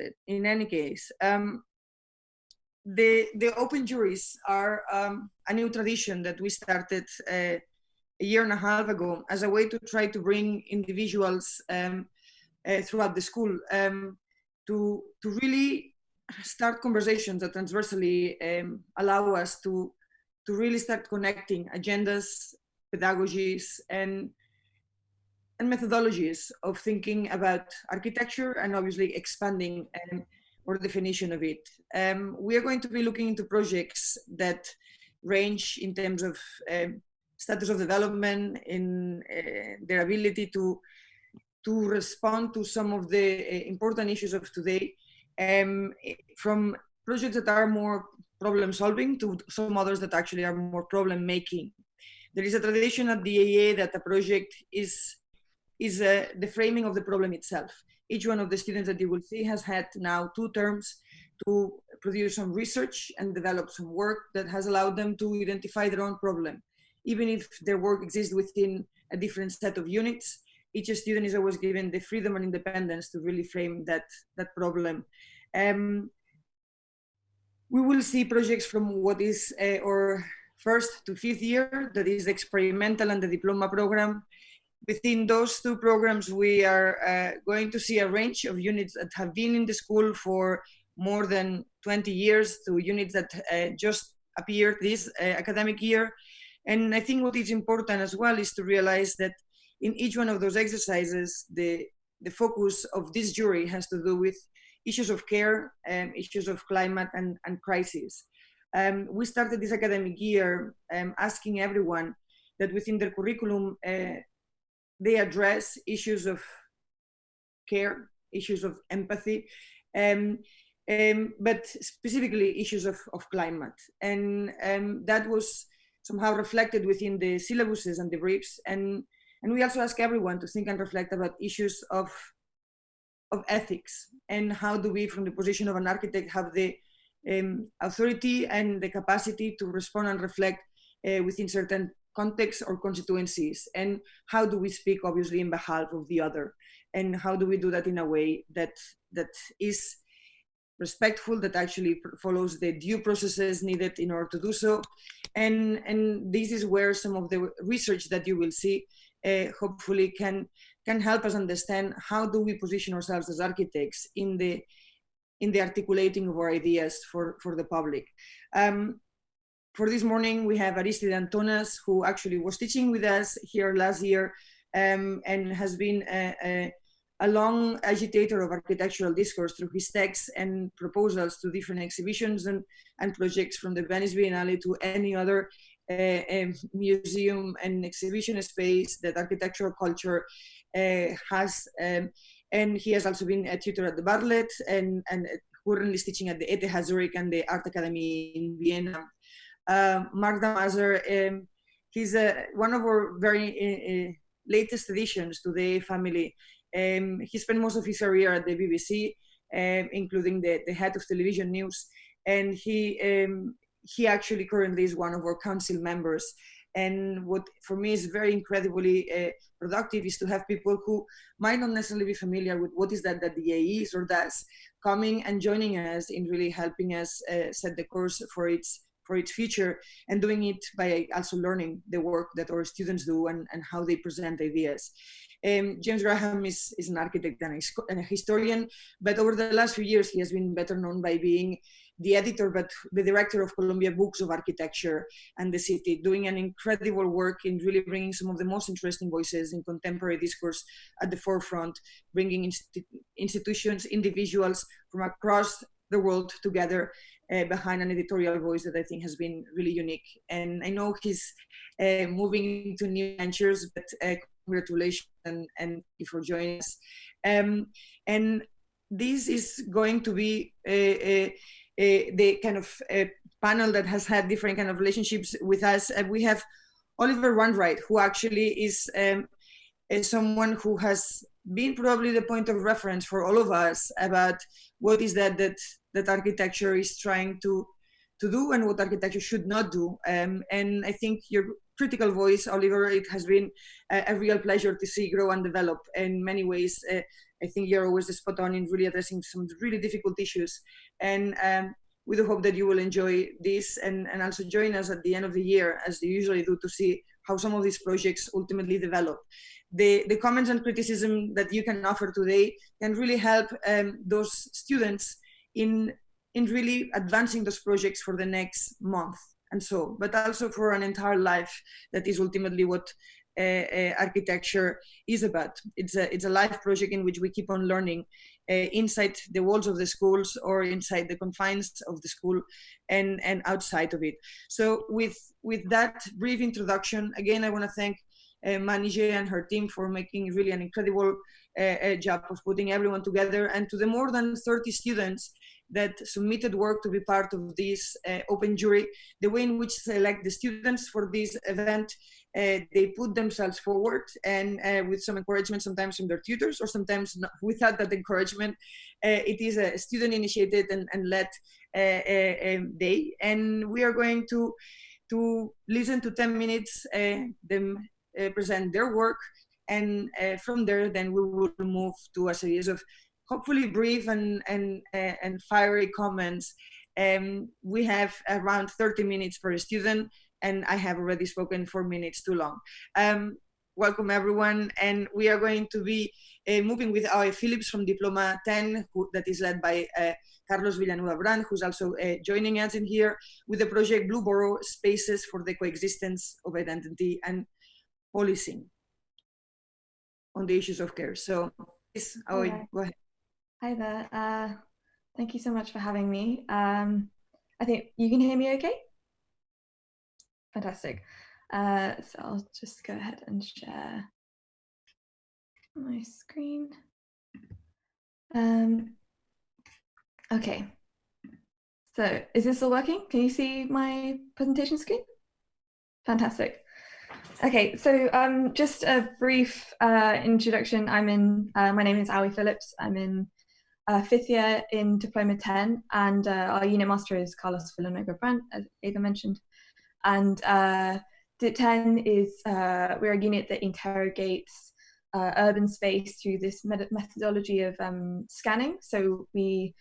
started. In any case, the open juries are a new tradition that we started a year and a half ago as a way to try to bring individuals throughout the school to really start conversations that transversally allow us to really start connecting agendas, pedagogies, and methodologies of thinking about architecture, and obviously expanding our definition of it. We are going to be looking into projects that range in terms of status of development, in their ability to respond to some of the important issues of today, from projects that are more problem solving to some others that actually are more problem making. There is a tradition at the AA that a project is the framing of the problem itself. Each one of the students that you will see has had now 2 terms to produce some research and develop some work that has allowed them to identify their own problem. Even if their work exists within a different set of units, each student is always given the freedom and independence to really frame that problem. We will see projects from what is our 1st to 5th year, that is the experimental and the diploma program. Within those 2 programs, we are going to see a range of units that have been in the school for more than 20 years to units that just appeared this academic year. And I think what is important as well is to realize that in each one of those exercises, the focus of this jury has to do with issues of care, issues of climate and crisis. We started this academic year asking everyone that within their curriculum, they address issues of care, issues of empathy, but specifically issues of climate. And that was somehow reflected within the syllabuses and the briefs. And we also ask everyone to think and reflect about issues of ethics, and how do we, from the position of an architect, have the authority and the capacity to respond and reflect within certain contexts or constituencies, and how do we speak obviously in behalf of the other, and how do we do that in a way that is respectful, that actually follows the due processes needed in order to do so. And this is where some of the research that you will see hopefully can help us understand how do we position ourselves as architects in the articulating of our ideas for the public. For this morning, we have Aristide Antonas, who actually was teaching with us here last year, and has been a long agitator of architectural discourse through his texts and proposals to different exhibitions and projects, from the Venice Biennale to any other museum and exhibition space that architectural culture has. And he has also been a tutor at the Bartlett, and currently is teaching at the ETH Zurich and the Art Academy in Vienna. Mark Damazer, he's one of our very latest additions to the family. He spent most of his career at the BBC, including the head of television news, and he actually currently is one of our council members. And what for me is very incredibly productive is to have people who might not necessarily be familiar with what is that the AA is or does, coming and joining us in really helping us set the course for its future, and doing it by also learning the work that our students do and how they present ideas. James Graham is an architect and a historian, but over the last few years he has been better known by being the editor, but the director of Columbia Books of Architecture and the City, doing an incredible work in really bringing some of the most interesting voices in contemporary discourse at the forefront, bringing institutions, individuals from across the world together behind an editorial voice that I think has been really unique. And I know he's moving into new ventures, but congratulations and thank you for joining us. And this is going to be the kind of panel that has had different kind of relationships with us. We have Oliver Wainwright, who actually is someone who has been probably the point of reference for all of us about what is that architecture is trying to to do and what architecture should not do. And I think your critical voice, Oliver, it has been a real pleasure to see grow and develop in many ways. I think you're always spot on in really addressing some really difficult issues. And we do hope that you will enjoy this and also join us at the end of the year, as they usually do, to see how some of these projects ultimately develop. The comments and criticism that you can offer today can really help those students in really advancing those projects for the next month and so, but also for an entire life. That is ultimately what architecture is about. It's a life project in which we keep on learning inside the walls of the schools or inside the confines of the school and outside of it. So with that brief introduction, again, I want to thank Manije and her team for making really an incredible job of putting everyone together, and to the more than 30 students that submitted work to be part of this open jury. The way in which select the students for this event, they put themselves forward, and with some encouragement sometimes from their tutors, or sometimes not, without that encouragement. It is a student initiated and led day, and we are going to listen to 10 minutes them present their work, and from there then we will move to a series of hopefully brief and fiery comments. We have around 30 minutes per student, and I have already spoken 4 minutes too long. Welcome everyone, and we are going to be moving with Aoi Phillips from Diploma 10, that is led by Carlos Villanueva Brand, who's also joining us in here with the project Blue Borough: Spaces for the Coexistence of Identity and Policing on the issues of care. So, please, Aoi, go ahead. Hi there. Thank you so much for having me. I think you can hear me okay? Fantastic. So I'll just go ahead and share my screen. Okay. So is this all working? Can you see my presentation screen? Fantastic. Okay, so just a brief introduction. My name is Aoi Phillips. I'm in 5th year in Diploma 10, and our unit master is Carlos Villanueva Brand, as Ava mentioned. And DIP 10 is, we're a unit that interrogates urban space through this methodology of scanning. So we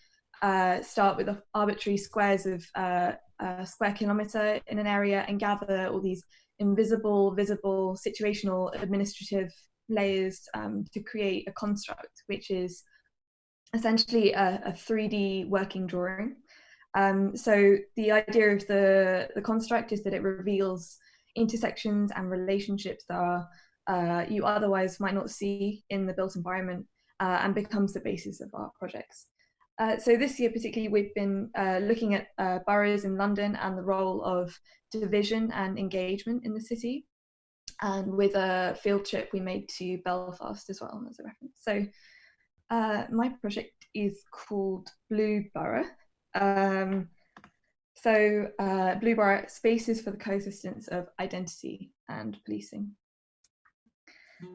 start with arbitrary squares of a square kilometer in an area and gather all these invisible, visible, situational, administrative layers to create a construct, which is essentially a 3D working drawing. So the idea of the construct is that it reveals intersections and relationships that are, you otherwise might not see in the built environment, and becomes the basis of our projects. So this year particularly, we've been looking at boroughs in London and the role of division and engagement in the city, and with a field trip we made to Belfast as well as a reference. So my project is called Blue Borough. Blue Borough: Spaces for the Coexistence of Identity and Policing.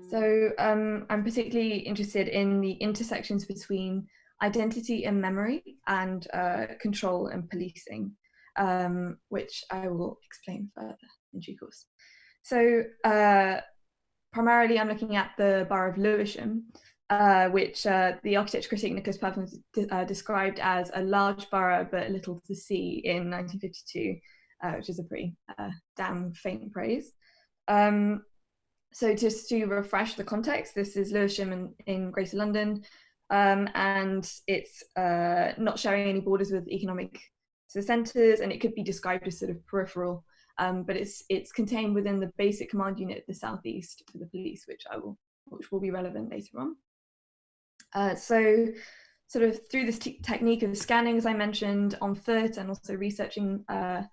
So I'm particularly interested in the intersections between identity and memory, and control and policing, which I will explain further in due course. So primarily I'm looking at the borough of Lewisham, which the architecture critic Nicholas Perkins described as a large borough but little to see in 1952, which is a pretty damn faint praise. So just to refresh the context, this is Lewisham in Greater London, and it's not sharing any borders with economic centres, and it could be described as sort of peripheral, but it's contained within the basic command unit of the Southeast for the police, which will be relevant later on. So sort of through this technique of scanning, as I mentioned, on foot, and also researching the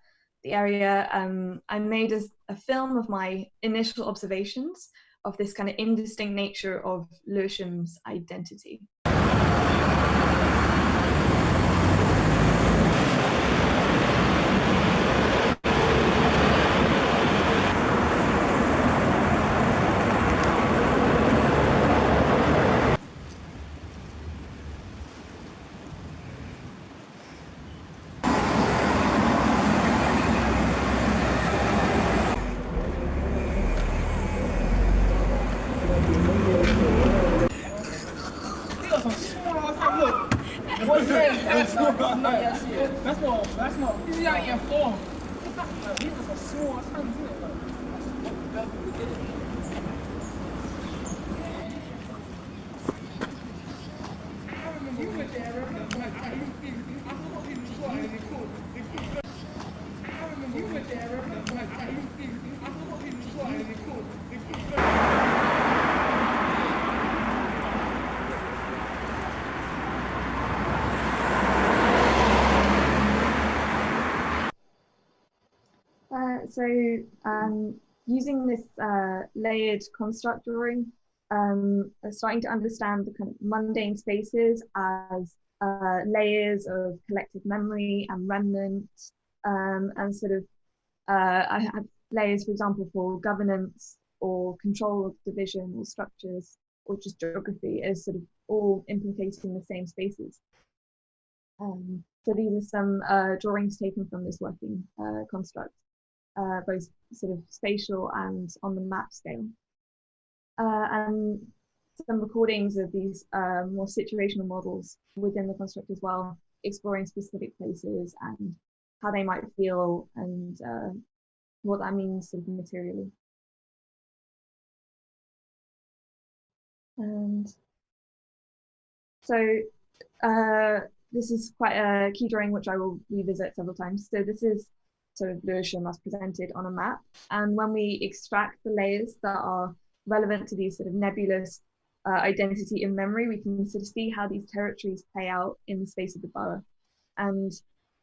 area, I made a film of my initial observations of this kind of indistinct nature of Lewisham's identity. That's not. He's out here for. These are small hands, isn't it? You went there, I forgot he was trying and he called. You went there, I forgot he was trying and he called. Using this layered construct drawing, starting to understand the kind of mundane spaces as layers of collective memory and remnants, and sort of I have layers, for example, for governance or control of division or structures or just geography as sort of all implicating the same spaces. So these are some drawings taken from this working construct, both sort of spatial and on the map scale. And some recordings of these more situational models within the construct as well, exploring specific places and how they might feel and what that means sort of materially. And so this is quite a key drawing which I will revisit several times. So this is sort of Lewisham as presented on a map. And when we extract the layers that are relevant to these sort of nebulous identity and memory, we can sort of see how these territories play out in the space of the borough. And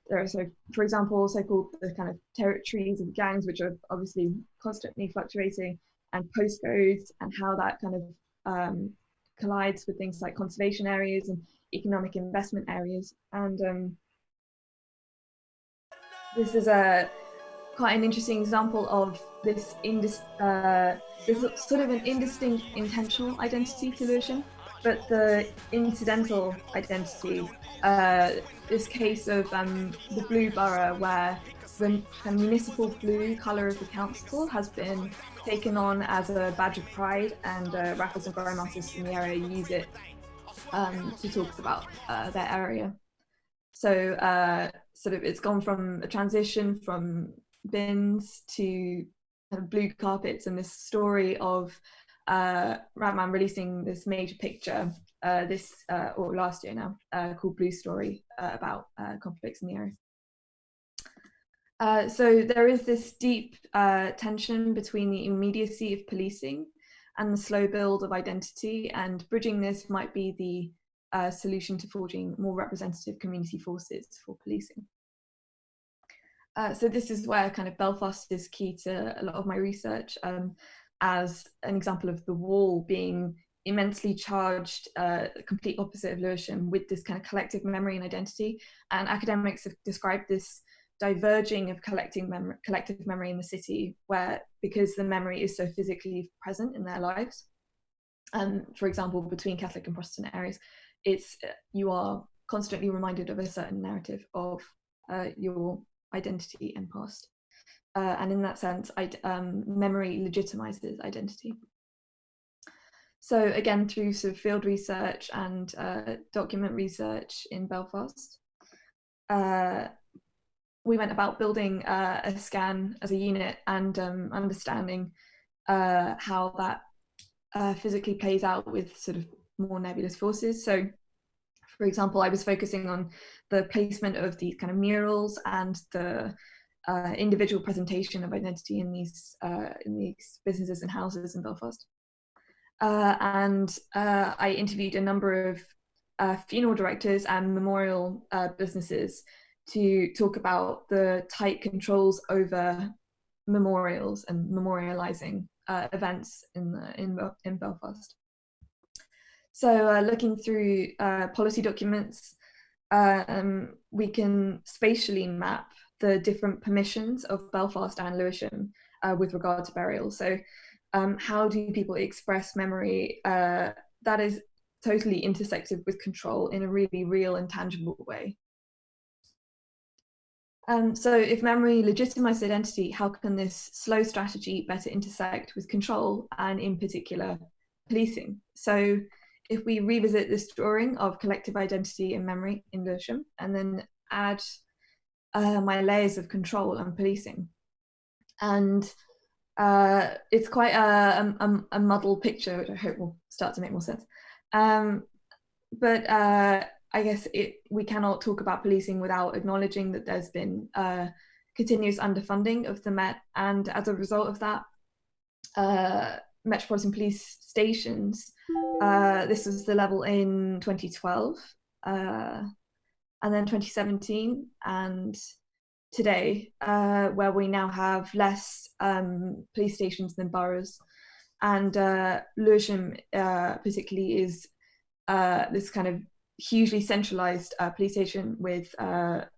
there are, so for example, so-called the kind of territories of gangs, which are obviously constantly fluctuating, and postcodes, and how that kind of collides with things like conservation areas and economic investment areas. And this is quite an interesting example of this sort of an indistinct intentional identity to Lewisham, but the incidental identity, this case of the blue borough, where the municipal blue colour of the council has been taken on as a badge of pride, and rappers and grime artists in the area use it to talk about their area. So sort of it's gone from a transition from bins to kind of blue carpets, and this story of Ratman releasing this major picture or last year now, called Blue Story, about conflicts in the area. So there is this deep tension between the immediacy of policing and the slow build of identity, and bridging this might be the solution to forging more representative community forces for policing. So this is where kind of Belfast is key to a lot of my research, as an example of the wall being immensely charged, complete opposite of Lewisham, with this kind of collective memory and identity. And academics have described this diverging of collective memory in the city, where, because the memory is so physically present in their lives, for example, between Catholic and Protestant areas, you are constantly reminded of a certain narrative of your identity and past. And in that sense, memory legitimizes identity. So again, through sort of field research and document research in Belfast, we went about building a scan as a unit and understanding how that physically plays out with sort of more nebulous forces. So, for example, I was focusing on the placement of these kind of murals and the individual presentation of identity in these businesses and houses in Belfast. And I interviewed a number of funeral directors and memorial businesses to talk about the tight controls over memorials and memorializing events in Belfast. So looking through policy documents, we can spatially map the different permissions of Belfast and Lewisham with regard to burial. So how do people express memory that is totally intersected with control in a really real and tangible way? So if memory legitimizes identity, how can this slow strategy better intersect with control, and in particular, policing? So if we revisit this drawing of collective identity and memory in Lewisham, and then add my layers of control and policing. And it's quite a muddled picture, which I hope will start to make more sense. But I guess we cannot talk about policing without acknowledging that there's been continuous underfunding of the Met, and as a result of that, Metropolitan Police stations, this was the level in 2012, and then 2017, and today, where we now have less police stations than boroughs. And Lewisham particularly is this kind of hugely centralized police station with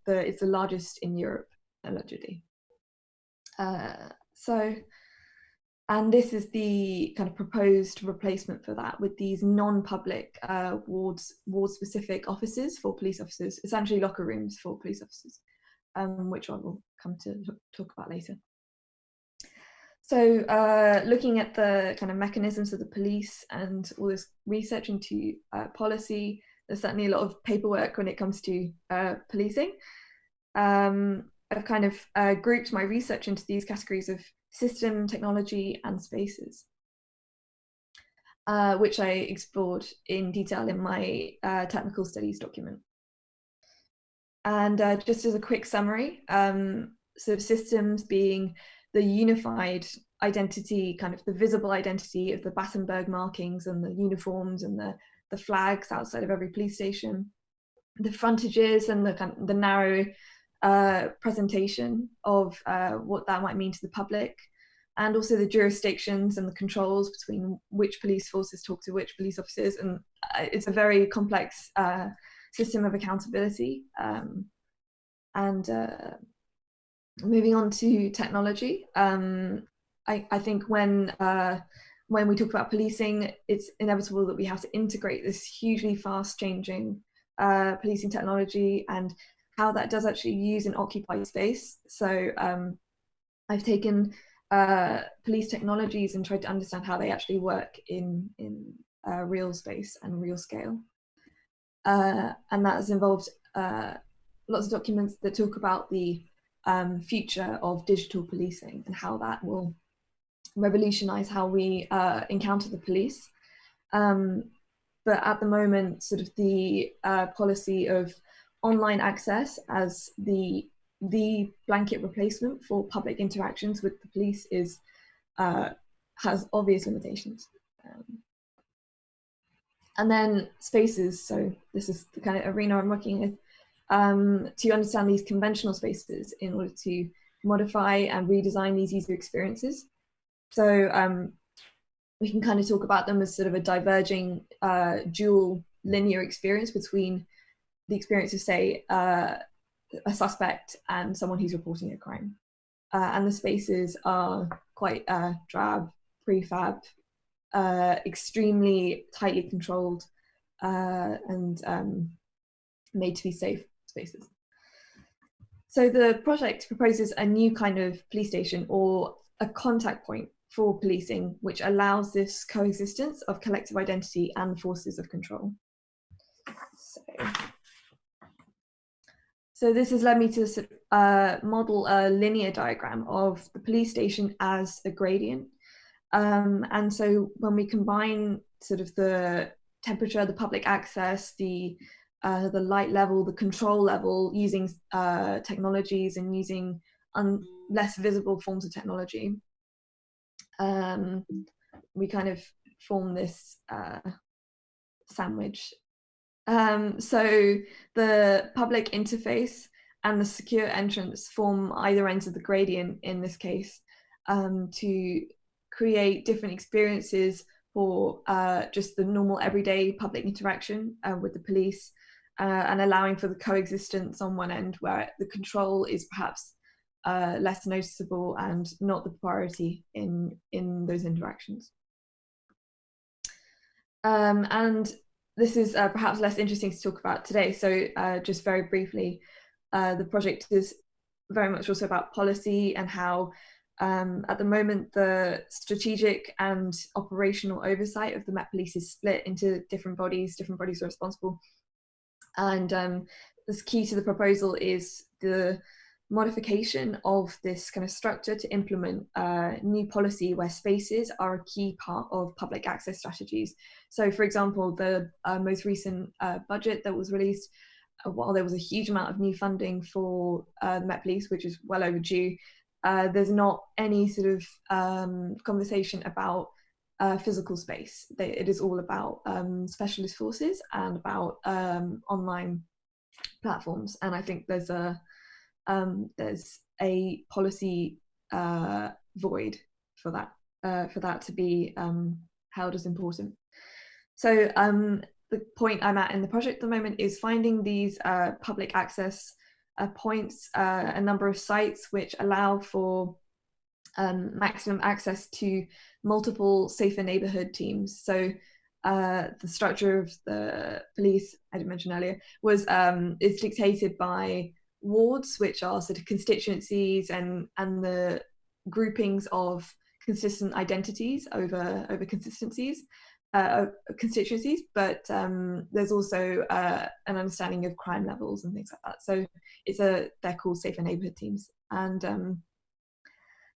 it's the largest in Europe, allegedly. And this is the kind of proposed replacement for that, with these non-public ward-specific offices for police officers, essentially locker rooms for police officers, which I will come to talk about later. So looking at the kind of mechanisms of the police and all this research into policy, there's certainly a lot of paperwork when it comes to policing. I've kind of grouped my research into these categories of system, technology, and spaces, which I explored in detail in my technical studies document. And just as a quick summary, so systems being the unified identity, kind of the visible identity of the Battenberg markings and the uniforms and the flags outside of every police station, the frontages and the narrow presentation of what that might mean to the public, and also the jurisdictions and the controls between which police forces talk to which police officers. And it's a very complex system of accountability. And moving on to technology, I think when we talk about policing, it's inevitable that we have to integrate this hugely fast changing policing technology and how that does actually use an occupied space. So I've taken police technologies and tried to understand how they actually work in real space and real scale. And that has involved lots of documents that talk about the future of digital policing and how that will revolutionize how we encounter the police. But at the moment, sort of the policy of online access as the blanket replacement for public interactions with the police has obvious limitations. And then spaces, so this is the kind of arena I'm working with, to understand these conventional spaces in order to modify and redesign these user experiences. So we can kind of talk about them as sort of a diverging dual linear experience between the experience of, say, a suspect and someone who's reporting a crime. And the spaces are quite drab, prefab, extremely tightly controlled, and made to be safe spaces. So the project proposes a new kind of police station, or a contact point for policing, which allows this coexistence of collective identity and forces of control. So this has led me to model a linear diagram of the police station as a gradient. And so when we combine sort of the temperature, the public access, the light level, the control level, using technologies and using less visible forms of technology, we kind of form this sandwich. So the public interface and the secure entrance form either ends of the gradient in this case, to create different experiences for just the normal everyday public interaction with the police, and allowing for the coexistence on one end where the control is perhaps less noticeable and not the priority in those interactions. And this is perhaps less interesting to talk about today. So just very briefly, the project is very much also about policy and how At the moment, the strategic and operational oversight of the Met Police is split into different bodies are responsible. And the key to the proposal is the modification of this kind of structure to implement new policy where spaces are a key part of public access strategies. So, for example, the most recent budget that was released, while there was a huge amount of new funding for the Met Police, which is well overdue, there's not any sort of conversation about physical space. It is all about specialist forces and about online platforms. And I think there's a policy void for that to be held as important. So the point I'm at in the project at the moment is finding these public access points, a number of sites which allow for maximum access to multiple safer neighborhood teams. So the structure of the police, I didn't mention earlier, is dictated by wards, which are sort of constituencies and the groupings of consistent identities over constituencies, but there's also an understanding of crime levels and things like that. So they're called safer neighborhood teams. And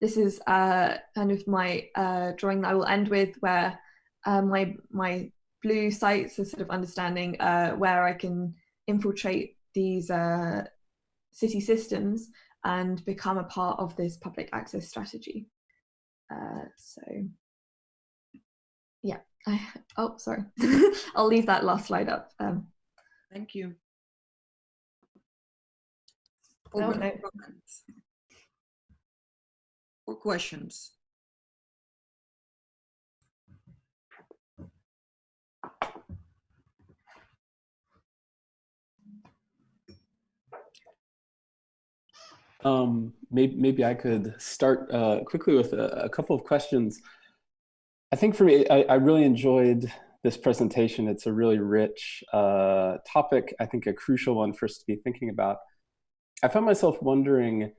this is kind of my drawing that I will end with, where my blue sites are sort of understanding where I can infiltrate these city systems and become a part of this public access strategy. So yeah, oh, sorry. I'll leave that last slide up. Thank you. No, Open no. for comments or questions. Maybe I could start quickly with a couple of questions. I think for me, I really enjoyed this presentation. It's a really rich topic, I think a crucial one for us to be thinking about. I found myself wondering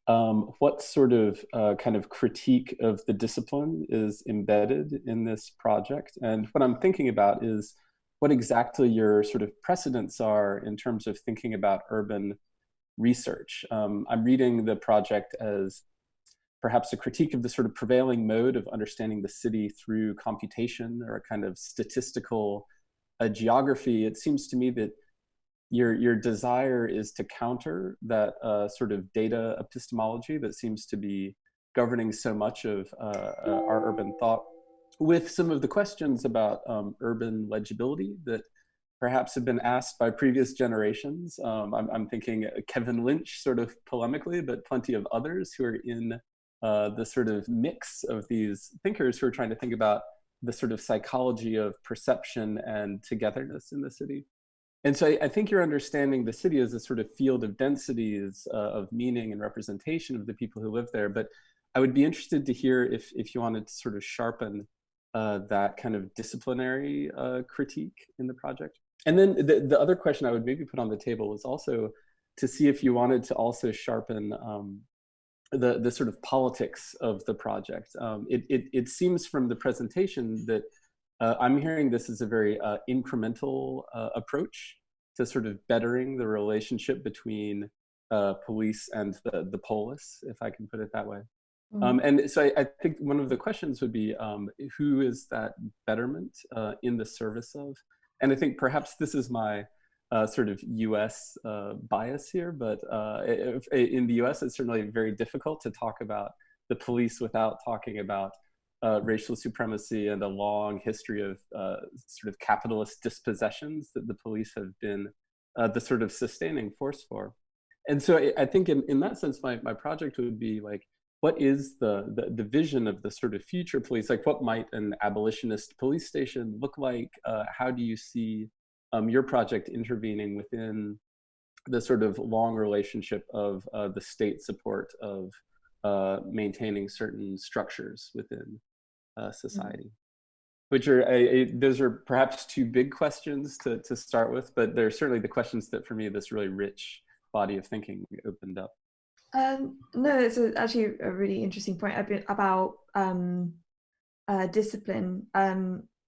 what sort of kind of critique of the discipline is embedded in this project. And what I'm thinking about is what exactly your sort of precedents are in terms of thinking about urban research. I'm reading the project as perhaps a critique of the sort of prevailing mode of understanding the city through computation or a kind of statistical geography. It seems to me that your desire is to counter that sort of data epistemology that seems to be governing so much of our urban thought, with some of the questions about urban legibility that perhaps have been asked by previous generations. I'm thinking Kevin Lynch sort of polemically, but plenty of others who are in the sort of mix of these thinkers who are trying to think about the sort of psychology of perception and togetherness in the city. And so I think you're understanding the city as a sort of field of densities of meaning and representation of the people who live there. But I would be interested to hear if you wanted to sort of sharpen that kind of disciplinary critique in the project. And then the other question I would maybe put on the table was also to see if you wanted to also sharpen the sort of politics of the project. It seems from the presentation that I'm hearing this as a very incremental approach to sort of bettering the relationship between police and the polis, if I can put it that way. And so I think one of the questions would be, who is that betterment in the service of? And I think perhaps this is my sort of US bias here, but in the US, it's certainly very difficult to talk about the police without talking about racial supremacy and a long history of sort of capitalist dispossessions that the police have been the sort of sustaining force for. And so I think in that sense, my project would be like, what is the vision of the sort of future police? Like, what might an abolitionist police station look like? How do you see your project intervening within the sort of long relationship of the state support of maintaining certain structures within society? Which are, those are perhaps two big questions to start with, but they're certainly the questions that for me this really rich body of thinking opened up. No, it's actually a really interesting point about discipline,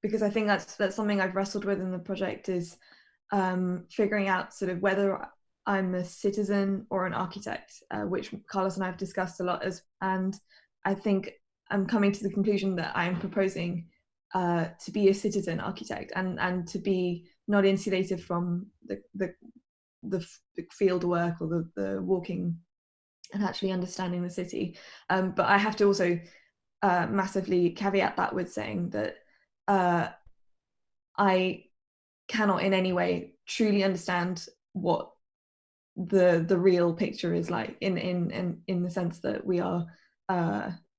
because I think that's something I've wrestled with in the project, is figuring out sort of whether I'm a citizen or an architect, which Carlos and I have discussed a lot, and I think I'm coming to the conclusion that I am proposing to be a citizen architect, and to be not insulated from the field work or the walking and actually understanding the city. But I have to also massively caveat that with saying that I cannot in any way truly understand what the real picture is like, in the sense that we are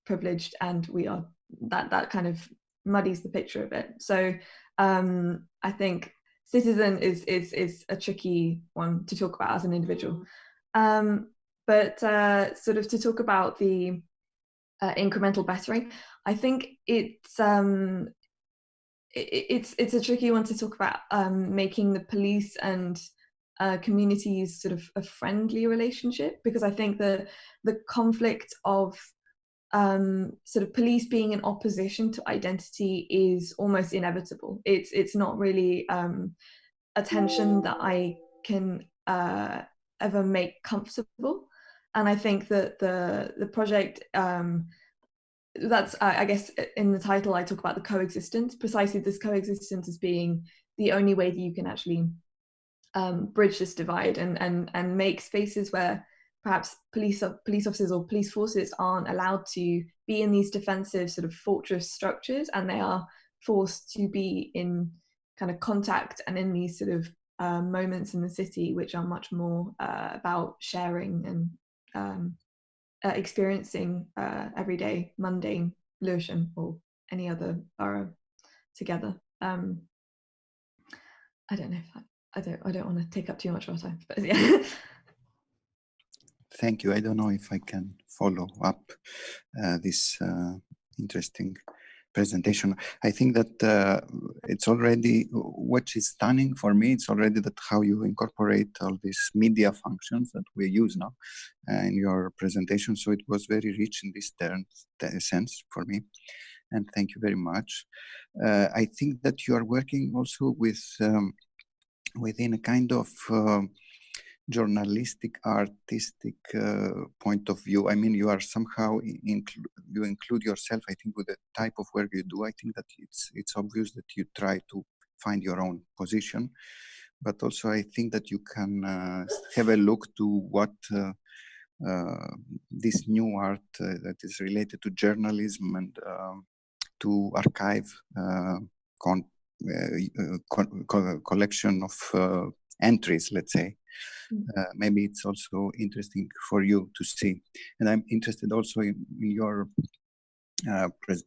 privileged, and we are that kind of muddies the picture a bit. So I think citizen is a tricky one to talk about as an individual. But sort of to talk about the incremental bettering, I think it's a tricky one to talk about, making the police and communities sort of a friendly relationship, because I think the conflict of sort of police being in opposition to identity is almost inevitable. It's not really a tension that I can ever make comfortable. And I think that the project, that's, I guess in the title I talk about the coexistence, precisely this coexistence as being the only way that you can actually bridge this divide, and make spaces where perhaps police officers or police forces aren't allowed to be in these defensive sort of fortress structures, and they are forced to be in kind of contact and in these sort of moments in the city, which are much more about sharing and experiencing everyday mundane Lewisham or any other borough together. I don't know if I don't want to take up too much of our time, but yeah. Thank you. I don't know if I can follow up this interesting presentation. I think that it's already, what is stunning for me, it's already that how you incorporate all these media functions that we use now in your presentation. So it was very rich in this sense for me. And thank you very much. I think that you are working also with within a kind of journalistic, artistic point of view. I mean, you are somehow you include yourself, I think, with the type of work you do. I think that it's obvious that you try to find your own position, but also I think that you can have a look to what this new art that is related to journalism and to archive collection of entries, let's say. Maybe it's also interesting for you to see. And I'm interested also in your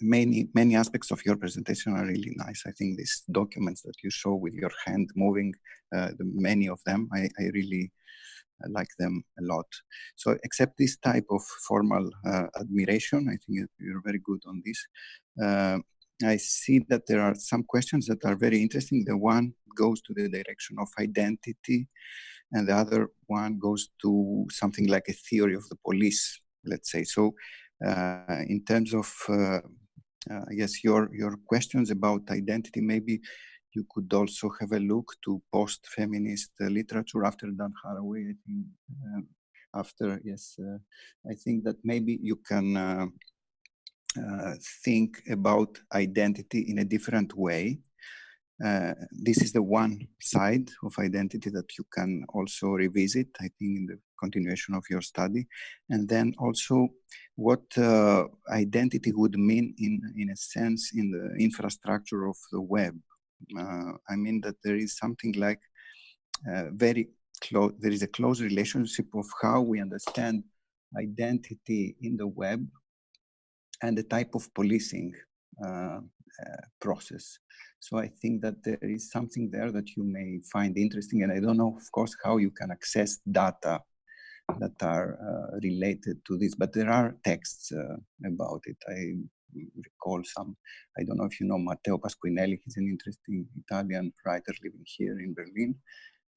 many aspects of your presentation are really nice. I think these documents that you show with your hand moving, many of them, I really like them a lot. So except this type of formal admiration, I think you're very good on this. I see that there are some questions that are very interesting. The one goes to the direction of identity, and the other one goes to something like a theory of the police, let's say. So in terms of, yes, your questions about identity, maybe you could also have a look to post-feminist literature after Dan Haraway, I think. After, yes, I think that maybe you can think about identity in a different way. This is the one side of identity that you can also revisit, I think, in the continuation of your study. And then also what identity would mean in a sense in the infrastructure of the web. I mean that there is something like very close, there is a close relationship of how we understand identity in the web and the type of policing process. So I think that there is something there that you may find interesting. And I don't know, of course, how you can access data that are related to this, but there are texts about it. I recall some, I don't know if you know Matteo Pasquinelli, he's an interesting Italian writer living here in Berlin.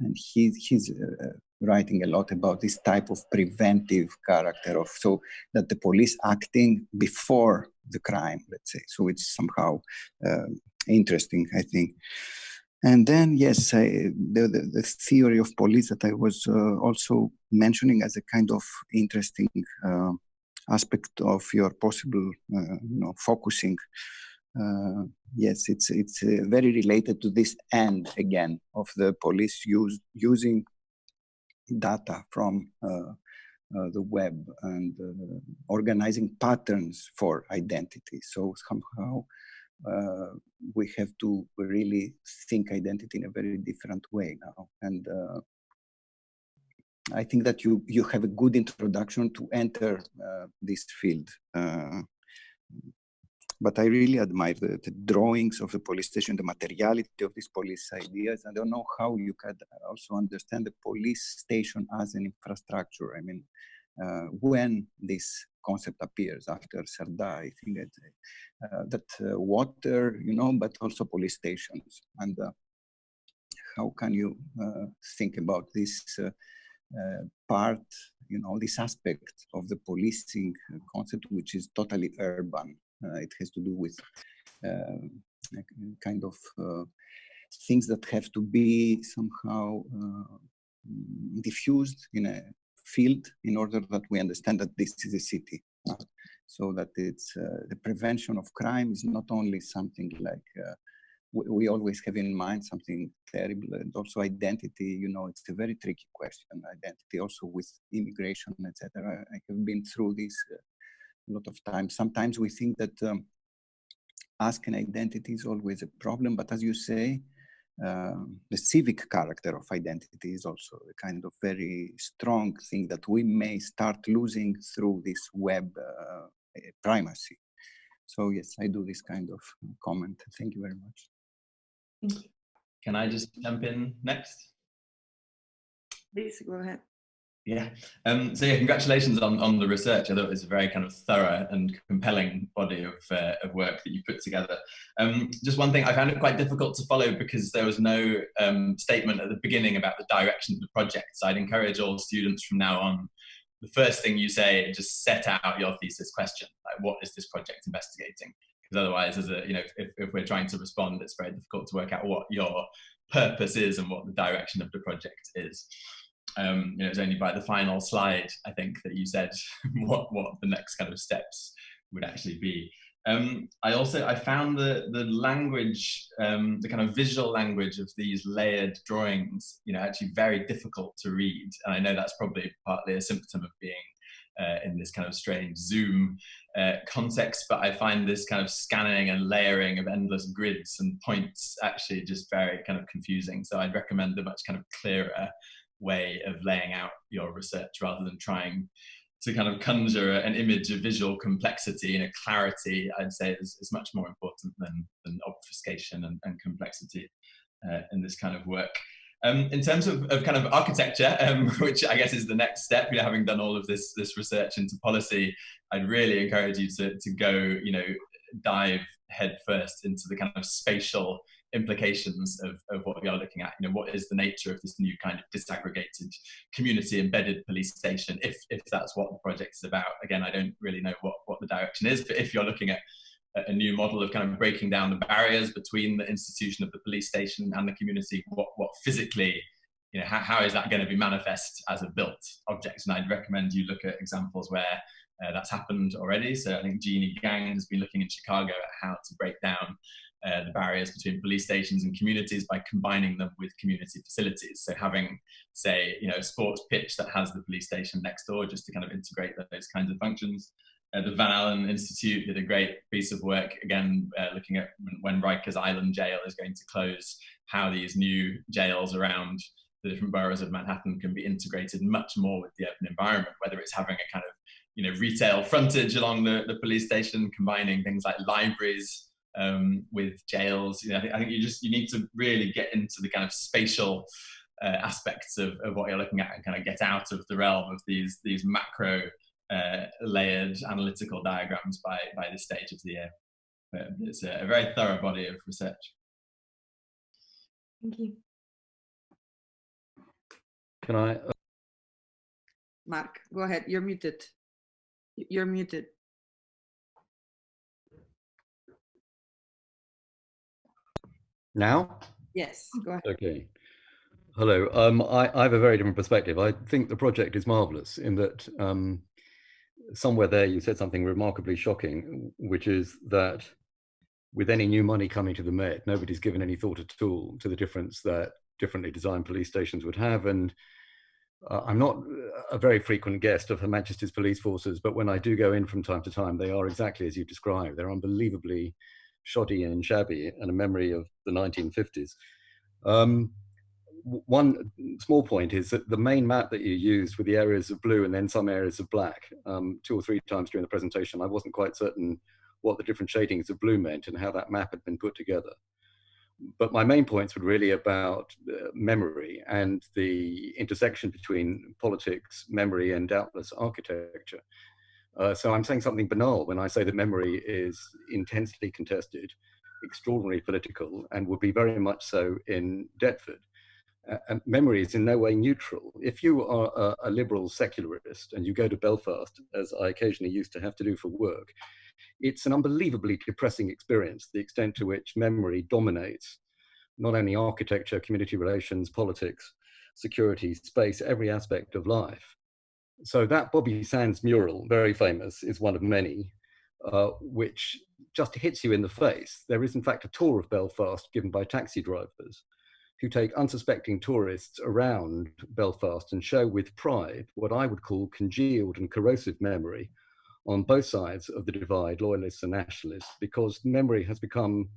And his writing a lot about this type of preventive character of, so that the police acting before the crime, let's say. So it's somehow interesting, I think. And then, yes, the theory of police that I was also mentioning as a kind of interesting aspect of your possible, focusing. Yes, it's very related to this end again of the police using data from the web and organizing patterns for identity. So somehow we have to really think identity in a very different way now. And I think that you have a good introduction to enter this field. But I really admire the drawings of the police station, the materiality of these police ideas. I don't know how you can also understand the police station as an infrastructure. I mean, when this concept appears after Sardar, I think that water, but also police stations. And how can you think about this part, this aspect of the policing concept, which is totally urban? It has to do with kind of things that have to be somehow diffused in a field in order that we understand that this is a city. So that it's the prevention of crime is not only something like we always have in mind something terrible, and also identity. It's a very tricky question. Identity also with immigration, etc. I have been through this a lot of times. Sometimes we think that asking identity is always a problem, but as you say, the civic character of identity is also a kind of very strong thing that we may start losing through this web primacy. So yes, I do this kind of comment. Thank you very much. Thank you. Can I just jump in next? Please go ahead. Yeah. So yeah, congratulations on the research. I thought it was a very kind of thorough and compelling body of work that you put together. Just one thing, I found it quite difficult to follow because there was no statement at the beginning about the direction of the project. So I'd encourage all students from now on, the first thing you say, just set out your thesis question. Like, what is this project investigating? Because otherwise, if we're trying to respond, it's very difficult to work out what your purpose is and what the direction of the project is. It was only by the final slide, I think, that you said what the next kind of steps would actually be. I found the language, the kind of visual language of these layered drawings, actually very difficult to read. And I know that's probably partly a symptom of being in this kind of strange Zoom context, but I find this kind of scanning and layering of endless grids and points actually just very kind of confusing. So I'd recommend a much kind of clearer way of laying out your research rather than trying to kind of conjure an image of visual complexity and a clarity. I'd say is much more important than obfuscation and complexity in this kind of work. In terms of kind of architecture, which I guess is the next step, having done all of this research into policy, I'd really encourage you to go, dive head first into the kind of spatial implications of what we are looking at. What is the nature of this new kind of disaggregated community embedded police station, if that's what the project is about. Again, I don't really know what the direction is, but if you're looking at a new model of kind of breaking down the barriers between the institution of the police station and the community, what physically, how is that going to be manifest as a built object? And I'd recommend you look at examples where that's happened already. So I think Jeannie Gang has been looking in Chicago at how to break down the barriers between police stations and communities by combining them with community facilities. So having, say, a sports pitch that has the police station next door, just to kind of integrate those kinds of functions. The Van Allen Institute did a great piece of work, again, looking at when Rikers Island Jail is going to close, how these new jails around the different boroughs of Manhattan can be integrated much more with the urban environment, whether it's having a kind of retail frontage along the police station, combining things like libraries with jails. I think you need to really get into the kind of spatial aspects of what you're looking at and kind of get out of the realm of these macro layered analytical diagrams by this stage of the year. But it's a very thorough body of research. Thank you. Can I Mark, go ahead. You're muted. You're muted. Now? Yes, go ahead. Okay. Hello. I have a very different perspective. I think the project is marvelous in that somewhere there you said something remarkably shocking, which is that with any new money coming to the Met, nobody's given any thought at all to the difference that differently designed police stations would have. And I'm not a very frequent guest of Her Majesty's police forces, but when I do go in from time to time, they are exactly as you described. They're unbelievably shoddy and shabby, and a memory of the 1950s. One small point is that the main map that you used with the areas of blue and then some areas of black, 2 or 3 times during the presentation, I wasn't quite certain what the different shadings of blue meant and how that map had been put together. But my main points were really about memory and the intersection between politics, memory, and doubtless architecture. So I'm saying something banal when I say that memory is intensely contested, extraordinarily political, and will be very much so in Deptford. And memory is in no way neutral. If you are a liberal secularist and you go to Belfast, as I occasionally used to have to do for work, it's an unbelievably depressing experience, the extent to which memory dominates not only architecture, community relations, politics, security, space, every aspect of life. So that Bobby Sands mural, very famous, is one of many, which just hits you in the face. There is in fact a tour of Belfast given by taxi drivers who take unsuspecting tourists around Belfast and show with pride what I would call congealed and corrosive memory on both sides of the divide, loyalists and nationalists, because memory has become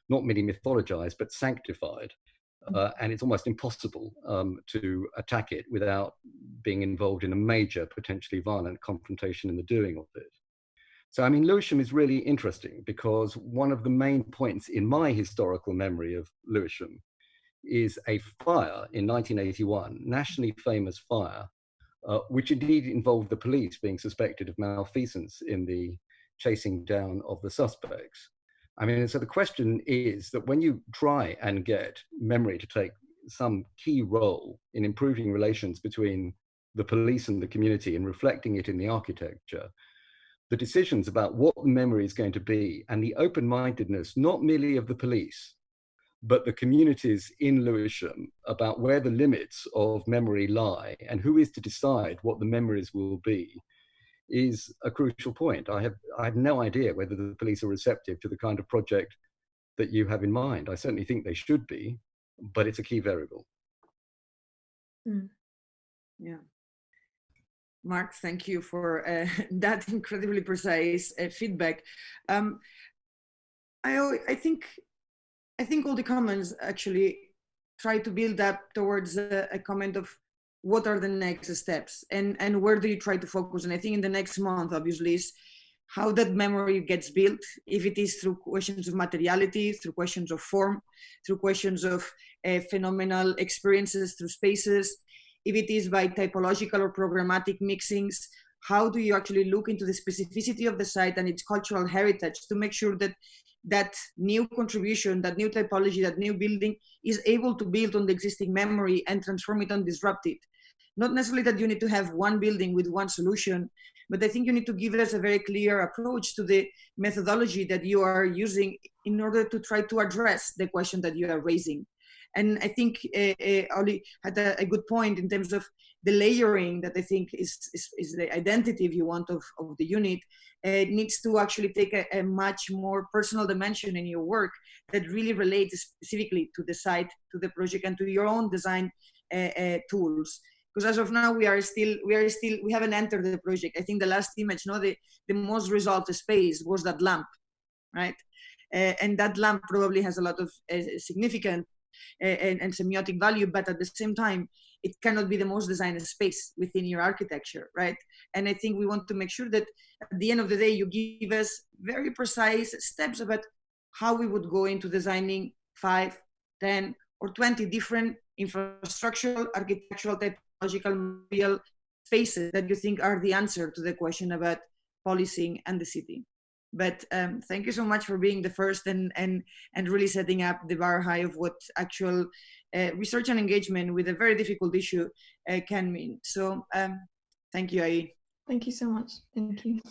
not merely mythologized, but sanctified. And it's almost impossible to attack it without being involved in a major, potentially violent confrontation in the doing of it. So, I mean, Lewisham is really interesting because one of the main points in my historical memory of Lewisham is a fire in 1981, nationally famous fire, which indeed involved the police being suspected of malfeasance in the chasing down of the suspects. I mean, so the question is that when you try and get memory to take some key role in improving relations between the police and the community and reflecting it in the architecture, the decisions about what the memory is going to be and the open-mindedness, not merely of the police, but the communities in Lewisham about where the limits of memory lie and who is to decide what the memories will be, is a crucial point. I have no idea whether the police are receptive to the kind of project that you have in mind. I certainly think they should be, but it's a key variable. Yeah. Mark, thank you for that incredibly precise feedback. I think all the comments actually try to build up towards a comment of what are the next steps and where do you try to focus. And I think in the next month, obviously, is how that memory gets built, if it is through questions of materiality, through questions of form, through questions of phenomenal experiences, through spaces, if it is by typological or programmatic mixings. How do you actually look into the specificity of the site and its cultural heritage to make sure that that new contribution, that new typology, that new building is able to build on the existing memory and transform it and disrupt it? Not necessarily that you need to have one building with one solution, but I think you need to give us a very clear approach to the methodology that you are using in order to try to address the question that you are raising. And I think Oli had a good point in terms of the layering that I think is the identity, if you want, of the unit. It needs to actually take a much more personal dimension in your work that really relates specifically to the site, to the project, and to your own design tools. Because as of now, we haven't entered the project. I think the last image, the most resolved space was that lamp, right? And that lamp probably has a lot of significant and semiotic value, but at the same time, it cannot be the most designed space within your architecture, right? And I think we want to make sure that at the end of the day, you give us very precise steps about how we would go into designing 5, 10, or 20 different infrastructural, architectural, typological, material spaces that you think are the answer to the question about policing and the city. But thank you so much for being the first and really setting up the bar high of what actual research and engagement with a very difficult issue can mean. So Thank you, Ai. Thank you so much. Thank you.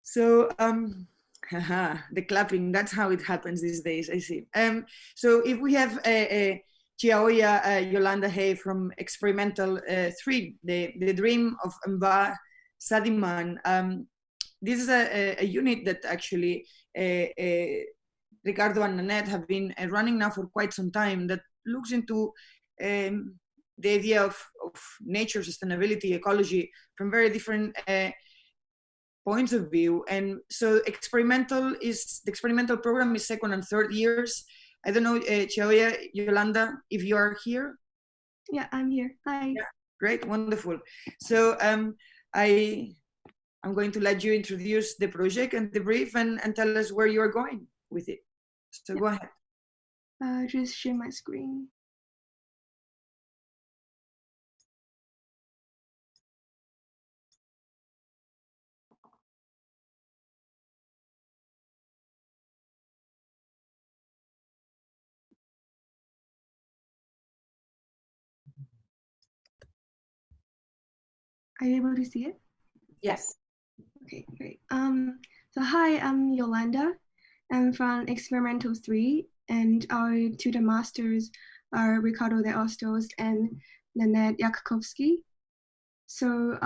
So, the clapping, that's how it happens these days, I see. So if we have Chiaoya Yolanda Hay from Experimental 3, the Dream of Mba Sadiman. This is a unit that actually Ricardo and Nanette have been running now for quite some time, that looks into the idea of nature, sustainability, ecology from very different points of view. And so the experimental program is second and third years. I don't know, Chiaoya, Yolanda, if you are here. Yeah, I'm here. Hi. Yeah, great, wonderful. So I'm going to let you introduce the project and the brief and tell us where you are going with it. So go ahead. Just share my screen. Are you able to see it? Yes. Okay, great. So hi, I'm Yolanda. I'm from Experimental 3, and our tutor masters are Ricardo de Ostos and Nanette Yakowski. So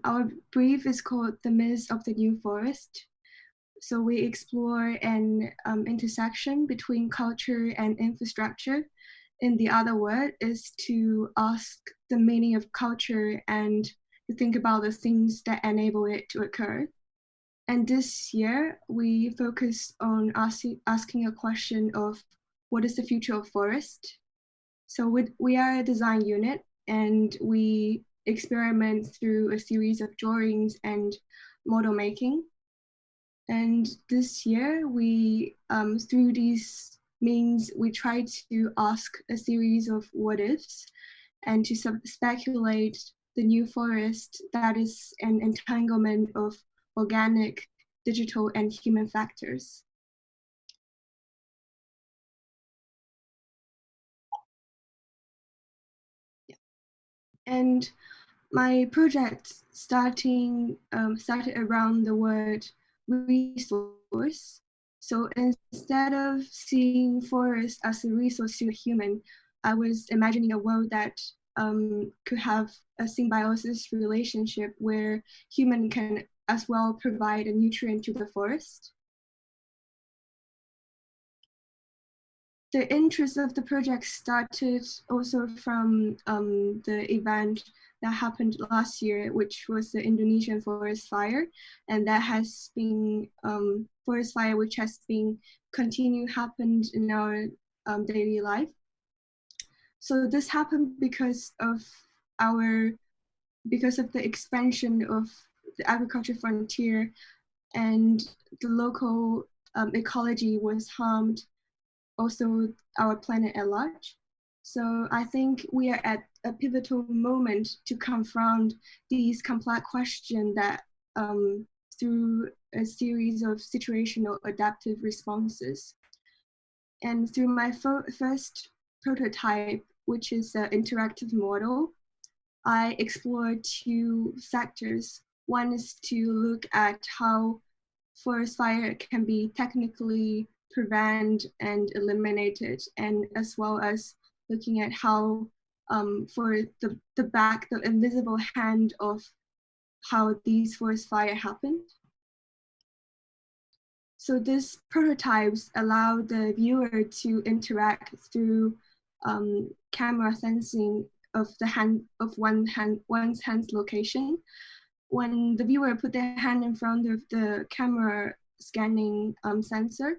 our brief is called The Myth of the New Forest. So we explore an intersection between culture and infrastructure. In the other word is to ask the meaning of culture and to think about the things that enable it to occur. And this year, we focus on asking a question of what is the future of forest? So we are a design unit, and we experiment through a series of drawings and model making. And this year, we through these means, we try to ask a series of what ifs and to speculate the new forest that is an entanglement of organic, digital, and human factors. Yeah. And my project started around the word resource. So instead of seeing forest as a resource to a human, I was imagining a world that could have a symbiosis relationship where human can as well provide a nutrient to the forest. The interest of the project started also from the event that happened last year, which was the Indonesian forest fire, and that has been forest fire which has been happened in our daily life. So this happened because of the expansion of the agriculture frontier, and the local ecology was harmed, also our planet at large. So I think we are at a pivotal moment to confront these complex questions that through a series of situational adaptive responses. And through my first prototype, which is an interactive model, I explored two sectors. One is to look at how forest fire can be technically prevented and eliminated, and as well as looking at how for the invisible hand of how these forest fire happened. So these prototypes allow the viewer to interact through camera sensing of one's hand's location. When the viewer put their hand in front of the camera scanning sensor,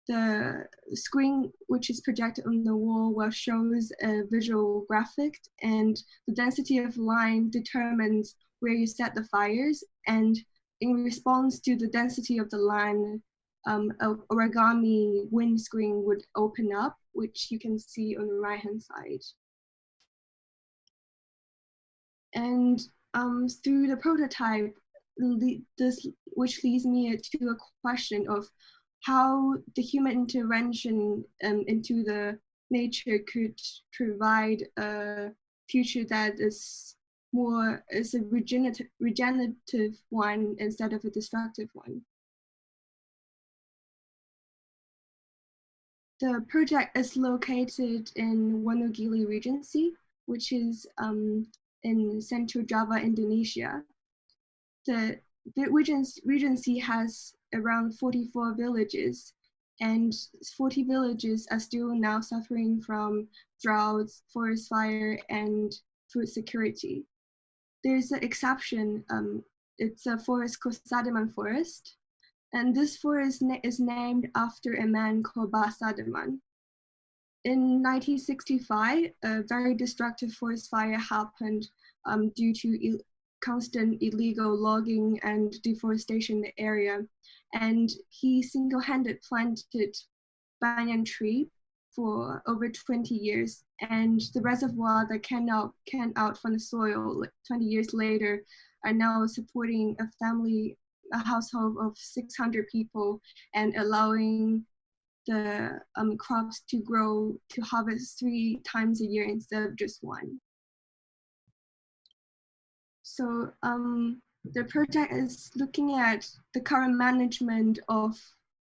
the screen which is projected on the wall will shows a visual graphic, and the density of line determines where you set the fires, and in response to the density of the line, an origami windscreen would open up, which you can see on the right-hand side. And through the prototype, which leads me to a question of how the human intervention into the nature could provide a future that is more is a regenerative one instead of a destructive one. The project is located in Wonogiri Regency, which is in Central Java, Indonesia. The Regency has around 44 villages, and 40 villages are still now suffering from droughts, forest fire, and food security. There's an exception. It's a forest called Sadaman Forest, and this forest is named after a man called Ba Sadaman. In 1965, a very destructive forest fire happened due to constant illegal logging and deforestation in the area. And he single-handed planted banyan tree for over 20 years. And the reservoir that came out from the soil 20 years later are now supporting a household of 600 people and allowing the crops to grow, to harvest 3 times a year instead of just 1. So the project is looking at the current management of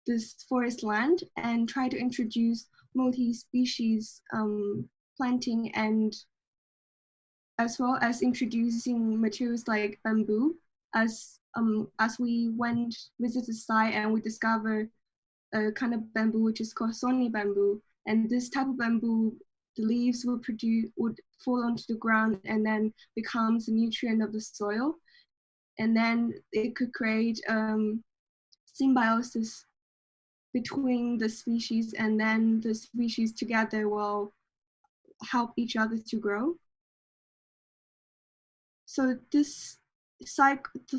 this forest land and try to introduce multi-species planting, and as well as introducing materials like bamboo. As we visit the site and we discover a kind of bamboo which is called Sony bamboo, and this type of bamboo, the leaves would fall onto the ground and then becomes a nutrient of the soil, and then it could create symbiosis between the species, and then the species together will help each other to grow. So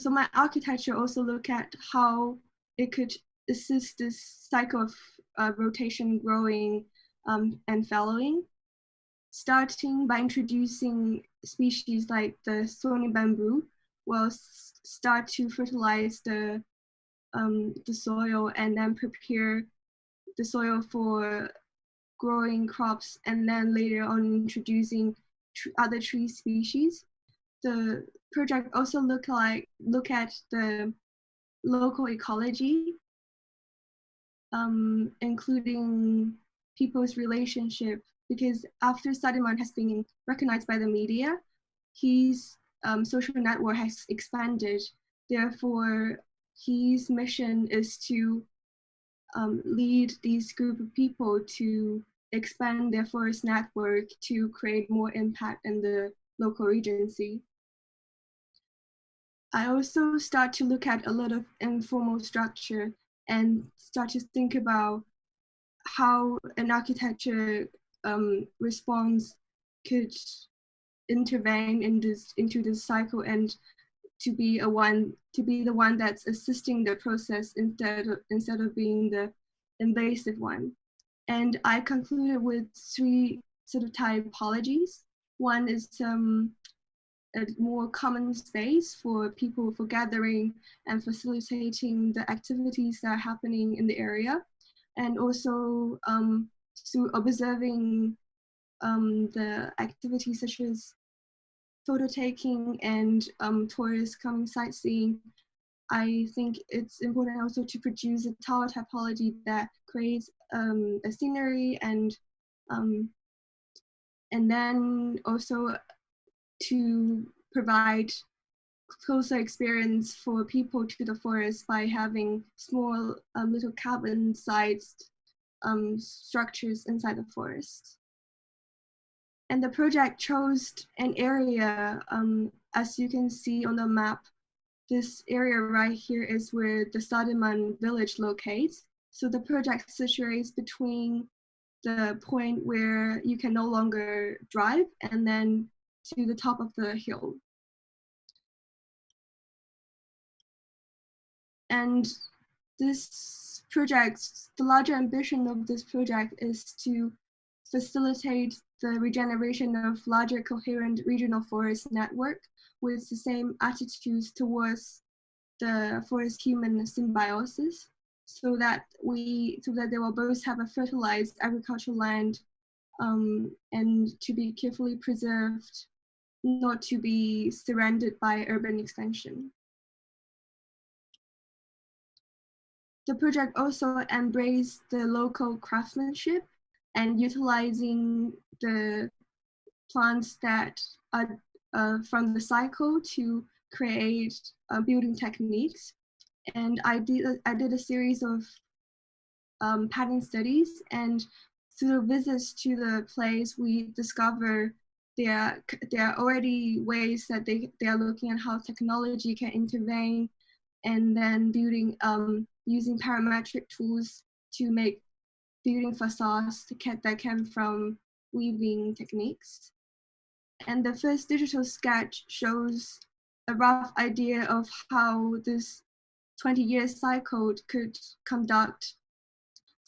my architecture also look at how it could assist this cycle of rotation, growing, and fallowing, starting by introducing species like the Sony bamboo will start to fertilize the soil and then prepare the soil for growing crops, and then later on introducing other tree species. The project also look at the local ecology, including people's relationship, because after Sadaman has been recognized by the media, his social network has expanded. Therefore, his mission is to lead these group of people to expand their forest network to create more impact in the local regency. I also start to look at a lot of informal structure and start to think about how an architecture response could intervene into this cycle, and to be the one that's assisting the process instead of being the invasive one. And I concluded with 3 sort of typologies. One is a more common space for people for gathering and facilitating the activities that are happening in the area, and also through observing the activities such as photo taking and tourists coming sightseeing. I think it's important also to produce a tower typology that creates a scenery, and then also to provide closer experience for people to the forest by having small little cabin-sized structures inside the forest. And the project chose an area, as you can see on the map, this area right here is where the Sadaman village locates. So the project situates between the point where you can no longer drive and then to the top of the hill. And this project, the larger ambition of this project is to facilitate the regeneration of larger coherent regional forest network with the same attitudes towards the forest-human symbiosis, so that they will both have a fertilized agricultural land and to be carefully preserved not to be surrounded by urban expansion. The project also embraced the local craftsmanship and utilizing the plants that are from the cycle to create building techniques. And I did a series of pattern studies, and through visits to the place, we discover there are already ways that they are looking at how technology can intervene, and then building using parametric tools to make building facades that came from weaving techniques. And the first digital sketch shows a rough idea of how this 20-year cycle could conduct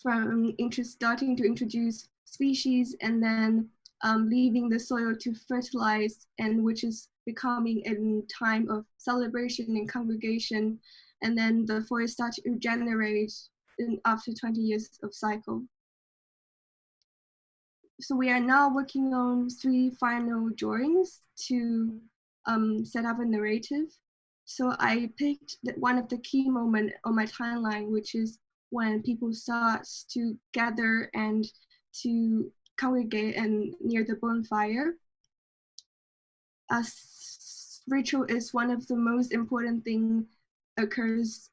from starting to introduce species and then leaving the soil to fertilize, and which is becoming a time of celebration and congregation, and then the forest start to regenerate after 20 years of cycle. So we are now working on 3 final drawings to set up a narrative. So I picked one of the key moments on my timeline, which is when people start to gather and to congregate and near the bonfire. As ritual is one of the most important things occurs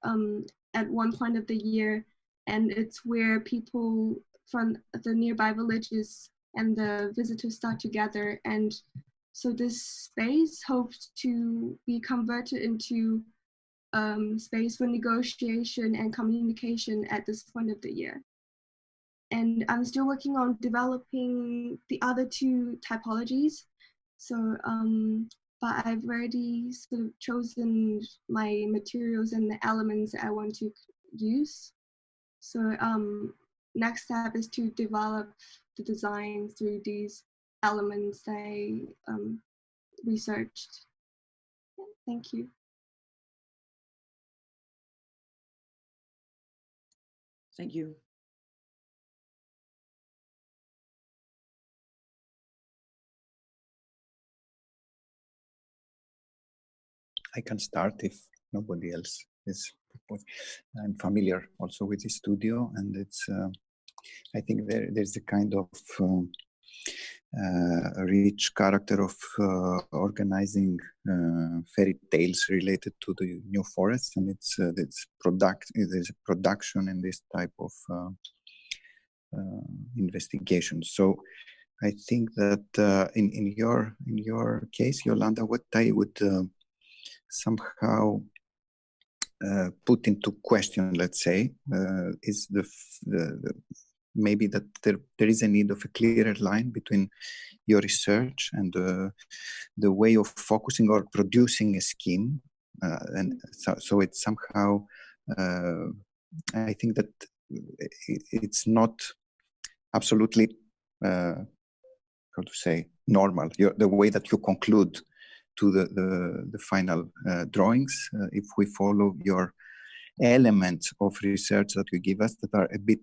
at one point of the year, and it's where people from the nearby villages and the visitors start to gather. And so this space hopes to be converted into space for negotiation and communication at this point of the year. And I'm still working on developing the other 2 typologies. So, but I've already sort of chosen my materials and the elements I want to use. So next step is to develop the design through these elements I researched. Thank you. Thank you. I can start if nobody else is. I'm familiar also with the studio, and it's. I think there's a kind of rich character of organizing fairy tales related to the new forest, and there's a production in this type of investigation. So I think that in your case, Yolanda, what I would somehow put into question, let's say, is the maybe that there is a need of a clearer line between your research and the way of focusing or producing a scheme, and so it's somehow I think that it's not absolutely how to say normal, the way that you conclude to the final drawings. If we follow your elements of research that you give us that are a bit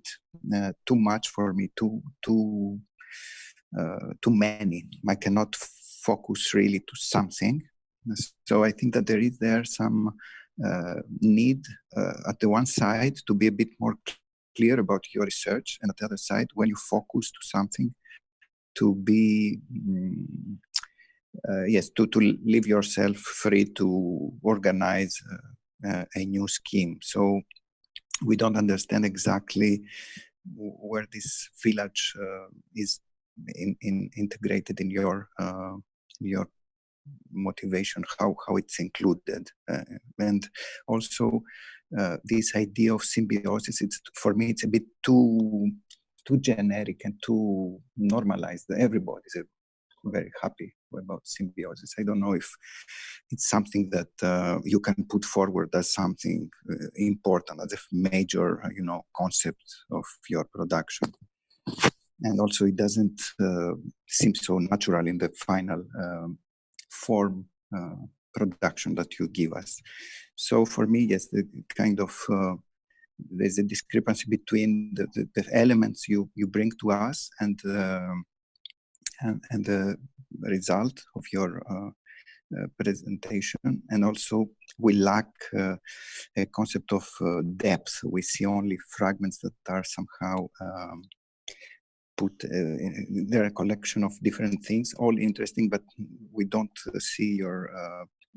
too much for me, too many. I cannot focus really to something. So I think that there is some need at the one side to be a bit more clear about your research, and at the other side, when you focus to something, to be yes, to leave yourself free to organize a new scheme. So we don't understand exactly where this village is integrated in your motivation, how it's included, and also this idea of symbiosis. It's, for me, it's a bit too generic and too normalized. Everybody's very happy about symbiosis. I don't know if it's something that you can put forward as something important, as a major, concept of your production. And also, it doesn't seem so natural in the final form production that you give us. So for me, yes, the kind of there's a discrepancy between the elements you bring to us and the result of your presentation, and also we lack a concept of depth. We see only fragments that are somehow put, they're a collection of different things, all interesting, but we don't see your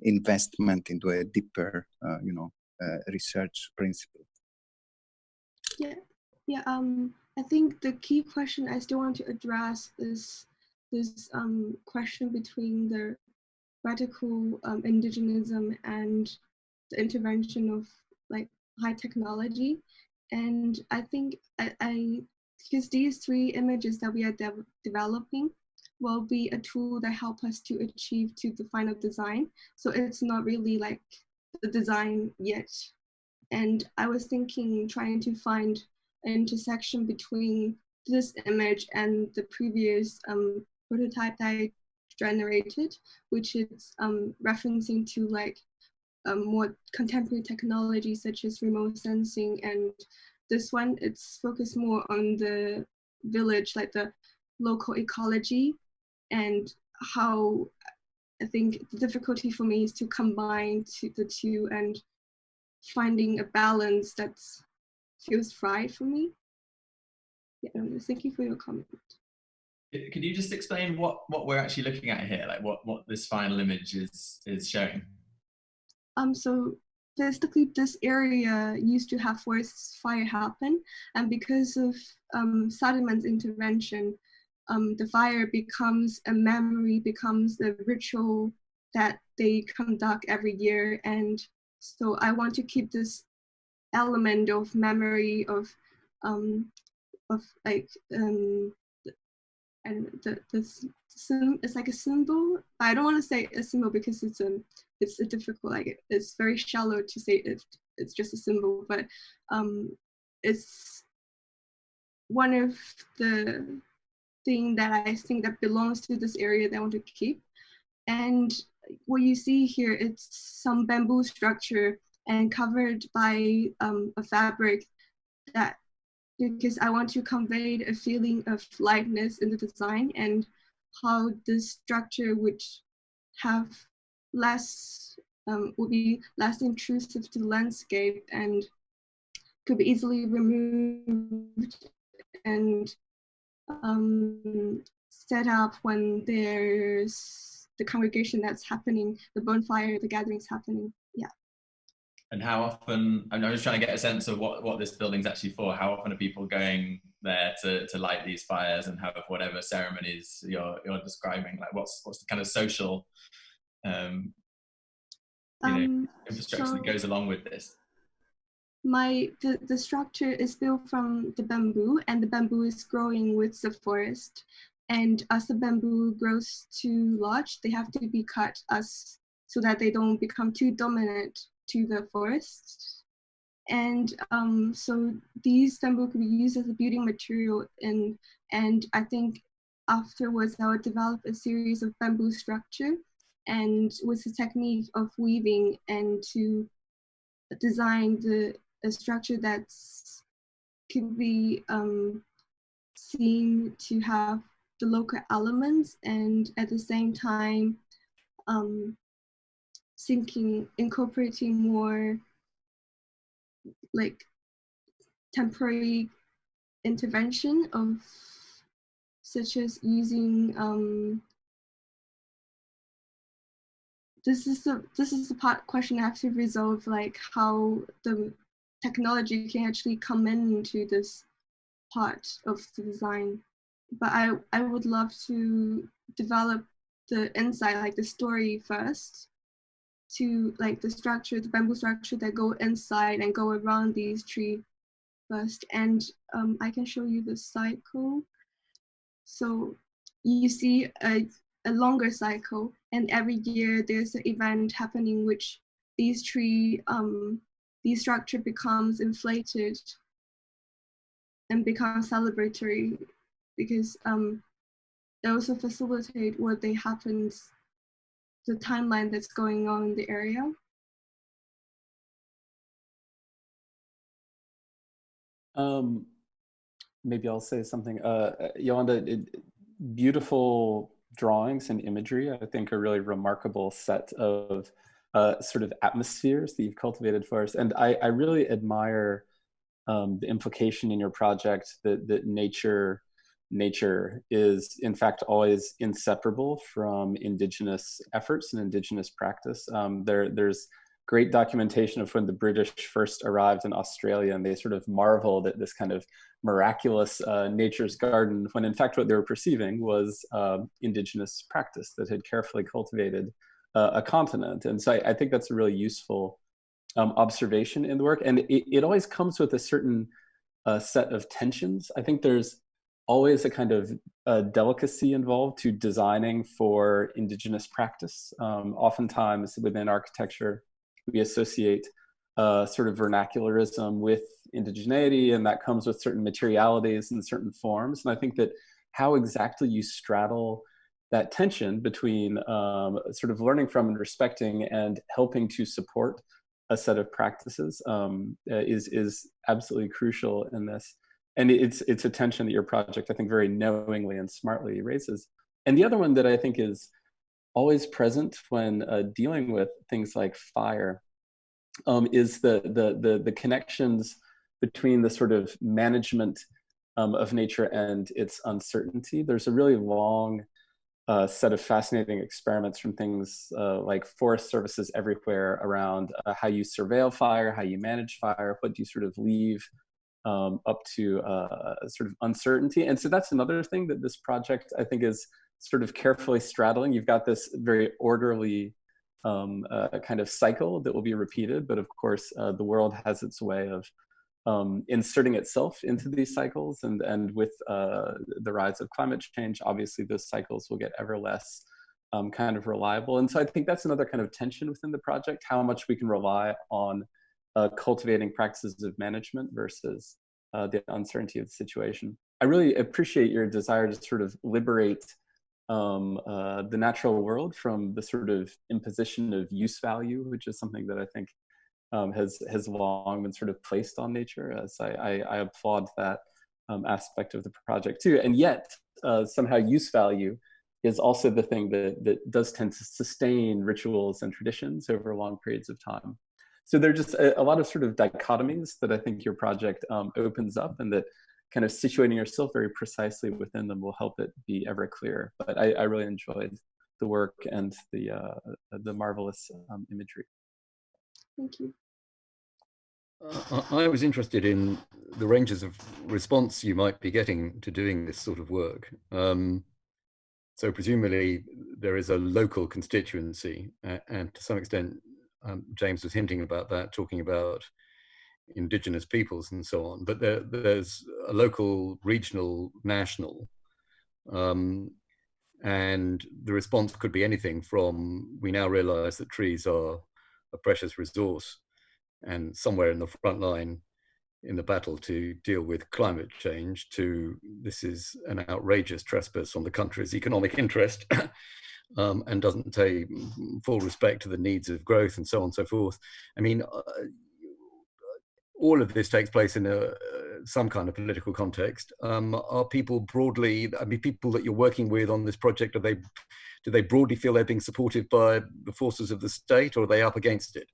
investment into a deeper, research principle. Yeah. I think the key question I still want to address is this question between the radical indigenism and the intervention of like high technology. And I think because these three images that we are developing will be a tool that help us to achieve to the final design. So it's not really like the design yet. And I was thinking, trying to find an intersection between this image and the previous prototype that I generated, which is referencing to like more contemporary technology such as remote sensing. And this one, it's focused more on the village, like the local ecology, and how I think the difficulty for me is to combine the two and finding a balance that feels right for me. Yeah, thank you for your comment. Could you just explain what we're actually looking at here, like what this final image is showing? So basically, this area used to have forest fire happen, and because of Sadiman's intervention, the fire becomes a memory, becomes a ritual that they conduct every year. And so I want to keep this element of memory of like and it's like a symbol. I don't want to say a symbol because it's a difficult, like it's very shallow to say it's just a symbol, but it's one of the thing that I think that belongs to this area that I want to keep. And what you see here, it's some bamboo structure and covered by a fabric, that because I want to convey a feeling of lightness in the design, and how this structure would have would be less intrusive to the landscape and could be easily removed and set up when there's the congregation that's happening, the bonfire, the gatherings happening. Yeah. And how often, I'm just trying to get a sense of what this building's actually for. How often are people going there to light these fires and have whatever ceremonies you're describing? Like what's the kind of social infrastructure that goes along with this? The structure is built from the bamboo, and the bamboo is growing with the forest. And as the bamboo grows too large, they have to be cut so that they don't become too dominant to the forest. And so these bamboo could be used as a building material, and I think afterwards I would develop a series of bamboo structure, and with the technique of weaving, and to design a structure that's could be seen to have the local elements, and at the same time incorporating more like temporary intervention of, such as using this is the part question I have to resolve, like how the technology can actually come into this part of the design. But I would love to develop the insight, like the story first, to like the structure, the bamboo structure that go inside and go around these trees first. And I can show you the cycle. So you see a longer cycle, and every year there's an event happening which these structure becomes inflated and becomes celebratory, because they also facilitate what they happens, the timeline that's going on in the area. Maybe I'll say something. Yolanda, beautiful drawings and imagery, I think, a really remarkable set of sort of atmospheres that you've cultivated for us. And I really admire the implication in your project that nature is in fact always inseparable from indigenous efforts and indigenous practice. There's great documentation of when the British first arrived in Australia, and they sort of marveled at this kind of miraculous nature's garden, when in fact what they were perceiving was indigenous practice that had carefully cultivated a continent. And so I think that's a really useful observation in the work. And it always comes with a certain set of tensions. I think there's always a kind of delicacy involved to designing for indigenous practice. Oftentimes within architecture, we associate sort of vernacularism with indigeneity, and that comes with certain materialities and certain forms. And I think that how exactly you straddle that tension between sort of learning from and respecting and helping to support a set of practices is absolutely crucial in this. And it's a tension that your project, I think, very knowingly and smartly raises. And the other one that I think is always present when dealing with things like fire is the connections between the sort of management of nature and its uncertainty. There's a really long set of fascinating experiments from things like forest services everywhere around how you surveil fire, how you manage fire, what do you sort of leave up to sort of uncertainty. And so that's another thing that this project, I think, is sort of carefully straddling. You've got this very orderly kind of cycle that will be repeated, but of course the world has its way of inserting itself into these cycles, and with the rise of climate change, obviously those cycles will get ever less kind of reliable. And so I think that's another kind of tension within the project, how much we can rely on cultivating practices of management versus the uncertainty of the situation. I really appreciate your desire to sort of liberate the natural world from the sort of imposition of use value, which is something that I think has long been sort of placed on nature. As I applaud that aspect of the project too. And yet somehow use value is also the thing that does tend to sustain rituals and traditions over long periods of time. So there are just a lot of sort of dichotomies that I think your project opens up, and that kind of situating yourself very precisely within them will help it be ever clearer. But I really enjoyed the work and the marvelous imagery. Thank you. I was interested in the ranges of response you might be getting to doing this sort of work. So presumably there is a local constituency, and to some extent, James was hinting about that, talking about indigenous peoples and so on, but there's a local, regional, national, and the response could be anything from, we now realize that trees are a precious resource and somewhere in the front line in the battle to deal with climate change, to this is an outrageous trespass on the country's economic interest and doesn't take full respect to the needs of growth and so on and so forth. I mean, all of this takes place in some kind of political context. Are people broadly, I mean, people that you're working with on this project, do they broadly feel they're being supported by the forces of the state, or are they up against it?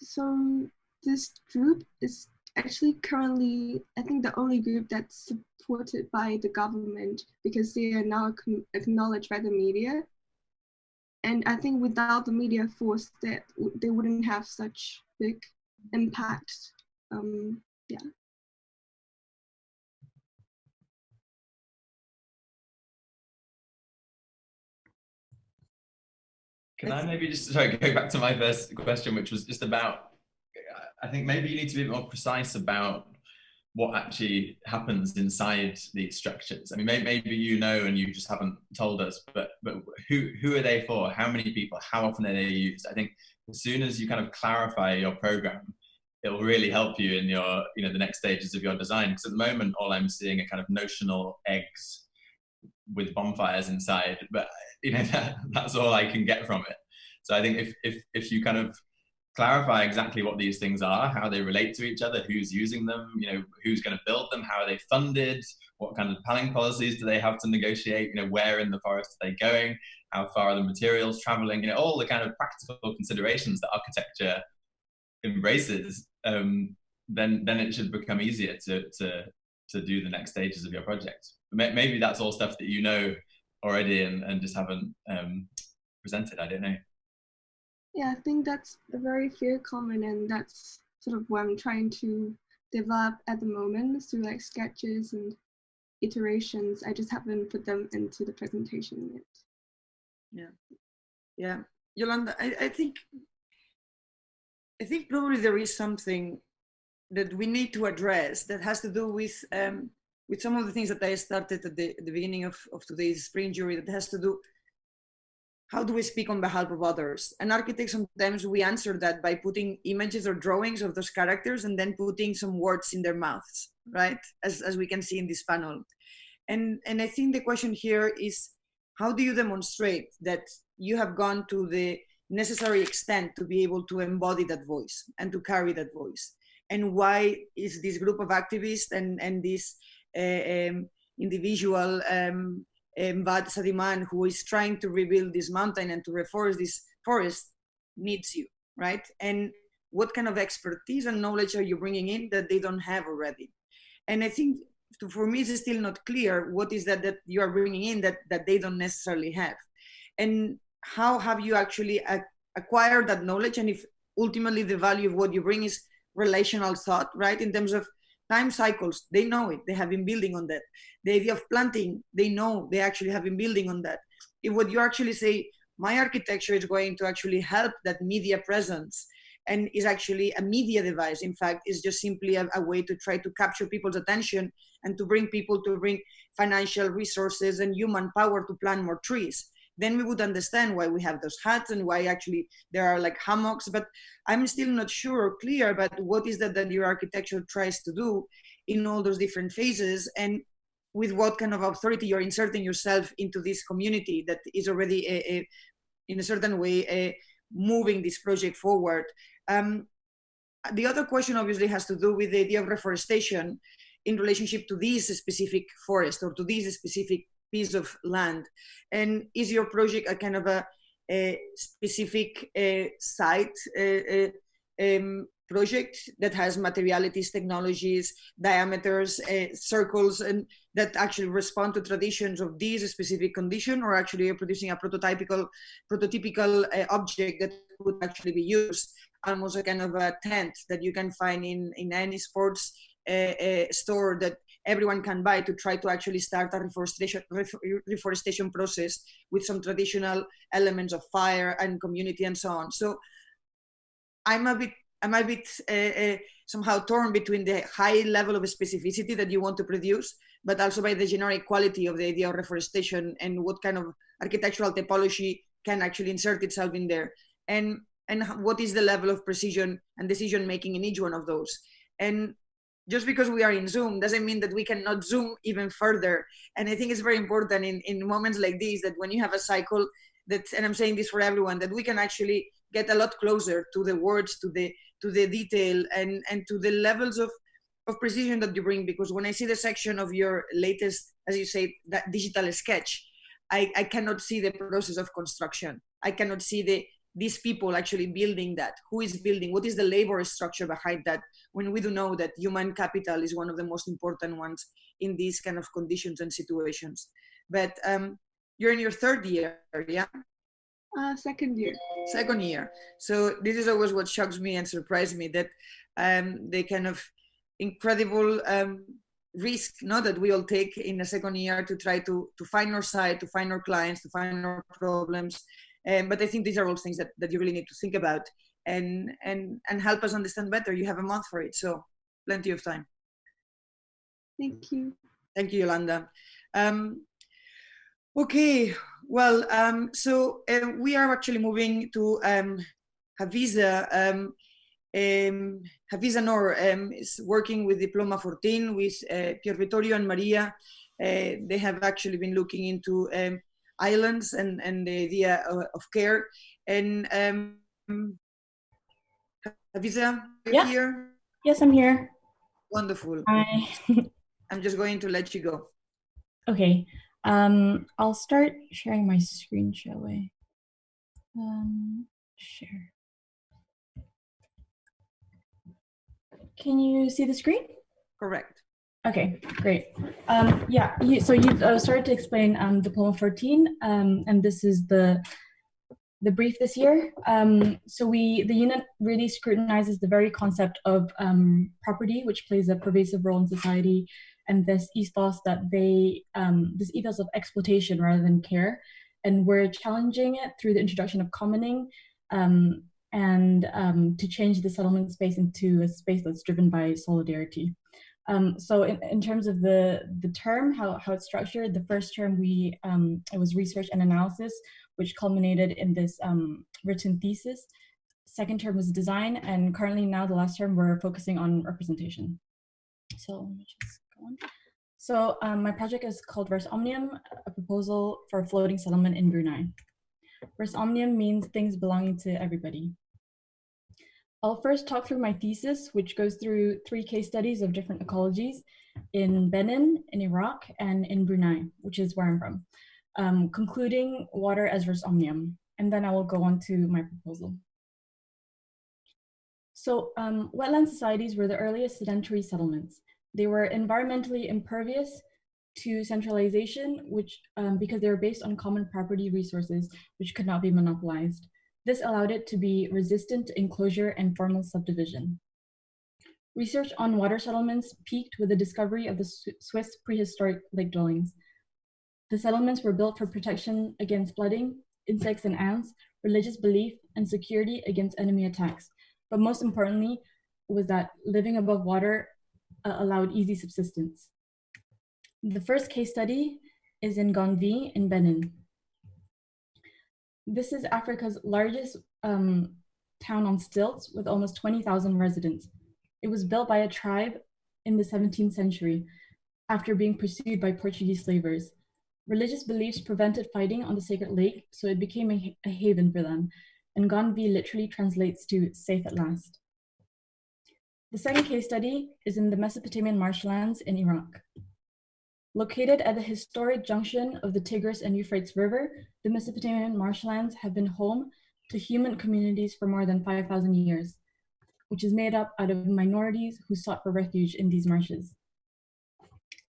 So this group is actually currently, I think, the only group that's supported by the government, because they are now acknowledged by the media. And I think without the media force, that they wouldn't have such big impact. Yeah. Can I maybe just, sorry, go back to my first question, which was just about, I think maybe you need to be a bit more precise about what actually happens inside these structures. I mean, maybe you know and you just haven't told us, but who are they for? How many people? How often are they used? I think as soon as you kind of clarify your program, it will really help you in your, the next stages of your design. Because at the moment, all I'm seeing are kind of notional eggs with bonfires inside, but that's all I can get from it. So I think if you kind of clarify exactly what these things are, how they relate to each other, who's using them, who's going to build them, how are they funded, what kind of planning policies do they have to negotiate, where in the forest are they going, how far are the materials traveling, all the kind of practical considerations that architecture embraces, then it should become easier to do the next stages of your project. Maybe that's all stuff that you know already and just haven't presented. I don't know. Yeah, I think that's a very fair comment, and that's sort of what I'm trying to develop at the moment through like sketches and iterations. I just haven't put them into the presentation yet. Yeah, Yolanda, I think probably there is something that we need to address that has to do with some of the things that I started at the beginning of today's spring jury, that has to do, how do we speak on behalf of others? And architects, sometimes we answer that by putting images or drawings of those characters and then putting some words in their mouths, right? As we can see in this panel. And I think the question here is, how do you demonstrate that you have gone to the necessary extent to be able to embody that voice and to carry that voice? And why is this group of activists and this individual, Mbad Sadiman, who is trying to rebuild this mountain and to reforest this forest, needs you, right? And what kind of expertise and knowledge are you bringing in that they don't have already? And I think for me, it's still not clear what is that you are bringing in that they don't necessarily have. And how have you actually acquired that knowledge? And if ultimately the value of what you bring is relational thought, right? In terms of time cycles, they know it, they have been building on that. The idea of planting, they know, they actually have been building on that. If what you actually say, my architecture is going to actually help that media presence and is actually a media device, in fact, is just simply a way to try to capture people's attention and to bring people to bring financial resources and human power to plant more trees, then we would understand why we have those hats and why actually there are like hammocks. But I'm still not sure or clear about what is that your architecture tries to do in all those different phases, and with what kind of authority you're inserting yourself into this community that is already in a certain way moving this project forward. The other question obviously has to do with the idea of reforestation in relationship to this specific forest or to this specific piece of land. And is your project a kind of a specific site project that has materialities, technologies, diameters, circles, and that actually respond to traditions of this specific condition, or actually you're producing a prototypical object that would actually be used, almost a kind of a tent that you can find in any sports store that everyone can buy to try to actually start a reforestation process with some traditional elements of fire and community and so on. So I'm a bit somehow torn between the high level of specificity that you want to produce, but also by the generic quality of the idea of reforestation and what kind of architectural typology can actually insert itself in there, and what is the level of precision and decision making in each one of those. And just because we are in Zoom doesn't mean that we cannot zoom even further. And I think it's very important in moments like these that when you have a cycle that, and I'm saying this for everyone, that we can actually get a lot closer to the words, to the detail, and to the levels of precision that you bring. Because when I see the section of your latest, as you say, that digital sketch, I cannot see the process of construction. I cannot see these people actually building that. Who is building? What is the labor structure behind that? When we do know that human capital is one of the most important ones in these kind of conditions and situations. But you're in your third year, yeah? Second year. Second year. So this is always what shocks me and surprised me, that the kind of incredible risk that we all take in a second year to try to find our site, to find our clients, to find our problems. But I think these are all things that you really need to think about and help us understand better. You have a month for it, so plenty of time. Thank you. Thank you, Yolanda. Okay, well, so we are actually moving to Haviza. Haviza Noor is working with Diploma 14 with Pier Vittorio and Maria. They have actually been looking into islands and the idea of care. And Hafiza, you Yeah. here? Yes, I'm here. Wonderful. Hi. I'm just going to let you go. Okay. I'll start sharing my screen, shall we? Share. Can you see the screen? Correct. Okay, great. Yeah, so you've started to explain Diploma 14, and this is the brief this year. So the unit really scrutinizes the very concept of property, which plays a pervasive role in society, and this ethos of exploitation rather than care. And we're challenging it through the introduction of commoning, and to change the settlement space into a space that's driven by solidarity. So in terms of the term, how it's structured, the first term it was research and analysis, which culminated in this written thesis. Second term was design, and currently now the last term we're focusing on representation. So let me just go on. So my project is called Res Omnium, a proposal for a floating settlement in Brunei. Res Omnium means things belonging to everybody. I'll first talk through my thesis, which goes through 3 case studies of different ecologies in Benin, in Iraq, and in Brunei, which is where I'm from, concluding water as res omnium. And then I will go on to my proposal. So wetland societies were the earliest sedentary settlements. They were environmentally impervious to centralization, because they were based on common property resources, which could not be monopolized. This allowed it to be resistant to enclosure and formal subdivision. Research on water settlements peaked with the discovery of the Swiss prehistoric lake dwellings. The settlements were built for protection against flooding, insects and ants, religious belief, and security against enemy attacks. But most importantly was that living above water allowed easy subsistence. The first case study is in Gonvi in Benin. This is Africa's largest town on stilts with almost 20,000 residents. It was built by a tribe in the 17th century after being pursued by Portuguese slavers. Religious beliefs prevented fighting on the sacred lake, so it became a haven for them, and Gonvi literally translates to safe at last. The second case study is in the Mesopotamian marshlands in Iraq. Located at the historic junction of the Tigris and Euphrates River, the Mesopotamian marshlands have been home to human communities for more than 5,000 years, which is made up out of minorities who sought for refuge in these marshes.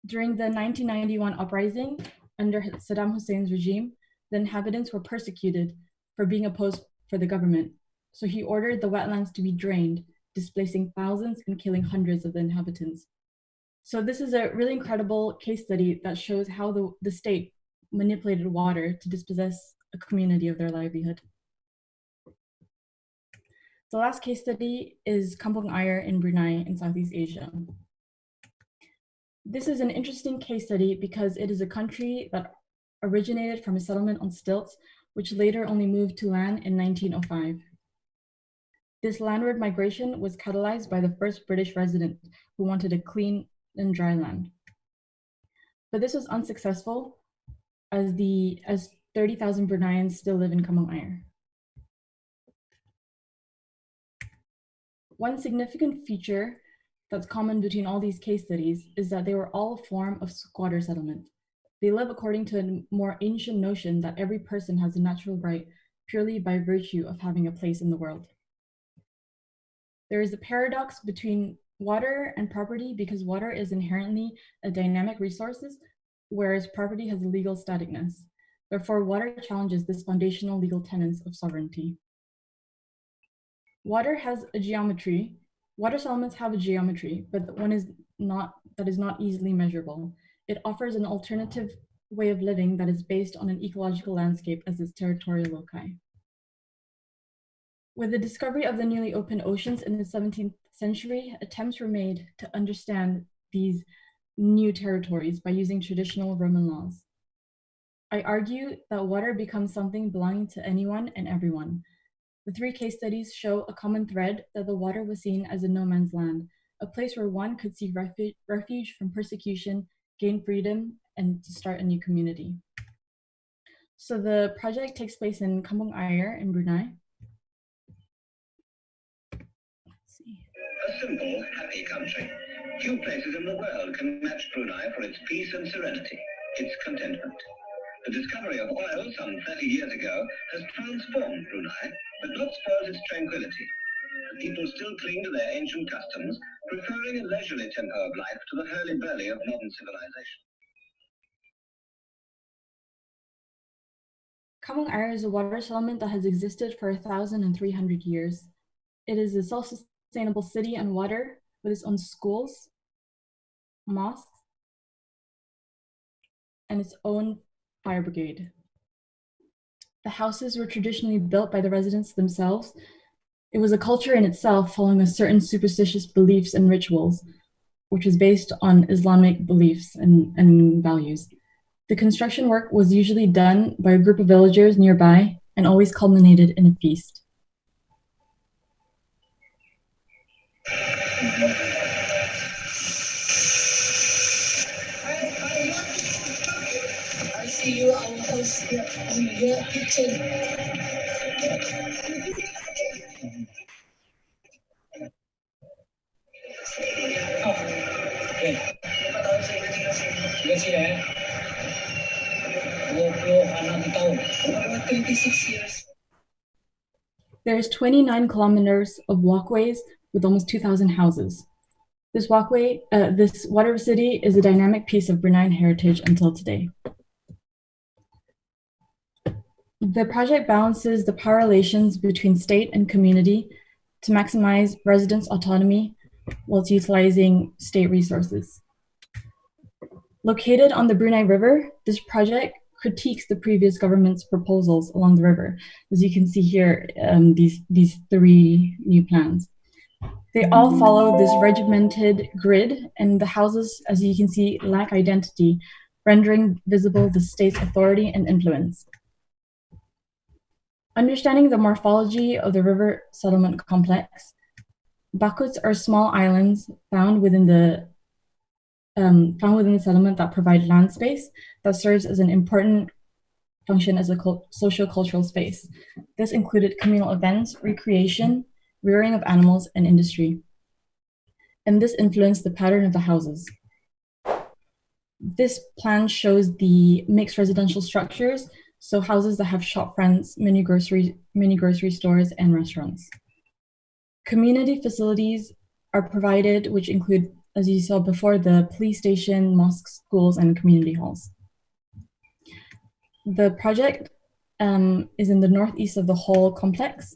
During the 1991 uprising under Saddam Hussein's regime, the inhabitants were persecuted for being opposed for the government, so he ordered the wetlands to be drained, displacing thousands and killing hundreds of the inhabitants. So this is a really incredible case study that shows how the state manipulated water to dispossess a community of their livelihood. The last case study is Kampung Ayer in Brunei in Southeast Asia. This is an interesting case study because it is a country that originated from a settlement on stilts, which later only moved to land in 1905. This landward migration was catalyzed by the first British resident who wanted a clean and dry land. But this was unsuccessful as 30,000 Bruneians still live in Kampung Ayer. One significant feature that's common between all these case studies is that they were all a form of squatter settlement. They live according to a more ancient notion that every person has a natural right purely by virtue of having a place in the world. There is a paradox between water and property because water is inherently a dynamic resource, whereas property has a legal staticness. Therefore, water challenges this foundational legal tenets of sovereignty. Water has a geometry. Water settlements have a geometry, but that is not easily measurable. It offers an alternative way of living that is based on an ecological landscape as its territorial loci. With the discovery of the newly opened oceans in the 17th century, attempts were made to understand these new territories by using traditional Roman laws. I argue that water becomes something belonging to anyone and everyone. The 3 case studies show a common thread that the water was seen as a no man's land, a place where one could seek refuge from persecution, gain freedom, and to start a new community. So the project takes place in Kampung Ayer in Brunei. a simple, happy country. Few places in the world can match Brunei for its peace and serenity, its contentment. The discovery of oil some 30 years ago has transformed Brunei, but not spoiled its tranquility. The people still cling to their ancient customs, preferring a leisurely tempo of life to the hurly-burly of modern civilization. Kampong Ayer is a water settlement that has existed for 1,300 years. It is a self-sustainable city on water with its own schools, mosques, and its own fire brigade. The houses were traditionally built by the residents themselves. It was a culture in itself, following a certain superstitious beliefs and rituals, which was based on Islamic beliefs and values. The construction work was usually done by a group of villagers nearby and always culminated in a feast. I see you, our house here, in your kitchen. There's 29 kilometers of walkways with almost 2,000 houses. This water city is a dynamic piece of Bruneian heritage until today. The project balances the power relations between state and community to maximize residents' autonomy whilst utilizing state resources. Located on the Brunei River, this project critiques the previous government's proposals along the river. As you can see here, these three new plans. They all follow this regimented grid, and the houses, as you can see, lack identity, rendering visible the state's authority and influence. Understanding the morphology of the river settlement complex, bakuts are small islands found within the settlement that provide land space that serves as an important function as a socio-cultural space. This included communal events, recreation, rearing of animals, and industry. And this influenced the pattern of the houses. This plan shows the mixed residential structures, so houses that have shop fronts, mini grocery stores, and restaurants. Community facilities are provided, which include, as you saw before, the police station, mosques, schools, and community halls. The project is in the northeast of the whole complex.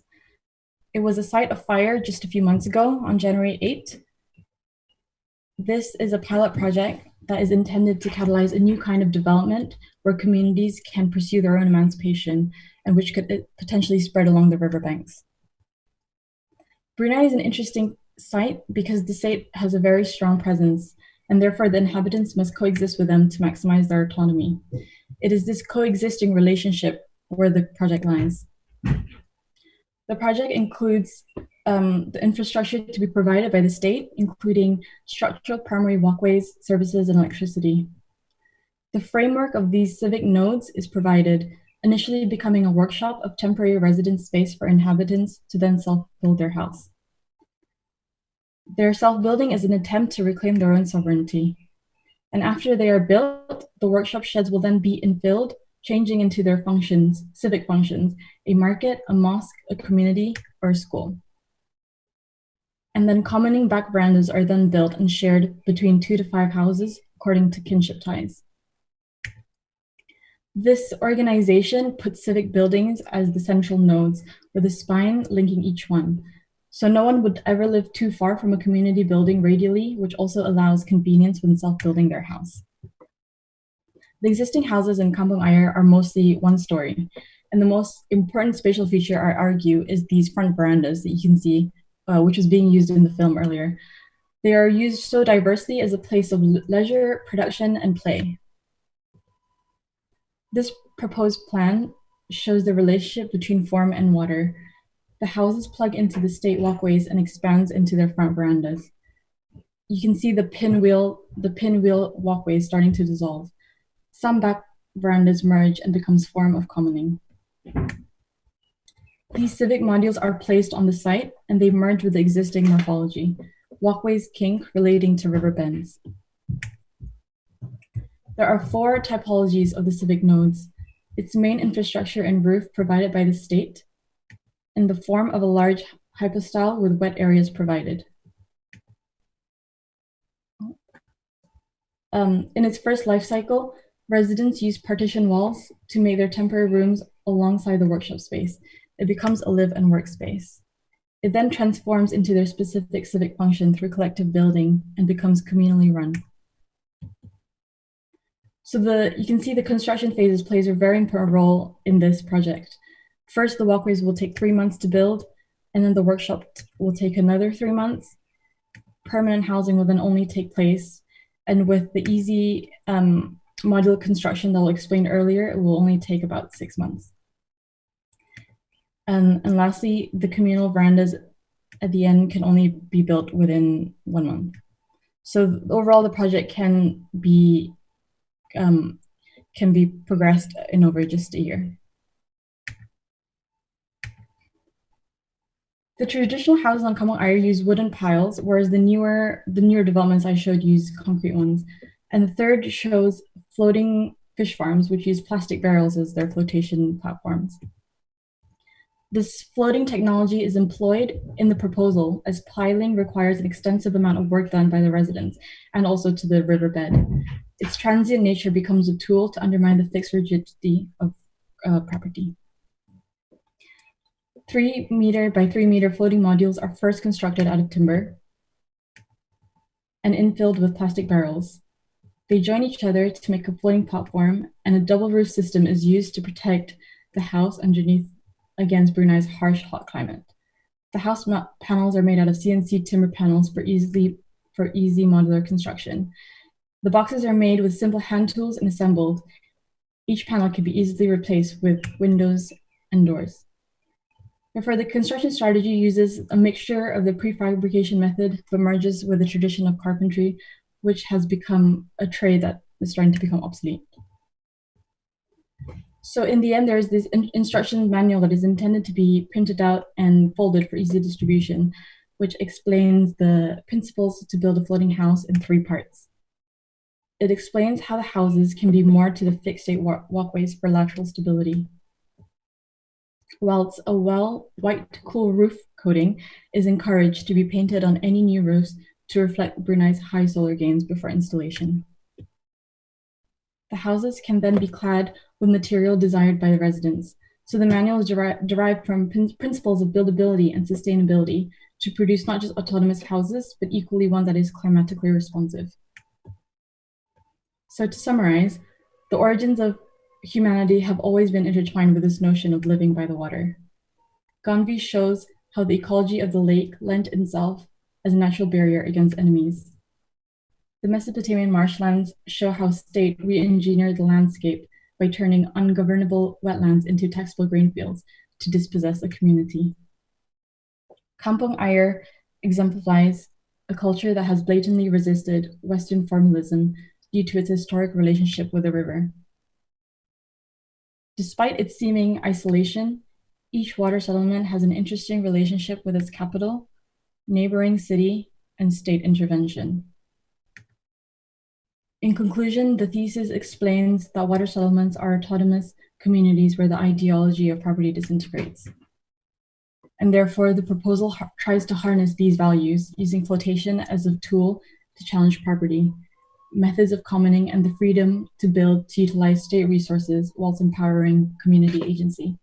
It was a site of fire just a few months ago on January 8th. This is a pilot project that is intended to catalyze a new kind of development where communities can pursue their own emancipation and which could potentially spread along the riverbanks. Brunei is an interesting site because the state has a very strong presence, and therefore the inhabitants must coexist with them to maximize their autonomy. It is this coexisting relationship where the project lies. The project includes the infrastructure to be provided by the state, including structural primary walkways, services, and electricity. The framework of these civic nodes is provided, initially becoming a workshop of temporary residence space for inhabitants to then self-build their house. Their self-building is an attempt to reclaim their own sovereignty. And after they are built, the workshop sheds will then be infilled, changing into their functions, civic functions, a market, a mosque, a community, or a school. And then commoning back verandas are then built and shared between 2 to 5 houses according to kinship ties. This organization puts civic buildings as the central nodes with a spine linking each one. So no one would ever live too far from a community building radially, which also allows convenience when self-building their house. The existing houses in Kampong Ayer are mostly one story. And the most important spatial feature, I argue, is these front verandas that you can see, which was being used in the film earlier. They are used so diversely as a place of leisure, production, and play. This proposed plan shows the relationship between form and water. The houses plug into the state walkways and expands into their front verandas. You can see the pinwheel walkways starting to dissolve. Some back verandas merge and becomes form of commoning. These civic modules are placed on the site and they merge with the existing morphology. walkways kink relating to river bends. There are 4 typologies of the civic nodes. Its main infrastructure and roof provided by the state, in the form of a large hypostyle with wet areas provided. In its first life cycle, residents use partition walls to make their temporary rooms alongside the workshop space. It becomes a live and work space. It then transforms into their specific civic function through collective building and becomes communally run. So you can see the construction phases plays a very important role in this project. First, the walkways will take 3 months to build, and then the workshop will take another 3 months. Permanent housing will then only take place, and with the easy modular construction that I'll explain earlier, it will only take about 6 months. And lastly, the communal verandas at the end can only be built within 1 month. So overall, the project can be progressed in over just a year. The traditional houses on Kampong Ayer use wooden piles, whereas the newer developments I showed use concrete ones. And the third shows floating fish farms, which use plastic barrels as their flotation platforms. This floating technology is employed in the proposal, as piling requires an extensive amount of work done by the residents and also to the riverbed. Its transient nature becomes a tool to undermine the fixed rigidity of property. 3 meter by 3 meter floating modules are first constructed out of timber and infilled with plastic barrels. They join each other to make a floating platform, and a double roof system is used to protect the house underneath against Brunei's harsh, hot climate. The house panels are made out of CNC timber panels for easy modular construction. The boxes are made with simple hand tools and assembled. Each panel can be easily replaced with windows and doors. Therefore, the construction strategy uses a mixture of the prefabrication method, but merges with the tradition of carpentry, which has become a trade that is starting to become obsolete. So in the end, there's this instruction manual that is intended to be printed out and folded for easy distribution, which explains the principles to build a floating house in 3 parts. It explains how the houses can be moored to the fixed state walkways for lateral stability, whilst a white cool roof coating is encouraged to be painted on any new roofs to reflect Brunei's high solar gains before installation. The houses can then be clad with material desired by the residents. So the manual is derived from principles of buildability and sustainability to produce not just autonomous houses, but equally one that is climatically responsive. So to summarize, the origins of humanity have always been intertwined with this notion of living by the water. Ganvi shows how the ecology of the lake lent itself as a natural barrier against enemies. The Mesopotamian marshlands show how state re-engineered the landscape by turning ungovernable wetlands into taxable grain fields to dispossess a community. Kampong Ayer exemplifies a culture that has blatantly resisted Western formalism due to its historic relationship with the river. Despite its seeming isolation, each water settlement has an interesting relationship with its capital, neighboring city, and state intervention. In conclusion, the thesis explains that water settlements are autonomous communities where the ideology of property disintegrates. And therefore, the proposal tries to harness these values using flotation as a tool to challenge property, methods of commoning, and the freedom to build to utilize state resources whilst empowering community agency.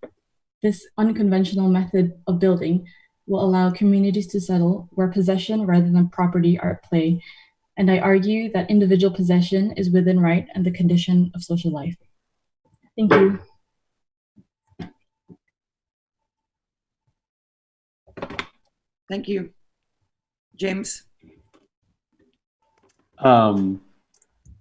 This unconventional method of building will allow communities to settle where possession rather than property are at play. And I argue that individual possession is within right and the condition of social life. Thank you. Thank you. James?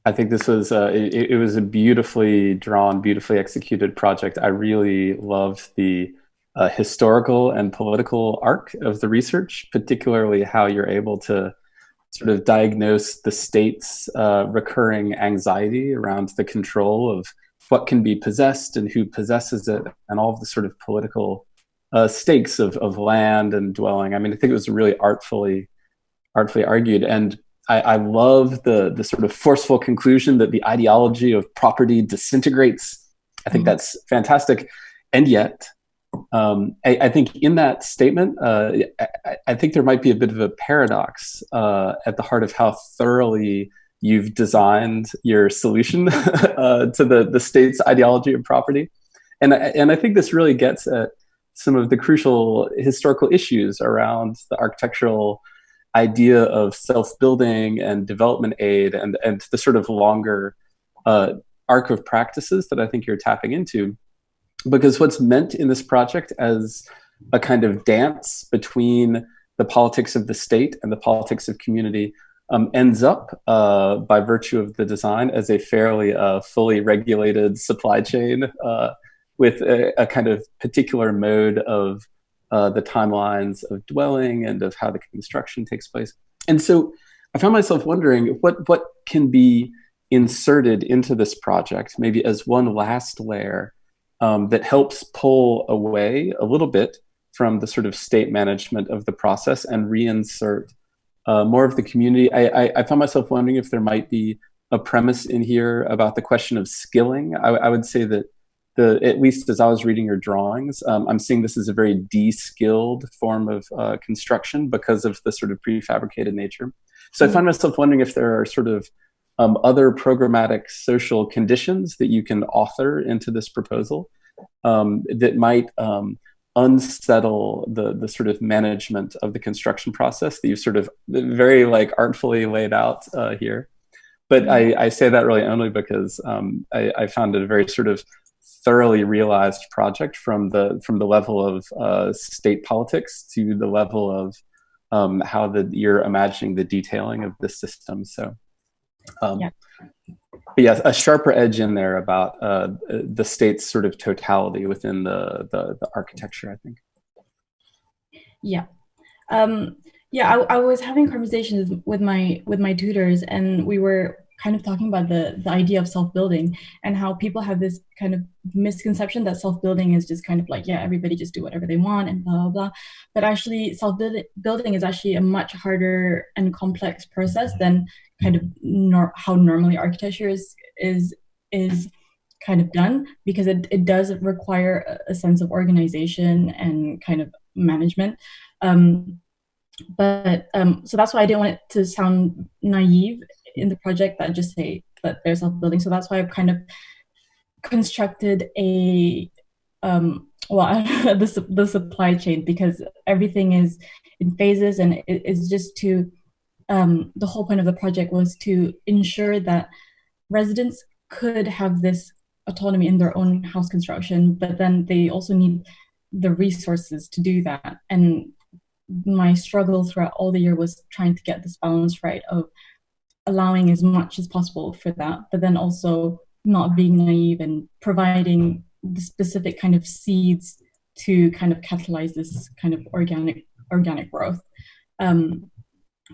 I think this was, it was a beautifully drawn, beautifully executed project. I really loved the historical and political arc of the research, particularly how you're able to sort of diagnose the state's recurring anxiety around the control of what can be possessed and who possesses it, and all of the sort of political stakes of land and dwelling. I mean, I think it was really artfully artfully argued. And I love the sort of forceful conclusion that the ideology of property disintegrates. I think that's fantastic. And yet, I think in that statement, I think there might be a bit of a paradox at the heart of how thoroughly you've designed your solution to the state's ideology of property. And I think this really gets at some of the crucial historical issues around the architectural idea of self-building and development aid and the sort of longer arc of practices that I think you're tapping into. Because what's meant in this project as a kind of dance between the politics of the state and the politics of community ends up, by virtue of the design, as a fairly fully regulated supply chain with a kind of particular mode of the timelines of dwelling and of how the construction takes place. And so I found myself wondering what can be inserted into this project, maybe as one last layer, that helps pull away a little bit from the sort of state management of the process and reinsert more of the community. I found myself wondering if there might be a premise in here about the question of skilling. I would say that at least as I was reading your drawings, I'm seeing this as a very de-skilled form of construction because of the sort of prefabricated nature. So I find myself wondering if there are sort of other programmatic social conditions that you can author into this proposal that might unsettle the sort of management of the construction process that you've sort of very like artfully laid out here. But I say that really only because I found it a very sort of thoroughly realized project from the level of state politics to the level of how you're imagining the detailing of the system. So but yeah, a sharper edge in there about the state's sort of totality within the architecture, I think. Yeah. I was having conversations with my tutors, and we were kind of talking about the idea of self-building and how people have this kind of misconception that self-building is just kind of like, yeah, everybody just do whatever they want and blah, blah, blah. But actually self-building is actually a much harder and complex process than kind of how normally architecture is kind of done, because it does require a sense of organization and kind of management. So that's why I didn't want it to sound naive in the project that just say that they're self-building. So that's why I've kind of constructed the supply chain, because everything is in phases, and it's just to the whole point of the project was to ensure that residents could have this autonomy in their own house construction, but then they also need the resources to do that. And my struggle throughout all the year was trying to get this balance right of allowing as much as possible for that, but then also not being naive and providing the specific kind of seeds to kind of catalyze this kind of organic growth.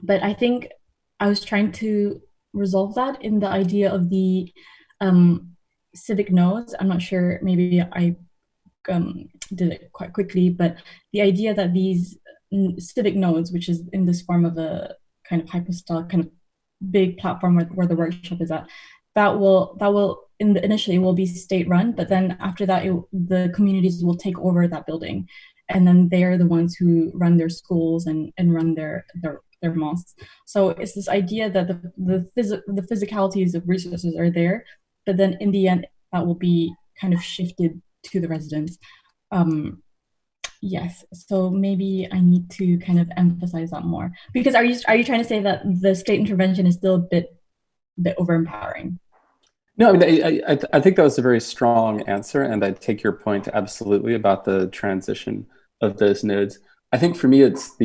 But I think I was trying to resolve that in the idea of the civic nodes. I'm not sure, maybe I did it quite quickly, but the idea that these civic nodes, which is in this form of a kind of hypostyle, kind of big platform where the workshop is at, that will initially will be state run, but then after that the communities will take over that building, and then they're the ones who run their schools and run their mosques. So it's this idea that the physicalities of resources are there, but then in the end that will be kind of shifted to the residents. Yes, so maybe I need to kind of emphasize that more, because are you trying to say that the state intervention is still a bit overempowering? No, I mean, I think that was a very strong answer, and I take your point absolutely about the transition of those nodes. I think for me, it's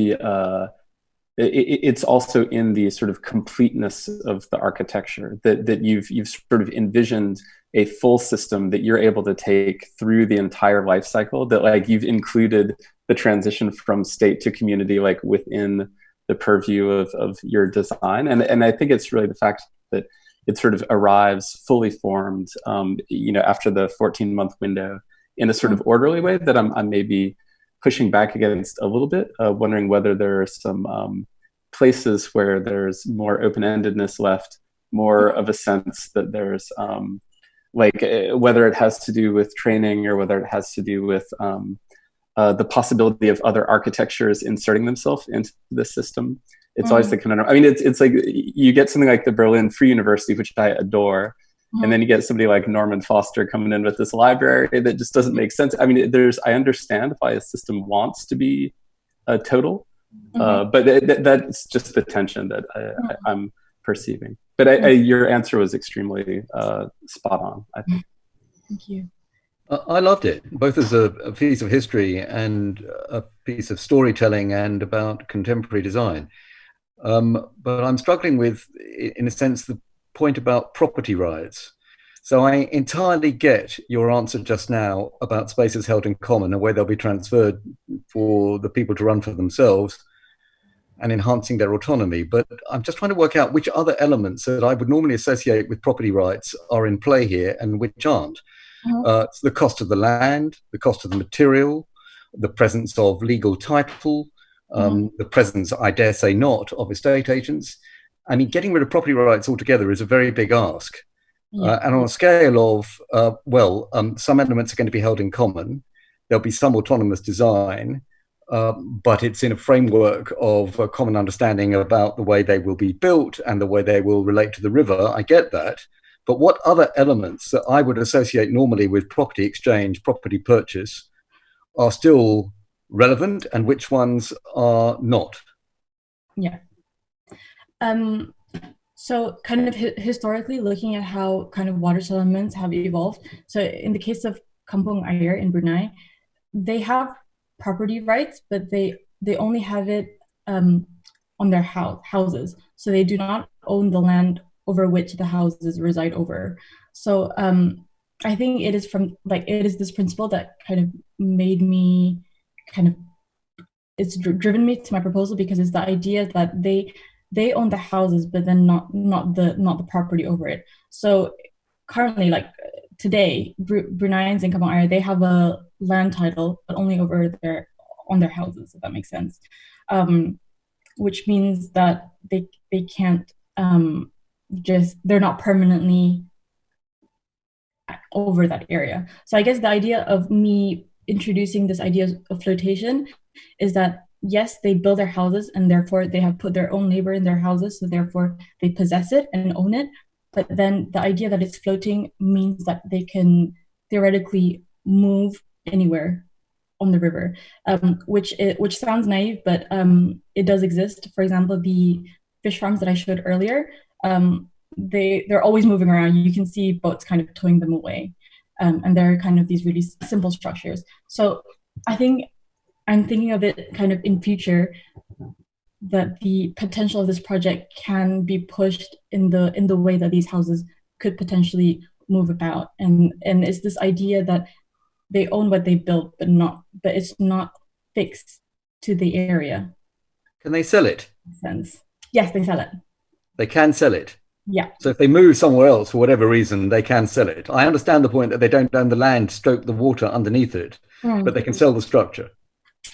it's also in the sort of completeness of the architecture that you've sort of envisioned a full system that you're able to take through the entire life cycle, that like you've included the transition from state to community like within the purview of your design. And I think it's really the fact that it sort of arrives fully formed, after the 14-month window in a sort of orderly way that I'm maybe pushing back against a little bit, wondering whether there are some places where there's more open-endedness left, more of a sense that there's whether it has to do with training or whether it has to do with the possibility of other architectures inserting themselves into the system. It's always the conundrum. I mean, it's like you get something like the Berlin Free University, which I adore, and then you get somebody like Norman Foster coming in with this library that just doesn't make sense. I mean, I understand why a system wants to be total, but that's just the tension that I'm perceiving. But your answer was extremely spot on, I think. Thank you. I loved it, both as a piece of history and a piece of storytelling and about contemporary design. But I'm struggling with, in a sense, the point about property rights. So I entirely get your answer just now about spaces held in common and where they'll be transferred for the people to run for themselves and enhancing their autonomy. But I'm just trying to work out which other elements that I would normally associate with property rights are in play here and which aren't. It's the cost of the land, the cost of the material, the presence of legal title, the presence, I dare say not, of estate agents. I mean, getting rid of property rights altogether is a very big ask. And on a scale of, some elements are going to be held in common. There'll be some autonomous design, but it's in a framework of a common understanding about the way they will be built and the way they will relate to the river. I get that. But what other elements that I would associate normally with property exchange, property purchase, are still relevant and which ones are not? Yeah. So kind of historically looking at how kind of water settlements have evolved. So in the case of Kampung Air in Brunei, they have property rights, but they only have it on their houses. So they do not own the land over which the houses reside over. So I think it is this principle that kind of made me it's driven me to my proposal, because it's the idea that they own the houses, but then not the property over it. So currently, like today, Bruneians in Kampung Air, they have a land title, but only on their houses, if that makes sense. Which means that they can't they're not permanently over that area. So I guess the idea of me introducing this idea of flotation is that yes, they build their houses and therefore they have put their own labor in their houses, so therefore they possess it and own it. But then the idea that it's floating means that they can theoretically move anywhere on the river, which sounds naive, but it does exist. For example, the fish farms that I showed earlier, they're always moving around. You can see boats kind of towing them away, and they're kind of these really simple structures. So I think I'm thinking of it kind of in future, that the potential of this project can be pushed in the way that these houses could potentially move about, and it's this idea that they own what they built, but it's not fixed to the area. Can they sell it? Yes, they sell it. They can sell it. Yeah. So if they move somewhere else for whatever reason, they can sell it. I understand the point that they don't own the land, stroke the water underneath it, but they can sell the structure.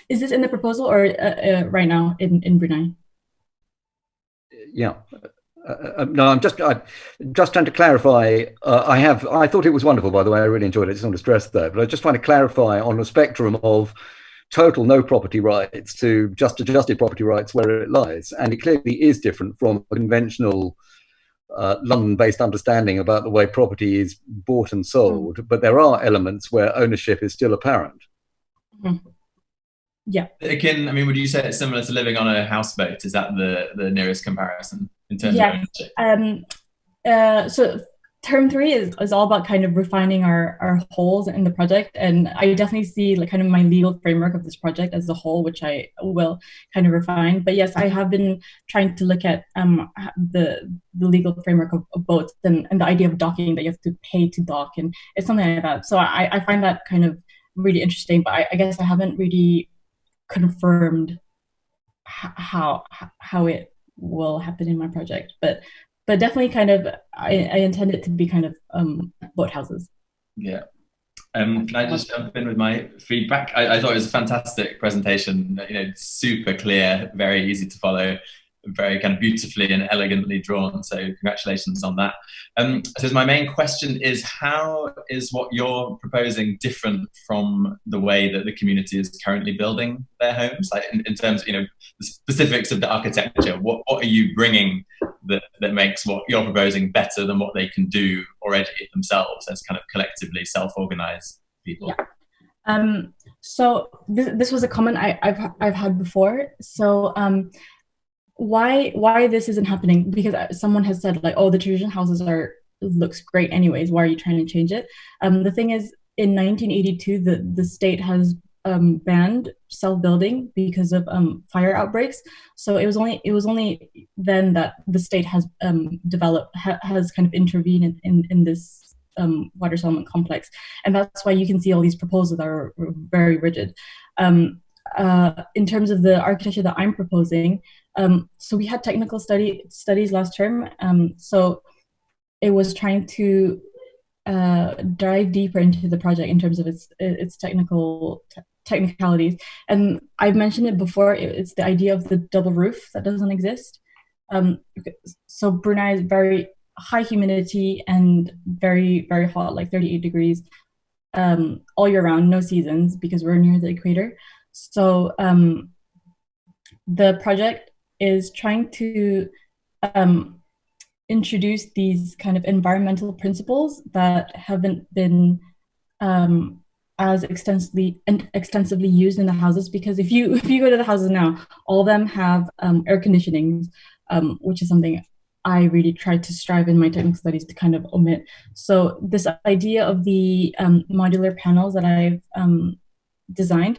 Is this in the proposal or right now in Brunei? Yeah. No, I'm just trying to clarify. I thought it was wonderful, by the way. I really enjoyed it. I just want to stress that. But I'm just trying to clarify on a spectrum of total no property rights to just adjusted property rights where it lies. And it clearly is different from a conventional London-based understanding about the way property is bought and sold. But there are elements where ownership is still apparent. Yeah. I mean, would you say it's similar to living on a houseboat? Is that the nearest comparison in terms of ownership? So term 3 is all about kind of refining our holes in the project, and I definitely see like kind of my legal framework of this project as a whole, which I will kind of refine. But yes, I have been trying to look at the legal framework of boats and the idea of docking, that you have to pay to dock, and it's something like that. So I find that kind of really interesting, but I guess I haven't really confirmed how it will happen in my project, but definitely kind of I intend it to be kind of boat houses. Yeah. Can I just jump in with my feedback? I thought it was a fantastic presentation, super clear, very easy to follow, very kind of beautifully and elegantly drawn. So congratulations on that. So my main question is, how is what you're proposing different from the way that the community is currently building their homes? Like in terms of, the specifics of the architecture, what are you bringing that makes what you're proposing better than what they can do already themselves as kind of collectively self-organized people? Yeah. So this was a comment I've had before. So why this isn't happening? Because someone has said like, oh, the traditional houses looks great anyways. Why are you trying to change it? The thing is, in 1982, the state has banned self-building because of fire outbreaks. So it was only then that the state has has kind of intervened in this water settlement complex, and that's why you can see all these proposals that are very rigid. In terms of the architecture that I'm proposing, so we had technical studies last term. So it was trying to dive deeper into the project in terms of its technicalities. And I've mentioned it before. It's the idea of the double roof that doesn't exist. So Brunei is very high humidity and very, very hot, like 38 degrees all year round, no seasons, because we're near the equator. So the project is trying to introduce these kind of environmental principles that haven't been as extensively used in the houses. Because if you go to the houses now, all of them have air conditioning, which is something I really tried to strive in my technical studies to kind of omit. So this idea of the modular panels that I've designed,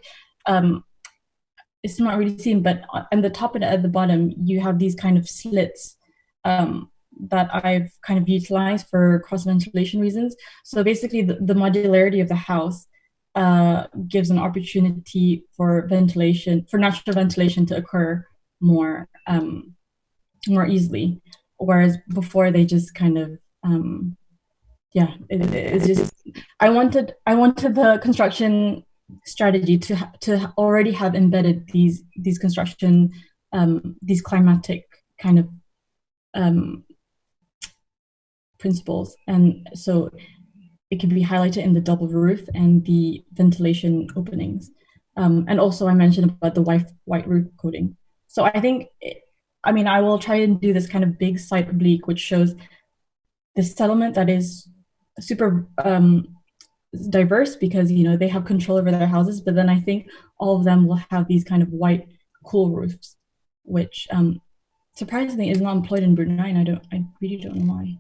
it's not really seen, but on the top and at the bottom, you have these kind of slits that I've kind of utilized for cross-ventilation reasons. So basically the modularity of the house gives an opportunity for natural ventilation to occur more easily. Whereas before they just kind of, it's just, I wanted the construction strategy to already have embedded these construction, these climatic kind of principles. And so it can be highlighted in the double roof and the ventilation openings. And also I mentioned about the white roof coating. So I think, I will try and do this kind of big site oblique, which shows this settlement that is super diverse because, they have control over their houses, but then I think all of them will have these kind of white, cool roofs, which surprisingly is not employed in Brunei, and I really don't know why.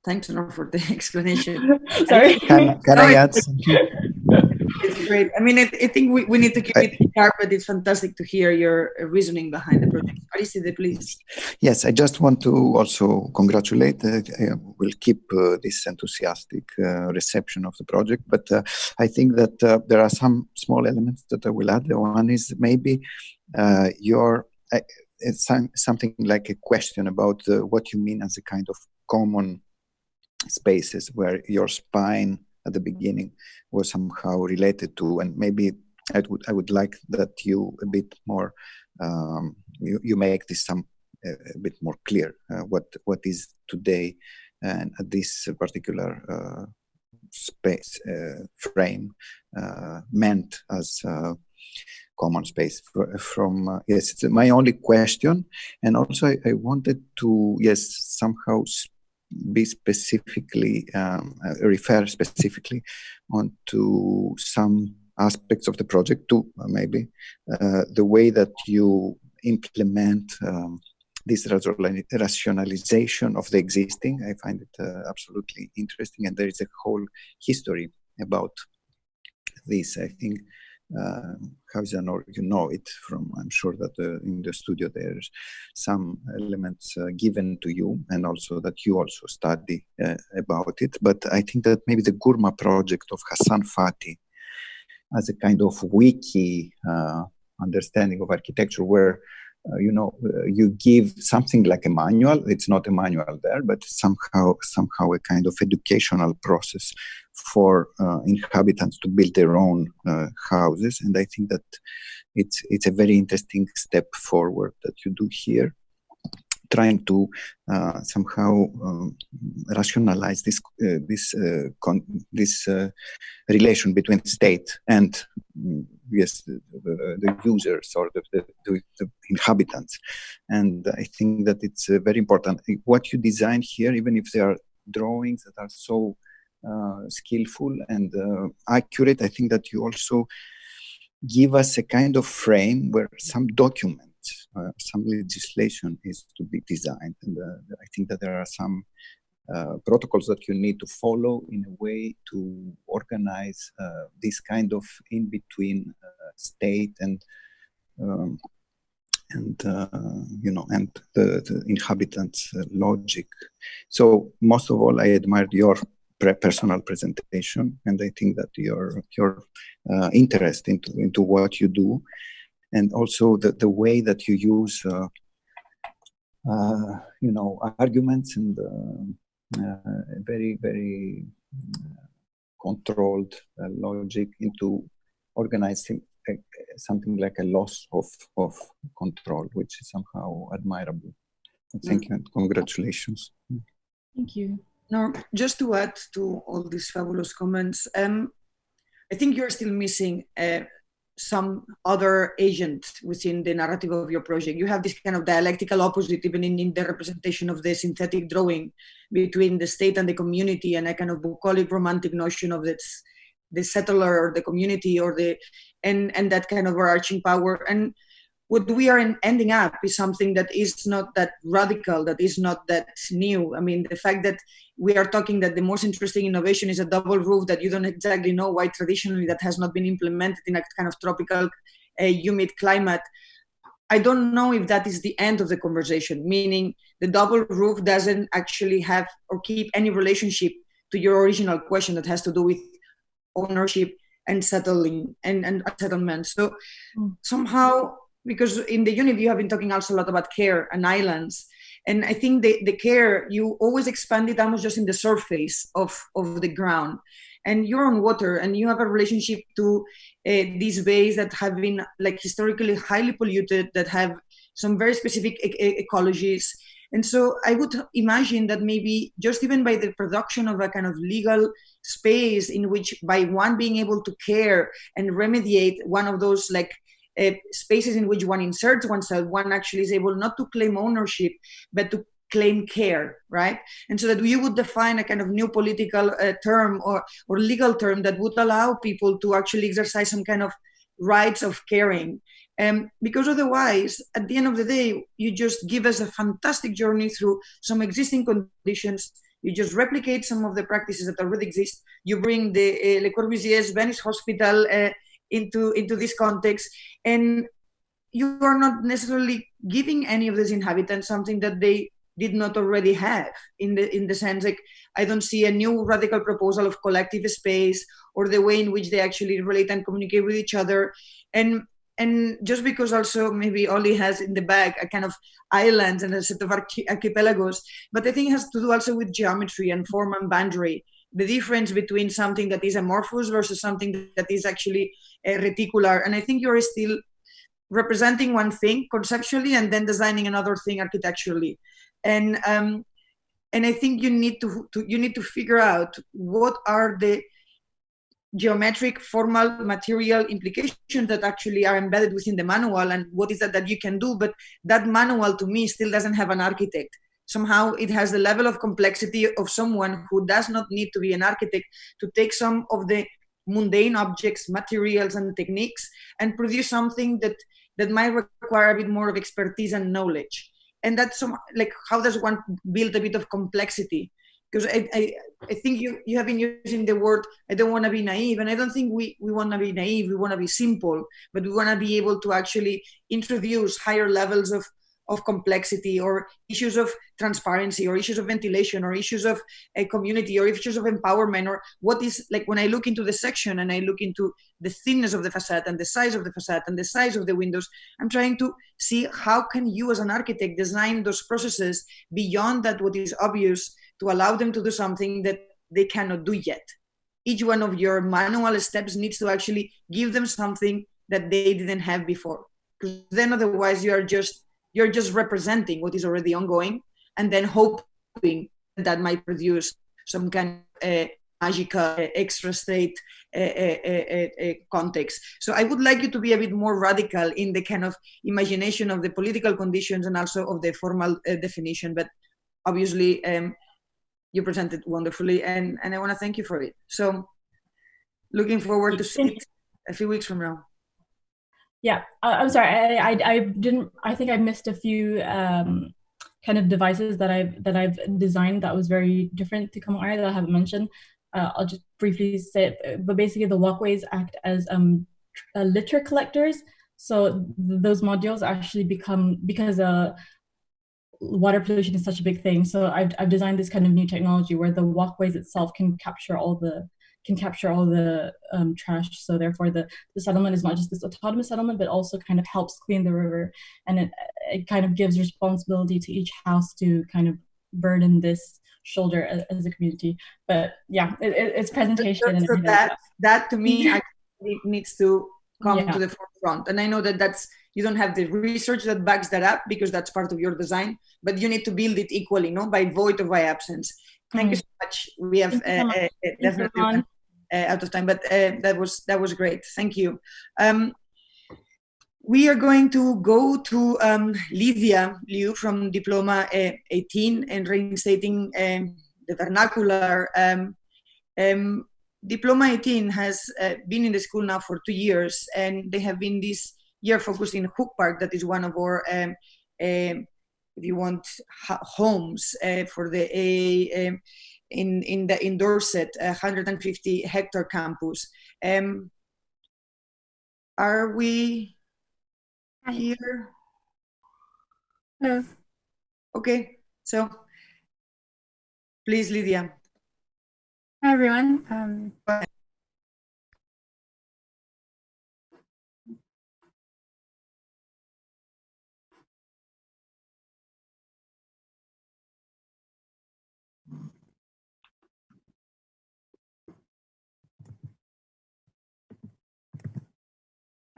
Thanks, Nora, for the explanation. Sorry. Can I add something? It's great. I think we need to keep it sharp, but it's fantastic to hear your reasoning behind the project. Aristide, please. Yes, I just want to also congratulate. We'll keep this enthusiastic reception of the project, but I think that there are some small elements that I will add. The one is maybe it's something like a question about what you mean as a kind of common spaces where your spine at the beginning was somehow related to, and maybe I would like that you a bit more you make this a bit more clear what is today and at this particular space frame meant as common space from yes, it's my only question. And also I wanted to somehow be specifically refer specifically onto some aspects of the project too, maybe the way that you implement this rationalization of the existing. I find it absolutely interesting, and there is a whole history about this. I think Javier, or you know it from, I'm sure that in the studio there's some elements given to you, and also that you also study about it. But I think that maybe the Gurma project of Hassan Fathy as a kind of wiki understanding of architecture, where you give something like a manual. It's not a manual there, but somehow a kind of educational process for inhabitants to build their own houses. And I think that it's a very interesting step forward that you do here. trying to somehow rationalize this relation between state and yes, the users or the inhabitants. And I think that it's very important. What you design here, even if they are drawings that are so skillful and accurate, I think that you also give us a kind of frame where some document, some legislation is to be designed. And I think that there are some protocols that you need to follow in a way to organize this kind of in-between state and the inhabitants' logic. So most of all, I admired your personal presentation, and I think that your interest into what you do, and also the way that you use arguments and very, very controlled logic into organizing something like a loss of control, which is somehow admirable. Thank you and congratulations. Thank you. No, just to add to all these fabulous comments, I think you're still missing some other agent within the narrative of your project. You have this kind of dialectical opposite, even in the representation of the synthetic drawing between the state and the community, and a kind of bucolic romantic notion of the settler or the community or and that kind of overarching power. And what we are ending up is something that is not that radical, that is not that new. I mean, the fact that we are talking that the most interesting innovation is a double roof that you don't exactly know why traditionally that has not been implemented in a kind of tropical, humid climate. I don't know if that is the end of the conversation, meaning the double roof doesn't actually have or keep any relationship to your original question that has to do with ownership and settling and settlement. So somehow, because in the unit you have been talking also a lot about care and islands, and I think the care, you always expand it almost just in the surface of the ground, and you're on water and you have a relationship to these bays that have been like historically highly polluted, that have some very specific ecologies. And so I would imagine that maybe just even by the production of a kind of legal space in which by one being able to care and remediate one of those like spaces in which one inserts oneself, one actually is able not to claim ownership, but to claim care, right? And so that you would define a kind of new political term or legal term that would allow people to actually exercise some kind of rights of caring. Because otherwise, at the end of the day, you just give us a fantastic journey through some existing conditions. You just replicate some of the practices that already exist. You bring the Le Corbusier's Venice Hospital into this context, and you are not necessarily giving any of these inhabitants something that they did not already have, in the sense like I don't see a new radical proposal of collective space or the way in which they actually relate and communicate with each other. And just because also maybe Oli has in the bag a kind of islands and a set of archipelagos, but I think it has to do also with geometry and form and boundary. The difference between something that is amorphous versus something that is actually reticular. And I think you're still representing one thing conceptually and then designing another thing architecturally. And I think you need to figure out what are the geometric, formal, material implications that actually are embedded within the manual, and what is that you can do. But that manual to me still doesn't have an architect. Somehow it has the level of complexity of someone who does not need to be an architect to take some of the mundane objects, materials and techniques and produce something that might require a bit more of expertise and knowledge. And that's like, how does one build a bit of complexity? Because I think you have been using the word, I don't want to be naive, and I don't think we want to be naive, we want to be simple, but we want to be able to actually introduce higher levels of complexity, or issues of transparency, or issues of ventilation, or issues of a community, or issues of empowerment, or what is, like when I look into the section and I look into the thinness of the facade and the size of the facade and the size of the windows, I'm trying to see how can you as an architect design those processes beyond that what is obvious, to allow them to do something that they cannot do yet. Each one of your manual steps needs to actually give them something that they didn't have before. Because then otherwise you're you're just representing what is already ongoing, and then hoping that might produce some kind of magical extra state context. So I would like you to be a bit more radical in the kind of imagination of the political conditions and also of the formal definition. But obviously, you presented wonderfully, and I want to thank you for it. So looking forward to see it a few weeks from now. Yeah, I'm sorry. I didn't. I think I missed a few kind of devices that I've designed that was very different to Common Art that I haven't mentioned. I'll just briefly say it, but basically the walkways act as litter collectors. So those modules actually become, because water pollution is such a big thing. So I've designed this kind of new technology where the walkways itself can capture all the trash. So therefore the settlement is not just this autonomous settlement, but also kind of helps clean the river. And it kind of gives responsibility to each house to kind of burden this shoulder as a community. But yeah, it's presentation. So that to me actually needs to come to the forefront. And I know that's, you don't have the research that backs that up because that's part of your design, but you need to build it equally, by void or by absence. Thank you so much. We have definitely run out of time, but that was great. Thank you. We are going to go to Lydia Liu from Diploma 18 and reinstating the vernacular. Diploma 18 has been in the school now for 2 years, and they have been this year focused in Hook Park. That is one of our, if you want, homes for the AA in Dorset, 150 hectare campus. Are we here? Hello. Okay, so please, Lydia. Hi, everyone.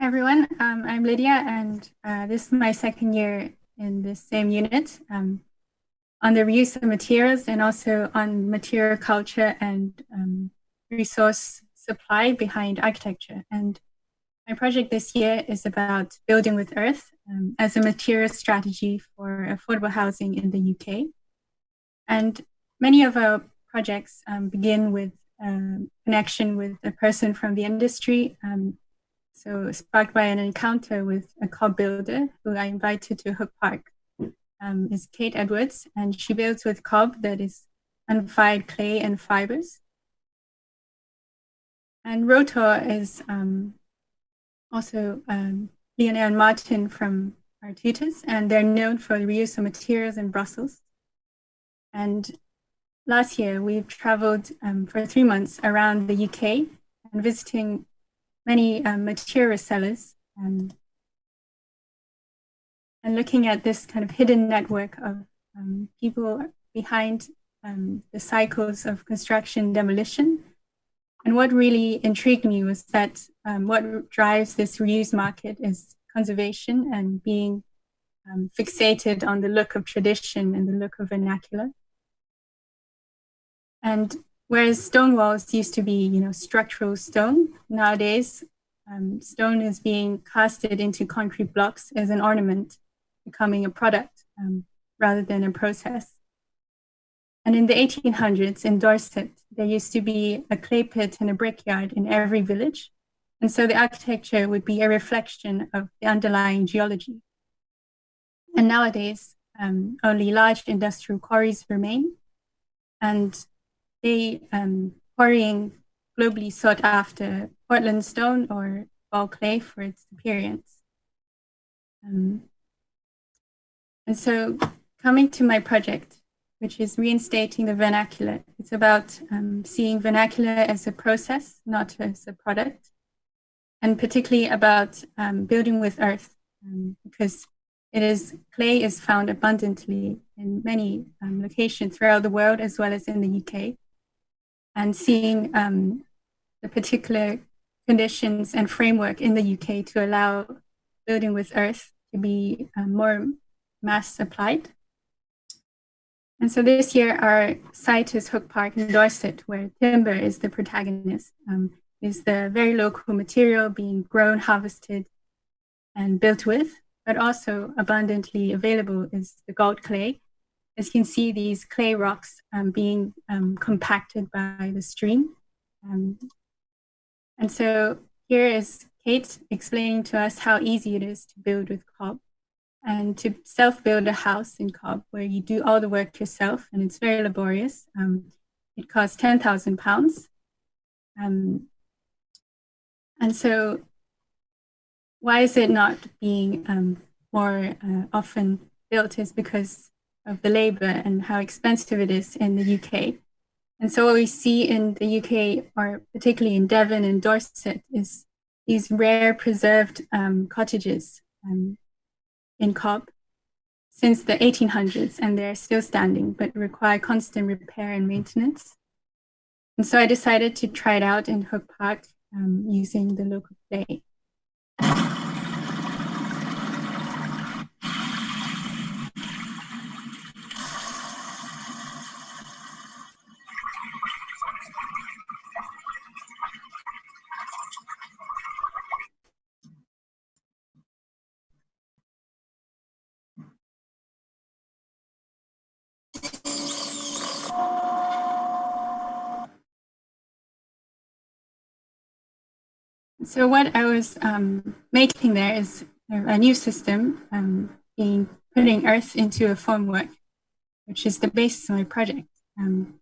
Hi, everyone. I'm Lydia, and this is my second year in the same unit on the reuse of materials and also on material culture and resource supply behind architecture. And my project this year is about building with earth as a material strategy for affordable housing in the UK. And many of our projects begin with connection with a person from the industry. So sparked by an encounter with a cob builder who I invited to Hook Park is Kate Edwards, and she builds with cob that is unfired clay and fibers. And Rotor is also Lionel and Martin from our tutors, and they're known for the reuse of materials in Brussels. And last year, we've traveled for 3 months around the UK and visiting many material sellers and looking at this kind of hidden network of people behind the cycles of construction demolition. And what really intrigued me was that what drives this reuse market is conservation and being fixated on the look of tradition and the look of vernacular. And whereas stone walls used to be, structural stone, nowadays stone is being casted into concrete blocks as an ornament, becoming a product rather than a process. And in the 1800s in Dorset, there used to be a clay pit and a brickyard in every village. And so the architecture would be a reflection of the underlying geology. And nowadays, only large industrial quarries remain. And they quarrying globally sought after Portland stone or ball clay for its appearance. And so coming to my project, which is reinstating the vernacular, it's about seeing vernacular as a process, not as a product, and particularly about building with earth, because clay is found abundantly in many locations throughout the world, as well as in the UK. And seeing the particular conditions and framework in the UK to allow building with earth to be more mass applied. And so this year, our site is Hook Park in Dorset, where timber is the protagonist, is the very local material being grown, harvested, and built with, but also abundantly available is the gold clay. As you can see, these clay rocks being compacted by the stream. And so here is Kate explaining to us how easy it is to build with cob and to self-build a house in cob where you do all the work yourself, and it's very laborious. It costs £10,000. And so why is it not being more often built is because of the labor and how expensive it is in the UK. And so what we see in the UK, or particularly in Devon and Dorset, is these rare preserved cottages in cob since the 1800s, and they're still standing, but require constant repair and maintenance. And so I decided to try it out in Hook Park using the local clay. So what I was making there is a new system, putting earth into a formwork, which is the basis of my project. And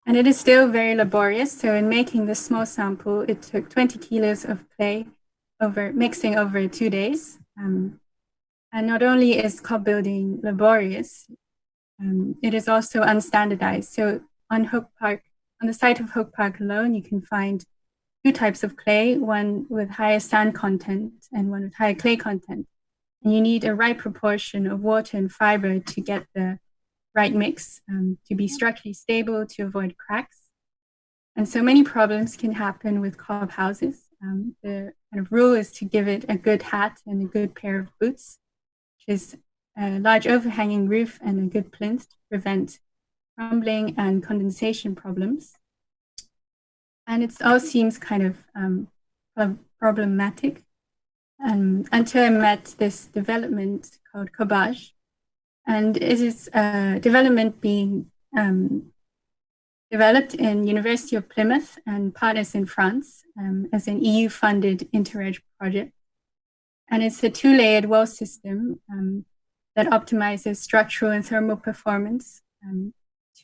it is still very laborious. So in making this small sample, it took 20 kilos of clay mixing over 2 days. And not only is cob building laborious, it is also unstandardized. So on the site of Hook Park alone, you can find 2 types of clay, one with higher sand content and one with higher clay content. And you need a right proportion of water and fiber to get the right mix to be structurally stable, to avoid cracks. And so many problems can happen with cob houses. The kind of rule is to give it a good hat and a good pair of boots, which is a large overhanging roof and a good plinth to prevent crumbling and condensation problems. And it all seems kind of problematic until I met this development called Cobage. And it is a development being developed in University of Plymouth and partners in France as an EU-funded Interreg project. And it's a 2-layered wall system that optimizes structural and thermal performance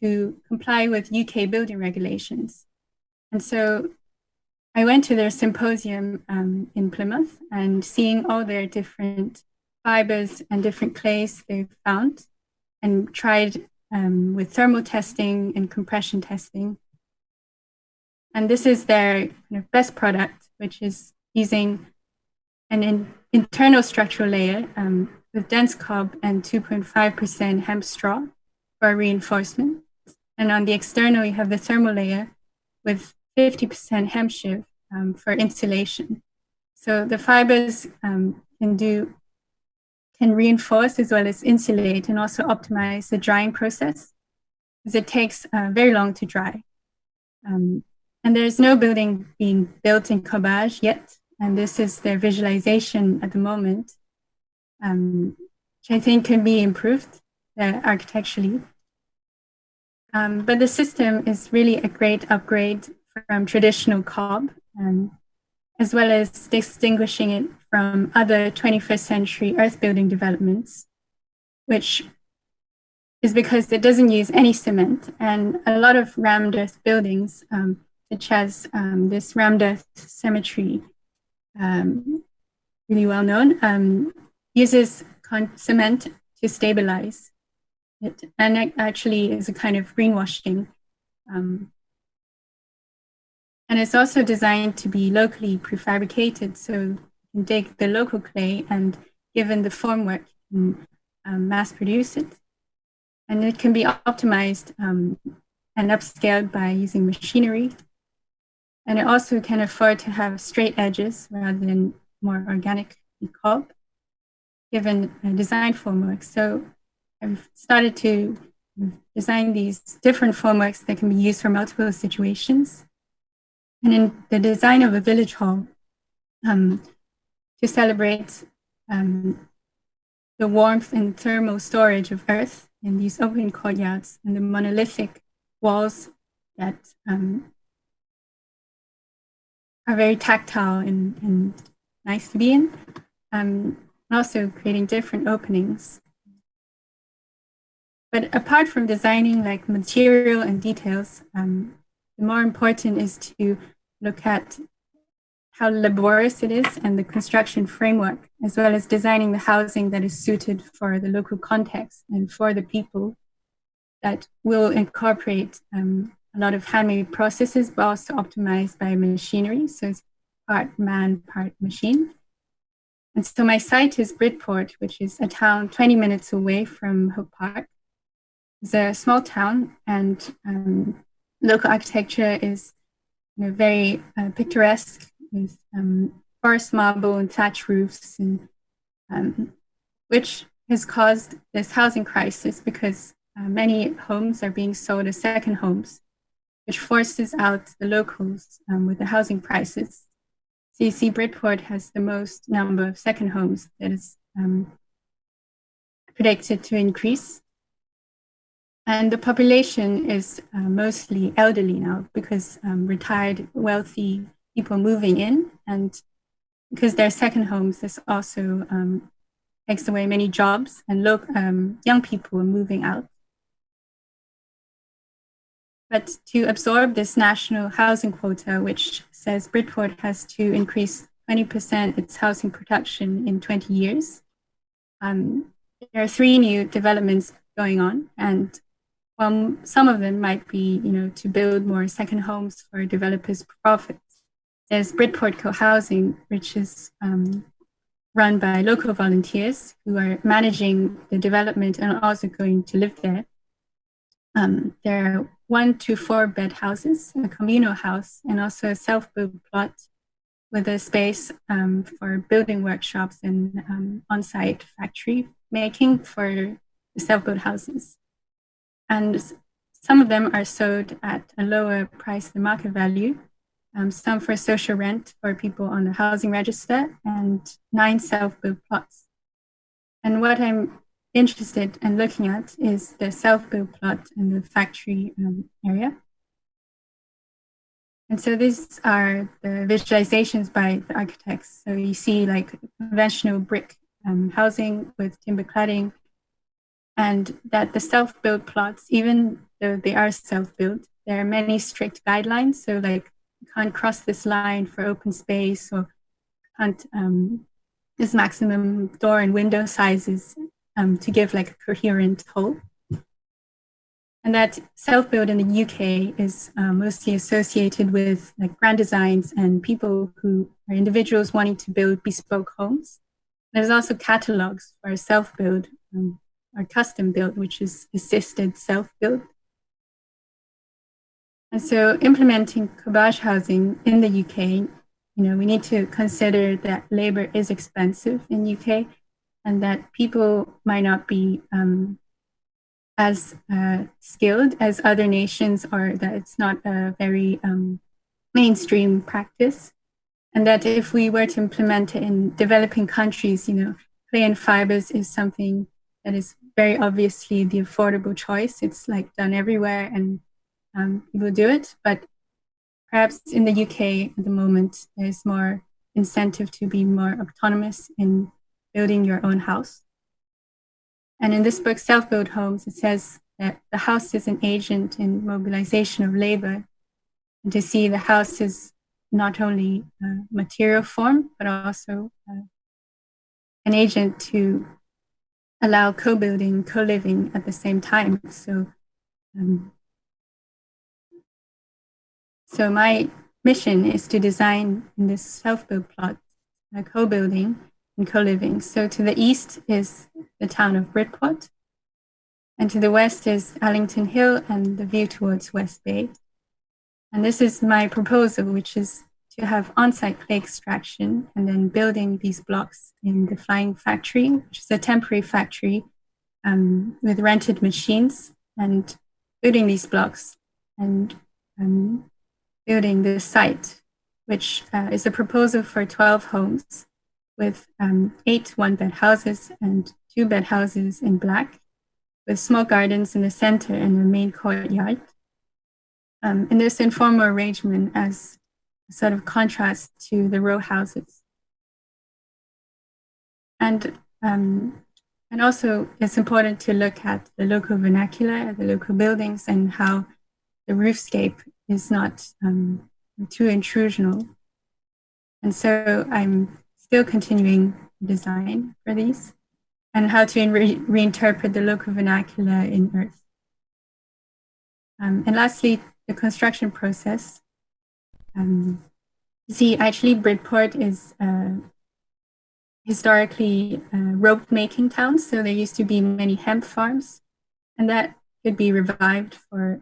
to comply with UK building regulations. And so I went to their symposium in Plymouth, and seeing all their different fibers and different clays they've found, and tried with thermal testing and compression testing. And this is their kind of best product, which is using an internal structural layer with dense cob and 2.5% hemp straw for reinforcement. And on the external, you have the thermal layer with 50% hemp shiv for insulation. So the fibers can reinforce as well as insulate, and also optimize the drying process, because it takes very long to dry. And there's no building being built in Cobage yet, and this is their visualization at the moment, which I think can be improved architecturally. But the system is really a great upgrade from traditional cob, as well as distinguishing it from other 21st century earth building developments, which is because it doesn't use any cement. And a lot of rammed earth buildings, such as this rammed earth cemetery, really well known, uses cement to stabilize it. And it actually is a kind of greenwashing. And it's also designed to be locally prefabricated, so you can take the local clay and, given the formwork, you can mass produce it. And it can be optimized and upscaled by using machinery. And it also can afford to have straight edges rather than more organic curve, given design formwork. So I've started to design these different formworks that can be used for multiple situations. And in the design of a village hall, to celebrate the warmth and thermal storage of earth in these open courtyards and the monolithic walls that are very tactile and nice to be in. Also creating different openings. But apart from designing like material and details, the more important is to look at how laborious it is and the construction framework, as well as designing the housing that is suited for the local context and for the people that will incorporate a lot of handmade processes, but also optimized by machinery. So it's part man, part machine. And so my site is Bridport, which is a town 20 minutes away from Hope Park. It's a small town, and local architecture is very picturesque, with forest marble and thatch roofs, and which has caused this housing crisis because many homes are being sold as second homes, which forces out the locals with the housing prices. So you see Bridport has the most number of second homes that is predicted to increase. And the population is mostly elderly now because retired, wealthy people moving in, and because they're second homes, this also takes away many jobs, and young people are moving out. But to absorb this national housing quota, which says Bridport has to increase 20% its housing production in 20 years, there are 3 new developments going on, and some of them might be, to build more second homes for developers' profits. There's Bridport Co-Housing, which is run by local volunteers who are managing the development and also going to live there. There are 1 to 4 bed houses, a communal house, and also a self-built plot with a space for building workshops and on-site factory making for the self-built houses. And some of them are sold at a lower price than market value, some for social rent for people on the housing register, and 9 self-built plots. And what I'm interested in looking at is the self-built plot in the factory area. And so these are the visualizations by the architects. So you see like conventional brick housing with timber cladding, and that the self-built plots, even though they are self-built, there are many strict guidelines. So like you can't cross this line for open space, or can't this maximum door and window sizes to give like a coherent whole. And that self-built in the UK is mostly associated with like grand designs and people who are individuals wanting to build bespoke homes. There's also catalogs for self-build or custom build, which is assisted self-build. And so implementing Cobage housing in the UK, we need to consider that labor is expensive in the UK, and that people might not be as skilled as other nations, or that it's not a very mainstream practice. And that if we were to implement it in developing countries, clay and fibers is something that is very obviously the affordable choice. It's like done everywhere, and people do it. But perhaps in the UK at the moment, there's more incentive to be more autonomous in building your own house. And in this book, Self-Built Homes, it says that the house is an agent in mobilization of labor, and to see the house as not only a material form, but also an agent to allow co-building, co-living at the same time. So my mission is to design in this self-built plot, co-building and co-living. So to the east is the town of Bridport, and to the west is Allington Hill and the view towards West Bay. And this is my proposal, which is to have on-site clay extraction and then building these blocks in the Flying Factory, which is a temporary factory with rented machines, and building these blocks and building the site, which is a proposal for 12 homes with 8 one-bed houses and 2-bed houses in black, with small gardens in the center and the main courtyard. In this informal arrangement as a sort of contrast to the row houses. And also it's important to look at the local vernacular, the local buildings, and how the roofscape is not too intrusional. And so I'm still continuing design for these and how to reinterpret the local vernacular in Earth. And lastly, the construction process. See, actually, Bridport is historically a rope making town. So there used to be many hemp farms, and that could be revived for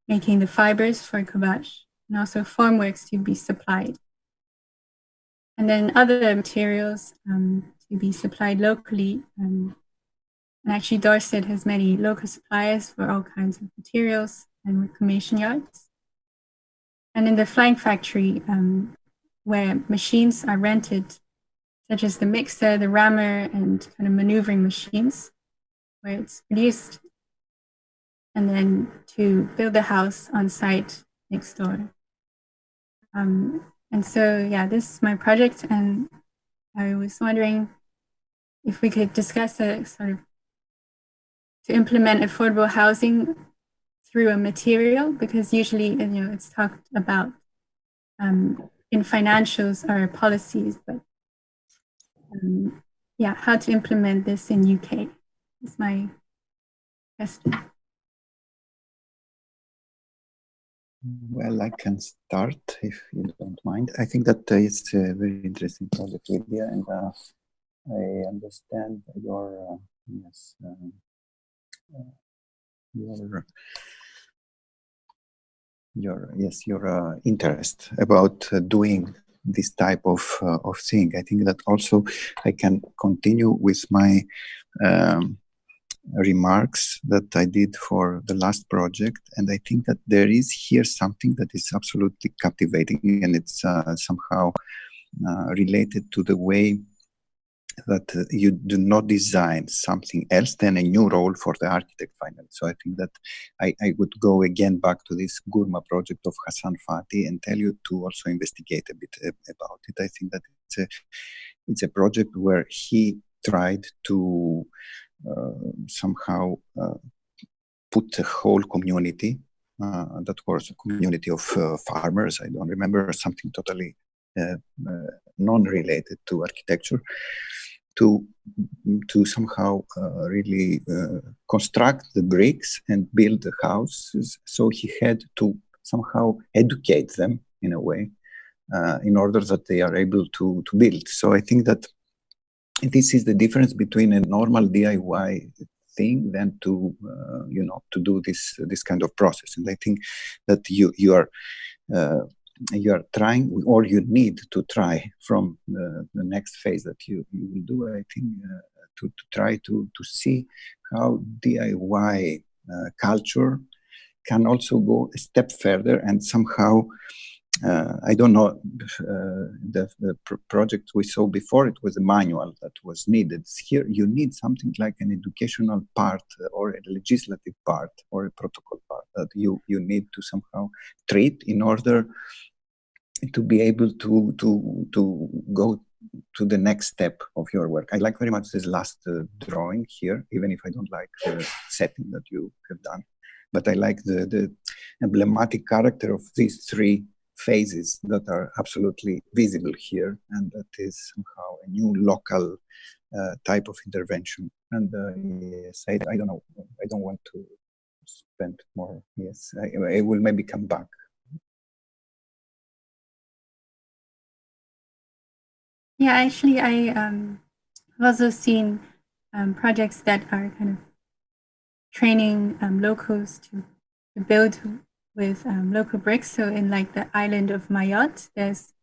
making the fibers for Kavash, and also formworks to be supplied. And then other materials to be supplied locally. And actually, Dorset has many local suppliers for all kinds of materials and reclamation yards. And in the Flying Factory, where machines are rented, such as the mixer, the rammer, and kind of maneuvering machines, where it's produced, and then to build a house on site next door. And so, yeah, this is my project, and I was wondering if we could discuss a sort of to implement affordable housing through a material, because usually, it's talked about in financials or policies, but yeah, how to implement this in UK is my question. Well, I can start if you don't mind. I think that it's a very interesting project, Lydia, and I understand your your interest about doing this type of thing. I think that also I can continue with my remarks that I did for the last project, and I think that there is here something that is absolutely captivating, and it's somehow related to the way that you do not design something else than a new role for the architect finally. So I think that I would go again back to this Gurma project of Hassan Fathy and tell you to also investigate a bit about it. I think that it's a project where he tried to somehow put the whole community, that was a community of farmers, I don't remember, something totally non-related to architecture, to somehow really construct the bricks and build the houses. So he had to somehow educate them in a way in order that they are able to build. So I think that this is the difference between a normal DIY thing than to to do this kind of process. And I think that you are trying, or you need to try from the next phase that you will do, I think, to try to see how DIY culture can also go a step further and somehow, I don't know, the project we saw before, it was a manual that was needed. Here you need something like an educational part or a legislative part or a protocol part that you need to somehow treat in order to be able to go to the next step of your work. I like very much this last drawing here, even if I don't like the setting that you have done. But I like the emblematic character of these three phases that are absolutely visible here, and that is somehow a new local type of intervention. And yes, I don't know, I don't want to spend more. Yes, I will maybe come back. Yeah, actually, I've also seen projects that are kind of training locals to build with local bricks. So in like the island of Mayotte, there's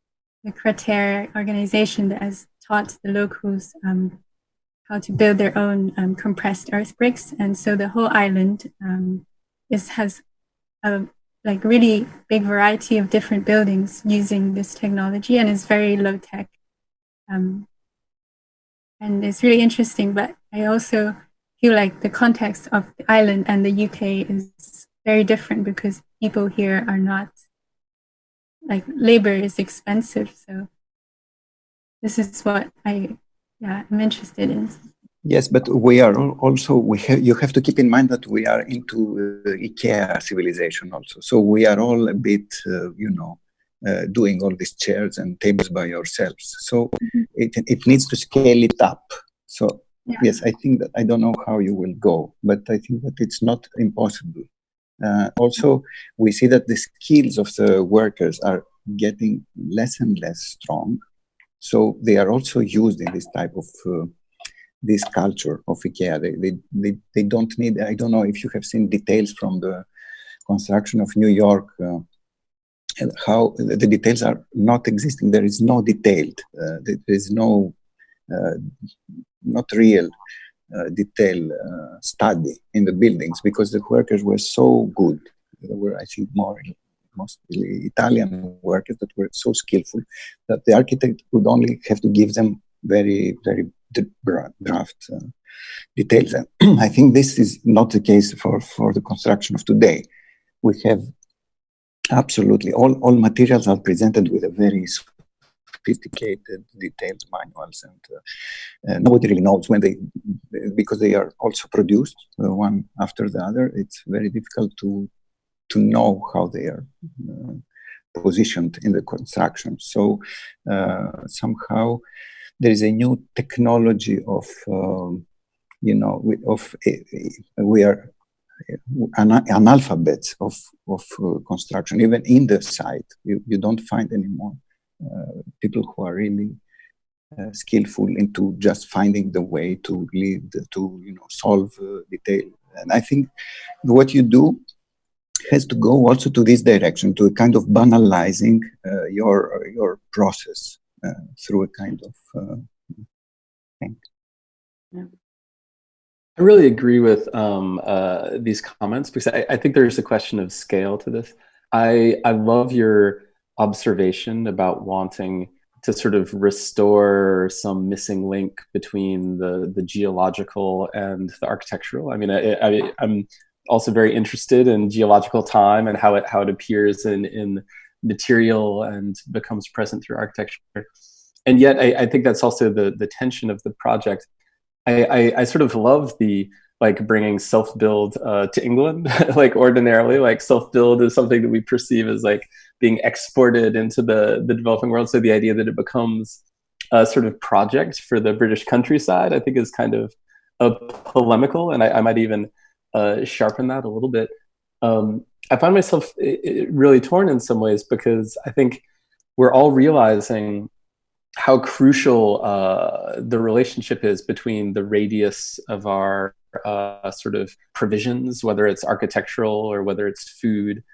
the Crater organization that has taught the locals how to build their own compressed earth bricks. And so the whole island has a like really big variety of different buildings using this technology, and it's very low tech. And it's really interesting, but I also feel like the context of the island and the UK is very different because people here are not, like labor is expensive. So this is what I'm interested in. Yes, but we are also, you have to keep in mind that we are into IKEA civilization also. So we are all a bit, doing all these chairs and tables by ourselves. So it needs to scale it up. So yes, I think that, I don't know how you will go, but I think that it's not impossible. Also, we see that the skills of the workers are getting less and less strong. So they are also used in this type of this culture of IKEA. They don't need, I don't know if you have seen details from the construction of New York, and how the details are not existing. There is no detailed, there is no, not real detail study in the buildings because the workers were so good. There were, I think, mostly Italian workers that were so skillful that the architect would only have to give them very, very draft details. And I think this is not the case for the construction of today. We have absolutely all materials are presented with a very sophisticated, detailed manuals, and nobody really knows when because they are also produced one after the other. It's very difficult to know how they are positioned in the construction. So somehow there is a new technology of, we are analphabets of construction. Even in the site, you don't find anymore people who are really skillful into just finding the way to lead, to solve detail. And I think what you do has to go also to this direction, to a kind of banalizing your process through a kind of thing. Yeah. I really agree with these comments because I think there's a question of scale to this. I love your observation about wanting to sort of restore some missing link between the geological and the architectural. I mean, I'm also very interested in geological time and how it appears in material and becomes present through architecture. And yet I think that's also the tension of the project. I sort of love the bringing self-build to England. Like ordinarily, like self-build is something that we perceive as like being exported into the developing world. So the idea that it becomes a sort of project for the British countryside, I think is kind of polemical, and I might even sharpen that a little bit. I find myself really torn in some ways because I think we're all realizing how crucial the relationship is between the radius of our sort of provisions, whether it's architectural or whether it's food.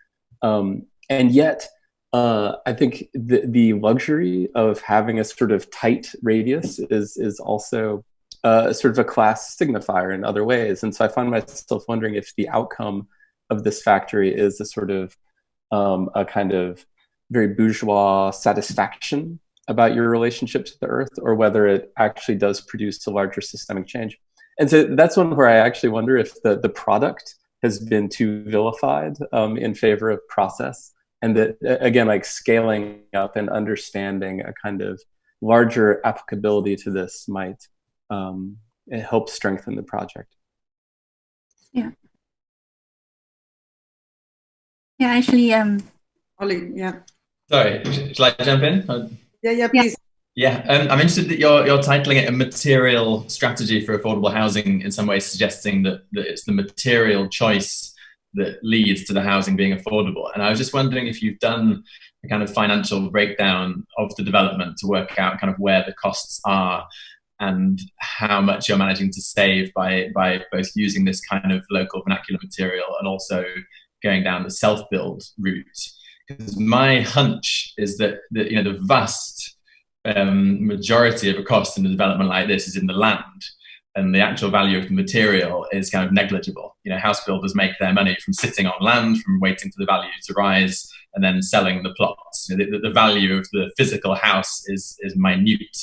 And yet, I think the luxury of having a sort of tight radius is also sort of a class signifier in other ways. And so I find myself wondering if the outcome of this factory is a sort of a kind of very bourgeois satisfaction about your relationship to the earth, or whether it actually does produce a larger systemic change. And so that's one where I actually wonder if the product has been too vilified in favor of process, and that, again, like scaling up and understanding a kind of larger applicability to this might help strengthen the project. Yeah. Yeah, actually, Ollie, yeah. Sorry, shall I jump in? Yeah, please. Yeah, I'm interested that you're titling it a material strategy for affordable housing, in some ways suggesting that it's the material choice that leads to the housing being affordable. And I was just wondering if you've done a kind of financial breakdown of the development to work out kind of where the costs are and how much you're managing to save by both using this kind of local vernacular material and also going down the self-build route. Because my hunch is that the vast majority of a cost in a development like this is in the land, and the actual value of the material is kind of negligible. House builders make their money from sitting on land, from waiting for the value to rise, and then selling the plots. The value of the physical house is minute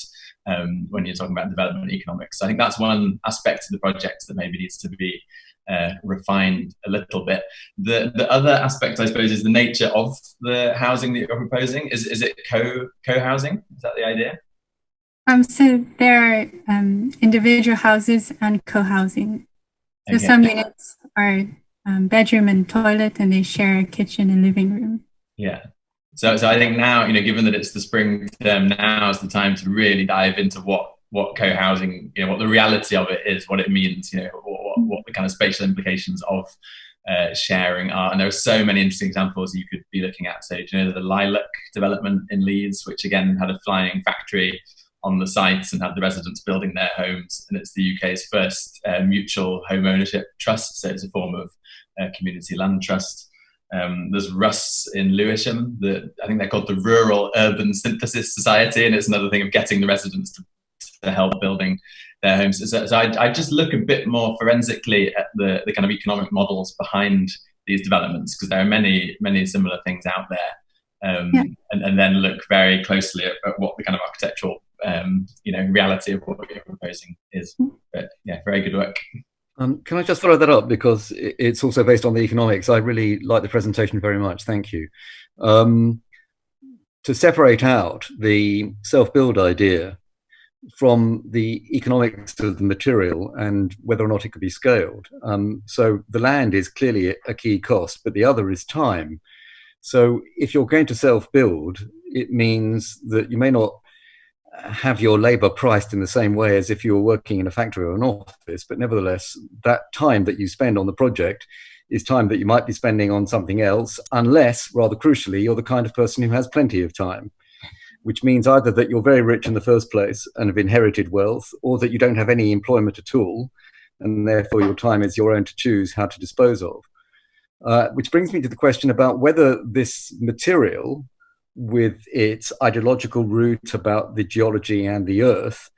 when you're talking about development economics. So I think that's one aspect of the project that maybe needs to be refined a little bit. The other aspect, I suppose, is the nature of the housing that you're proposing. Is it co-housing? Is that the idea? So there are individual houses and co-housing. So Okay. some units are bedroom and toilet, and they share a kitchen and living room. Yeah. So I think now, given that it's the spring term, now is the time to really dive into what co-housing, what the reality of it is, what it means, what the kind of spatial implications of sharing are. And there are so many interesting examples you could be looking at. So, the Lilac development in Leeds, which again had a flying factory on the site and had the residents building their homes. And it's the UK's first mutual home ownership trust. So it's a form of community land trust. There's Russ in Lewisham. I think they're called the Rural Urban Synthesis Society, and it's another thing of getting the residents to help building their homes. So I just look a bit more forensically at the kind of economic models behind these developments, because there are many, many similar things out there, and then look very closely at what the kind of architectural reality of what you're proposing is. But yeah, very good work. Can I just follow that up, because it's also based on the economics? I really like the presentation very much. Thank you. To separate out the self-build idea from the economics of the material and whether or not it could be scaled. So the land is clearly a key cost, but the other is time. So if you're going to self-build, it means that you may not have your labor priced in the same way as if you were working in a factory or an office, but nevertheless, that time that you spend on the project is time that you might be spending on something else, unless, rather crucially, you're the kind of person who has plenty of time, which means either that you're very rich in the first place and have inherited wealth, or that you don't have any employment at all, and therefore your time is your own to choose how to dispose of. Which brings me to the question about whether this material, with its ideological root about the geology and the earth,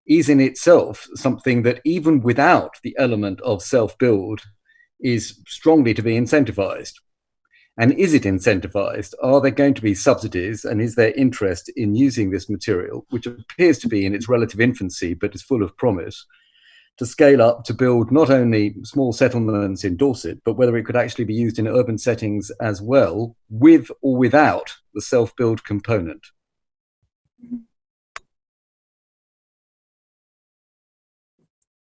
is in itself something that, even without the element of self-build, is strongly to be incentivized. And is it incentivized? Are there going to be subsidies, and is there interest in using this material, which appears to be in its relative infancy but is full of promise, to scale up to build not only small settlements in Dorset, but whether it could actually be used in urban settings as well, with or without the self-build component?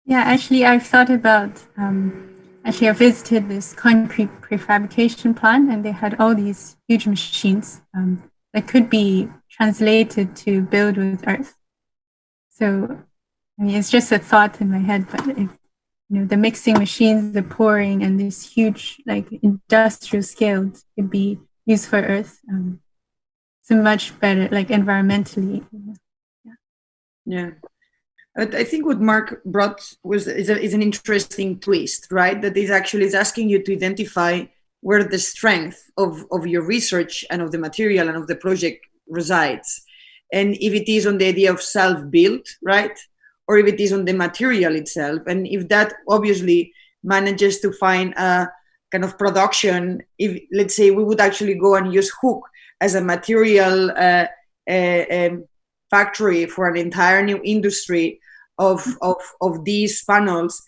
Yeah, actually, I've thought about, I visited this concrete prefabrication plant, and they had all these huge machines that could be translated to build with earth. So, I mean, it's just a thought in my head, but if, the mixing machines, the pouring, and this huge, industrial scale could be used for earth. It's a much better, environmentally. Yeah. But I think what Mark brought is an interesting twist, right? That is asking you to identify where the strength of your research and of the material and of the project resides. And if it is on the idea of self-built, right? Or if it is on the material itself. And if that obviously manages to find a kind of production, if, let's say, we would actually go and use Hook as a material factory for an entire new industry of these panels,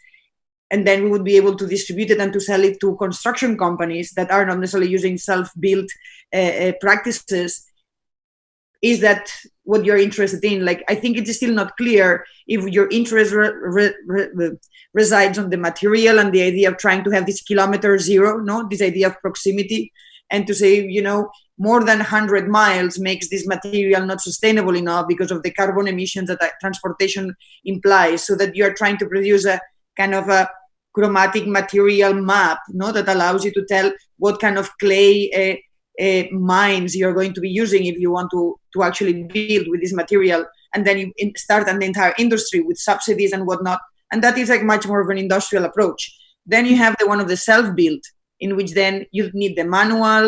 and then we would be able to distribute it and to sell it to construction companies that are not necessarily using self-built practices. Is that what you're interested in? I think it is still not clear if your interest resides on the material and the idea of trying to have this kilometer zero, this idea of proximity, and to say, more than 100 miles makes this material not sustainable enough because of the carbon emissions that transportation implies, so that you are trying to produce a kind of a chromatic material map, that allows you to tell what kind of clay mines you're going to be using if you want to actually build with this material, and then you start an entire industry with subsidies and whatnot. And that is much more of an industrial approach. Then you have the one of the self-built in which then you need the manual,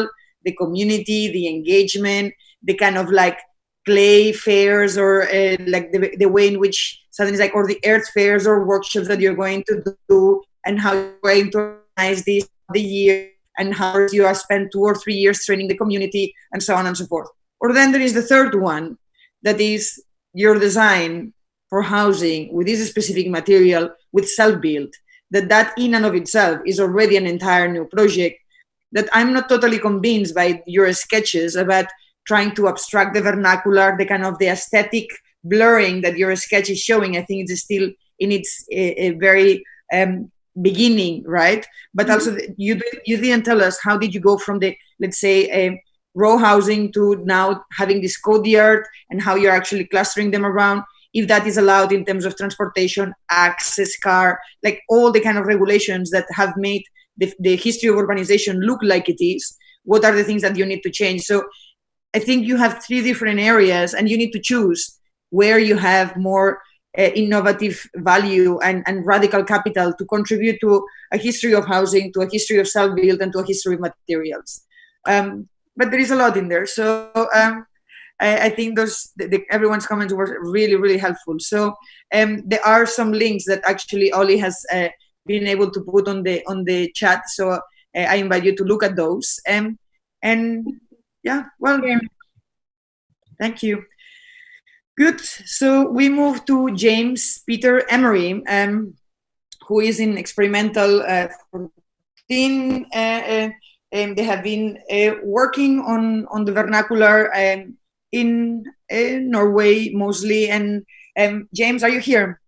the community, the engagement, the kind of like play fairs, or like the way in which suddenly it's like, or the earth fairs or workshops that you're going to do, and how you're going to organize this the year, and how you are spent 2 or 3 years training the community, and so on and so forth. Or then there is the third one, that is your design for housing with this specific material, with self-build, that in and of itself is already an entire new project, that I'm not totally convinced by your sketches about trying to abstract the vernacular, the kind of the aesthetic blurring that your sketch is showing. I think it's still in its a very beginning, right? But also you didn't tell us, how did you go from the, let's say, row housing to now having this courtyard, and how you're actually clustering them around, if that is allowed in terms of transportation, access, car, like all the kind of regulations that have made the history of urbanization look like it is. What are the things that you need to change? So I think you have 3 different areas, and you need to choose where you have more innovative value and radical capital to contribute to a history of housing, to a history of self-build, and to a history of materials. But there is a lot in there. So I think everyone's comments were really, really helpful. So there are some links that actually Ollie has been able to put on the chat. So I invite you to look at those. And yeah, well, thank you. Good. So we move to James Peter Emery, who is in experimental 14. They have been working on the vernacular in Norway mostly. And James, are you here?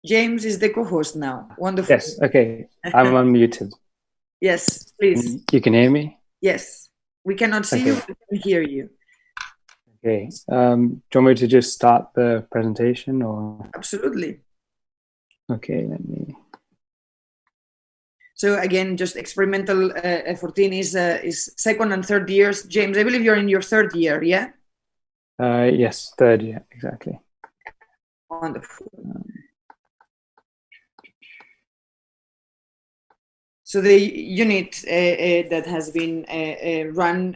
James is the co-host now. Wonderful. Yes, okay. I'm unmuted. Yes, please. You can hear me? Yes. We cannot see you, but we can hear you. Okay. Do you want me to just start the presentation, or? Absolutely. Okay, let me. So again, just experimental 14 is second and third years. James, I believe you're in your third year, yeah? Yes, third year, exactly. Wonderful. So the unit that has been run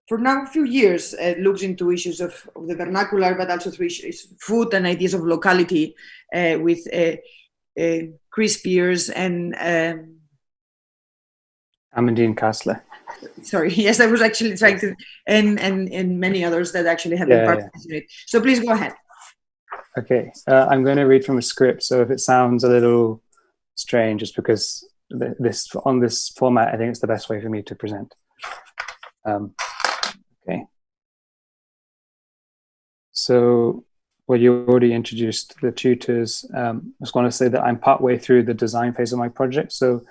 for now a few years looks into issues of the vernacular, but also through issues, food and ideas of locality with Chris Pierce and Amandine Kassler. Sorry, yes, I was actually trying to, and many others that actually have been part of this unit. So please go ahead. Okay, I'm going to read from a script, so if it sounds a little strange, it's because on this format, I think it's the best way for me to present. Okay. So, well, you already introduced the tutors. I just want to say that I'm partway through the design phase of my project. So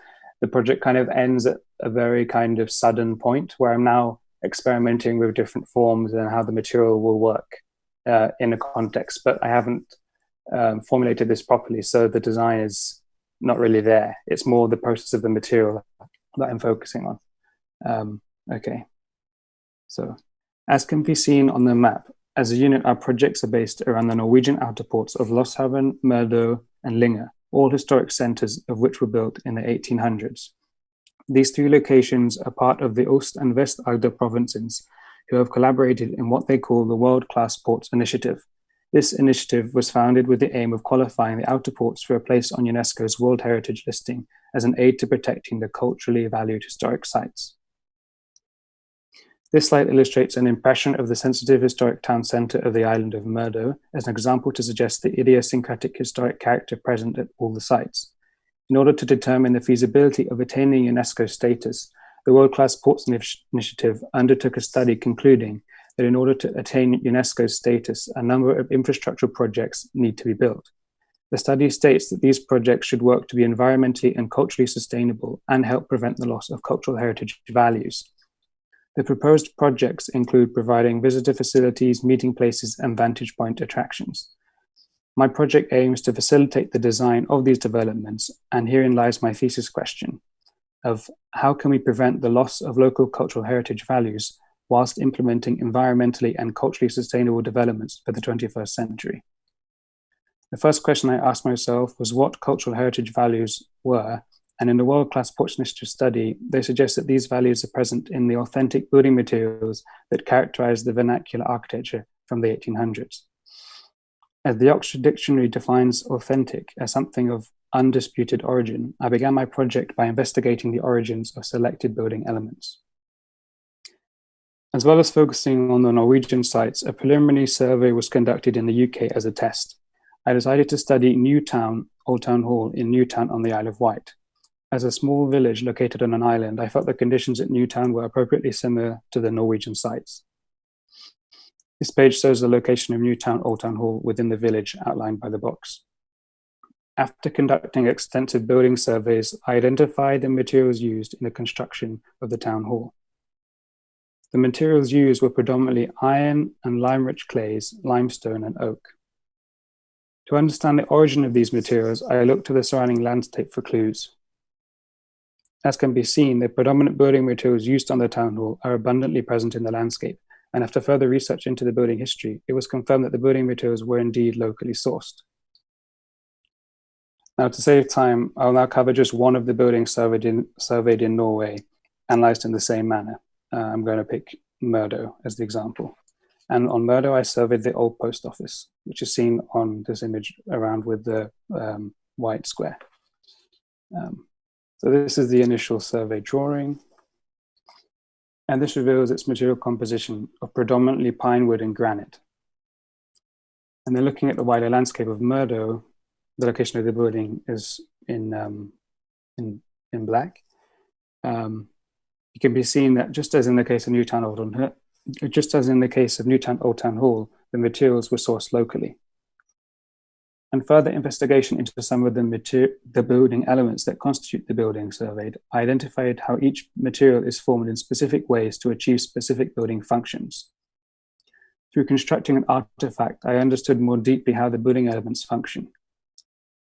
the project kind of ends at a very kind of sudden point where I'm now experimenting with different forms and how the material will work in a context, but I haven't formulated this properly. So the design is not really there. It's more the process of the material that I'm focusing on. Okay. So as can be seen on the map, as a unit, our projects are based around the Norwegian outer ports of Loshaven, Mørdø, and Lynge, all historic centers of which were built in the 1800s. These 3 locations are part of the Ost and West Agder provinces, who have collaborated in what they call the World Class Ports Initiative. This initiative was founded with the aim of qualifying the outer ports for a place on UNESCO's World Heritage listing as an aid to protecting the culturally valued historic sites. This slide illustrates an impression of the sensitive historic town centre of the island of Mørdø as an example to suggest the idiosyncratic historic character present at all the sites. In order to determine the feasibility of attaining UNESCO status, the World Class Ports Initiative undertook a study concluding that in order to attain UNESCO status, a number of infrastructural projects need to be built. The study states that these projects should work to be environmentally and culturally sustainable and help prevent the loss of cultural heritage values. The proposed projects include providing visitor facilities, meeting places, and vantage point attractions. My project aims to facilitate the design of these developments, and herein lies my thesis question of how can we prevent the loss of local cultural heritage values whilst implementing environmentally and culturally sustainable developments for the 21st century. The first question I asked myself was what cultural heritage values were, and in the world-class Portuguese Initiative study, they suggest that these values are present in the authentic building materials that characterize the vernacular architecture from the 1800s. As the Oxford Dictionary defines authentic as something of undisputed origin, I began my project by investigating the origins of selected building elements. As well as focusing on the Norwegian sites, a preliminary survey was conducted in the UK as a test. I decided to study Newtown, Old Town Hall in Newtown on the Isle of Wight. As a small village located on an island, I felt the conditions at Newtown were appropriately similar to the Norwegian sites. This page shows the location of Newtown, Old Town Hall within the village outlined by the box. After conducting extensive building surveys, I identified the materials used in the construction of the town hall. The materials used were predominantly iron and lime-rich clays, limestone and oak. To understand the origin of these materials, I looked to the surrounding landscape for clues. As can be seen, the predominant building materials used on the town hall are abundantly present in the landscape, and after further research into the building history, it was confirmed that the building materials were indeed locally sourced. Now, to save time, I'll now cover just one of the buildings surveyed in Norway, analysed in the same manner. I'm going to pick Murdo as the example. And on Murdo, I surveyed the old post office, which is seen on this image around with the white square. So this is the initial survey drawing. And this reveals its material composition of predominantly pine wood and granite. And then looking at the wider landscape of Murdo, the location of the building is in black. It can be seen that just as in the case of Newtown Old Town Hall, the materials were sourced locally. And further investigation into some of the building elements that constitute the building surveyed, I identified how each material is formed in specific ways to achieve specific building functions. Through constructing an artifact, I understood more deeply how the building elements function.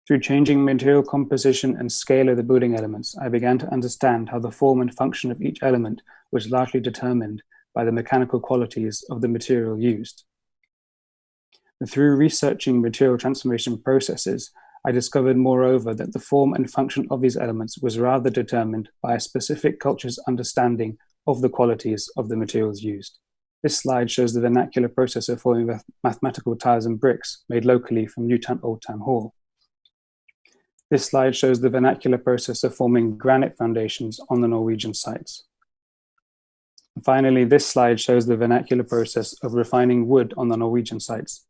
Through changing material composition and scale of the building elements, I began to understand how the form and function of each element was largely determined by the mechanical qualities of the material used. Through researching material transformation processes, I discovered moreover that the form and function of these elements was rather determined by a specific culture's understanding of the qualities of the materials used. This slide shows the vernacular process of forming mathematical tiles and bricks made locally from Newtown Old Town Hall. This slide shows the vernacular process of forming granite foundations on the Norwegian sites. And finally, this slide shows the vernacular process of refining wood on the Norwegian sites.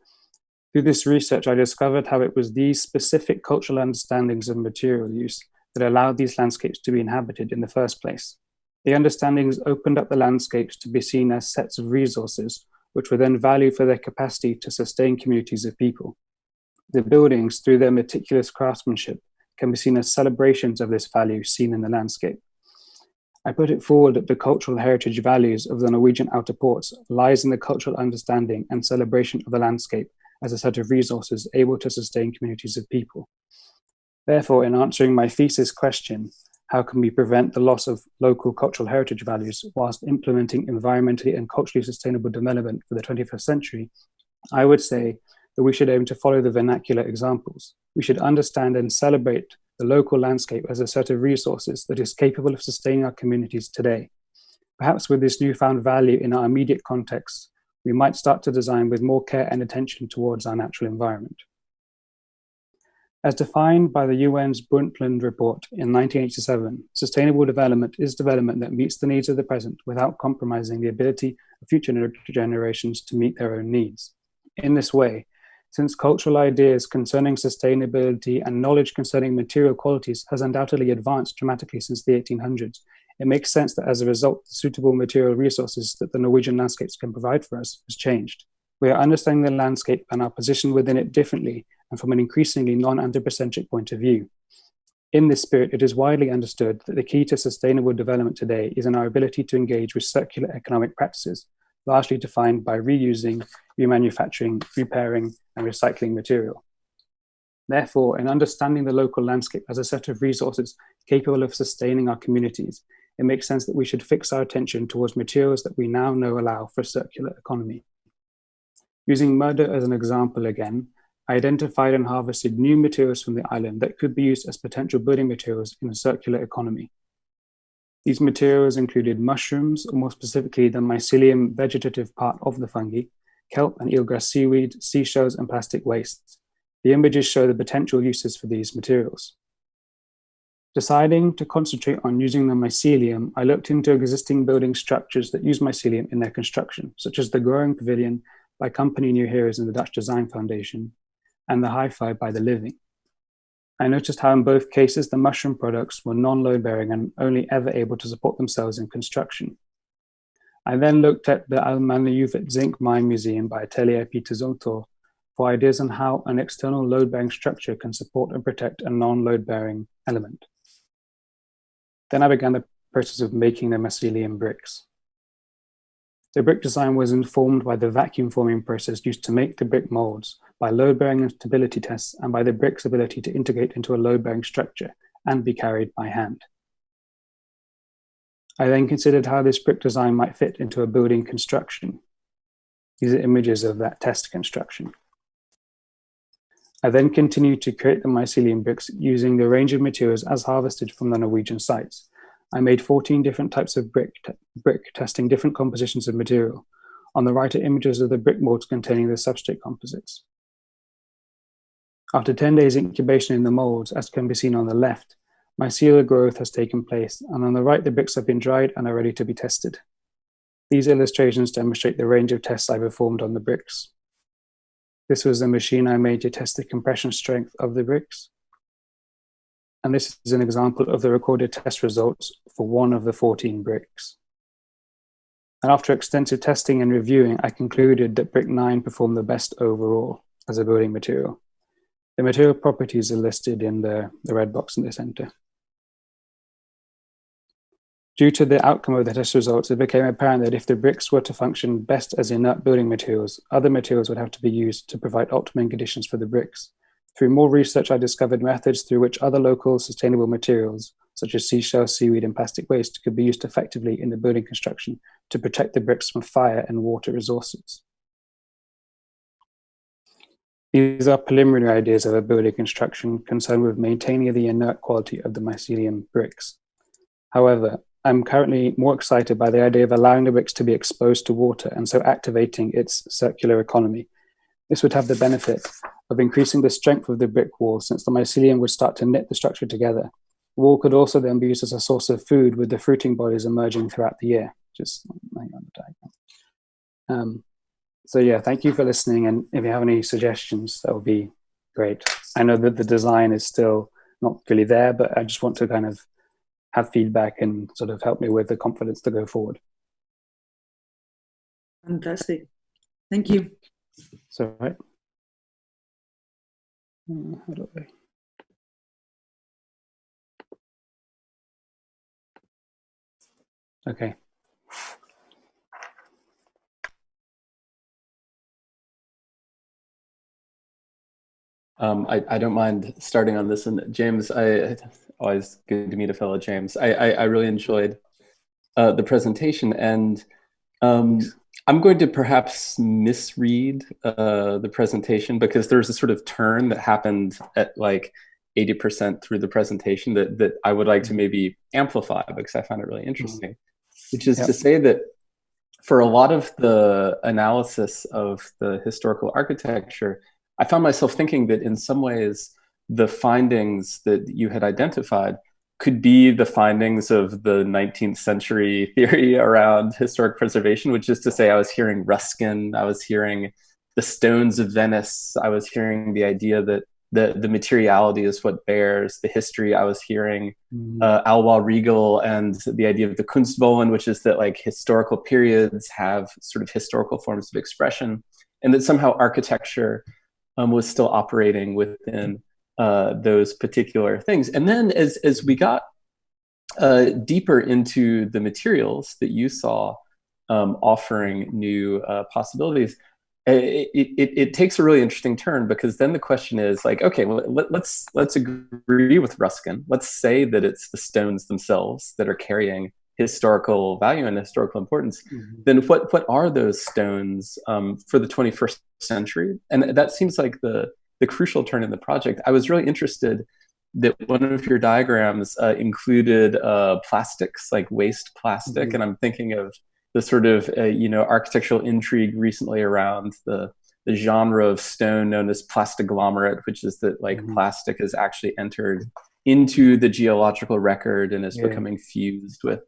Through this research, I discovered how it was these specific cultural understandings of material use that allowed these landscapes to be inhabited in the first place. The understandings opened up the landscapes to be seen as sets of resources, which were then valued for their capacity to sustain communities of people. The buildings, through their meticulous craftsmanship, can be seen as celebrations of this value seen in the landscape. I put it forward that the cultural heritage values of the Norwegian outer ports lies in the cultural understanding and celebration of the landscape as a set of resources able to sustain communities of people. Therefore, in answering my thesis question, how can we prevent the loss of local cultural heritage values whilst implementing environmentally and culturally sustainable development for the 21st century, I would say that we should aim to follow the vernacular examples. We should understand and celebrate the local landscape as a set of resources that is capable of sustaining our communities today. Perhaps with this newfound value in our immediate context, we might start to design with more care and attention towards our natural environment. As defined by the UN's Brundtland Report in 1987, sustainable development is development that meets the needs of the present without compromising the ability of future generations to meet their own needs. In this way, since cultural ideas concerning sustainability and knowledge concerning material qualities has undoubtedly advanced dramatically since the 1800s, it makes sense that as a result, the suitable material resources that the Norwegian landscapes can provide for us has changed. We are understanding the landscape and our position within it differently and from an increasingly non-anthropocentric point of view. In this spirit, it is widely understood that the key to sustainable development today is in our ability to engage with circular economic practices, largely defined by reusing, remanufacturing, repairing, and recycling material. Therefore, in understanding the local landscape as a set of resources capable of sustaining our communities, it makes sense that we should fix our attention towards materials that we now know allow for a circular economy. Using murder as an example again, I identified and harvested new materials from the island that could be used as potential building materials in a circular economy. These materials included mushrooms, or more specifically the mycelium vegetative part of the fungi, kelp and eelgrass seaweed, seashells, and plastic wastes. The images show the potential uses for these materials. Deciding to concentrate on using the mycelium, I looked into existing building structures that use mycelium in their construction, such as the Growing Pavilion by Company New Heroes in the Dutch Design Foundation, and the Hi-Fi by The Living. I noticed how in both cases the mushroom products were non-load bearing and only ever able to support themselves in construction. I then looked at the Almanuvet Zinc Mine Museum by Atelier Peter Zumthor for ideas on how an external load-bearing structure can support and protect a non-load-bearing element. Then I began the process of making the mycelium bricks. The brick design was informed by the vacuum forming process used to make the brick molds, by load-bearing and stability tests, and by the brick's ability to integrate into a load-bearing structure and be carried by hand. I then considered how this brick design might fit into a building construction. These are images of that test construction. I then continued to create the mycelium bricks using the range of materials as harvested from the Norwegian sites. I made 14 different types of brick testing different compositions of material. On the right are images of the brick molds containing the substrate composites. After 10 days incubation in the molds, as can be seen on the left, mycelial growth has taken place, and on the right the bricks have been dried and are ready to be tested. These illustrations demonstrate the range of tests I performed on the bricks. This was the machine I made to test the compression strength of the bricks. And this is an example of the recorded test results for one of the 14 bricks. And after extensive testing and reviewing, I concluded that brick 9 performed the best overall as a building material. The material properties are listed in the red box in the center. Due to the outcome of the test results, it became apparent that if the bricks were to function best as inert building materials, other materials would have to be used to provide optimum conditions for the bricks. Through more research, I discovered methods through which other local sustainable materials, such as seashell, seaweed, and plastic waste, could be used effectively in the building construction to protect the bricks from fire and water resources. These are preliminary ideas of a building construction concerned with maintaining the inert quality of the mycelium bricks. However, I'm currently more excited by the idea of allowing the bricks to be exposed to water and so activating its circular economy. This would have the benefit of increasing the strength of the brick wall, since the mycelium would start to knit the structure together. The wall could also then be used as a source of food, with the fruiting bodies emerging throughout the year. Just hang on the diagram. So yeah, thank you for listening, and if you have any suggestions, that would be great. I know that the design is still not really there, but I just want to kind of have feedback and sort of help me with the confidence to go forward. Fantastic. Thank you. So, right. How do I? Okay. I don't mind starting on this. And James, always good to meet a fellow James. I really enjoyed the presentation, and I'm going to perhaps misread the presentation, because there's a sort of turn that happened at like 80% through the presentation that I would like to maybe amplify, because I found it really interesting, which is to say that for a lot of the analysis of the historical architecture, I found myself thinking that in some ways, the findings that you had identified could be the findings of the 19th century theory around historic preservation, which is to say I was hearing Ruskin, I was hearing the stones of Venice, I was hearing the idea that the materiality is what bears the history. I was hearing Alwa Riegel and the idea of the Kunstvollen, which is that like historical periods have sort of historical forms of expression, and that somehow architecture was still operating within those particular things. And then as we got deeper into the materials that you saw offering new possibilities, it takes a really interesting turn, because then the question is like, okay, well, let's agree with Ruskin. Let's say that it's the stones themselves that are carrying historical value and historical importance, then what are those stones for the 21st century? And that seems like the crucial turn in the project. I was really interested that one of your diagrams included plastics, like waste plastic, and I'm thinking of the sort of architectural intrigue recently around the genre of stone known as plastiglomerate, which is that like plastic has actually entered into the geological record and is becoming fused with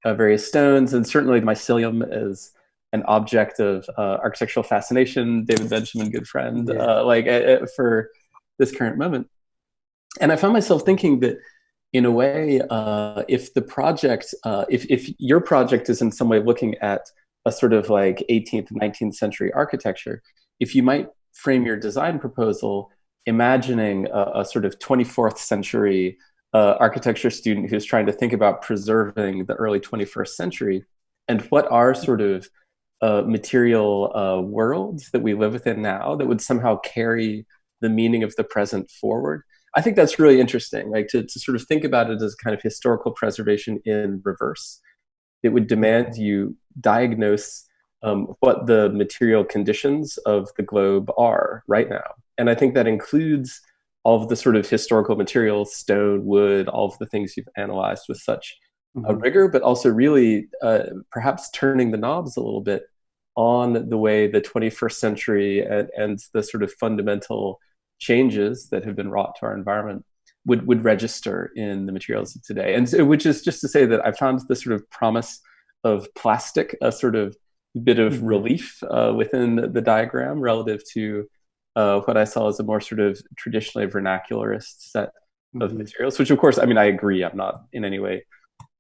various stones. And certainly mycelium is an object of architectural fascination. David Benjamin, good friend, for this current moment. And I found myself thinking that in a way, if the project, if your project is in some way looking at a sort of like 18th, 19th century architecture, if you might frame your design proposal imagining a sort of 24th century architecture student who's trying to think about preserving the early 21st century, and what are sort of material worlds that we live within now that would somehow carry the meaning of the present forward. I think that's really interesting, like to sort of think about it as kind of historical preservation in reverse. It would demand you diagnose what the material conditions of the globe are right now. And I think that includes all of the sort of historical materials, stone, wood, all of the things you've analyzed with such rigor, but also really perhaps turning the knobs a little bit on the way the 21st century and the sort of fundamental changes that have been wrought to our environment would register in the materials of today. And so, which is just to say that I found the sort of promise of plastic a sort of bit of relief within the diagram relative to what I saw as a more sort of traditionally vernacularist set of materials, which of course, I mean, I agree, I'm not in any way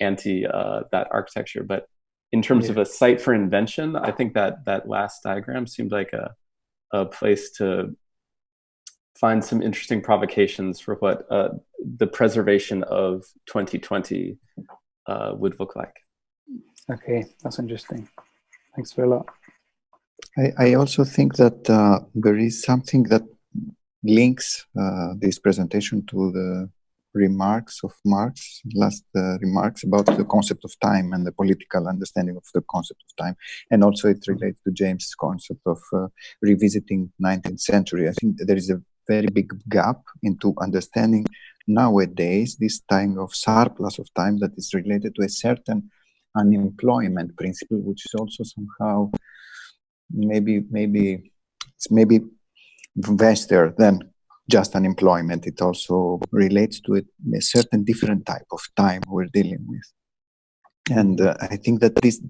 anti that architecture, but in terms of a site for invention, I think that last diagram seemed like a place to find some interesting provocations for what the preservation of 2020 would look like. Okay, that's interesting. Thanks very lot. I also think that there is something that links this presentation to the remarks of Marx, last remarks about the concept of time and the political understanding of the concept of time. And also it relates to James' concept of revisiting 19th century. I think there is a very big gap into understanding nowadays this time of surplus of time that is related to a certain unemployment principle, which is also somehow maybe vaster than just unemployment. It also relates to a certain different type of time we're dealing with. And I think that this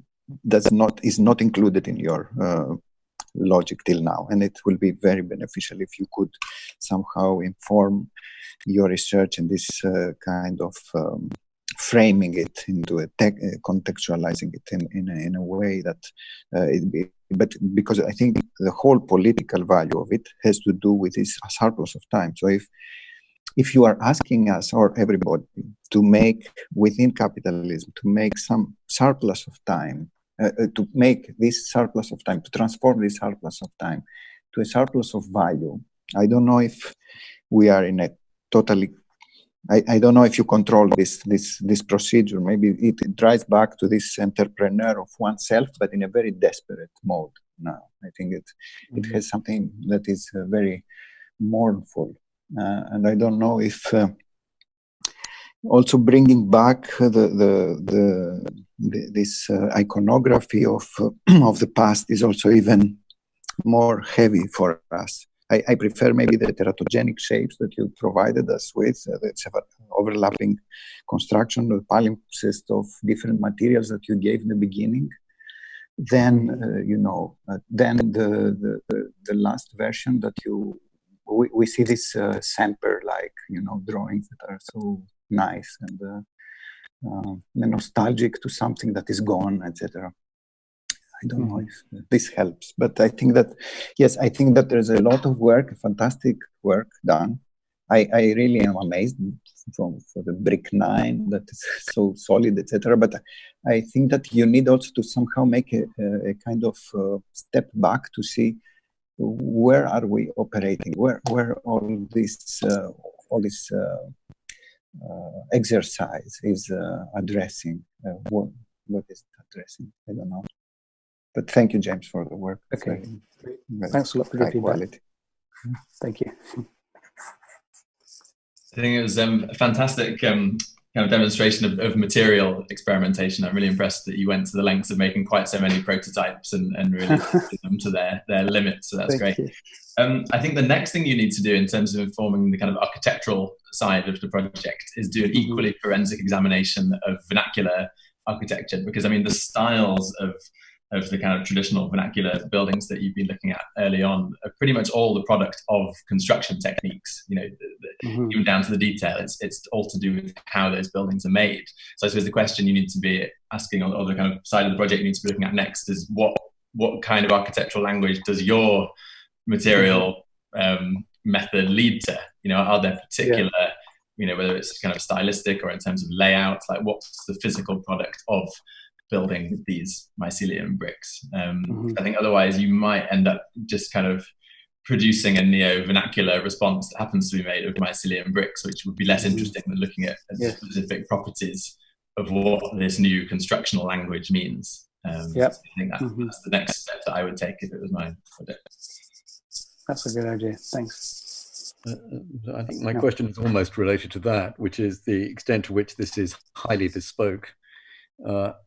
is not included in your logic till now, and it will be very beneficial if you could somehow inform your research in this kind of framing it into a contextualizing it in a way that but because I think the whole political value of it has to do with this surplus of time. So if you are asking us or everybody to make within capitalism, to make some surplus of time, to make this surplus of time, to transform this surplus of time to a surplus of value, I don't know if we are in a totally, I don't know if you control this procedure. Maybe it drives back to this entrepreneur of oneself, but in a very desperate mode now. I think it has something that is very mournful. And I don't know if also bringing back this iconography of the past is also even more heavy for us. I prefer maybe the teratogenic shapes that you provided us with, the overlapping construction, the palimpsest of different materials that you gave in the beginning. Then, then the last version that we see this Semper-like, drawings that are so nice and nostalgic to something that is gone, etc. I don't know if this helps, but I think that, yes, I think that there's a lot of work, fantastic work done. I really am amazed for the brick 9 that is so solid, etc. But I think that you need also to somehow make a kind of step back to see where are we operating, where all this exercise is addressing. what is it addressing? I don't know. But thank you, James, for the work. Okay. Very Thanks a lot for the high feedback. quality. Thank you. I think it was a fantastic kind of demonstration of material experimentation. I'm really impressed that you went to the lengths of making quite so many prototypes and really pushing them to their limits. So that's great. I think the next thing you need to do in terms of informing the kind of architectural side of the project is do an equally forensic examination of vernacular architecture, because I mean the styles of the kind of traditional vernacular buildings that you've been looking at early on are pretty much all the product of construction techniques, you know, even down to the detail. It's all to do with how those buildings are made. So I suppose the question you need to be asking on the kind of side of the project you need to be looking at next is what kind of architectural language does your material method lead to? You know, are there particular, you know, whether it's kind of stylistic or in terms of layout, like what's the physical product of building these mycelium bricks? I think otherwise you might end up just kind of producing a neo-vernacular response that happens to be made of mycelium bricks, which would be less interesting than looking at specific properties of what this new constructional language means. I think that's the next step that I would take if it was my project. That's a good idea. Thanks. I think my question is almost related to that, which is the extent to which this is highly bespoke.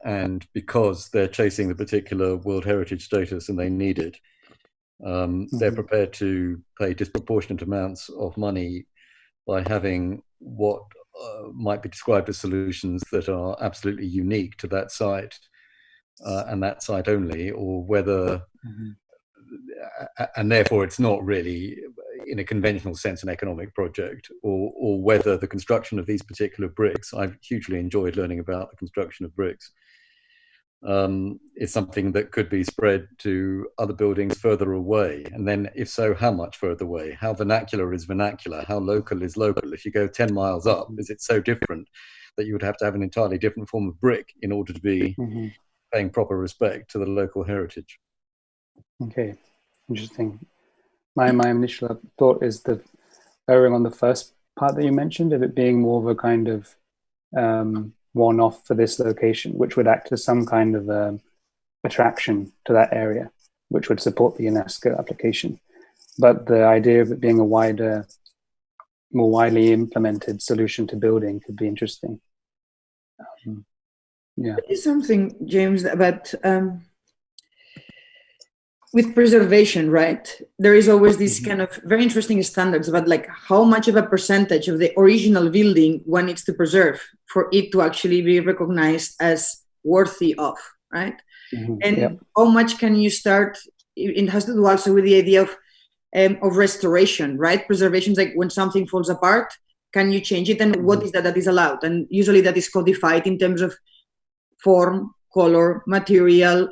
And because they're chasing the particular World Heritage status and they need it, they're prepared to pay disproportionate amounts of money by having what might be described as solutions that are absolutely unique to that site and that site only, or whether, and therefore it's not really in a conventional sense an economic project, or whether the construction of these particular bricks, I've hugely enjoyed learning about the construction of bricks, is something that could be spread to other buildings further away. And then if so, how much further away? How vernacular is vernacular? How local is local? If you go 10 miles up, is it so different that you would have to have an entirely different form of brick in order to be paying proper respect to the local heritage? Okay, interesting. My initial thought is the erring on the first part that you mentioned, of it being more of a kind of one-off for this location, which would act as some kind of attraction to that area, which would support the UNESCO application. But the idea of it being a wider, more widely implemented solution to building could be interesting. There is something, James, about with preservation, right? There is always this kind of very interesting standards about like how much of a percentage of the original building one needs to preserve for it to actually be recognized as worthy of, right? And how much can you start? It has to do also with the idea of restoration, right? Preservation is like when something falls apart, can you change it? And what is that is allowed? And usually that is codified in terms of form, color, material,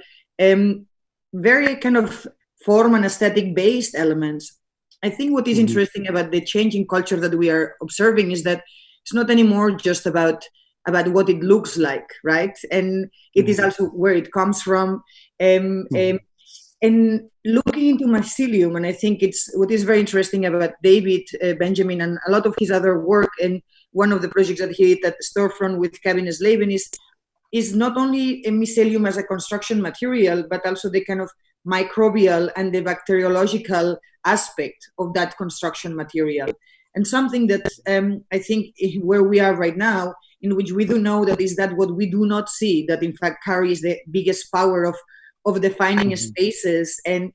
very kind of form and aesthetic based elements. I think what is interesting about the changing culture that we are observing is that it's not anymore just about what it looks like, right? And it is also where it comes from. And looking into mycelium, and I think it's what is very interesting about David Benjamin and a lot of his other work, and one of the projects that he did at Storefront with Kevin Slavin is not only a mycelium as a construction material, but also the kind of microbial and the bacteriological aspect of that construction material. And something that I think where we are right now, in which we do know that is that what we do not see, that in fact carries the biggest power of defining spaces and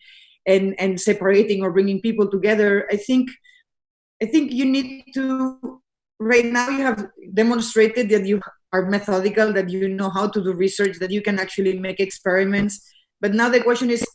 separating or bringing people together. I think you need to, right now you have demonstrated that you are methodical, that you know how to do research, that you can actually make experiments. But now the question is,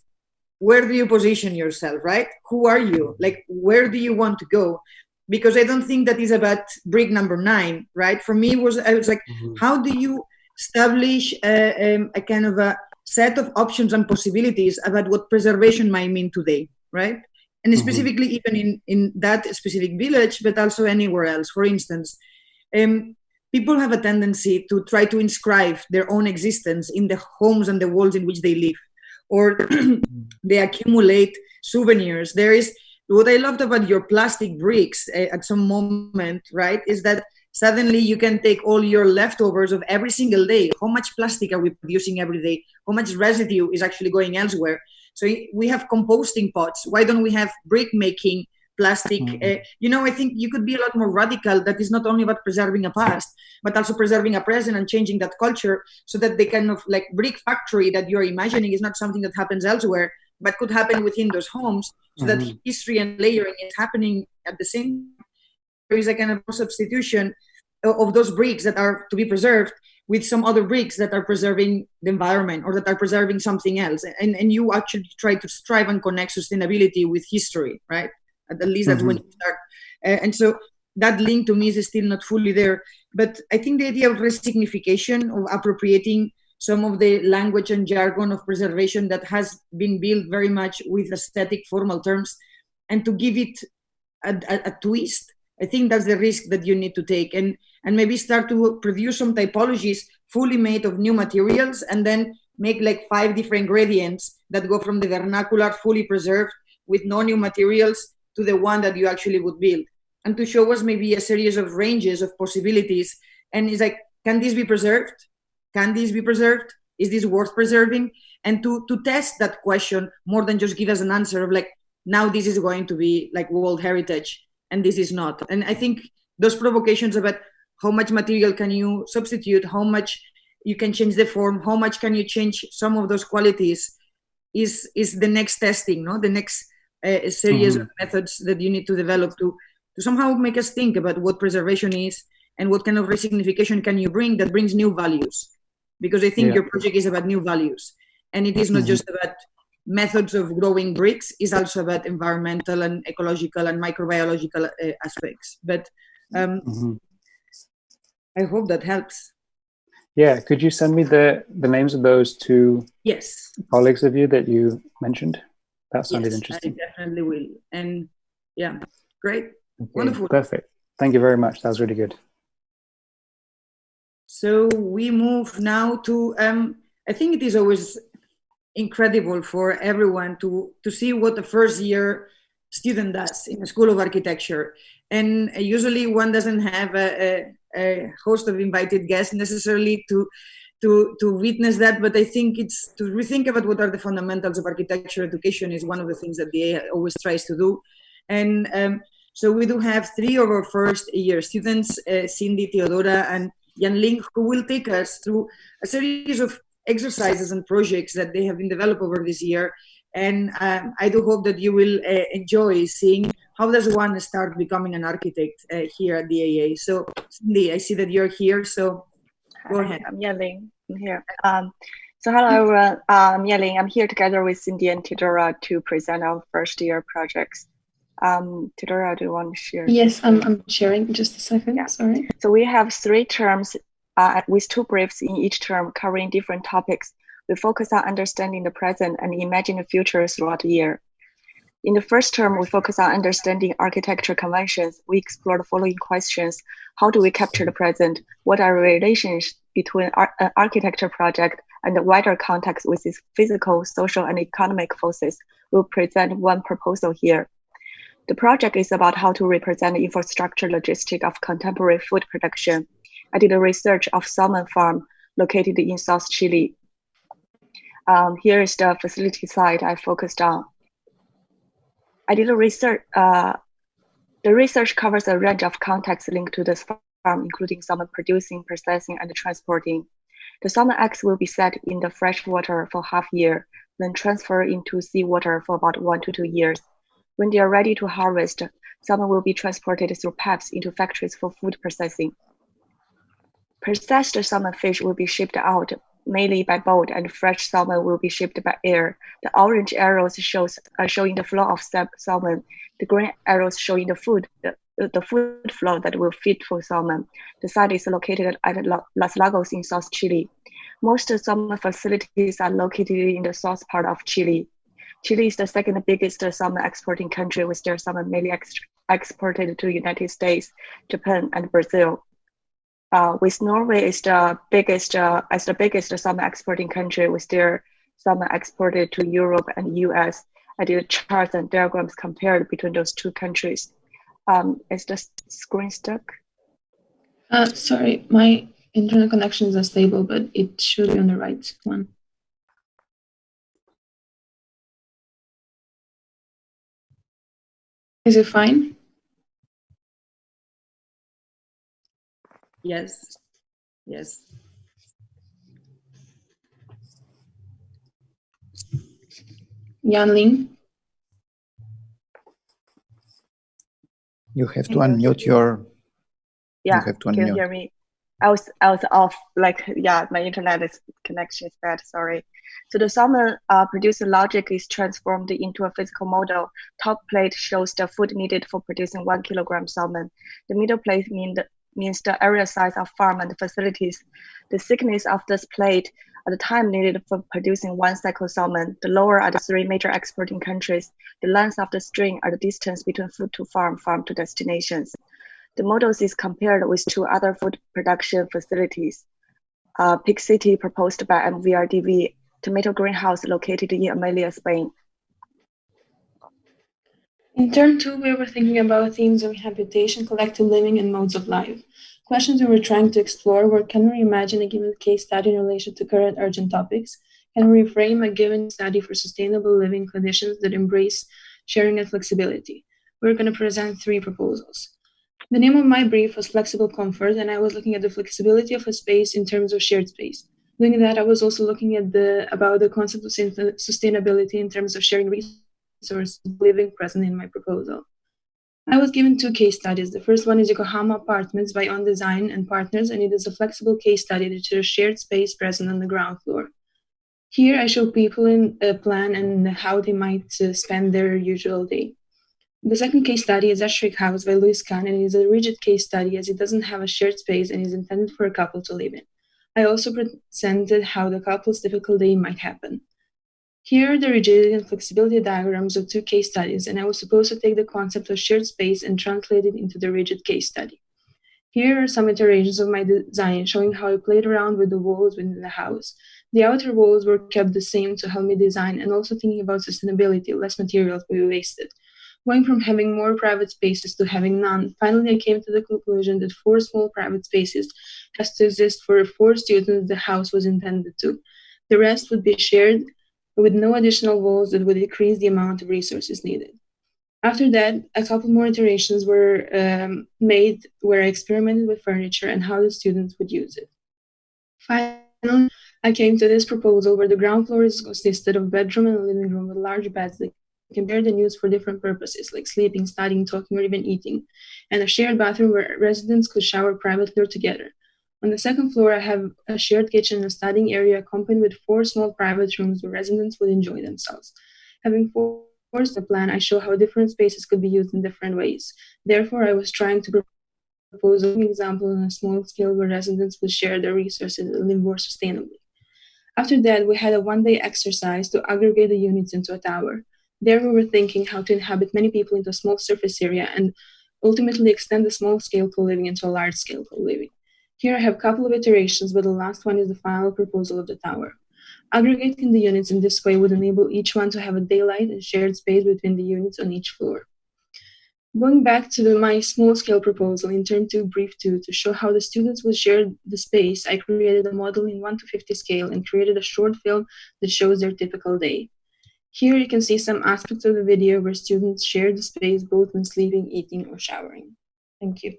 where do you position yourself, right? Who are you? Like, where do you want to go? Because I don't think that is about brick number 9, right? For me, I was like, how do you establish a kind of a set of options and possibilities about what preservation might mean today, right? And specifically even in that specific village, but also anywhere else. For instance, people have a tendency to try to inscribe their own existence in the homes and the walls in which they live, or they accumulate souvenirs. There is, what I loved about your plastic bricks at some moment, right, is that suddenly you can take all your leftovers of every single day. How much plastic are we producing every day? How much residue is actually going elsewhere? So we have composting pots. Why don't we have brick making plastic? You know, I think you could be a lot more radical. That is not only about preserving a past, but also preserving a present and changing that culture, so that the kind of like brick factory that you're imagining is not something that happens elsewhere, but could happen within those homes, so that history and layering is happening at the same time. There is a kind of substitution of those bricks that are to be preserved with some other bricks that are preserving the environment or that are preserving something else. And you actually try to strive and connect sustainability with history, right? At least that's when you start. And so that link to me is still not fully there. But I think the idea of resignification, of appropriating some of the language and jargon of preservation that has been built very much with aesthetic formal terms, and to give it a twist, I think that's the risk that you need to take, and maybe start to produce some typologies fully made of new materials, and then make like 5 different gradients that go from the vernacular fully preserved with no new materials to the one that you actually would build, and to show us maybe a series of ranges of possibilities. And it's like, can this be preserved? Can this be preserved? Is this worth preserving? And to test that question more than just give us an answer of like, now this is going to be like World Heritage and this is not. And I think those provocations about how much material can you substitute, how much you can change the form, how much can you change some of those qualities is the next testing, no? The next series of methods that you need to develop to somehow make us think about what preservation is and what kind of resignification can you bring that brings new values. Because I think your project is about new values, and it is not just about methods of growing bricks, it's also about environmental and ecological and microbiological aspects. But I hope that helps. Yeah, could you send me the names of those 2 colleagues of you that you mentioned? That sounded interesting. I definitely will. And yeah, great. Okay, wonderful. Perfect. Thank you very much. That was really good. So we move now to, I think it is always incredible for everyone to see what the first year student does in the School of Architecture. And usually one doesn't have a host of invited guests necessarily to witness that, but I think it's to rethink about what are the fundamentals of architecture education is one of the things that the AA always tries to do. And so we do have 3 of our first year students, Cindy, Theodora, and Jan Ling, who will take us through a series of exercises and projects that they have been developed over this year. And I do hope that you will enjoy seeing how does one start becoming an architect here at the AA. So Cindy, I see that you're here, so go ahead. I'm Yan-Ling. I'm here. So hello everyone, I'm Yan-Ling. I'm here together with Cindy and Theodora to present our first year projects. Theodora, do you want to share? Yes, I'm sharing. Just a second. Yeah. Sorry. So we have 3 terms with 2 briefs in each term covering different topics. We focus on understanding the present and imagine the future throughout the year. In the first term, we focus on understanding architecture conventions. We explore the following questions. How do we capture the present? What are the relations between an architecture project and the wider context with its physical, social, and economic forces? We'll present one proposal here. The project is about how to represent the infrastructure logistic of contemporary food production. I did a research of salmon farm located in South Chile. Here is the facility site I focused on. I did a research. The research covers a range of contexts linked to this farm, including salmon producing, processing, and transporting. The salmon eggs will be set in the fresh water for half a year, then transferred into seawater for about 1 to 2 years. When they are ready to harvest, salmon will be transported through pipes into factories for food processing. Processed salmon fish will be shipped out mainly by boat, and fresh salmon will be shipped by air. The orange arrows showing the flow of salmon. The green arrows showing the food flow that will feed for salmon. The site is located at Los Lagos in South Chile. Most salmon facilities are located in the south part of Chile. Chile is the second biggest salmon exporting country, with their salmon mainly exported to the United States, Japan, and Brazil. With Norway as the biggest salmon exporting country, with their salmon exported to Europe and US. I did charts and diagrams compared between those 2 countries. Is the screen stuck? Sorry, my internet connection is unstable, but it should be on the right one. Is it fine? Yes. Yes. Yanling? You have to unmute your. Yeah, you have to can you unmute. hear me? I was off, like, yeah, my internet connection is bad, sorry. So the salmon producing logic is transformed into a physical model. Top plate shows the food needed for producing 1 kilogram salmon. The middle plate means the area size of farm and facilities. The thickness of this plate are the time needed for producing 1 cycle salmon. The lower are the 3 major exporting countries. The length of the string are the distance between food to farm, farm to destinations. The models is compared with 2 other food production facilities. Pig City proposed by MVRDV, tomato greenhouse located in Amelia, Spain. In turn 2, we were thinking about themes of habitation, collective living, and modes of life. Questions we were trying to explore were: can we imagine a given case study in relation to current urgent topics? Can we reframe a given study for sustainable living conditions that embrace sharing and flexibility? We're going to present 3 proposals. The name of my brief was Flexible Comfort, and I was looking at the flexibility of a space in terms of shared space. Doing that, I was also looking at about the concept of sustainability in terms of sharing resources living present in my proposal. I was given 2 case studies. The first one is Yokohama Apartments by On Design and Partners, and it is a flexible case study that shows shared space present on the ground floor. Here, I show people in a plan and how they might spend their usual day. The second case study is Ashrik House by Louis Kahn, and it is a rigid case study as it doesn't have a shared space and is intended for a couple to live in. I also presented how the couple's typical day might happen. Here are the rigidity and flexibility diagrams of 2 case studies, and I was supposed to take the concept of shared space and translate it into the rigid case study. Here are some iterations of my design showing how I played around with the walls within the house. The outer walls were kept the same to help me design, and also thinking about sustainability, less materials will be wasted. Going from having more private spaces to having none, finally I came to the conclusion that 4 small private spaces has to exist for 4 students the house was intended to. The rest would be shared with no additional walls that would decrease the amount of resources needed. After that, a couple more iterations were made where I experimented with furniture and how the students would use it. Finally, I came to this proposal where the ground floor consisted of bedroom and a living room with large beds that can be shared and used for different purposes, like sleeping, studying, talking, or even eating, and a shared bathroom where residents could shower privately or together. On the second floor, I have a shared kitchen and a studying area accompanied with 4 small private rooms where residents would enjoy themselves. Having forced the plan, I show how different spaces could be used in different ways. Therefore, I was trying to propose an example on a small scale where residents would share their resources and live more sustainably. After that, we had a 1-day exercise to aggregate the units into a tower. There we were thinking how to inhabit many people into a small surface area and ultimately extend the small scale co-living into a large scale co-living. Here I have a couple of iterations, but the last one is the final proposal of the tower. Aggregating the units in this way would enable each one to have a daylight and shared space between the units on each floor. Going back to my small-scale proposal in term 2, brief 2, to show how the students would share the space, I created a model in 1:50 scale and created a short film that shows their typical day. Here you can see some aspects of the video where students share the space both when sleeping, eating, or showering. Thank you.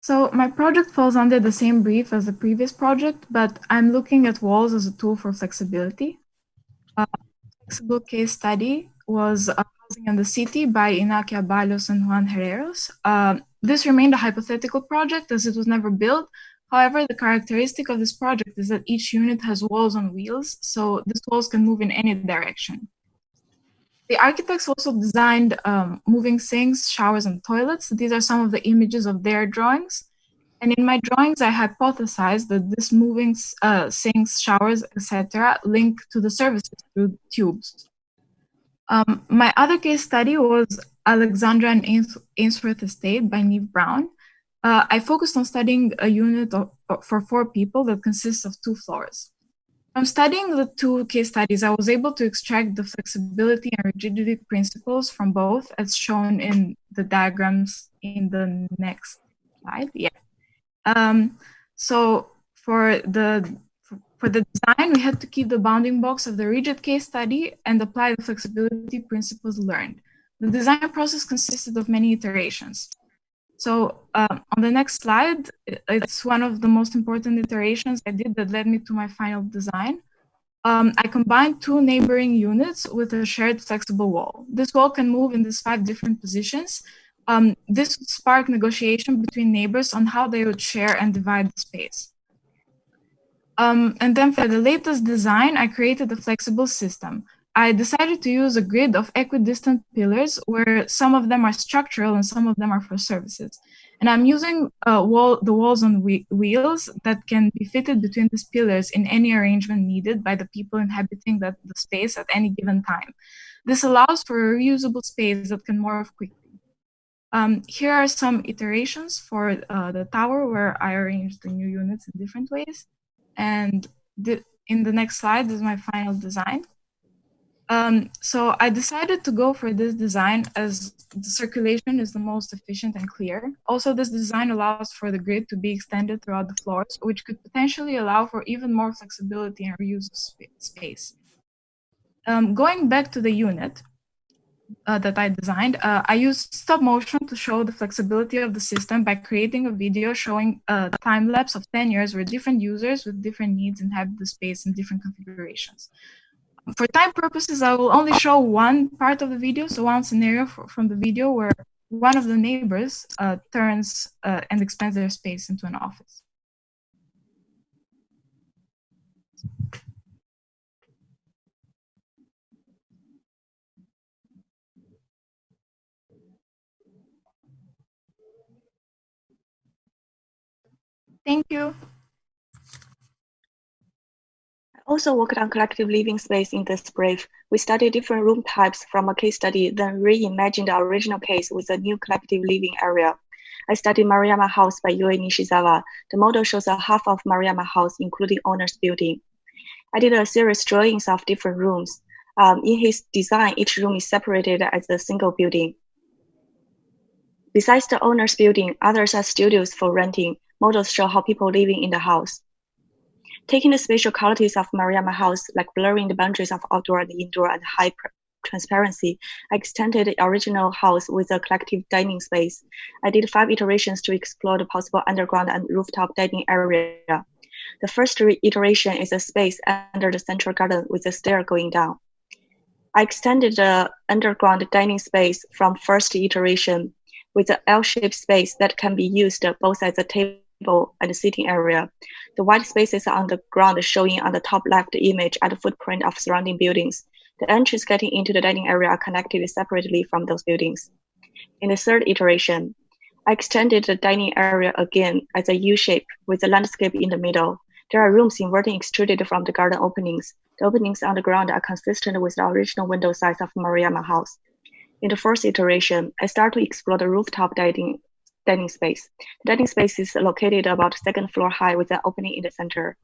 So my project falls under the same brief as the previous project, but I'm looking at walls as a tool for flexibility. Flexible case study was Housing in the City by Inaki Abalos and Juan Herreros. This remained a hypothetical project as it was never built. However, the characteristic of this project is that each unit has walls on wheels, so these walls can move in any direction. The architects also designed moving sinks, showers, and toilets. These are some of the images of their drawings. And in my drawings, I hypothesized that this moving sinks, showers, etc. link to the services through tubes. My other case study was Alexandra and Ainsworth Estate by Neve Brown. I focused on studying a unit for 4 people that consists of 2 floors. From studying the 2 case studies, I was able to extract the flexibility and rigidity principles from both, as shown in the diagrams in the next slide. Yeah. So for the design, we had to keep the bounding box of the rigid case study and apply the flexibility principles learned. The design process consisted of many iterations. So on the next slide, it's one of the most important iterations I did that led me to my final design. I combined two neighboring units with a shared flexible wall. This wall can move in these 5 different positions. This would spark negotiation between neighbors on how they would share and divide the space. And then for the latest design, I created a flexible system. I decided to use a grid of equidistant pillars where some of them are structural and some of them are for services. And I'm using the walls on wheels that can be fitted between these pillars in any arrangement needed by the people inhabiting the space at any given time. This allows for a reusable space that can morph quickly. Here are some iterations for the tower where I arranged the new units in different ways. And in the next slide is my final design. So I decided to go for this design as the circulation is the most efficient and clear. Also, this design allows for the grid to be extended throughout the floors, which could potentially allow for even more flexibility and reuse of space. Going back to the unit that I designed, I used stop motion to show the flexibility of the system by creating a video showing a time lapse of 10 years where different users with different needs inhabit the space in different configurations. For time purposes, I will only show one part of the video, so one scenario from the video where one of the neighbors turns and expands their space into an office. Thank you. Also worked on collective living space in this brief. We studied different room types from a case study, then reimagined the original case with a new collective living area. I studied Maruyama House by Yue Nishizawa. The model shows a half of Maruyama House, including owner's building. I did a series drawings of different rooms. In his design, each room is separated as a single building. Besides the owner's building, others are studios for renting. Models show how people living in the house. Taking the spatial qualities of Maruyama House, like blurring the boundaries of outdoor and indoor and high transparency, I extended the original house with a collective dining space. I did 5 iterations to explore the possible underground and rooftop dining area. The first iteration is a space under the central garden with a stair going down. I extended the underground dining space from first iteration with an L-shaped space that can be used both as a table and a sitting area. The white spaces on the ground showing on the top left image are the footprint of surrounding buildings. The entries getting into the dining area are connected separately from those buildings. In the third iteration, I extended the dining area again as a U-shape with a landscape in the middle. There are rooms inverting extruded from the garden openings. The openings on the ground are consistent with the original window size of Maruyama House. In the fourth iteration, I start to explore the rooftop dining space. The dining space is located about 2nd floor high with an opening in the center.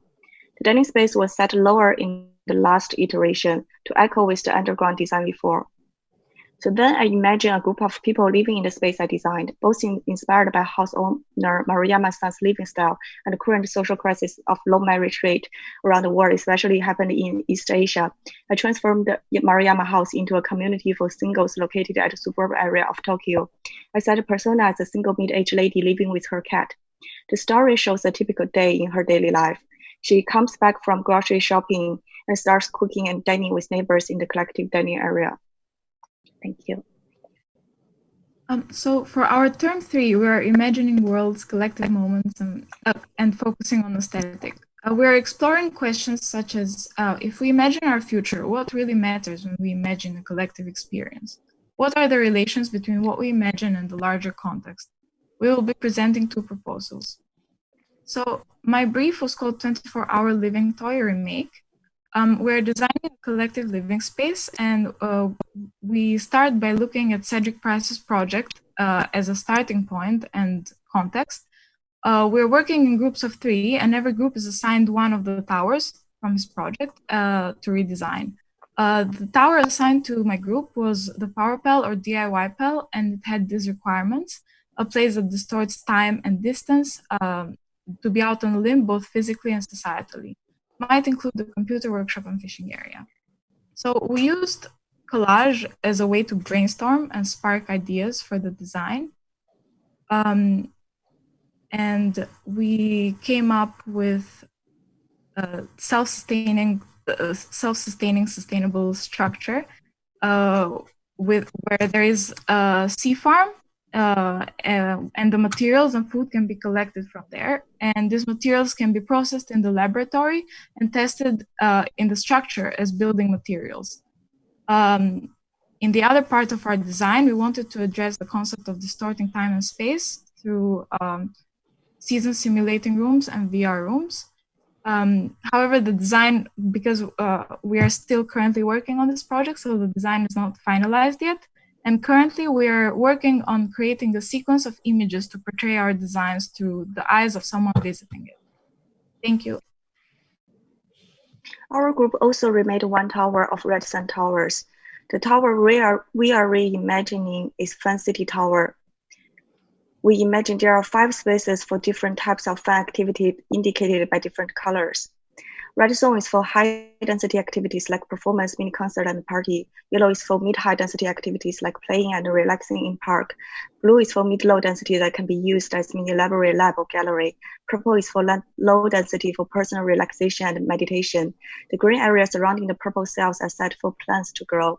The dining space was set lower in the last iteration to echo with the underground design before. So then I imagine a group of people living in the space I designed, both inspired by house owner Maruyama-san's living style and the current social crisis of low marriage rate around the world, especially happened in East Asia. I transformed the Maruyama House into a community for singles located at the suburban area of Tokyo. I set a persona as a single mid-aged lady living with her cat. The story shows a typical day in her daily life. She comes back from grocery shopping and starts cooking and dining with neighbors in the collective dining area. Thank you. So for our term 3, we are imagining worlds, collective moments, and focusing on aesthetic. We're exploring questions such as, if we imagine our future, what really matters when we imagine a collective experience? What are the relations between what we imagine and the larger context? We will be presenting 2 proposals. So my brief was called 24-Hour Living Toy Remake. We're designing a collective living space, and we start by looking at Cedric Price's project as a starting point and context. We're working in groups of 3, and every group is assigned one of the towers from his project to redesign. The tower assigned to my group was the PowerPal or DIY Pal, and it had these requirements. a place that distorts time and distance, to be out on a limb, both physically and societally. Might include the computer workshop and fishing area. So we used collage as a way to brainstorm and spark ideas for the design. And we came up with a self-sustaining, sustainable structure where there is a sea farm, and the materials and food can be collected from there. And these materials can be processed in the laboratory and tested in the structure as building materials. In the other part of our design, we wanted to address the concept of distorting time and space through season simulating rooms and VR rooms. However, the design, because we are still currently working on this project, so the design is not finalized yet. And currently we are working on creating a sequence of images to portray our designs through the eyes of someone visiting it. Thank you. Our group also remade one tower of Red Sun Towers. The tower we are reimagining is Fun City Tower. We imagine there are 5 spaces for different types of fun activity indicated by different colors. Red zone is for high density activities like performance, mini concert, and party. Yellow is for mid-high density activities like playing and relaxing in park. Blue is for mid-low density that can be used as mini library, lab, or gallery. Purple is for low density for personal relaxation and meditation. The green areas surrounding the purple cells are set for plants to grow.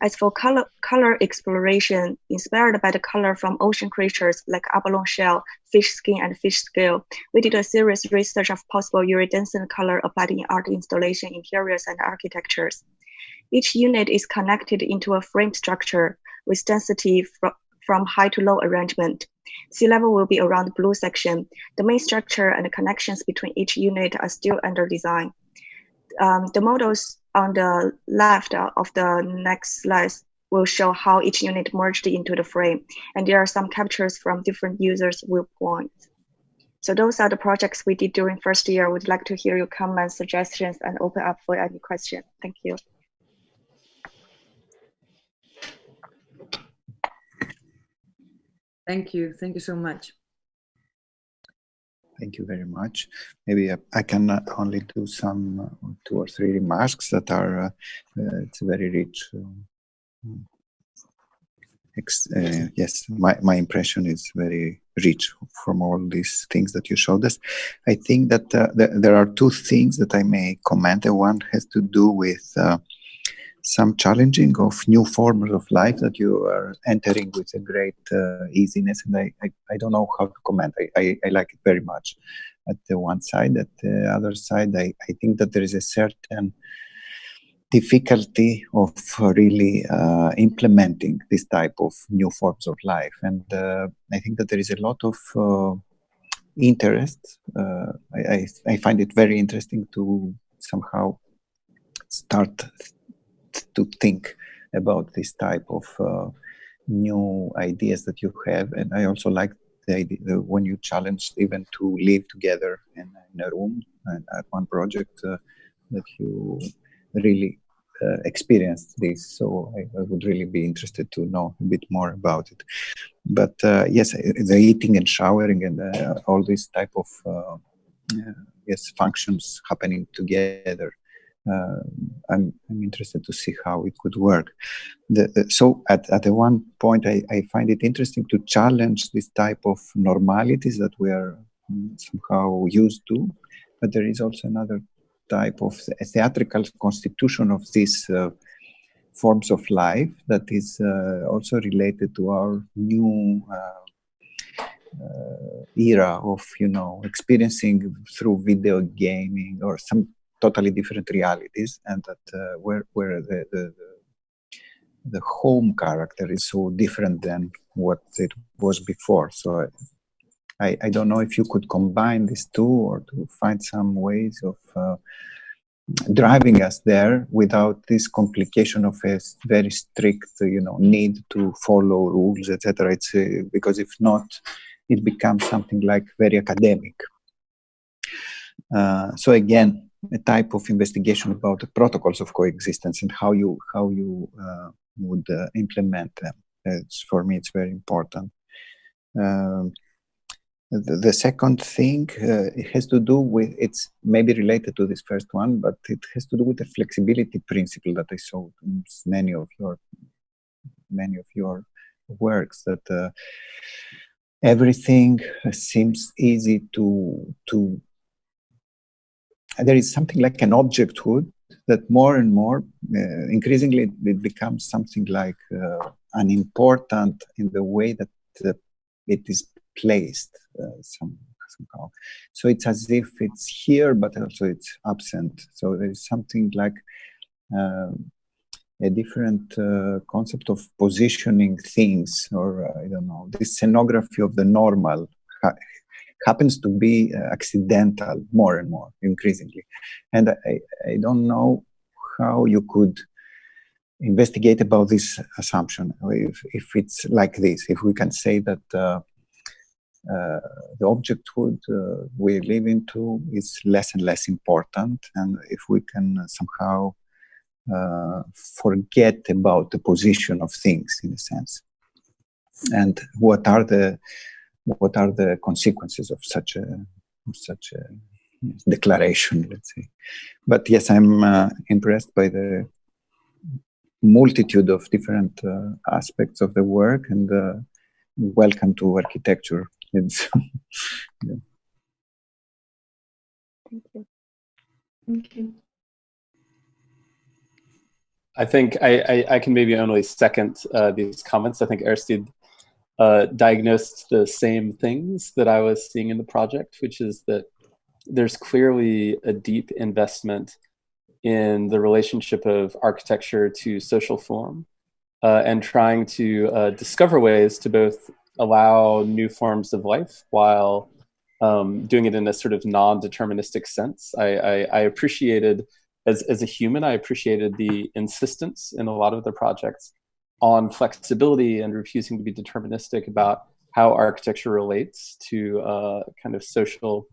As for color exploration, inspired by the color from ocean creatures like abalone shell, fish skin, and fish scale, we did a serious research of possible iridescent color applied in art installation, interiors, and architectures. Each unit is connected into a frame structure with density from high to low arrangement. Sea level will be around the blue section. The main structure and the connections between each unit are still under design. The models on the left of the next slide will show how each unit merged into the frame, and there are some captures from different users' viewpoints. So those are the projects we did during first year. We'd like to hear your comments, suggestions, and open up for any questions. Thank you. Thank you. Thank you so much. Thank you very much. Maybe I can only do some 2 or 3 remarks that are, it's very rich. Yes, my impression is very rich from all these things that you showed us. I think that there are 2 things that I may comment. One has to do with some challenging of new forms of life that you are entering with a great easiness, and I don't know how to comment. I like it very much at the one side. At the other side, I think that there is a certain difficulty of really implementing this type of new forms of life, and I think that there is a lot of interest. I find it very interesting to somehow start to think about this type of new ideas that you have. And I also like the idea when you challenge even to live together in a room and at one project that you really experienced this. So I would really be interested to know a bit more about it. But yes, the eating and showering and all these type of yes, functions happening together. I'm interested to see how it could work. So at the one point, I find it interesting to challenge this type of normalities that we are somehow used to, but there is also another type of theatrical constitution of these forms of life that is also related to our new era of, you know, experiencing through video gaming or some totally different realities, and that where the home character is so different than what it was before. So I don't know if you could combine these 2 or to find some ways of driving us there without this complication of a very strict, you know, need to follow rules, etc. It's because if not, it becomes something like very academic. So again, a type of investigation about the protocols of coexistence and how you would implement them. For me, it's very important. The second thing, it has to do with, it's maybe related to this first one, but it has to do with the flexibility principle that I saw in many of your works, that everything seems easy to there is something like an objecthood that more and more, increasingly, it becomes something like unimportant in the way that it is placed somehow. So it's as if it's here, but also it's absent. So there is something like a different concept of positioning things, or I don't know, the scenography of the normal happens to be accidental more and more, increasingly. And I don't know how you could investigate about this assumption, if it's like this, if we can say that the objecthood we live into is less and less important, and if we can somehow forget about the position of things, in a sense, and what are the consequences of such a declaration, let's say. But yes, I'm impressed by the multitude of different aspects of the work, and welcome to architecture. It's yeah. Thank you. Thank you. I think I can maybe only second these comments. I think Aristide diagnosed the same things that I was seeing in the project, which is that there's clearly a deep investment in the relationship of architecture to social form, and trying to discover ways to both allow new forms of life while doing it in a sort of non-deterministic sense. I appreciated, as a human, I appreciated the insistence in a lot of the projects on flexibility and refusing to be deterministic about how architecture relates to kind of social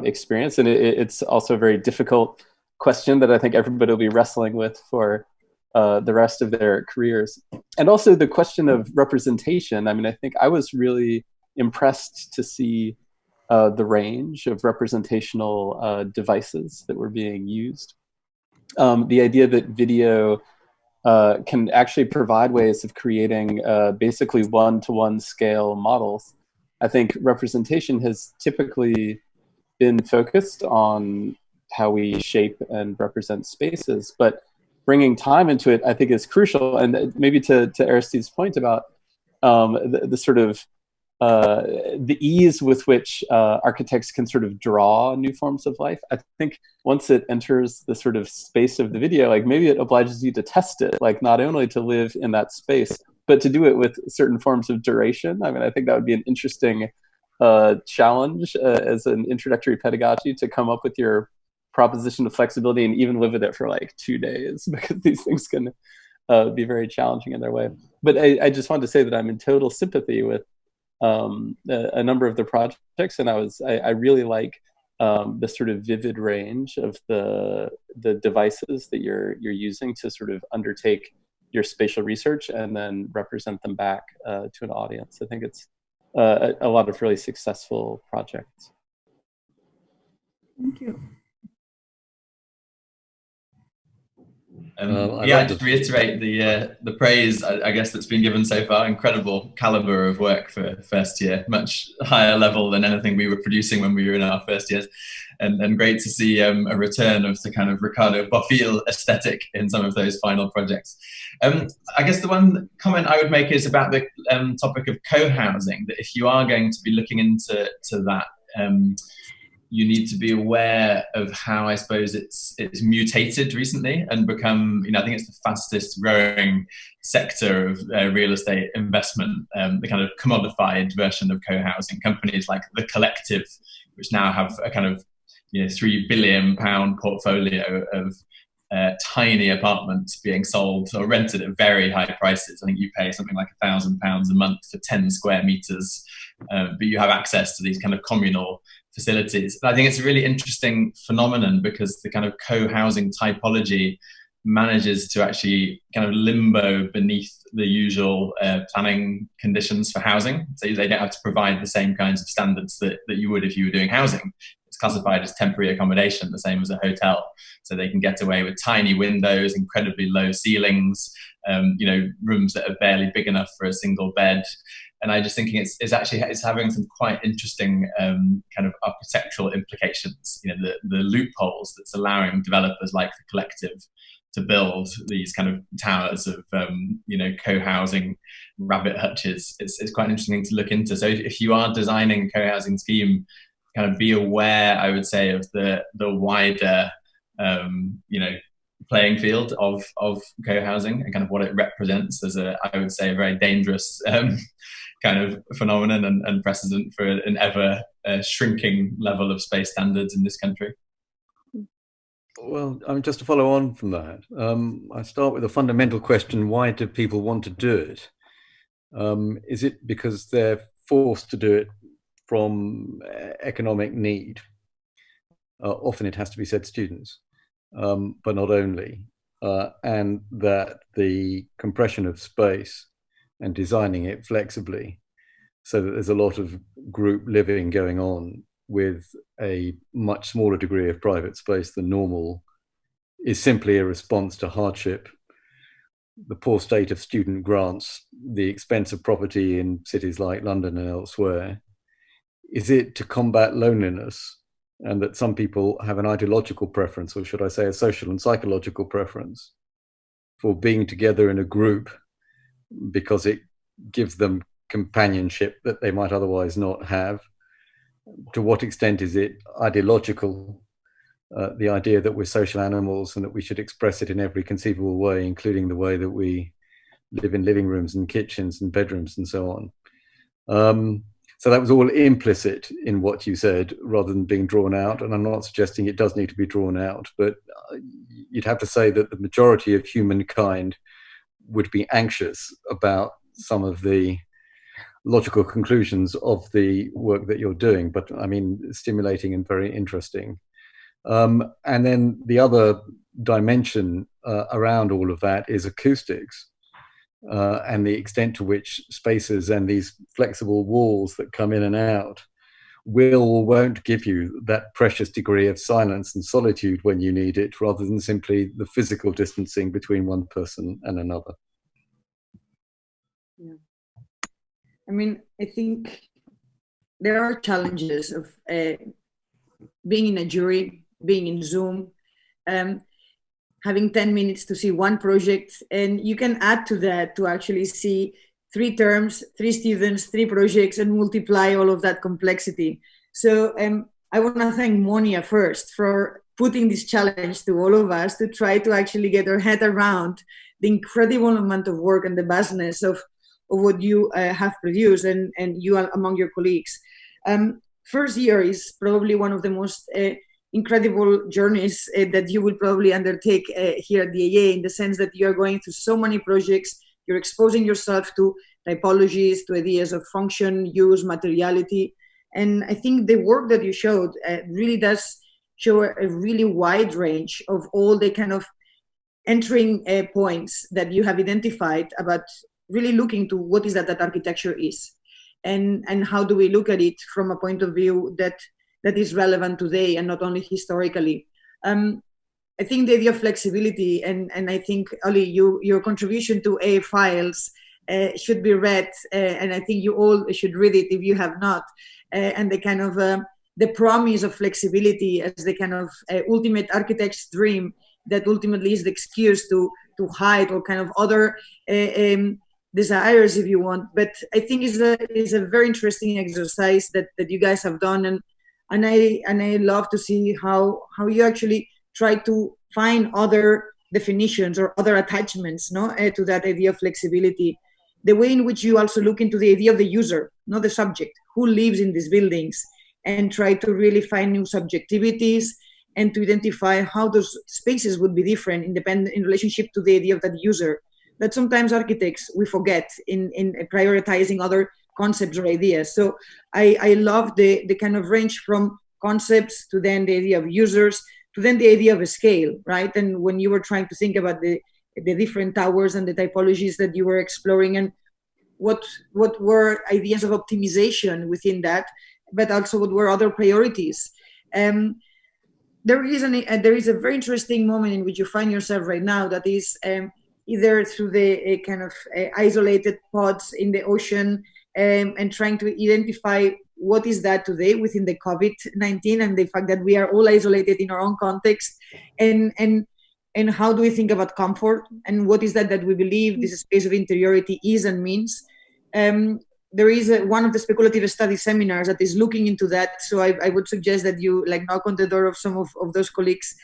experience. And it's also a very difficult question that I think everybody will be wrestling with for the rest of their careers. And also the question of representation. I mean, I think I was really impressed to see the range of representational devices that were being used. The idea that video can actually provide ways of creating basically one-to-one scale models. I think representation has typically been focused on how we shape and represent spaces, but bringing time into it, I think, is crucial. And maybe to Aristide's point about the sort of the ease with which architects can sort of draw new forms of life. I think once it enters the sort of space of the video, like maybe it obliges you to test it, like not only to live in that space, but to do it with certain forms of duration. I mean, I think that would be an interesting challenge as an introductory pedagogy, to come up with your proposition of flexibility and even live with it for like 2 days, because these things can be very challenging in their way. But I just wanted to say that I'm in total sympathy with a number of the projects, and I really like the sort of vivid range of the devices that you're using to sort of undertake your spatial research and then represent them back to an audience. I think it's a lot of really successful projects. Thank you. Yeah, just reiterate the praise, I guess, that's been given so far. Incredible caliber of work for first year, much higher level than anything we were producing when we were in our first years, and great to see a return of the kind of Ricardo Bofill aesthetic in some of those final projects. I guess the one comment I would make is about the topic of co-housing, that if you are going to be looking into that, you need to be aware of how, I suppose, it's mutated recently and become, I think it's the fastest growing sector of real estate investment, the kind of commodified version of co-housing. Companies like The Collective, which now have a kind of £3 billion portfolio of tiny apartments being sold or rented at very high prices. I think you pay something like £1,000 a month for 10 square meters, but you have access to these kind of communal facilities. And I think it's a really interesting phenomenon, because the kind of co-housing typology manages to actually kind of limbo beneath the usual planning conditions for housing. So they don't have to provide the same kinds of standards that you would if you were doing housing. It's classified as temporary accommodation, the same as a hotel. So they can get away with tiny windows, incredibly low ceilings, rooms that are barely big enough for a single bed. And I just thinking it's having some quite interesting kind of architectural implications. The loopholes that's allowing developers like the Collective to build these kind of towers of co-housing rabbit hutches. It's quite interesting to look into. So if you are designing a co-housing scheme, kind of be aware, I would say, of the wider playing field of co-housing and kind of what it represents as I would say, a very dangerous kind of phenomenon and precedent for an ever shrinking level of space standards in this country. Well, just to follow on from that, I start with a fundamental question: why do people want to do it? Is it because they're forced to do it from economic need? Often it has to be said students, but not only. And that the compression of space and designing it flexibly so that there's a lot of group living going on with a much smaller degree of private space than normal is simply a response to hardship, the poor state of student grants, the expense of property in cities like London and elsewhere. Is it to combat loneliness, and that some people have an ideological preference, or should I say a social and psychological preference, for being together in a group because it gives them companionship that they might otherwise not have? To what extent is it ideological, the idea that we're social animals and that we should express it in every conceivable way, including the way that we live in living rooms and kitchens and bedrooms and so on? So that was all implicit in what you said rather than being drawn out. And I'm not suggesting it does need to be drawn out, but you'd have to say that the majority of humankind would be anxious about some of the logical conclusions of the work that you're doing, but I mean, stimulating and very interesting. And then the other dimension around all of that is acoustics. And the extent to which spaces and these flexible walls that come in and out will or won't give you that precious degree of silence and solitude when you need it, rather than simply the physical distancing between one person and another. Yeah. I mean, I think there are challenges of being in a jury, being in Zoom, having 10 minutes to see one project, and you can add to that to actually see 3 terms, 3 students, 3 projects, and multiply all of that complexity. So I want to thank Monia first for putting this challenge to all of us to try to actually get our head around the incredible amount of work and the vastness of what you have produced and you among your colleagues. First year is probably one of the most incredible journeys that you will probably undertake here at the AA, in the sense that you are going through so many projects, you're exposing yourself to typologies, to ideas of function, use, materiality. And I think the work that you showed really does show a really wide range of all the kind of entering points that you have identified about really looking to what is that architecture is, and how do we look at it from a point of view that is relevant today and not only historically. I think the idea of flexibility, and I think, Oli, your contribution to AA Files should be read, and I think you all should read it if you have not, and the kind of the promise of flexibility as the kind of ultimate architect's dream that ultimately is the excuse to hide all kind of other desires, if you want. But I think it's a very interesting exercise that you guys have done, and I love to see how you actually try to find other definitions or other attachments, to that idea of flexibility. The way in which you also look into the idea of the user, not the subject, who lives in these buildings, and try to really find new subjectivities and to identify how those spaces would be different in relationship to the idea of that user. That sometimes architects, we forget in prioritizing other concepts or ideas. So I love the kind of range from concepts to then the idea of users, then the idea of a scale, right? And when you were trying to think about the different towers and the typologies that you were exploring, and what were ideas of optimization within that, but also what were other priorities. There is a very interesting moment in which you find yourself right now, that is either through the kind of isolated pods in the ocean, and trying to identify what is that today within the COVID-19 and the fact that we are all isolated in our own context, and how do we think about comfort, and what is that we believe this space of interiority is and means. There is one of the speculative study seminars that is looking into that, so I would suggest that you knock on the door of some of those colleagues.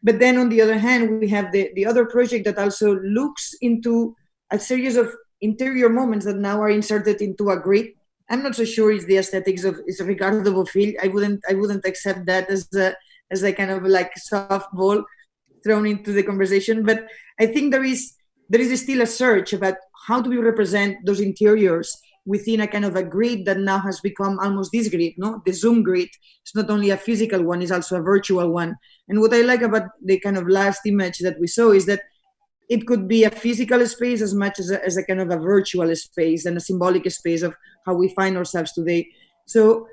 But then on the other hand, we have the other project that also looks into a series of interior moments that now are inserted into a grid. I'm not so sure it's the aesthetics of Ricardo Bofill. I wouldn't accept that as a kind of like softball thrown into the conversation. But I think there is still a search about how do we represent those interiors within a kind of a grid that now has become almost this grid, no? The Zoom grid. It's not only a physical one, it's also a virtual one. And what I like about the kind of last image that we saw is that it could be a physical space as much as a kind of a virtual space and a symbolic space of how we find ourselves today. So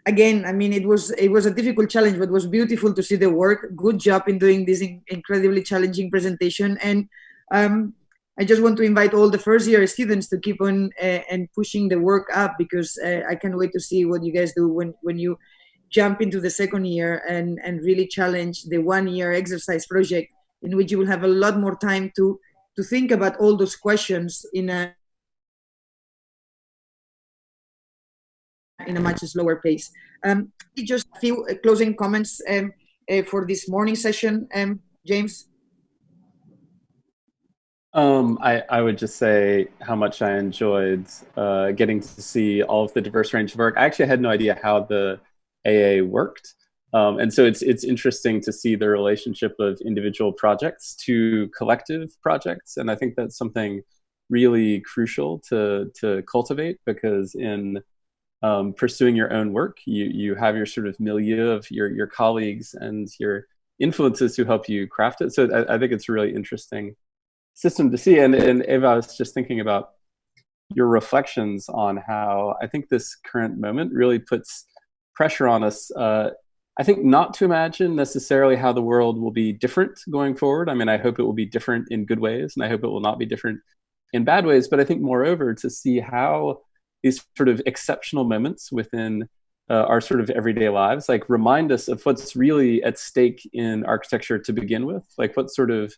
again, I mean, it was a difficult challenge, but it was beautiful to see the work. Good job in doing this incredibly challenging presentation. And I just want to invite all the first year students to keep on and pushing the work up, because I can't wait to see what you guys do when you jump into the second year and really challenge the 1 year exercise project, in which you will have a lot more time to think about all those questions in a much slower pace. Just a few closing comments for this morning session, James. I would just say how much I enjoyed getting to see all of the diverse range of work. I actually had no idea how the AA worked. And so it's interesting to see the relationship of individual projects to collective projects. And I think that's something really crucial to cultivate, because in pursuing your own work, you have your sort of milieu of your colleagues and your influences who help you craft it. So I think it's a really interesting system to see. And Eva, I was just thinking about your reflections on how I think this current moment really puts pressure on us. I think not to imagine necessarily how the world will be different going forward. I mean, I hope it will be different in good ways, and I hope it will not be different in bad ways. But I think moreover, to see how these sort of exceptional moments within our sort of everyday lives, like, remind us of what's really at stake in architecture to begin with, like what sort of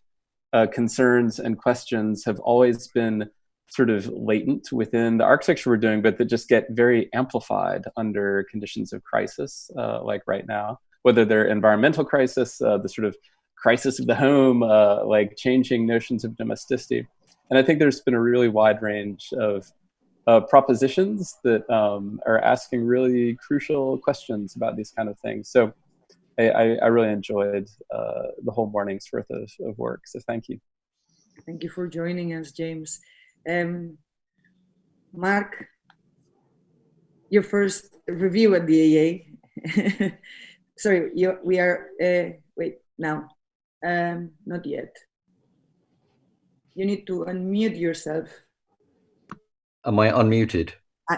concerns and questions have always been sort of latent within the architecture we're doing, but that just get very amplified under conditions of crisis, like right now, whether they're environmental crisis, the sort of crisis of the home, like changing notions of domesticity. And I think there's been a really wide range of propositions that are asking really crucial questions about these kind of things. So I really enjoyed the whole morning's worth of work. So thank you. Thank you for joining us, James. Mark, your first review at the AA. Sorry, we are, wait, now, not yet. You need to unmute yourself. Am I unmuted?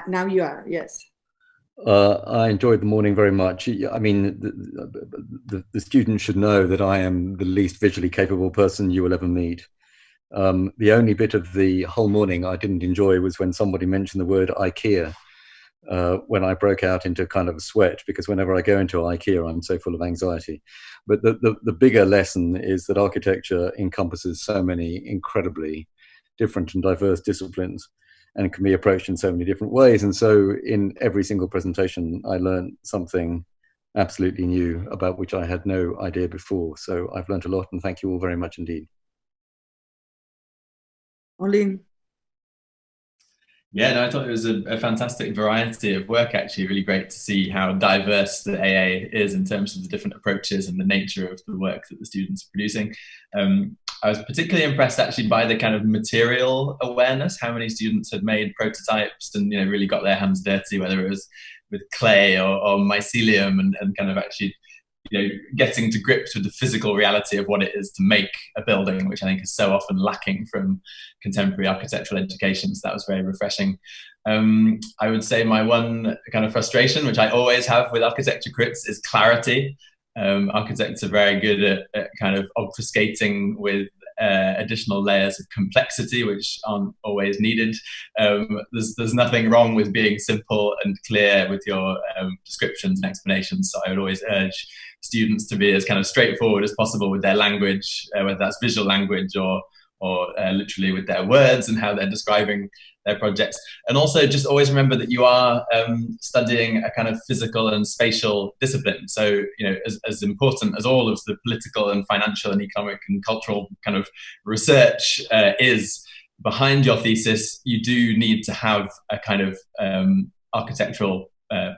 Now you are, yes. I enjoyed the morning very much. I mean, the students should know that I am the least visually capable person you will ever meet. The only bit of the whole morning I didn't enjoy was when somebody mentioned the word IKEA, when I broke out into kind of a sweat, because whenever I go into IKEA, I'm so full of anxiety. But the bigger lesson is that architecture encompasses so many incredibly different and diverse disciplines, and can be approached in so many different ways. And so in every single presentation, I learned something absolutely new about which I had no idea before. So I've learned a lot, and thank you all very much indeed. Olin. Yeah, no, I thought it was a fantastic variety of work, actually. Really great to see how diverse the AA is in terms of the different approaches and the nature of the work that the students are producing. I was particularly impressed, actually, by the kind of material awareness, how many students had made prototypes and, really got their hands dirty, whether it was with clay or mycelium, and kind of actually getting to grips with the physical reality of what it is to make a building, which I think is so often lacking from contemporary architectural education. So that was very refreshing. I would say my one kind of frustration, which I always have with architecture crits, is clarity. Architects are very good at kind of obfuscating with additional layers of complexity which aren't always needed. There's nothing wrong with being simple and clear with your descriptions and explanations, so I would always urge students to be as kind of straightforward as possible with their language, whether that's visual language or literally with their words and how they're describing their projects. And also just always remember that you are studying a kind of physical and spatial discipline. So, as important as all of the political and financial and economic and cultural kind of research is behind your thesis, you do need to have a kind of architectural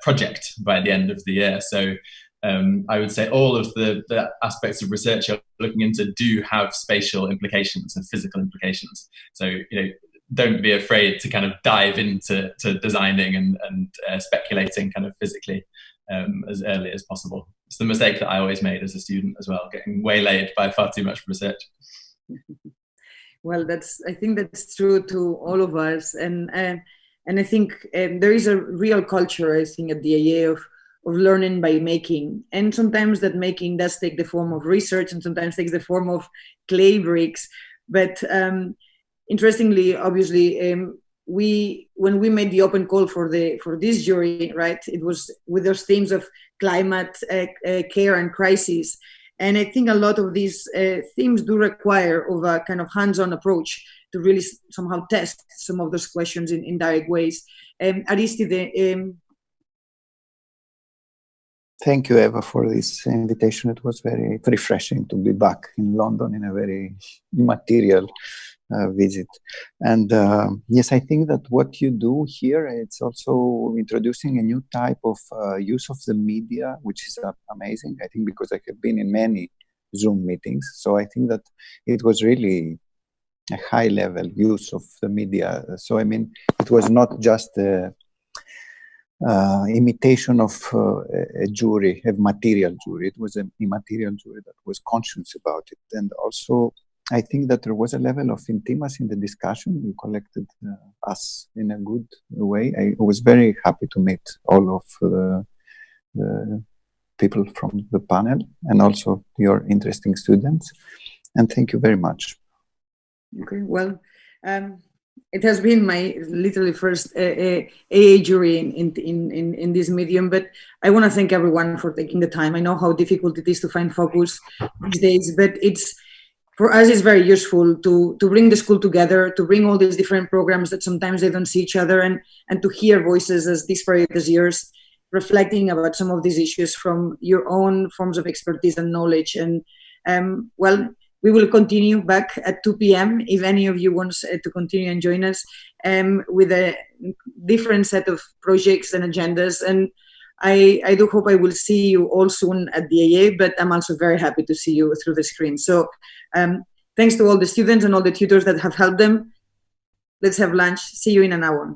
project by the end of the year. So I would say all of the aspects of research you're looking into do have spatial implications and physical implications. So, don't be afraid to kind of dive into designing and speculating kind of physically as early as possible. It's the mistake that I always made as a student as well, getting waylaid by far too much research. Well, I think that's true to all of us, and I think there is a real culture, I think, at the AA of learning by making, and sometimes that making does take the form of research, and sometimes takes the form of clay bricks. But interestingly, obviously, when we made the open call for this jury, right, it was with those themes of climate care and crisis. And I think a lot of these themes do require of a kind of hands-on approach to really somehow test some of those questions in direct ways. Aristide. Thank you, Eva, for this invitation. It was very refreshing to be back in London in a very immaterial visit. And yes, I think that what you do here, it's also introducing a new type of use of the media, which is amazing, I think, because I have been in many Zoom meetings. So I think that it was really a high level use of the media. So, I mean, it was not just imitation of a jury, a material jury. It was an immaterial jury that was conscious about it. And also, I think that there was a level of intimacy in the discussion. You collected us in a good way. I was very happy to meet all of the people from the panel and also your interesting students. And thank you very much. Okay, well, it has been my literally first AA jury in this medium, but I want to thank everyone for taking the time. I know how difficult it is to find focus these days, but for us, it's very useful to bring the school together, to bring all these different programs that sometimes they don't see each other, and to hear voices as disparate as yours, reflecting about some of these issues from your own forms of expertise and knowledge. And well, we will continue back at 2 p.m. if any of you wants to continue and join us with a different set of projects and agendas. And I do hope I will see you all soon at the AA, but I'm also very happy to see you through the screen. So thanks to all the students and all the tutors that have helped them. Let's have lunch. See you in an hour.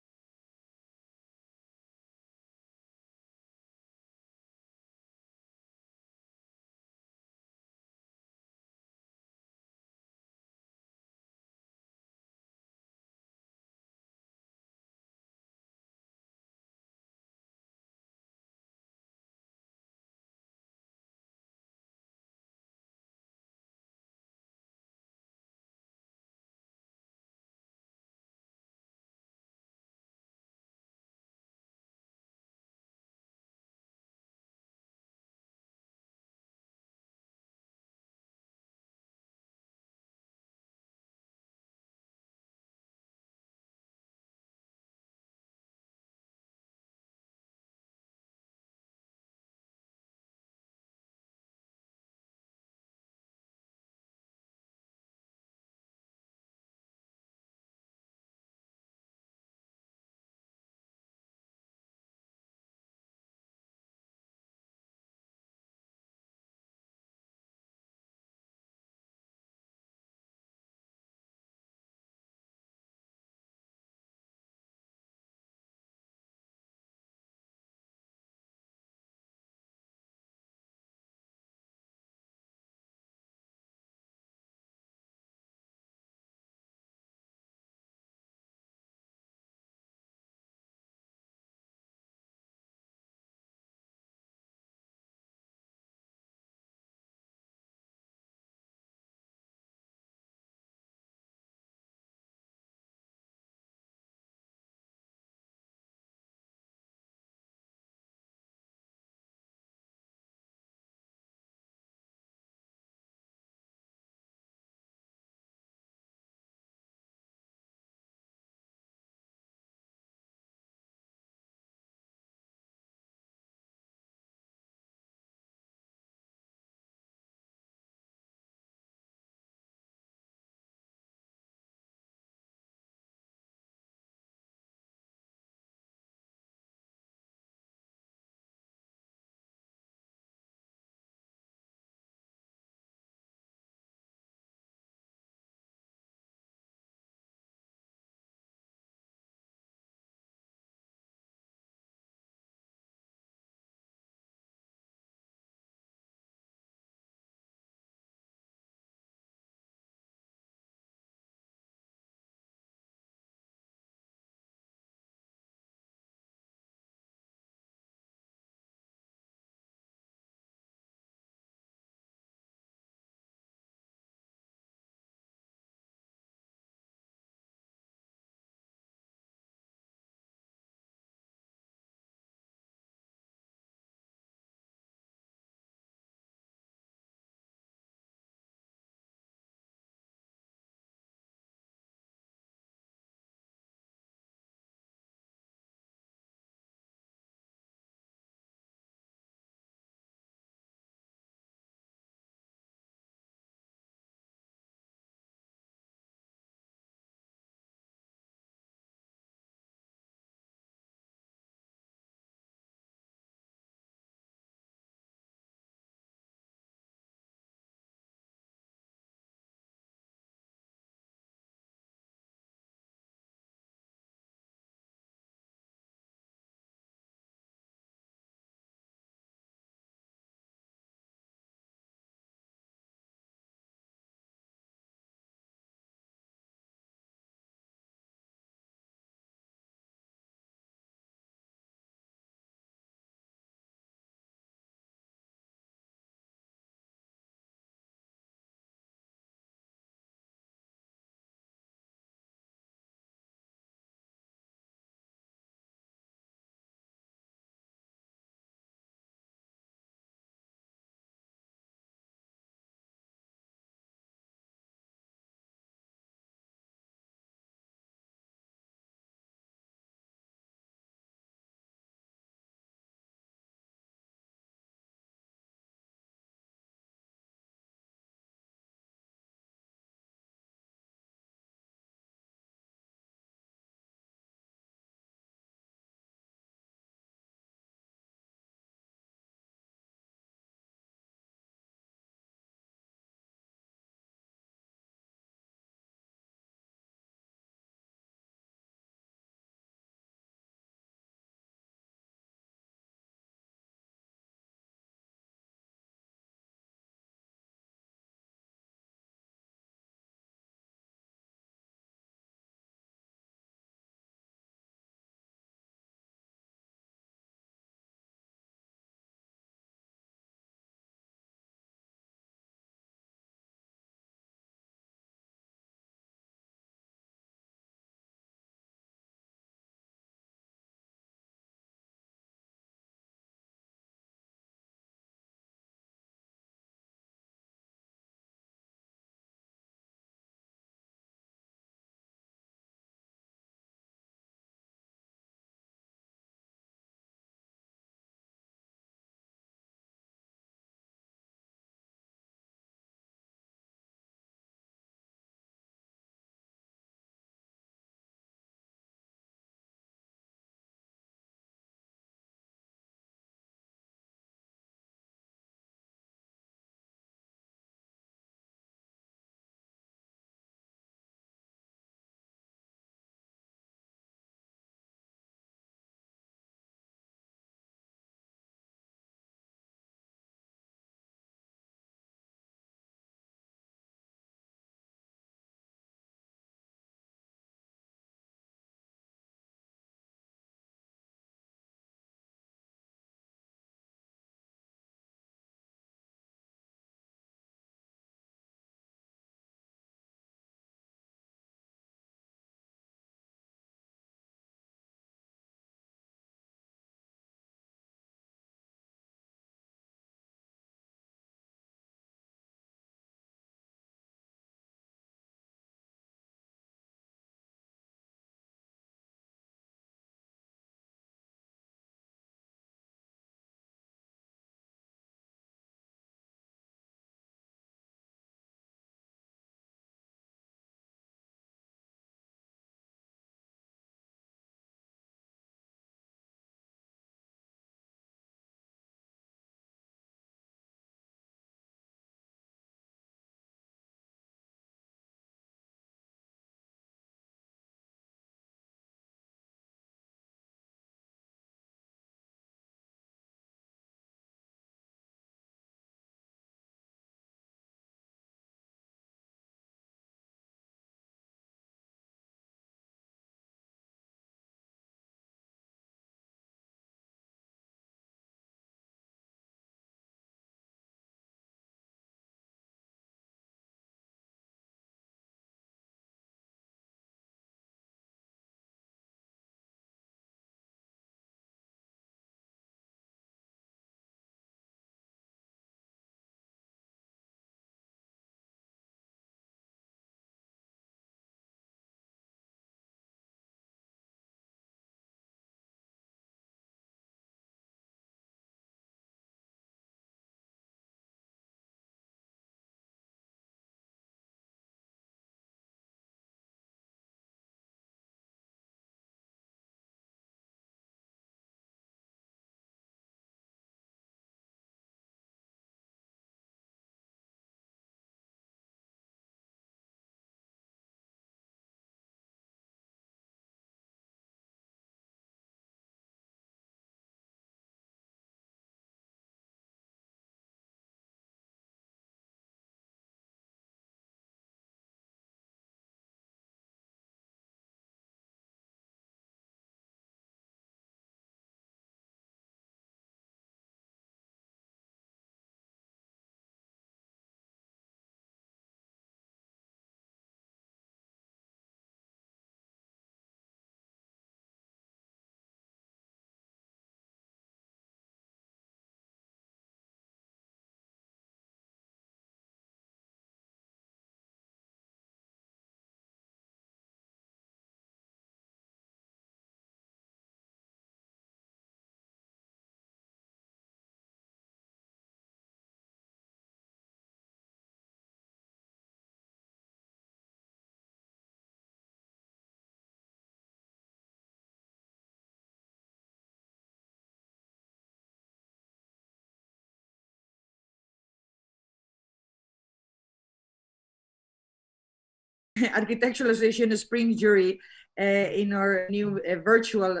Architectural Association Spring Jury in our new virtual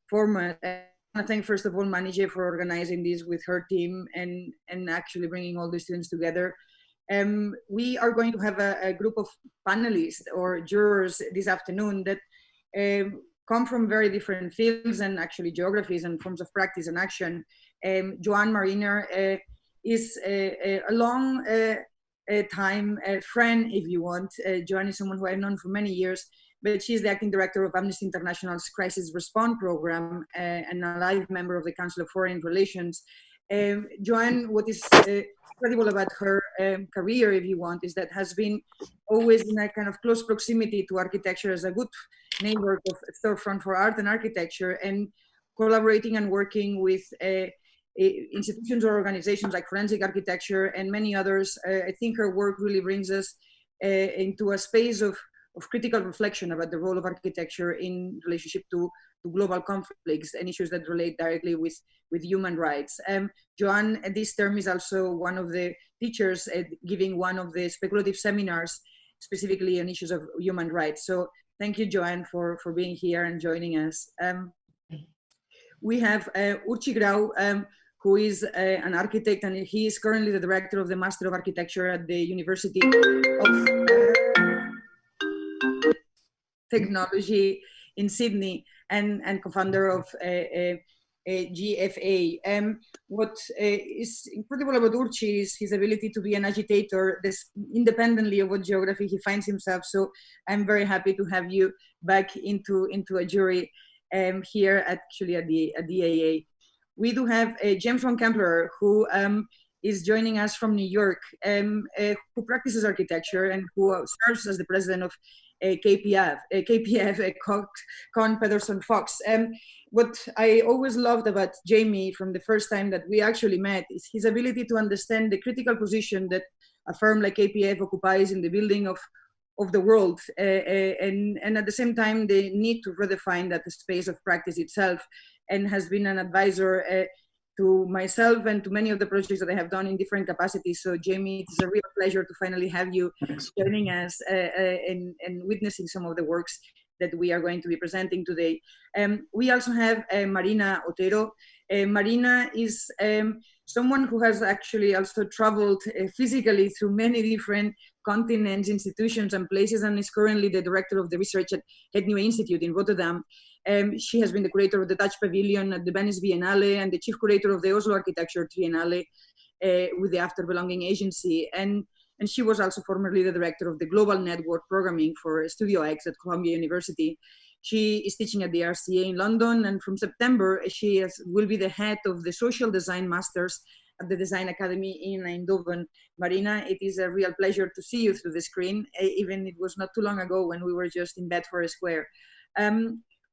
format. I want to thank, first of all, Manije for organizing this with her team and actually bringing all the students together. We are going to have a group of panelists or jurors this afternoon that come from very different fields and actually geographies and forms of practice and action. Joan Mariner is a long time friend, if you want. Joan is someone who I've known for many years, but she's the acting director of Amnesty International's Crisis Response Program and a live member of the Council of Foreign Relations. Joan, what is incredible about her career, if you want, is that has been always in a kind of close proximity to architecture as a good neighbor of Storefront for Art and Architecture, and collaborating and working with institutions or organizations like Forensic Architecture and many others. I think her work really brings us into a space of critical reflection about the role of architecture in relationship to global conflicts and issues that relate directly with human rights. Joan, this term, is also one of the teachers giving one of the speculative seminars specifically on issues of human rights. So thank you, Joan, for being here and joining us. We have Urchi Grau, who is an architect, and he is currently the director of the Master of Architecture at the University of Technology in Sydney, and co-founder of GFA. What is incredible about Urchi is his ability to be an agitator independently of what geography he finds himself. So I'm very happy to have you back into a jury here at the AA. We do have James von Kempler, who is joining us from New York, who practices architecture and who serves as the president of KPF, Kohn Pedersen Fox. What I always loved about Jamie from the first time that we actually met is his ability to understand the critical position that a firm like KPF occupies in the building of the world, and at the same time the need to redefine that space of practice itself, and has been an advisor to myself and to many of the projects that I have done in different capacities. So Jamie, it's a real pleasure to finally have you joining us and witnessing some of the works that we are going to be presenting today. We also have Marina Otero. Marina is someone who has actually also traveled physically through many different continents, institutions, and places, and is currently the director of the research at Het Nieuwe Institute in Rotterdam. She has been the curator of the Dutch Pavilion at the Venice Biennale and the chief curator of the Oslo Architecture Triennale with the After Belonging Agency. And she was also formerly the director of the Global Network Programming for Studio X at Columbia University. She is teaching at the RCA in London, and from September, she will be the head of the Social Design Masters at the Design Academy in Eindhoven. Marina, it is a real pleasure to see you through the screen, even it was not too long ago when we were just in Bedford Square.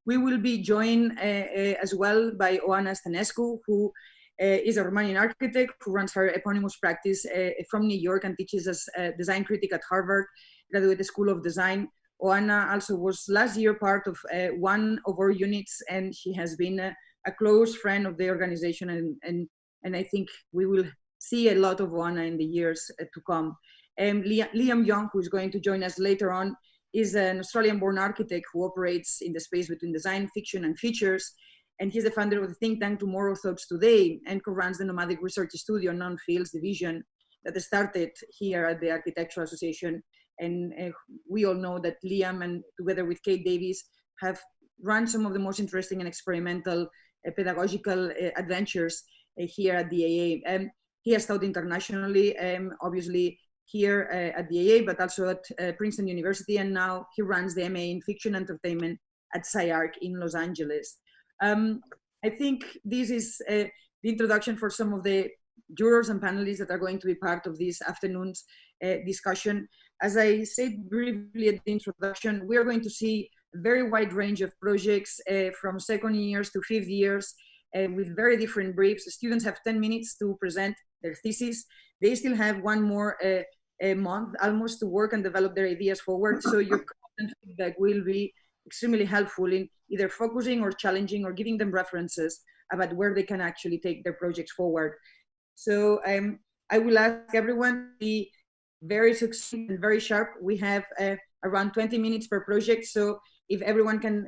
We will be joined as well by Oana Stănescu, who is a Romanian architect who runs her eponymous practice from New York and teaches as a design critic at Harvard Graduate School of Design. Oana also was last year part of one of our units, and she has been a close friend of the organization, and I think we will see a lot of Oana in the years to come. Liam Young, who is going to join us later on, is an Australian-born architect who operates in the space between design, fiction, and features, and he's the founder of the think tank Tomorrow Thoughts Today, and co-runs the Nomadic Research Studio Non-Fields division that started here at the Architectural Association. And we all know that Liam, and together with Kate Davies, have run some of the most interesting and experimental pedagogical adventures here at the AA. He has taught internationally, obviously here at the AA, but also at Princeton University, and now he runs the MA in Fiction Entertainment at SCI-Arc in Los Angeles. I think this is the introduction for some of the jurors and panelists that are going to be part of this afternoon's discussion. As I said briefly at the introduction, we are going to see a very wide range of projects from second years to fifth years with very different briefs. The students have 10 minutes to present their thesis. They still have one more a month almost to work and develop their ideas forward. So your content feedback will be extremely helpful in either focusing or challenging or giving them references about where they can actually take their projects forward. So I will ask everyone to be very succinct and very sharp. We have around 20 minutes per project. So if everyone can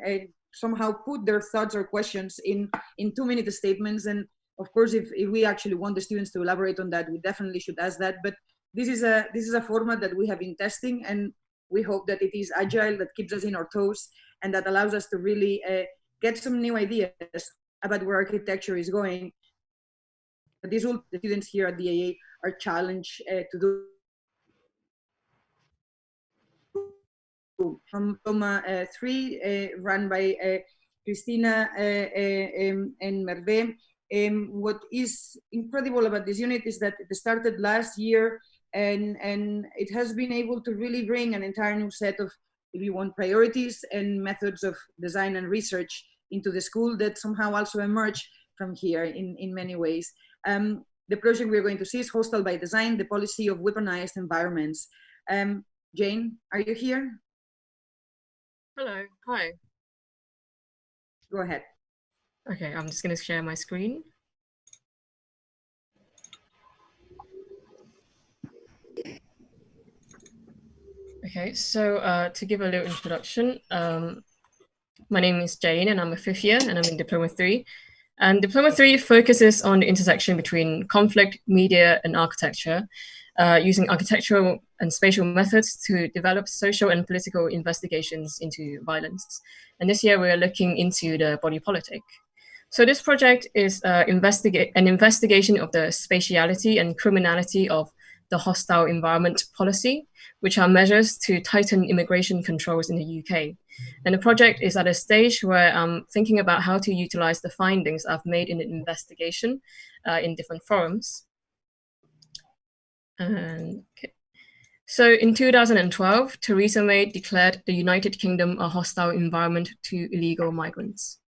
somehow put their thoughts or questions in 2-minute statements, and of course, if we actually want the students to elaborate on that, we definitely should ask that. But this is a format that we have been testing, and we hope that it is agile, that keeps us in our toes, and that allows us to really get some new ideas about where architecture is going. This will, the students here at the AA are challenged to do. From Toma 3, run by Cristina and Merve. What is incredible about this unit is that it started last year, and it has been able to really bring an entire new set of, if you want, priorities and methods of design and research into the school that somehow also emerge from here in many ways. The project we're going to see is Hostile by Design, the policy of weaponized environments. Jane, are you here? Hello, hi. Go ahead. Okay, I'm just going to share my screen. Okay, so to give a little introduction, my name is Jane and I'm a 5th year and I'm in Diploma 3. And Diploma 3 focuses on the intersection between conflict, media, and architecture, using architectural and spatial methods to develop social and political investigations into violence. And this year we are looking into the body politic. So this project is an investigation of the spatiality and criminality of the hostile environment policy, which are measures to tighten immigration controls in the UK. And the project is at a stage where I'm thinking about how to utilize the findings I've made in the investigation in different forums. Okay. So in 2012, Theresa May declared the United Kingdom a hostile environment to illegal migrants.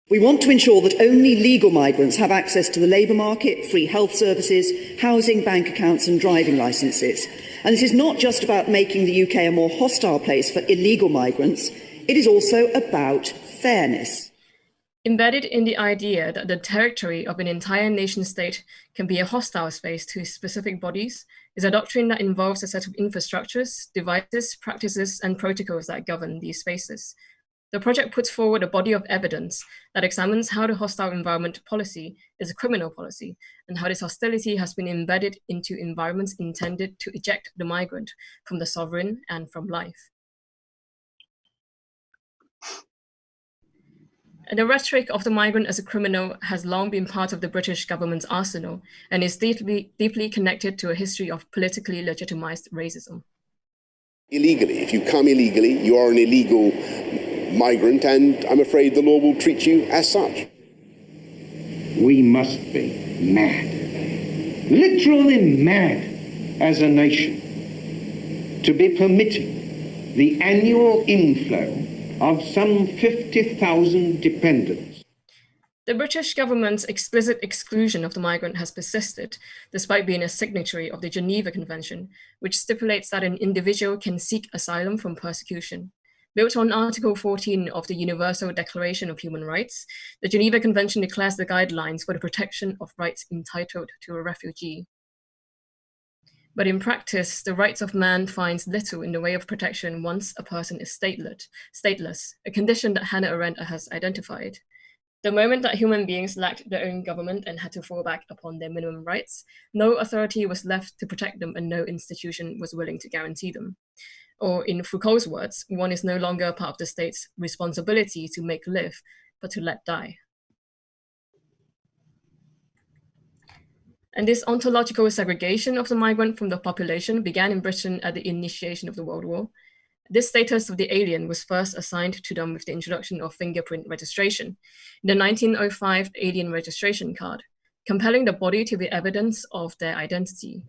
We want to ensure that only legal migrants have access to the labour market, free health services, housing, bank accounts and driving licences. And this is not just about making the UK a more hostile place for illegal migrants, it is also about fairness. Embedded in the idea that the territory of an entire nation state can be a hostile space to specific bodies is a doctrine that involves a set of infrastructures, devices, practices and protocols that govern these spaces. The project puts forward a body of evidence that examines how the hostile environment policy is a criminal policy and how this hostility has been embedded into environments intended to eject the migrant from the sovereign and from life. And the rhetoric of the migrant as a criminal has long been part of the British government's arsenal and is deeply connected to a history of politically legitimized racism. Illegally, if you come illegally, you are an illegal migrant, and I'm afraid the law will treat you as such. We must be mad, literally mad as a nation, to be permitting the annual inflow of some 50,000 dependents. The British government's explicit exclusion of the migrant has persisted, despite being a signatory of the Geneva Convention, which stipulates that an individual can seek asylum from persecution. Built on Article 14 of the Universal Declaration of Human Rights, the Geneva Convention declares the guidelines for the protection of rights entitled to a refugee. But in practice, the rights of man finds little in the way of protection once a person is stateless, a condition that Hannah Arendt has identified. The moment that human beings lacked their own government and had to fall back upon their minimum rights, no authority was left to protect them and no institution was willing to guarantee them. Or in Foucault's words, one is no longer part of the state's responsibility to make live, but to let die. And this ontological segregation of the migrant from the population began in Britain at the initiation of the World War. This status of the alien was first assigned to them with the introduction of fingerprint registration, the 1905 Alien Registration Card, compelling the body to be evidence of their identity,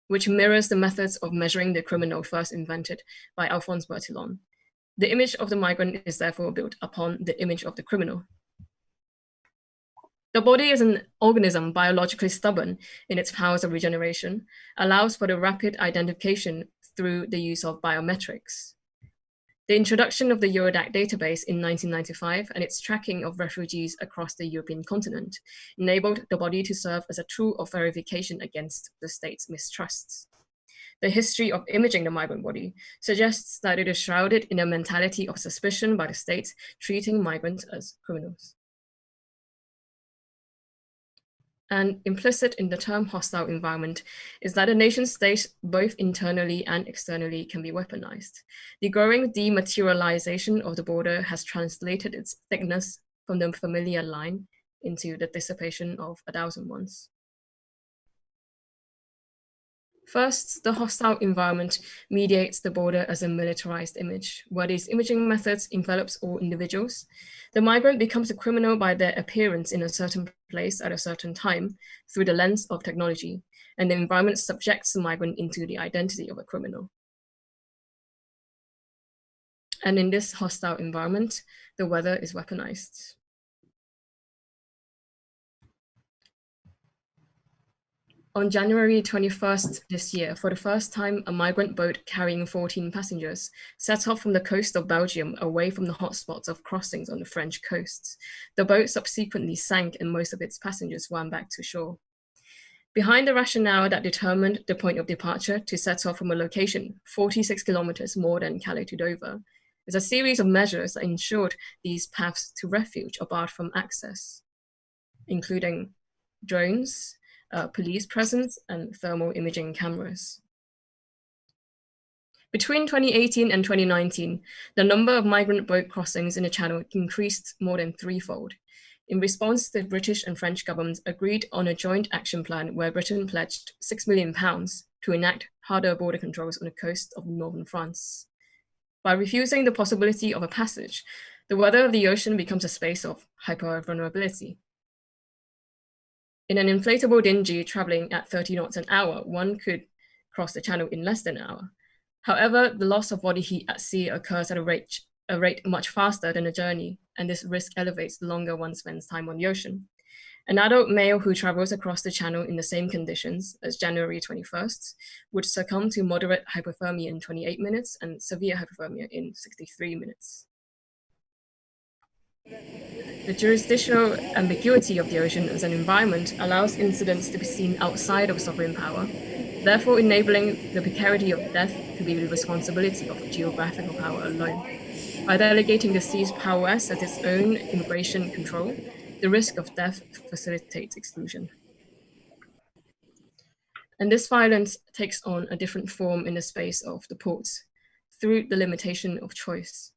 which mirrors the methods of measuring the criminal first invented by Alphonse Bertillon. The image of the migrant is therefore built upon the image of the criminal. The body is an organism biologically stubborn in its powers of regeneration, allows for the rapid identification through the use of biometrics. The introduction of the Eurodac database in 1995 and its tracking of refugees across the European continent enabled the body to serve as a tool of verification against the state's mistrusts. The history of imaging the migrant body suggests that it is shrouded in a mentality of suspicion by the state, treating migrants as criminals. And implicit in the term hostile environment is that a nation state, both internally and externally, can be weaponized. The growing dematerialization of the border has translated its thickness from the familiar line into the dissipation of 1,000 ones. First, the hostile environment mediates the border as a militarized image. Where these imaging methods envelops all individuals, the migrant becomes a criminal by their appearance in a certain place at a certain time through the lens of technology, and the environment subjects the migrant into the identity of a criminal. And in this hostile environment, the weather is weaponized. On January 21st this year, for the first time, a migrant boat carrying 14 passengers set off from the coast of Belgium away from the hotspots of crossings on the French coasts. The boat subsequently sank and most of its passengers swam back to shore. Behind the rationale that determined the point of departure to set off from a location 46 kilometers more than Calais to Dover is a series of measures that ensured these paths to refuge are barred from access, including drones, police presence, and thermal imaging cameras. Between 2018 and 2019, the number of migrant boat crossings in the Channel increased more than threefold. In response, the British and French governments agreed on a joint action plan where Britain pledged £6 million to enact harder border controls on the coast of northern France. By refusing the possibility of a passage, the weather of the ocean becomes a space of hyper-vulnerability. In an inflatable dinghy traveling at 30 knots an hour, one could cross the Channel in less than an hour. However, the loss of body heat at sea occurs at a rate much faster than the journey, and this risk elevates the longer one spends time on the ocean. An adult male who travels across the Channel in the same conditions as January 21st would succumb to moderate hypothermia in 28 minutes and severe hypothermia in 63 minutes. The jurisdictional ambiguity of the ocean as an environment allows incidents to be seen outside of sovereign power, therefore enabling the precarity of death to be the responsibility of geographical power alone. By delegating the sea's prowess as its own immigration control, the risk of death facilitates exclusion. And this violence takes on a different form in the space of the ports through the limitation of choice.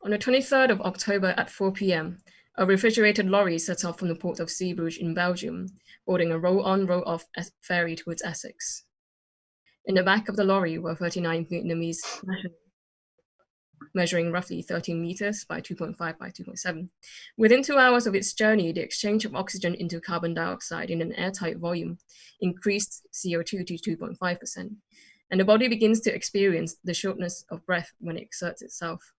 On the 23rd of October at 4 p.m, a refrigerated lorry set off from the port of Zeebrugge in Belgium, boarding a roll-on, roll-off ferry towards Essex. In the back of the lorry were 39 Vietnamese nationals, measuring roughly 13 meters by 2.5 by 2.7. Within 2 hours of its journey, the exchange of oxygen into carbon dioxide in an airtight volume increased CO2 to 2.5%, and the body begins to experience the shortness of breath when it exerts itself.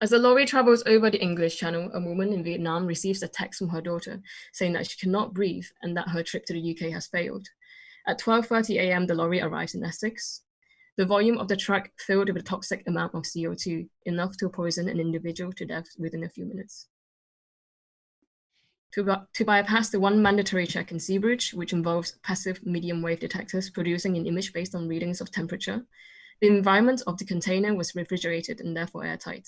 As the lorry travels over the English Channel, a woman in Vietnam receives a text from her daughter saying that she cannot breathe and that her trip to the UK has failed. At 12:30 a.m, the lorry arrives in Essex. The volume of the truck filled with a toxic amount of CO2, enough to poison an individual to death within a few minutes. To bypass the one mandatory check in Zeebrugge, which involves passive medium wave detectors producing an image based on readings of temperature, the environment of the container was refrigerated and therefore airtight.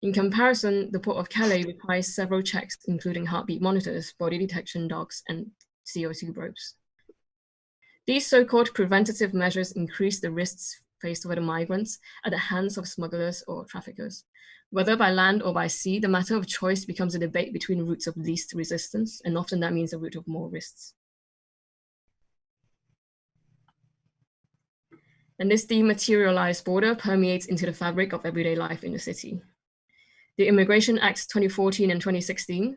In comparison, the Port of Calais requires several checks, including heartbeat monitors, body detection dogs, and CO2 probes. These so-called preventative measures increase the risks faced by the migrants at the hands of smugglers or traffickers. Whether by land or by sea, the matter of choice becomes a debate between routes of least resistance, and often that means a route of more risks. And this dematerialized border permeates into the fabric of everyday life in the city. The Immigration Acts 2014 and 2016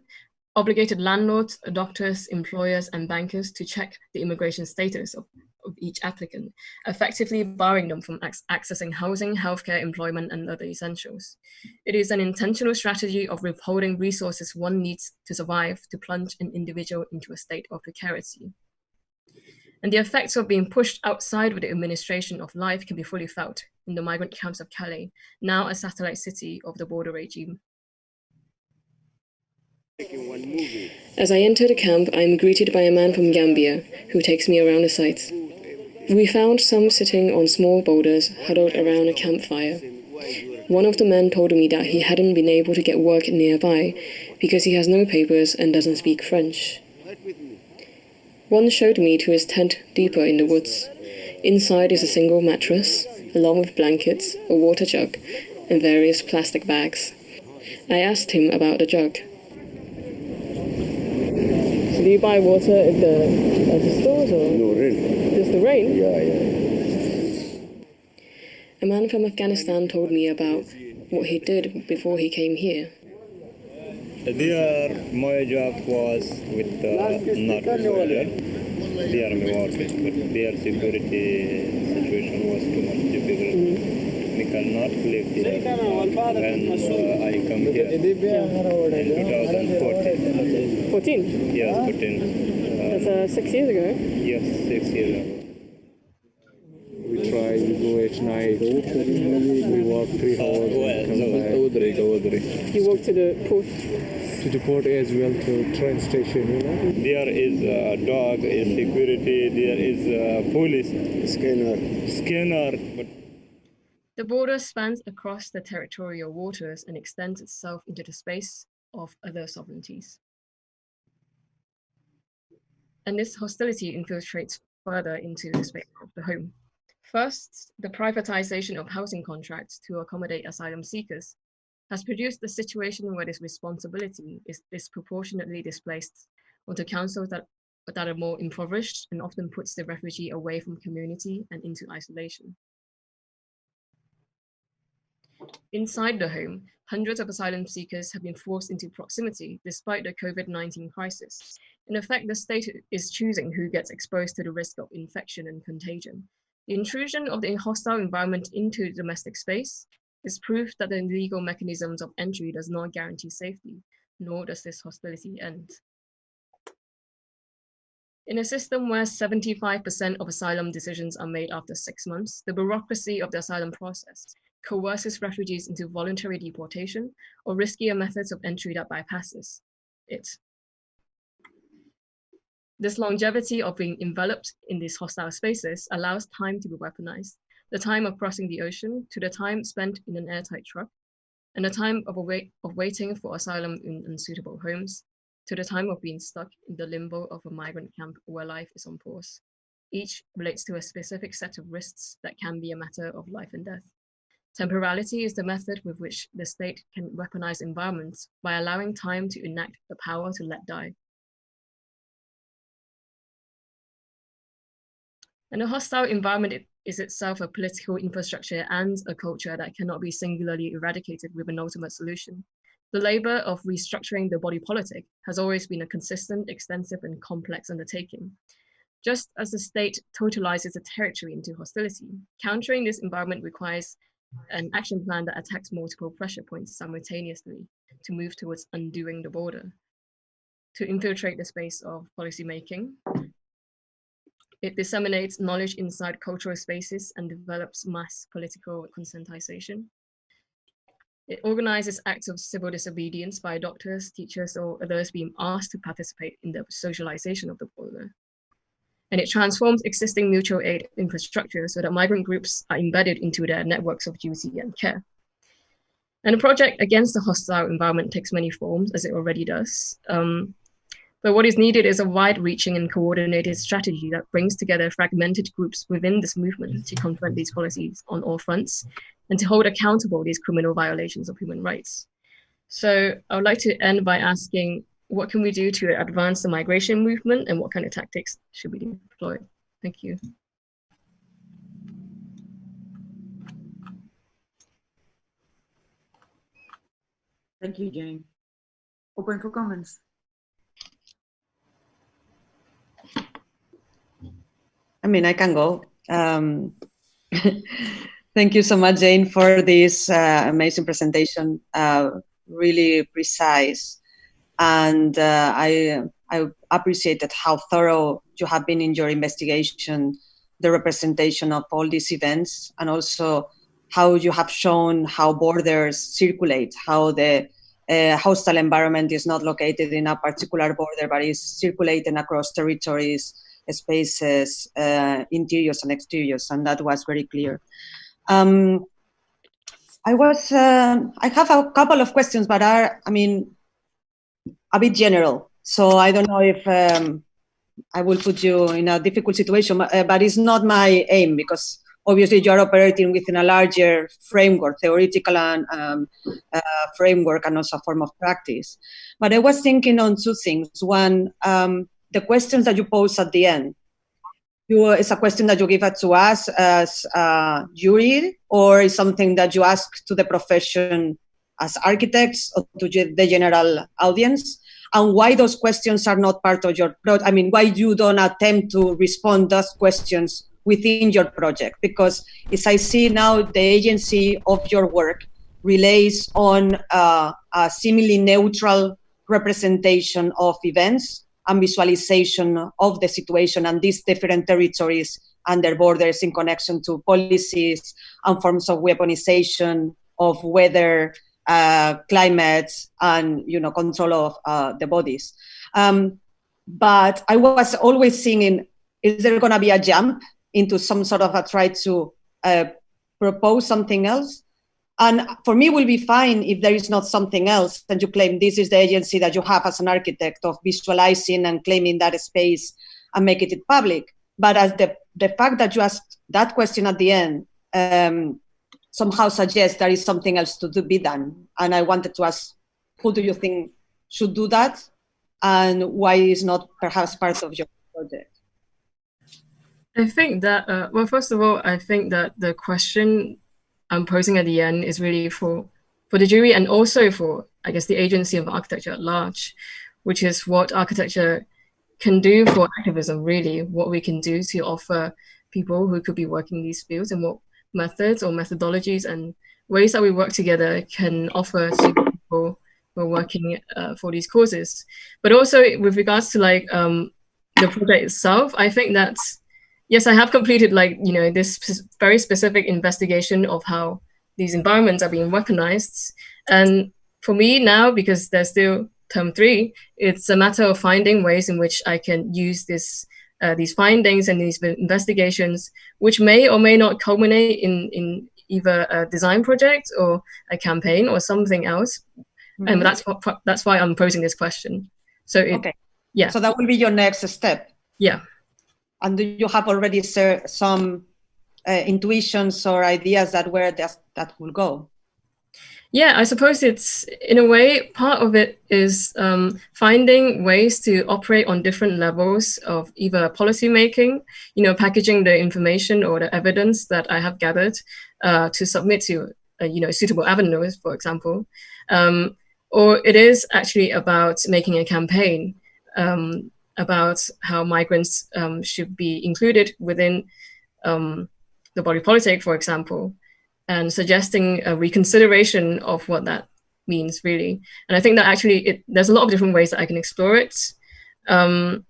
obligated landlords, doctors, employers, and bankers to check the immigration status of each applicant, effectively barring them from accessing housing, healthcare, employment, and other essentials. It is an intentional strategy of withholding resources one needs to survive to plunge an individual into a state of precarity. And the effects of being pushed outside of the administration of life can be fully felt in the migrant camps of Calais, now a satellite city of the border regime. As I enter the camp, I am greeted by a man from Gambia who takes me around the site. We found some sitting on small boulders huddled around a campfire. One of the men told me that he hadn't been able to get work nearby because he has no papers and doesn't speak French. One showed me to his tent deeper in the woods. Inside is a single mattress, along with blankets, a water jug, and various plastic bags. I asked him about the jug. So do you buy water at the stores or? No, rain. Just the rain? Yeah. A man from Afghanistan told me about what he did before he came here. There, my job was with not soldier. There, my work, but their security situation was too much difficult. We cannot live here. And I come here in 2014. 14? Yes, 14. That's 6 years ago? Yes, 6 years ago. We try, we go at night, we walk 3 hours, You walk to the port? To the port as well, to train station, you know. There is a dog, is security, there is a police. Scanner. But the border spans across the territorial waters and extends itself into the space of other sovereignties. And this hostility infiltrates further into the space of the home. First, the privatization of housing contracts to accommodate asylum seekers has produced a situation where this responsibility is disproportionately displaced onto councils that are more impoverished and often puts the refugee away from community and into isolation. Inside the home, hundreds of asylum seekers have been forced into proximity despite the COVID-19 crisis. In effect, the state is choosing who gets exposed to the risk of infection and contagion. The intrusion of the hostile environment into domestic space is proof that the legal mechanisms of entry does not guarantee safety, nor does this hostility end. In a system where 75% of asylum decisions are made after 6 months, the bureaucracy of the asylum process coerces refugees into voluntary deportation or riskier methods of entry that bypasses it. This longevity of being enveloped in these hostile spaces allows time to be weaponized, the time of crossing the ocean to the time spent in an airtight truck, and the time of waiting for asylum in unsuitable homes, to the time of being stuck in the limbo of a migrant camp where life is on pause. Each relates to a specific set of risks that can be a matter of life and death. Temporality is the method with which the state can weaponize environments by allowing time to enact the power to let die. And a hostile environment is itself a political infrastructure and a culture that cannot be singularly eradicated with an ultimate solution. The labor of restructuring the body politic has always been a consistent, extensive, and complex undertaking. Just as the state totalizes a territory into hostility, countering this environment requires an action plan that attacks multiple pressure points simultaneously to move towards undoing the border. To infiltrate the space of policymaking, it disseminates knowledge inside cultural spaces and develops mass political conscientization. It organizes acts of civil disobedience by doctors, teachers, or others being asked to participate in the socialization of the border. And it transforms existing mutual aid infrastructure so that migrant groups are embedded into their networks of duty and care. And the project against the hostile environment takes many forms, as it already does. But what is needed is a wide-reaching and coordinated strategy that brings together fragmented groups within this movement to confront these policies on all fronts and to hold accountable these criminal violations of human rights. So I would like to end by asking, what can we do to advance the migration movement and what kind of tactics should be deployed? Thank you. Thank you, Jane. Open for comments. I mean, I can go. Thank you so much, Jane, for this amazing presentation. Really precise. And I appreciated how thorough you have been in your investigation, the representation of all these events, and also how you have shown how borders circulate, how the hostile environment is not located in a particular border, but is circulating across territories, spaces, interiors and exteriors, and that was very clear. I have a couple of questions, but are, I mean, a bit general. So I don't know if I will put you in a difficult situation, but it's not my aim, because obviously you're operating within a larger framework, theoretical and framework, and also a form of practice. But I was thinking on two things. One, the questions that you pose at the end. It's a question that you give it to us as a jury, or is something that you ask to the profession as architects or to the general audience? And why those questions are not part of your project? I mean, why you don't attempt to respond those questions within your project? Because as I see now, the agency of your work relies on a seemingly neutral representation of events and visualization of the situation and these different territories and their borders in connection to policies and forms of weaponization of weather, climate, and control of the bodies. But I was always thinking, is there going to be a jump into some sort of a try to propose something else? And for me, it will be fine if there is not something else and you claim this is the agency that you have as an architect of visualizing and claiming that space and making it public. But as the fact that you asked that question at the end somehow suggests there is something else to be done. And I wanted to ask, who do you think should do that? And why is not perhaps part of your project? I think that, well, first of all, I think that the question I'm posing at the end is really for the jury and also for, I guess, the agency of architecture at large, which is what architecture can do for activism, really, what we can do to offer people who could be working in these fields and what methods or methodologies and ways that we work together can offer to people who are working for these causes. But also with regards to like the project itself, I think that yes, I have completed this very specific investigation of how these environments are being weaponized. And for me now, because there's still term 3, it's a matter of finding ways in which I can use these findings and these investigations, which may or may not culminate in either a design project or a campaign or something else. Mm-hmm. And that's why I'm posing this question. So okay. Yeah. So that will be your next step. Yeah. And do you have already some intuitions or ideas that where that will go? Yeah, I suppose it's, in a way, part of it is finding ways to operate on different levels of either policy making, packaging the information or the evidence that I have gathered to submit to, suitable avenues, for example. Or it is actually about making a campaign about how migrants should be included within the body politic, for example, and suggesting a reconsideration of what that means, really. And I think that actually there's a lot of different ways that I can explore it. I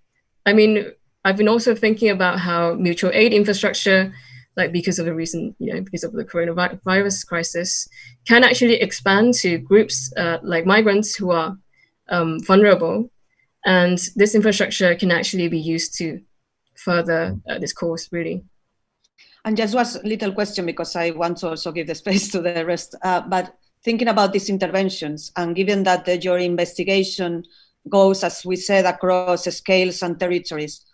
mean, I've been also thinking about how mutual aid infrastructure, like because of the recent, because of the coronavirus crisis, can actually expand to groups like migrants who are vulnerable. And this infrastructure can actually be used to further this course, really. And just one little question, because I want to also give the space to the rest. But thinking about these interventions, and given that your investigation goes, as we said, across scales and territories,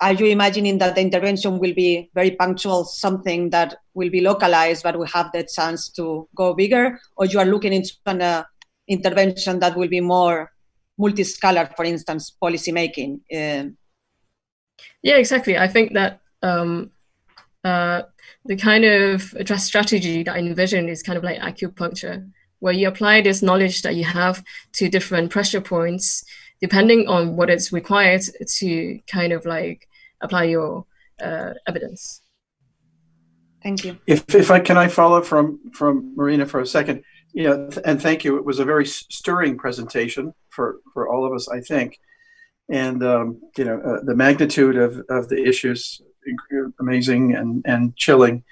are you imagining that the intervention will be very punctual, something that will be localized, but will have the chance to go bigger? Or you are looking into an intervention that will be more multi-scalar, for instance, policy making? Yeah, exactly. I think that the kind of strategy that I envision is kind of like acupuncture, where you apply this knowledge that you have to different pressure points, depending on what is required to kind of like apply your evidence. Thank you. If I follow from Marina for a second, and thank you. It was a very stirring presentation for all of us, I think, and the magnitude of the issues, amazing and chilling.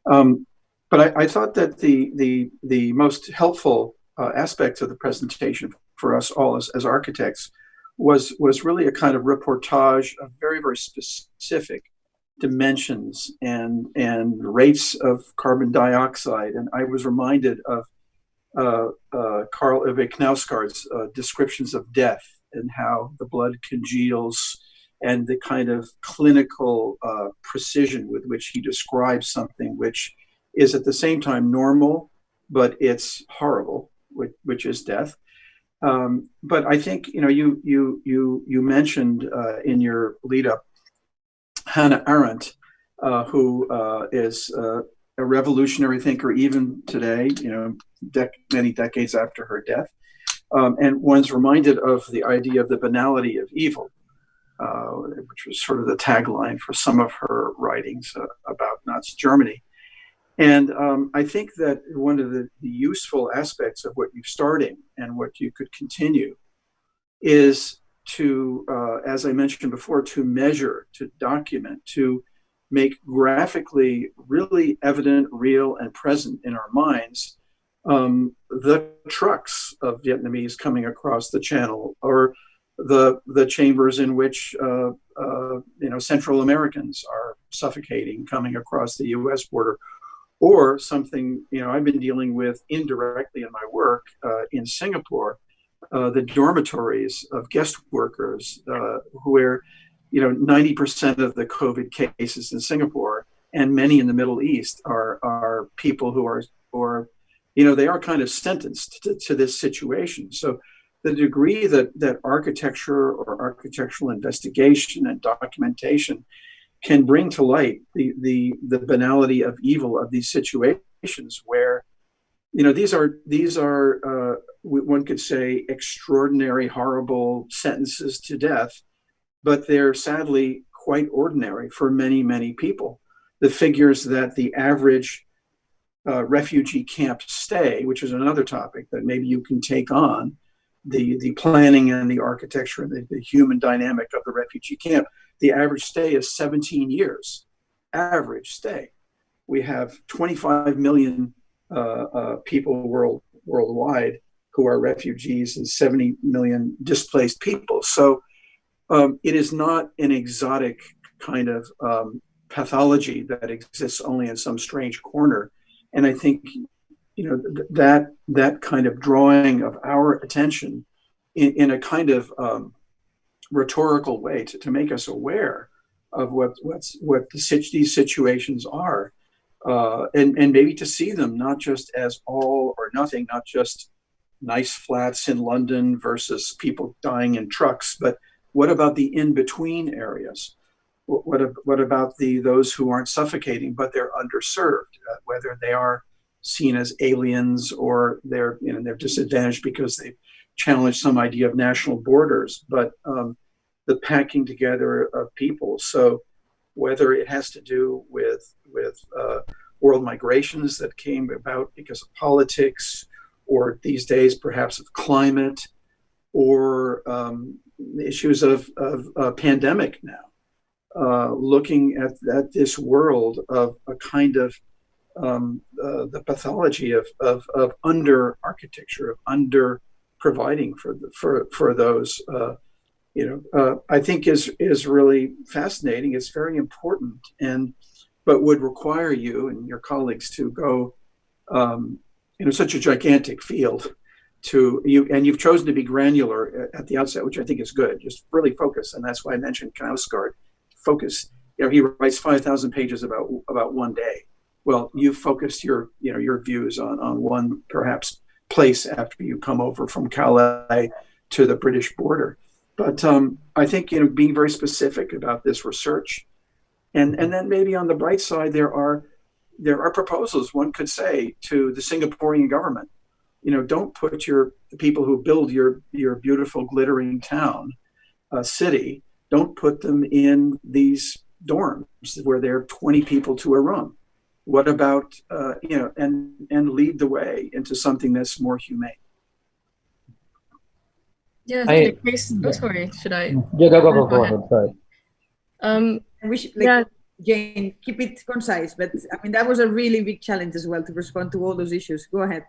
But I thought that the most helpful aspects of the presentation for us all as architects was really a kind of reportage of very, very specific dimensions and rates of carbon dioxide. And I was reminded of Karl Ove Knausgaard's descriptions of death and how the blood congeals, and the kind of clinical precision with which he describes something which is at the same time normal, but it's horrible, which is death. But I think, you know, you mentioned in your lead up Hannah Arendt, who is a revolutionary thinker even today, you know, many decades after her death. And one's reminded of the idea of the banality of evil, which was sort of the tagline for some of her writings about Nazi Germany. And I think that one of the useful aspects of what you're starting and what you could continue is to, as I mentioned before, to measure, to document, to make graphically really evident, real, and present in our minds the trucks of Vietnamese coming across the channel, or the chambers in which Central Americans are suffocating coming across the U.S. border, or something I've been dealing with indirectly in my work in Singapore, the dormitories of guest workers, where 90% of the COVID cases in Singapore and many in the Middle East are people who are they are kind of sentenced to this situation. So the degree that architecture or architectural investigation and documentation can bring to light the banality of evil of these situations, where these are one could say extraordinary, horrible sentences to death, but they're sadly quite ordinary for many, many people. The figures that the average refugee camp stay, which is another topic that maybe you can take on, the planning and the architecture and the human dynamic of the refugee camp. The average stay is 17 years, average stay. We have 25 million people worldwide who are refugees and 70 million displaced people. So it is not an exotic kind of pathology that exists only in some strange corner. And I think, that kind of drawing of our attention in a kind of rhetorical way to make us aware of what these situations are, and maybe to see them not just as all or nothing, not just nice flats in London versus people dying in trucks, but what about the in-between areas? What about those who aren't suffocating but they're underserved, whether they are seen as aliens or they're disadvantaged because they've challenged some idea of national borders, but the packing together of people. So whether it has to do with world migrations that came about because of politics, or these days perhaps of climate, or issues of pandemic now, looking at this world of a kind of the pathology of under architecture, of under providing for those. I think is really fascinating. It's very important, but would require you and your colleagues to go such a gigantic field. And you've chosen to be granular at the outset, which I think is good. Just really focus, and that's why I mentioned Knausgaard. Focus. He writes 5,000 pages about one day. Well, you've focused your views on one perhaps place after you come over from Calais to the British border. But I think being very specific about this research, and then maybe on the bright side there are proposals one could say to the Singaporean government. Don't put the people who build your beautiful glittering town, city, don't put them in these dorms where there are 20 people to a room. What about and lead the way into something that's more humane? Yeah, sorry, should I? Yeah, go ahead. Sorry. We should, Jane, keep it concise, but I mean that was a really big challenge as well to respond to all those issues. Go ahead.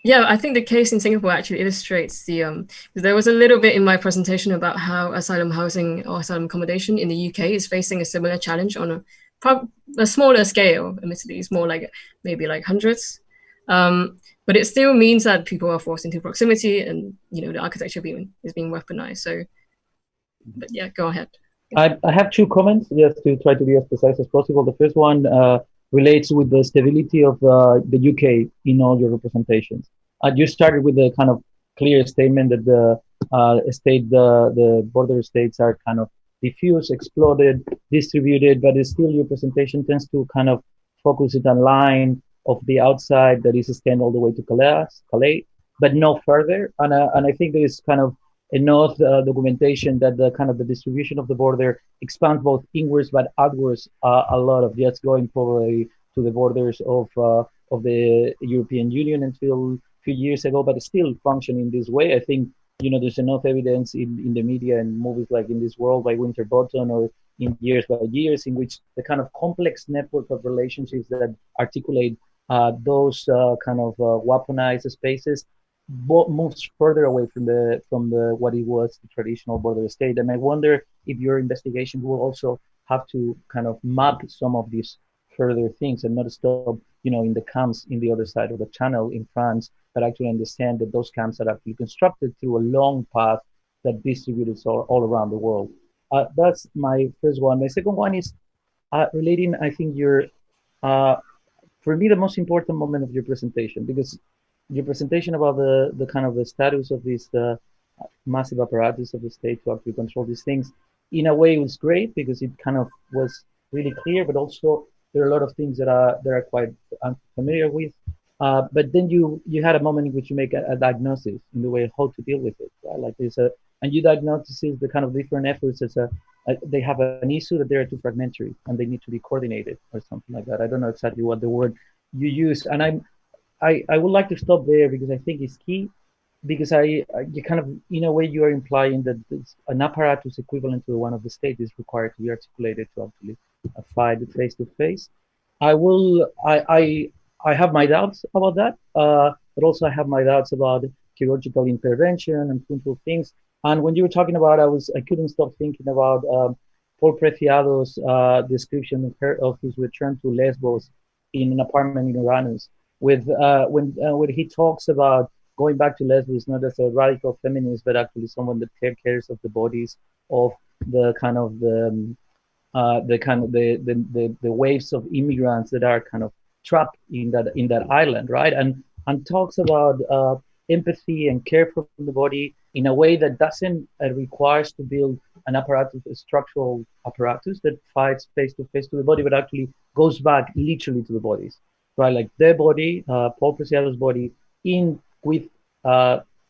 Yeah, I think the case in Singapore actually illustrates there was a little bit in my presentation about how asylum housing or asylum accommodation in the UK is facing a similar challenge on a smaller scale. Admittedly, it's more like maybe like hundreds. But it still means that people are forced into proximity, and the architecture is being weaponized. So, but yeah, go ahead. I have 2 comments just to try to be as precise as possible. The first one relates with the stability of the UK in all your representations. You started with a kind of clear statement that the border states are kind of diffuse, exploded, distributed, but still your presentation tends to kind of focus it on line of the outside that is extended all the way to Calais, but no further. And I think there is kind of enough documentation that the kind of the distribution of the border expands both inwards but outwards a lot of just going probably to the borders of the European Union until a few years ago, but still functioning this way. I think there's enough evidence in the media and movies like In This World by Winterbottom or in Years by Years, in which the kind of complex network of relationships that articulate those kind of weaponized spaces moves further away from the what it was the traditional border state. And I wonder if your investigation will also have to kind of map some of these further things and not stop in the camps in the other side of the channel in France, but actually understand that those camps are actually constructed through a long path that distributes all around the world. That's my first one. My second one is relating, I think, for me, the most important moment of your presentation, because your presentation about the kind of the status of this massive apparatus of the state to actually control these things, in a way, was great because it kind of was really clear, but also there are a lot of things that are quite unfamiliar with. But then you had a moment in which you make a diagnosis in the way how to deal with it, right? Like and you diagnose the kind of different efforts as they have an issue that they're too fragmentary and they need to be coordinated or something like that. I don't know exactly what the word you use, and I would like to stop there because I think it's key, because you kind of, in a way, you are implying that an apparatus equivalent to the one of the state is required to be articulated to actually fight face to face. I have my doubts about that, but also I have my doubts about chirurgical intervention and puntual things. And when you were talking about, I couldn't stop thinking about Paul Preciado's description of his return to Lesbos in an apartment in Uranus, when he talks about going back to Lesbos not as a radical feminist, but actually someone that takes care of the bodies of the kind of the waves of immigrants that are kind of trapped in that island, right? And talks about empathy and care for the body in a way that doesn't require us to build an apparatus, a structural apparatus that fights face to face to the body, but actually goes back literally to the bodies, right? Like their body, Paul Preciado's body, with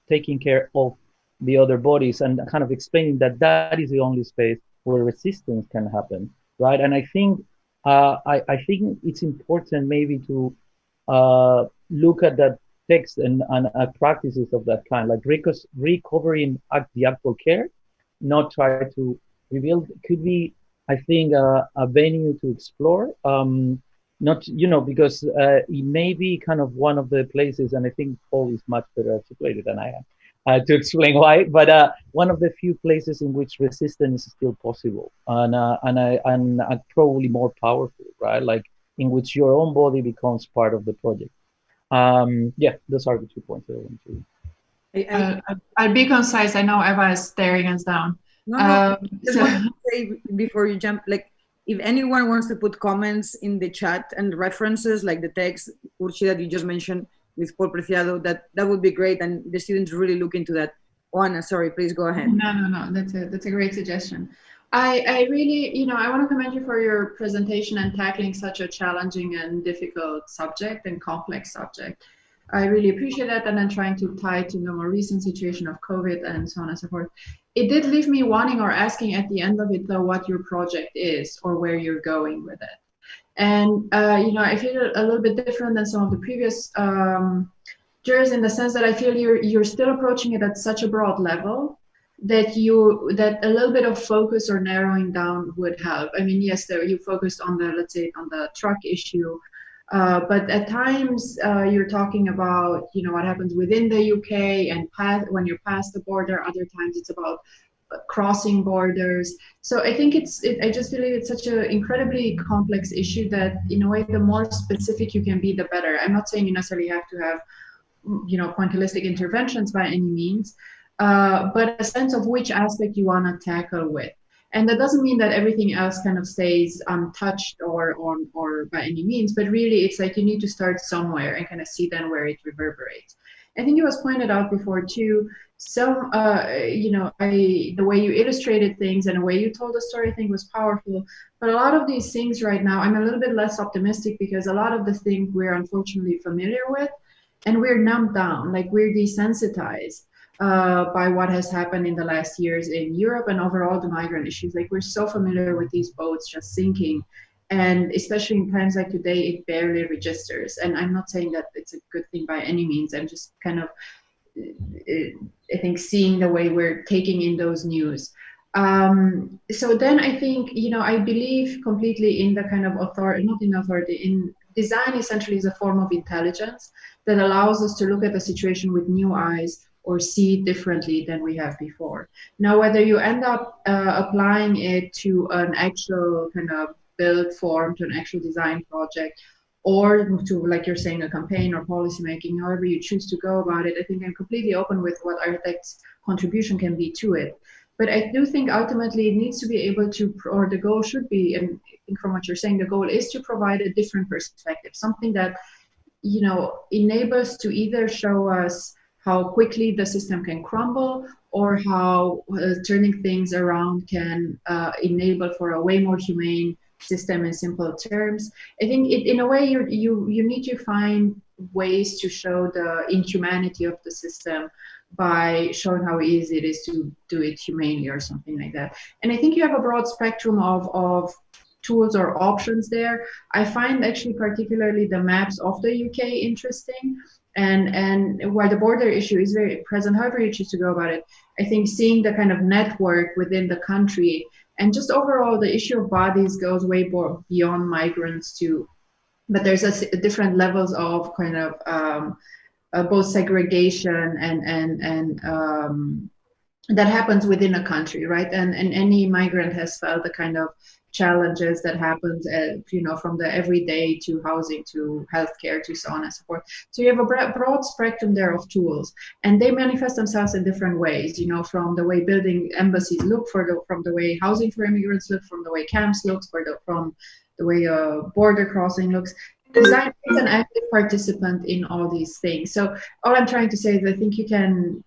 taking care of the other bodies, and kind of explaining that is the only space where resistance can happen, right? And I think it's important maybe to look at that text and practices of that kind, like recovering the actual care, not try to rebuild, could be, I think, a venue to explore. Not, because it may be kind of one of the places, and I think Paul is much better articulated than I am to explain why, but one of the few places in which resistance is still possible and probably more powerful, right? Like in which your own body becomes part of the project. Yeah, those are the 2 points that I want to. I'll be concise. I know Eva is staring us down. Just want to say before you jump, like, if anyone wants to put comments in the chat and references, like the text, Urchi, that you just mentioned with Paul Preciado, that would be great, and the students really look into that. Juana, sorry, please go ahead. No, that's a great suggestion. I really, I want to commend you for your presentation and tackling such a challenging and difficult subject and complex subject. I really appreciate that, and then trying to tie to the more recent situation of COVID and so on and so forth. It did leave me wanting or asking at the end of it, though, what your project is or where you're going with it. And, I feel a little bit different than some of the previous jurors in the sense that I feel you're still approaching it at such a broad level that a little bit of focus or narrowing down would help. I mean, yes, you focused on let's say on the truck issue, But at times you're talking about, what happens within the UK and when you're past the border. Other times it's about crossing borders. So I think I just believe it's such an incredibly complex issue that in a way, the more specific you can be, the better. I'm not saying you necessarily have to have, pointillistic interventions by any means, but a sense of which aspect you want to tackle with. And that doesn't mean that everything else kind of stays untouched or by any means, but really it's like you need to start somewhere and kind of see then where it reverberates. I think it was pointed out before too, the way you illustrated things and the way you told the story, I think was powerful. But a lot of these things right now, I'm a little bit less optimistic because a lot of the things we're unfortunately familiar with, and we're numbed down, like we're desensitized by what has happened in the last years in Europe and overall the migrant issues. Like we're so familiar with these boats just sinking. And especially in times like today, it barely registers. And I'm not saying that it's a good thing by any means. I'm just kind of, I think, seeing the way we're taking in those news. So then I think, I believe completely in the kind of in design essentially is a form of intelligence that allows us to look at the situation with new eyes or see it differently than we have before. Now, whether you end up applying it to an actual kind of build form, to an actual design project, or to, like you're saying, a campaign or policy making, however you choose to go about it, I think I'm completely open with what architects' contribution can be to it. But I do think ultimately it needs to be able to, or the goal should be, and I think from what you're saying, the goal is to provide a different perspective, something that, enables to either show us how quickly the system can crumble, or how turning things around can enable for a way more humane system in simple terms. I think in a way you need to find ways to show the inhumanity of the system by showing how easy it is to do it humanely or something like that. And I think you have a broad spectrum of tools or options there. I find actually particularly the maps of the UK interesting. And while the border issue is very present, however you choose to go about it, I think seeing the kind of network within the country and just overall the issue of bodies goes way beyond migrants too. But there's different levels of kind of both segregation and that happens within a country, right? And any migrant has felt the kind of challenges that happens, from the everyday to housing to healthcare to so on and so forth. So you have a broad spectrum there of tools, and they manifest themselves in different ways. From the way building embassies look, from the way housing for immigrants look, from the way camps looks, from the way border crossing looks. Design is an active participant in all these things. So all I'm trying to say is I think you can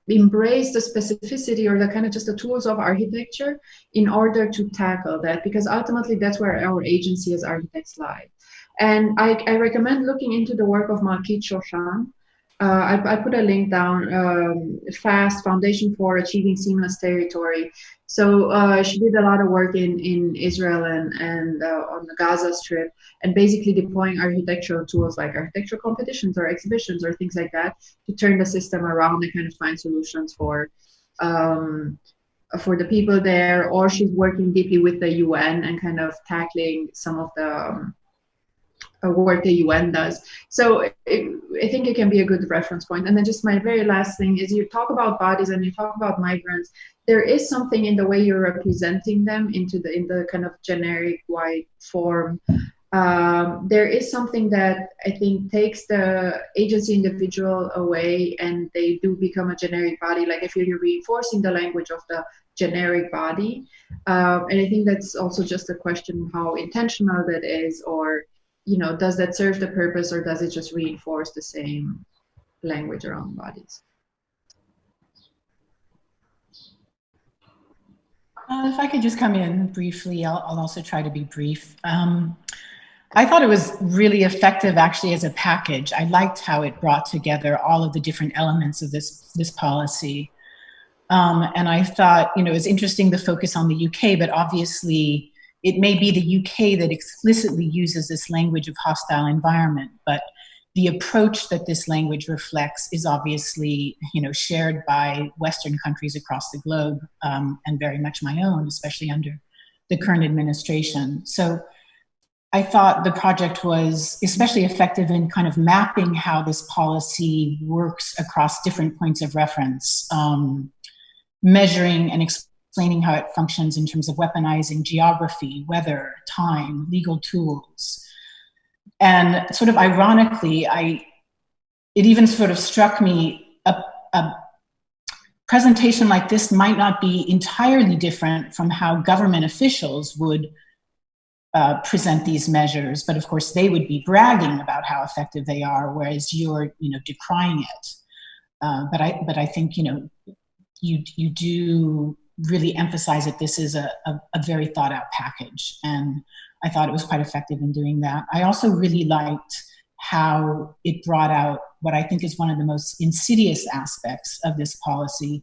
embrace the specificity or the kind of just the tools of architecture in order to tackle that, because ultimately that's where our agency as architects lie. And I recommend looking into the work of Malkit Shoshan. I put a link down, FAST, Foundation for Achieving Seamless Territory. So she did a lot of work in Israel and on the Gaza Strip, and basically deploying architectural tools like architectural competitions or exhibitions or things like that to turn the system around and kind of find solutions for the people there. Or she's working deeply with the UN and kind of tackling some of the work the UN does. So I think it can be a good reference point. And then just my very last thing is, you talk about bodies and you talk about migrants. There is something in the way you're representing them in the kind of generic wide form. There is something that I think takes the agency individual away, and they do become a generic body. Like I feel you're reinforcing the language of the generic body. And I think that's also just a question of how intentional that is, or does that serve the purpose, or does it just reinforce the same language around bodies? If I could just come in briefly, I'll also try to be brief. I thought it was really effective actually as a package. I liked how it brought together all of the different elements of this policy. And I thought, it was interesting the focus on the UK, but obviously it may be the UK that explicitly uses this language of hostile environment, but the approach that this language reflects is obviously, shared by Western countries across the globe, and very much my own, especially under the current administration. So I thought the project was especially effective in kind of mapping how this policy works across different points of reference, measuring and explaining how it functions in terms of weaponizing geography, weather, time, legal tools. And sort of ironically, it even sort of struck me a presentation like this might not be entirely different from how government officials would present these measures, but of course they would be bragging about how effective they are, whereas you're, decrying it. But I think, you do really emphasize that this is a very thought out package, and I thought it was quite effective in doing that. I also really liked how it brought out what I think is one of the most insidious aspects of this policy,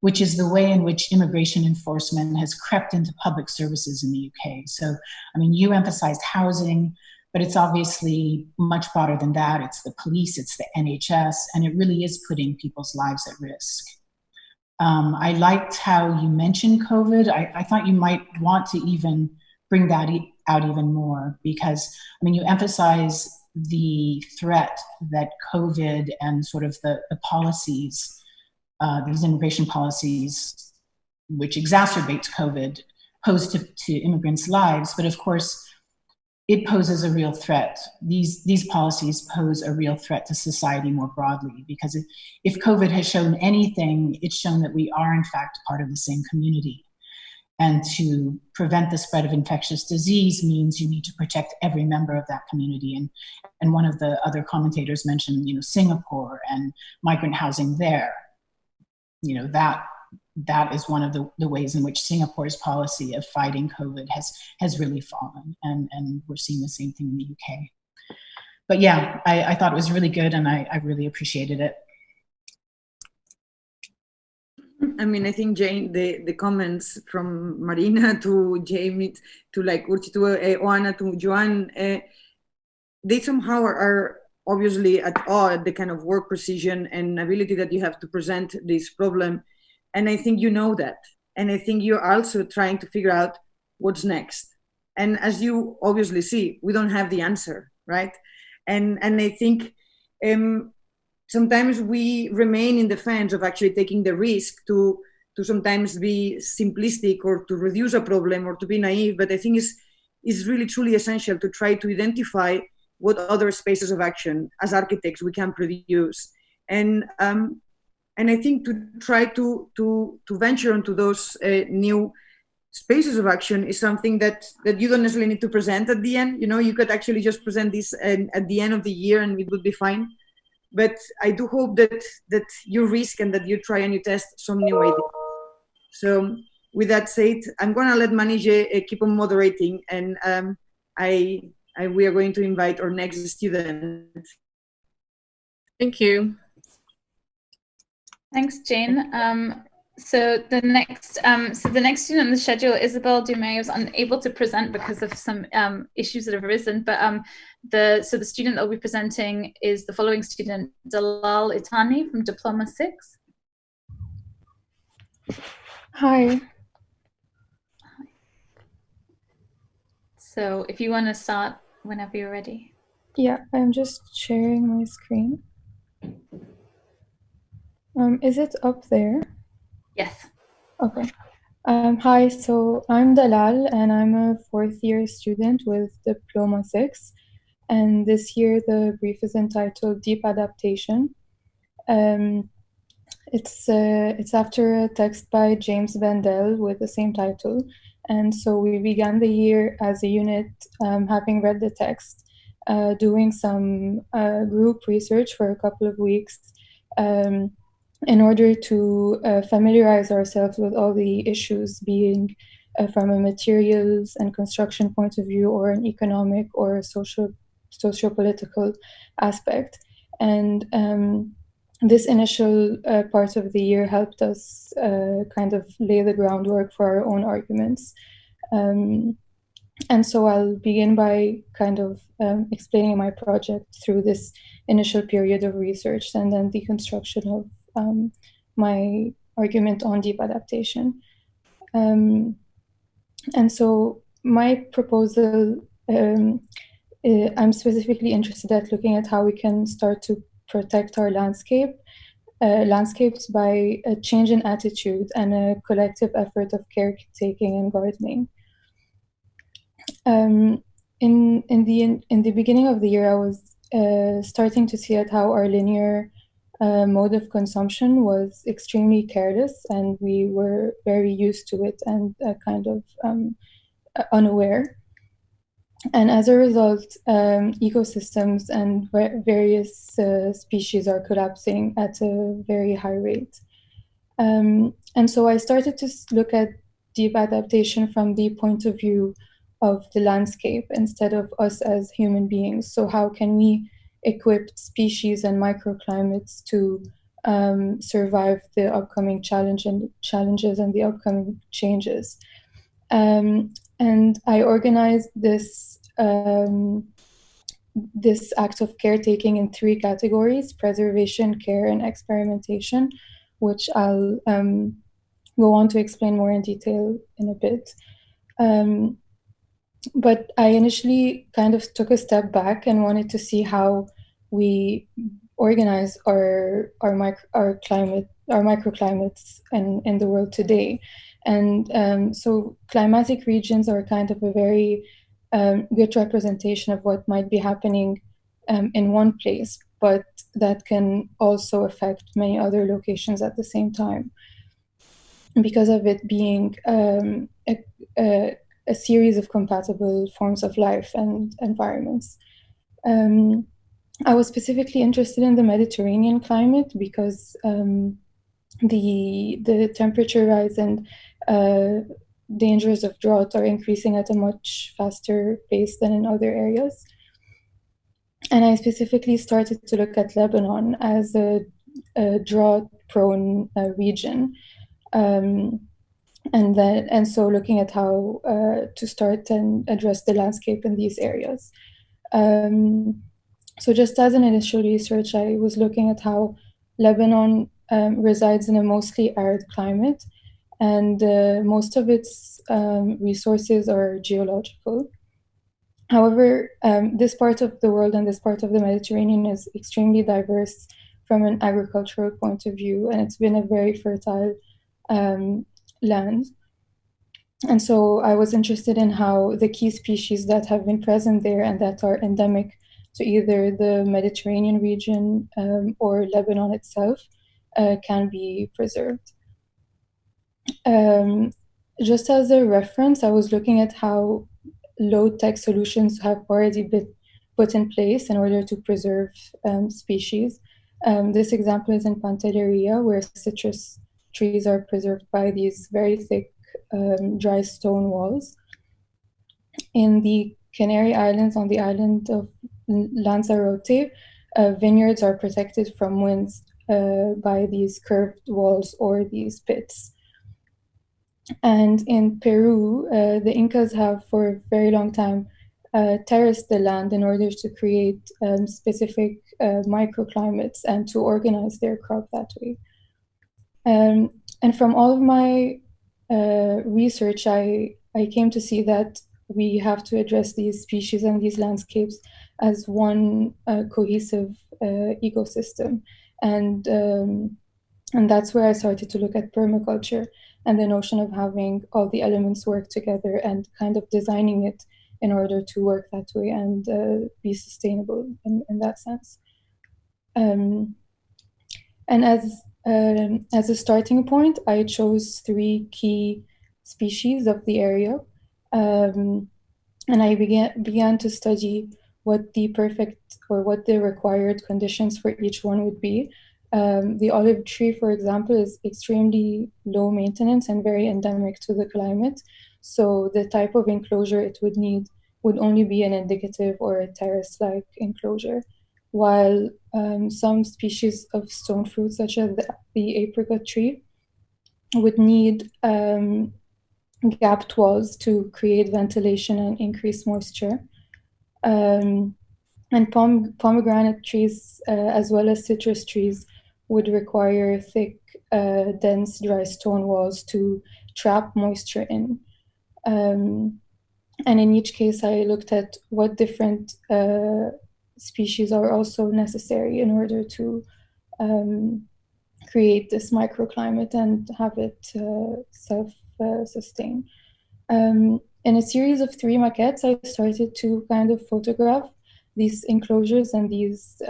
which is the way in which immigration enforcement has crept into public services in the UK. So, you emphasized housing, but it's obviously much broader than that. It's the police, it's the NHS, and it really is putting people's lives at risk. I liked how you mentioned COVID. I thought you might want to even bring that out even more, because, you emphasize the threat that COVID and sort of the policies, these immigration policies, which exacerbates COVID, pose to immigrants' lives. But of course, it poses a real threat. These policies pose a real threat to society more broadly, because if COVID has shown anything, it's shown that we are in fact part of the same community. And to prevent the spread of infectious disease means you need to protect every member of that community. And one of the other commentators mentioned, Singapore and migrant housing there. That is one of the ways in which Singapore's policy of fighting COVID has really fallen. And we're seeing the same thing in the UK. But yeah, I thought it was really good, and I really appreciated it. I think, Jane, the comments from Marina to Jamie to Urchi to Oana to Joan, they somehow are obviously at awe at the kind of work precision and ability that you have to present this problem. And I think you know that. And I think you're also trying to figure out what's next. And as you obviously see, we don't have the answer, right? And I think sometimes we remain in the fence of actually taking the risk to sometimes be simplistic or to reduce a problem or to be naive. But I think it's really truly essential to try to identify what other spaces of action as architects we can produce. And I think to try to venture into those new spaces of action is something that you don't necessarily need to present at the end. You could actually just present this at the end of the year and it would be fine. But I do hope that you risk and that you try and you test some new ideas. So with that said, I'm going to let Manije keep on moderating, and we are going to invite our next student. Thank you. Thanks, Jane. So the next student on the schedule, Isabel Dumais, was unable to present because of some issues that have arisen. But the student that will be presenting is the following student, Dalal Itani from Diploma 6. Hi. So if you want to start whenever you're ready. Yeah, I'm just sharing my screen. Is it up there? Yes. Okay. Hi, so I'm Dalal, and I'm a fourth-year student with Diploma 6. And this year the brief is entitled Deep Adaptation. It's after a text by James Bendel with the same title. And so we began the year as a unit, having read the text, doing some group research for a couple of weeks, in order to familiarize ourselves with all the issues, being from a materials and construction point of view, or an economic or socio-political aspect. And this initial part of the year helped us kind of lay the groundwork for our own arguments. And so I'll begin by kind of explaining my project through this initial period of research, and then the construction of my argument on deep adaptation. And so my proposal I'm specifically interested at looking at how we can start to protect our landscapes by a change in attitude and a collective effort of caretaking and gardening. In the beginning of the year, I was starting to see at how our linear mode of consumption was extremely careless, and we were very used to it and kind of unaware. And as a result, ecosystems and various species are collapsing at a very high rate. And so I started to look at deep adaptation from the point of view of the landscape instead of us as human beings. So how can we equip species and microclimates to survive the upcoming challenges and the upcoming changes? And I organized this act of caretaking in 3 categories: preservation, care, and experimentation, which I'll go on to explain more in detail in a bit. But I initially kind of took a step back and wanted to see how we organize our microclimates in the world today. And so climatic regions are kind of a very good representation of what might be happening in one place, but that can also affect many other locations at the same time, because of it being a series of compatible forms of life and environments. I was specifically interested in the Mediterranean climate because the temperature rise and dangers of drought are increasing at a much faster pace than in other areas. And I specifically started to look at Lebanon as a drought-prone region. And so looking at how to start and address the landscape in these areas. So just as an initial research, I was looking at how Lebanon resides in a mostly arid climate, and most of its resources are geological. However, this part of the world and this part of the Mediterranean is extremely diverse from an agricultural point of view, and it's been a very fertile land. And so I was interested in how the key species that have been present there and that are endemic to either the Mediterranean region or Lebanon itself can be preserved. Just as a reference, I was looking at how low-tech solutions have already been put in place in order to preserve species. This example is in Pantelleria, where citrus trees are preserved by these very thick dry stone walls. In the Canary Islands, on the island of Lanzarote, vineyards are protected from winds by these curved walls or these pits. And in Peru, the Incas have for a very long time terraced the land in order to create specific microclimates and to organize their crop that way. And from all of my research, I came to see that we have to address these species and these landscapes as one cohesive ecosystem. And that's where I started to look at permaculture and the notion of having all the elements work together and kind of designing it in order to work that way and be sustainable in that sense. And as a starting point, I chose 3 key species of the area. And I began to study what the perfect or what the required conditions for each one would be. The olive tree, for example, is extremely low maintenance and very endemic to the climate. So the type of enclosure it would need would only be an indicative or a terrace-like enclosure, while some species of stone fruit, such as the apricot tree, would need gapped walls to create ventilation and increase moisture. And pomegranate trees, as well as citrus trees, would require thick, dense, dry stone walls to trap moisture in. And in each case, I looked at what different species are also necessary in order to create this microclimate and have it self-sustain. In a series of 3 maquettes, I started to kind of photograph these enclosures and these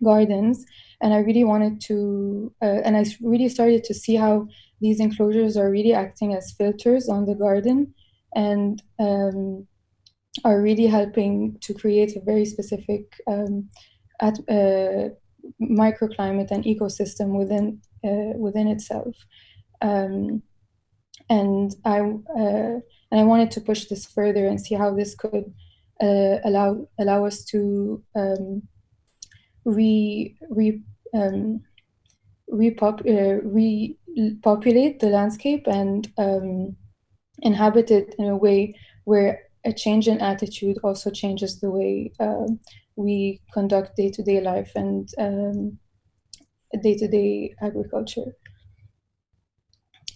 gardens, and I really wanted to, and I really started to see how these enclosures are really acting as filters on the garden and are really helping to create a very specific microclimate and ecosystem within itself. And I wanted to push this further and see how this could allow us to repopulate the landscape and inhabit it in a way where a change in attitude also changes the way we conduct day-to-day life and day-to-day agriculture.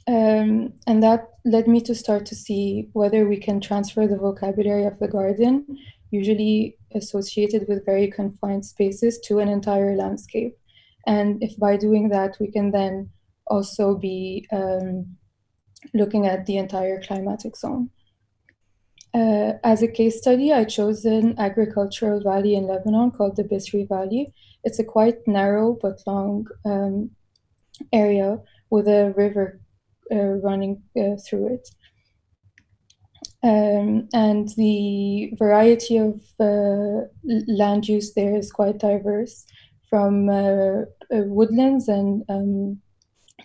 And that led me to start to see whether we can transfer the vocabulary of the garden, usually associated with very confined spaces, to an entire landscape. And if by doing that, we can then also be looking at the entire climatic zone. As a case study, I chose an agricultural valley in Lebanon called the Bisri Valley. It's a quite narrow but long area with a river running through it. And the variety of land use there is quite diverse, from woodlands and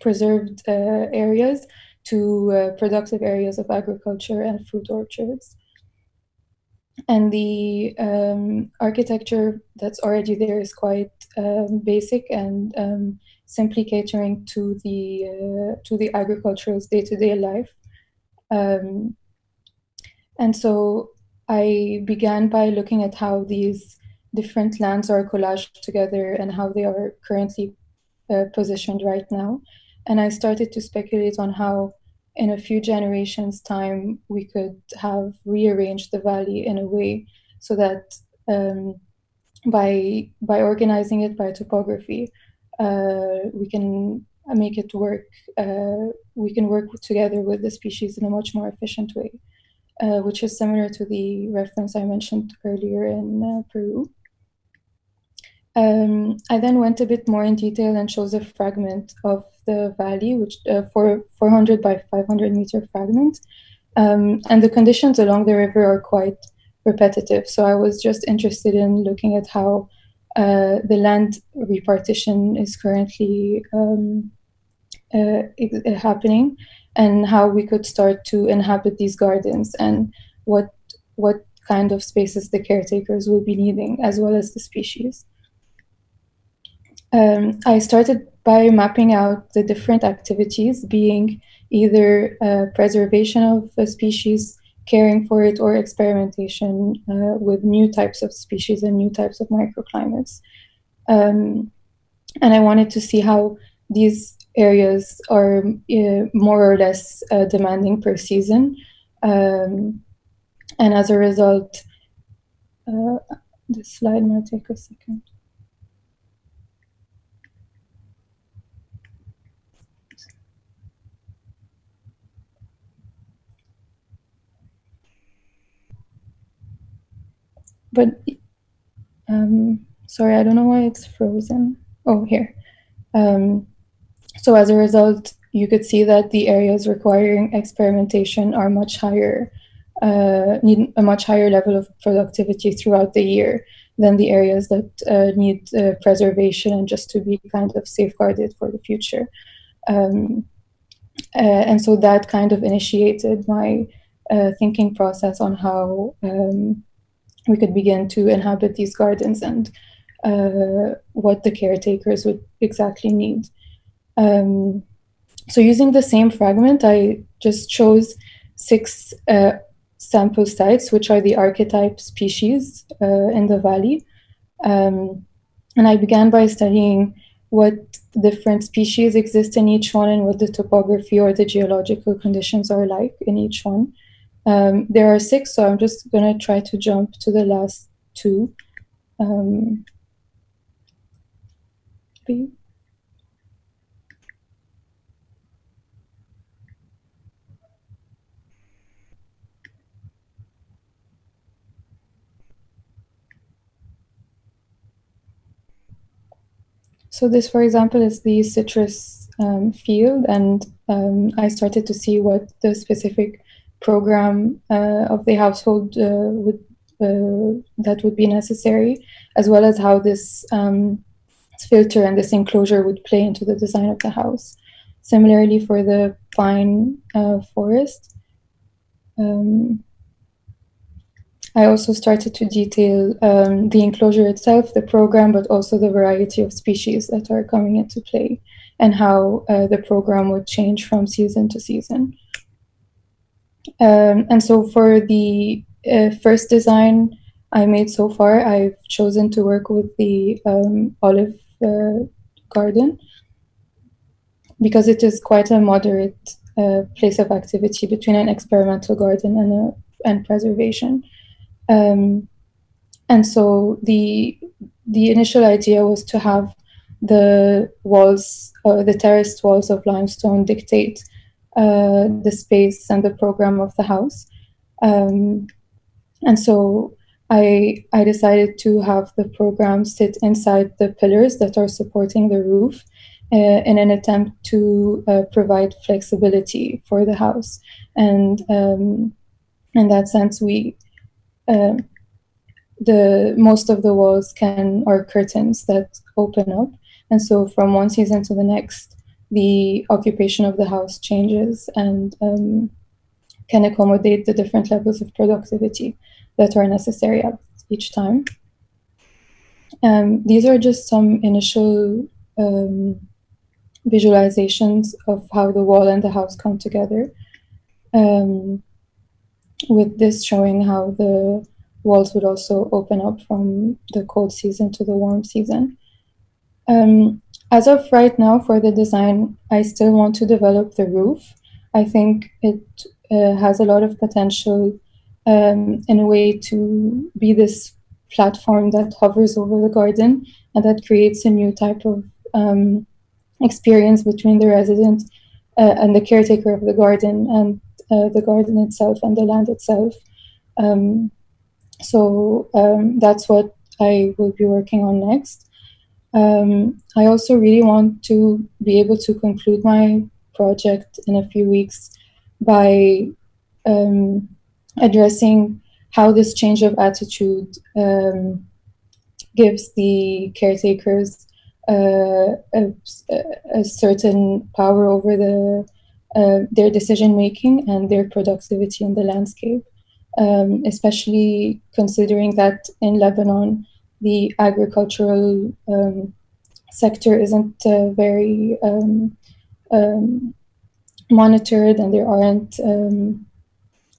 preserved areas to productive areas of agriculture and fruit orchards. And the architecture that's already there is quite basic and simply catering to the agricultural's day-to-day life. And so I began by looking at how these different lands are collaged together and how they are currently positioned right now. And I started to speculate on how in a few generations' time we could have rearranged the valley in a way so that by organizing it by topography, we can make it work. We can work together with the species in a much more efficient way, which is similar to the reference I mentioned earlier in Peru. I then went a bit more in detail and chose a fragment of the valley, which 400 by 500 meter fragment. And the conditions along the river are quite repetitive. So I was just interested in looking at how the land repartition is currently happening and how we could start to inhabit these gardens and what kind of spaces the caretakers will be needing, as well as the species. I started by mapping out the different activities, being either preservation of a species, caring for it, or experimentation with new types of species and new types of microclimates. And I wanted to see how these areas are more or less demanding per season. And as a result, the slide might take a second. But sorry, I don't know why it's frozen. Oh, here. So as a result, you could see that the areas requiring experimentation are much higher, need a much higher level of productivity throughout the year than the areas that need preservation and just to be kind of safeguarded for the future. And so that kind of initiated my thinking process on how we could begin to inhabit these gardens and what the caretakers would exactly need. So using the same fragment, I just chose 6 sample sites, which are the archetype species in the valley. And I began by studying what different species exist in each one and what the topography or the geological conditions are like in each one. There are 6, so I'm just going to try to jump to the last 2. So this, for example, is the citrus field, and I started to see what the specific program of the household that would be necessary, as well as how this filter and this enclosure would play into the design of the house. Similarly, for the pine forest, I also started to detail the enclosure itself, the program, but also the variety of species that are coming into play, and how the program would change from season to season. And so for the first design I made so far, I've chosen to work with the olive garden, because it is quite a moderate place of activity between an experimental garden and preservation. And so the initial idea was to have the walls, the terraced walls of limestone dictate the space and the program of the house. And so I decided to have the program sit inside the pillars that are supporting the roof in an attempt to provide flexibility for the house. And in that sense, most of the walls are curtains that open up, and so from one season to the next, the occupation of the house changes and can accommodate the different levels of productivity that are necessary at each time. These are just some initial visualizations of how the wall and the house come together, with this showing how the walls would also open up from the cold season to the warm season. As of right now, for the design, I still want to develop the roof. I think it has a lot of potential in a way to be this platform that hovers over the garden and that creates a new type of experience between the resident and the caretaker of the garden and the garden itself and the land itself. So that's what I will be working on next. I also really want to be able to conclude my project in a few weeks by addressing how this change of attitude gives the caretakers a certain power over their decision making and their productivity in the landscape, especially considering that in Lebanon the agricultural sector isn't very monitored, and there aren't a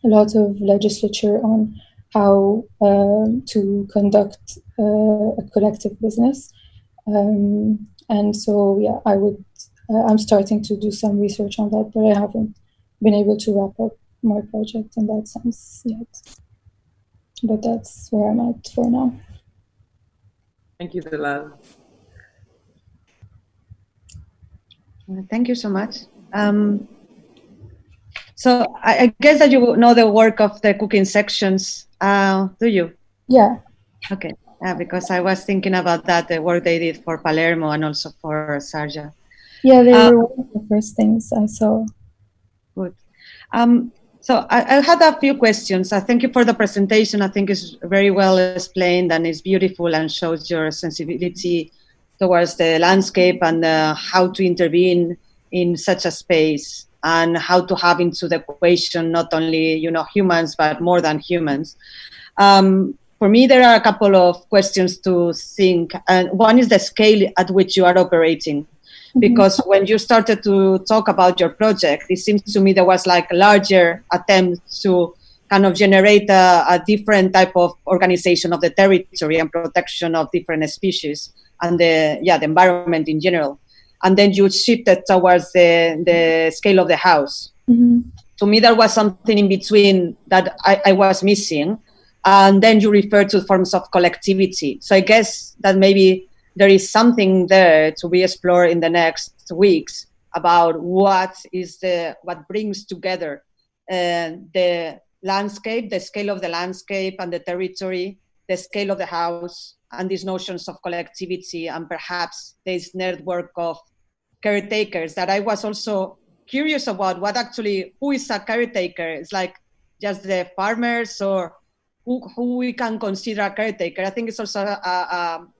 lot of legislature on how to conduct a collective business. And so, yeah, I'm starting to do some research on that, but I haven't been able to wrap up my project in that sense yet. But that's where I'm at for now. Thank you, Dalal. Thank you so much. So I guess that you know the work of the cooking sections, do you? Yeah. Okay. Yeah, because I was thinking about that, the work they did for Palermo and also for Sharjah. Yeah, they were one of the first things I saw. Good. So I had a few questions. Thank you for the presentation. I think it's very well explained and it's beautiful and shows your sensibility towards the landscape and how to intervene in such a space and how to have into the equation not only humans but more than humans. For me, there are a couple of questions to think. And one is the scale at which you are operating. Because when you started to talk about your project, it seems to me there was like a larger attempt to kind of generate a different type of organization of the territory and protection of different species and the environment in general. And then you shifted towards the scale of the house. to me, there was something in between that I was missing. And then you refer to forms of collectivity. So I guess that maybe there is something there to be explored in the next weeks about what brings together the landscape, the scale of the landscape and the territory, the scale of the house, and these notions of collectivity, and perhaps this network of caretakers that I was also curious about. Who is a caretaker? It's like just the farmers, or who we can consider a caretaker. I think it's also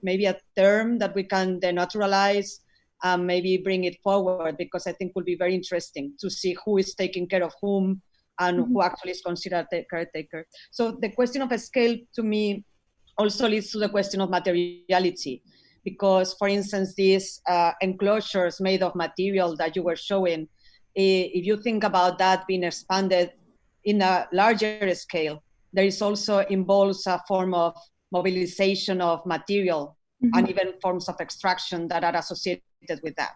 maybe a term that we can denaturalize and maybe bring it forward, because I think it will be very interesting to see who is taking care of whom and who actually is considered a caretaker. So the question of a scale to me also leads to the question of materiality, because, for instance, these enclosures made of material that you were showing, if you think about that being expanded in a larger scale, there is also involves a form of mobilization of material and even forms of extraction that are associated with that.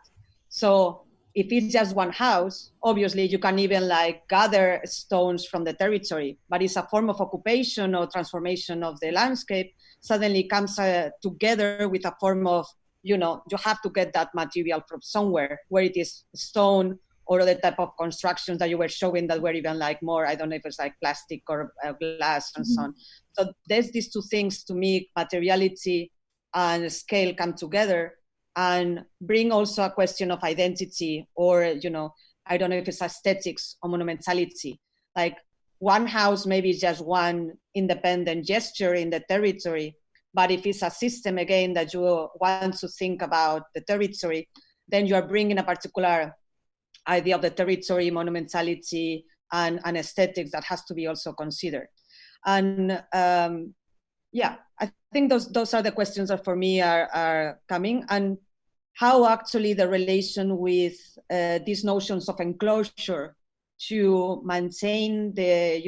So if it's just one house, obviously you can even like gather stones from the territory, but it's a form of occupation or transformation of the landscape. Suddenly comes together with a form of, you have to get that material from somewhere, where it is stone or other type of constructions that you were showing that were even like more, I don't know if it's like plastic or glass and so on. So there's these two things to me, materiality and scale, come together and bring also a question of identity, or, I don't know if it's aesthetics or monumentality. Like one house maybe is just one independent gesture in the territory, but if it's a system, again, that you want to think about the territory, then you are bringing a particular idea of the territory, monumentality, and aesthetics that has to be also considered. And I think those are the questions that for me are coming, and how actually the relation with these notions of enclosure to maintain the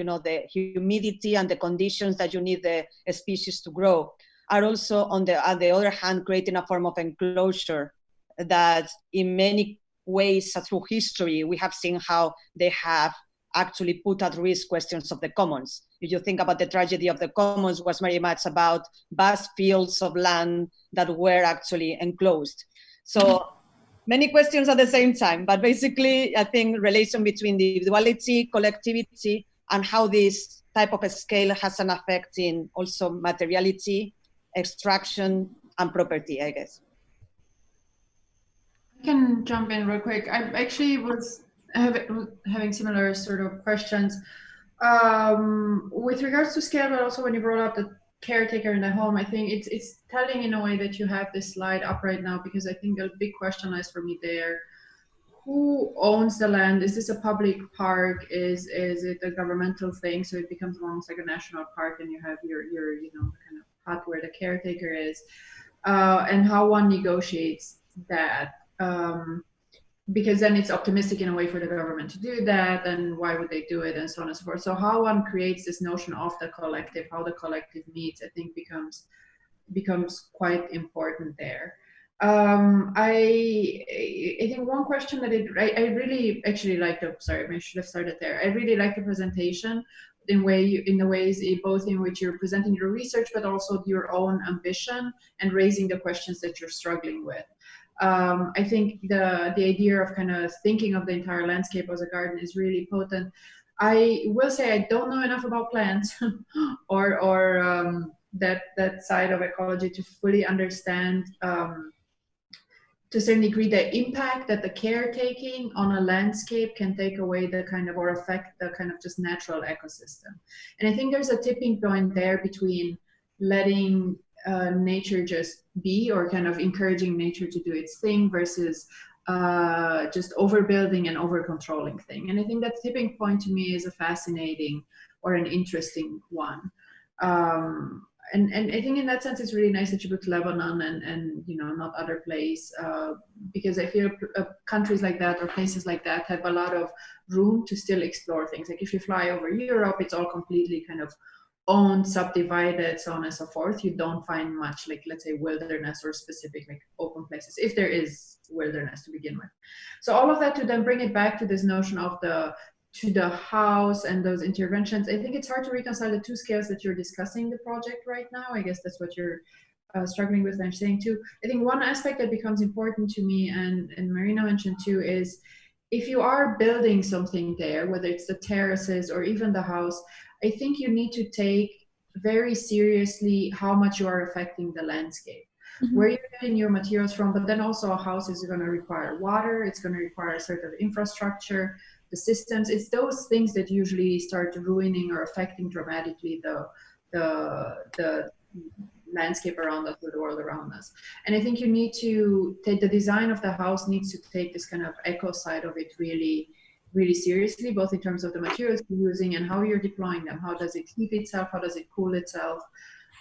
humidity and the conditions that you need the species to grow are also on the other hand creating a form of enclosure that in many ways through history we have seen how they have actually put at risk questions of the commons. If you think about the tragedy of the commons, was very much about vast fields of land that were actually enclosed. So many questions at the same time, but basically I think relation between individuality, collectivity, and how this type of a scale has an effect in also materiality, extraction, and property, I guess. I can jump in real quick. I actually was having similar sort of questions with regards to scale, but also when you brought up the caretaker in the home, I think it's telling in a way that you have this slide up right now, because I think a big question is for me there, who owns the land? Is this a public park? Is it a governmental thing? So it becomes almost like a national park, and you have your kind of hut where the caretaker is, and how one negotiates that. Because then it's optimistic in a way for the government to do that, and why would they do it, and so on and so forth. So how one creates this notion of the collective, how the collective meets, I think becomes quite important there. I think one question that I really actually like sorry, I should have started there. I really like the presentation in the ways both in which you're presenting your research, but also your own ambition and raising the questions that you're struggling with. I think the idea of kind of thinking of the entire landscape as a garden is really potent. I will say I don't know enough about plants or that side of ecology to fully understand to a certain degree the impact that the caretaking on a landscape can take away the kind of, or affect the kind of just natural ecosystem. And I think there's a tipping point there between letting nature just be, or kind of encouraging nature to do its thing, versus just overbuilding and over controlling thing. And I think that tipping point to me is a fascinating or an interesting one. And I think in that sense it's really nice that you put Lebanon and not other place, because I feel countries like that or places like that have a lot of room to still explore things. Like if you fly over Europe, it's all completely kind of owned, subdivided, so on and so forth. You don't find much, like, let's say, wilderness or specific like open places, if there is wilderness to begin with. So all of that to then bring it back to this notion of the to the house and those interventions, I think it's hard to reconcile the two scales that you're discussing the project right now. I guess that's what you're struggling with and saying too. I think one aspect that becomes important to me, and Marina mentioned too, is if you are building something there, whether it's the terraces or even the house, I think you need to take very seriously how much you are affecting the landscape. Mm-hmm. Where you're getting your materials from, but then also a house is going to require water, it's going to require a sort of infrastructure, the systems. It's those things that usually start ruining or affecting dramatically the landscape around us or the world around us. And I think you need to take the design of the house needs to take this kind of eco side of it really, really seriously, both in terms of the materials you're using and how you're deploying them. How does it heat itself? How does it cool itself?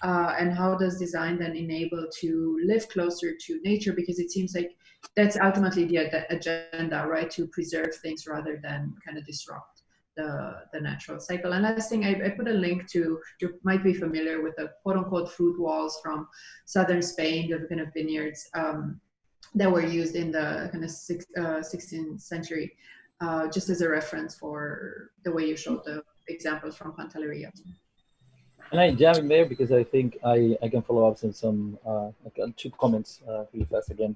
And how does design then enable to live closer to nature? Because it seems like that's ultimately the agenda, right? To preserve things rather than kind of disrupt the natural cycle. And last thing, I put a link to, you might be familiar with the quote unquote fruit walls from southern Spain, the kind of vineyards that were used in the kind of 16th century, just as a reference for the way you showed the examples from Pantelleria. And I jump in there because I think I can follow up on some two comments really fast again.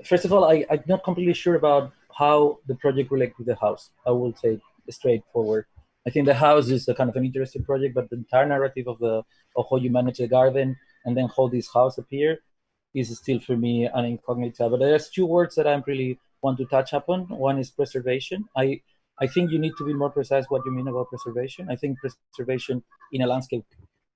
First of all, I'm not completely sure about how the project relates with the house. I will say straightforward. I think the house is a kind of an interesting project, but the entire narrative of how you manage the garden and then how this house appear is still for me an incognita. But there's two words that I really want to touch upon. One is preservation. I think you need to be more precise what you mean about preservation. I think preservation in a landscape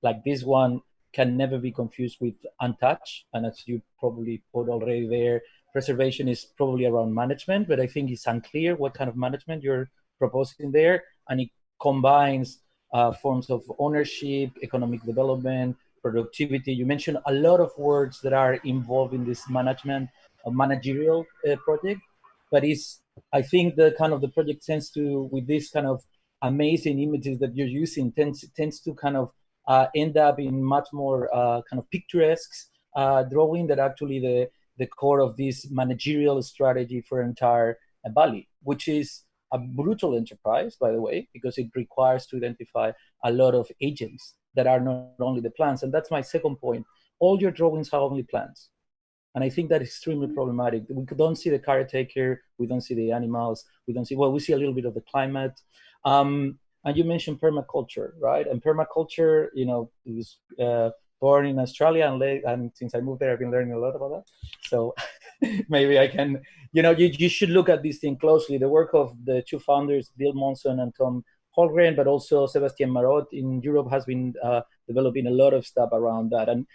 like this one can never be confused with untouched. And as you probably put already there, preservation is probably around management, but I think it's unclear what kind of management you're proposing there. And it combines forms of ownership, economic development, productivity. You mentioned a lot of words that are involved in this management, managerial project, but I think the kind of the project tends to, with this kind of amazing images that you're using, tends to kind of end up in much more kind of picturesque drawing that actually the core of this managerial strategy for entire valley, which is a brutal enterprise, by the way, because it requires to identify a lot of agents that are not only the plants. And that's my second point. All your drawings are only plants. And I think that is extremely problematic. We don't see the caretaker, we don't see the animals, we see a little bit of the climate. And you mentioned permaculture, right? And permaculture, it was born in Australia, and since I moved there, I've been learning a lot about that. So maybe I can, you should look at this thing closely. The work of the two founders, Bill Monson and Tom Holmgren, but also Sebastian Marot in Europe has been developing a lot of stuff around that. And,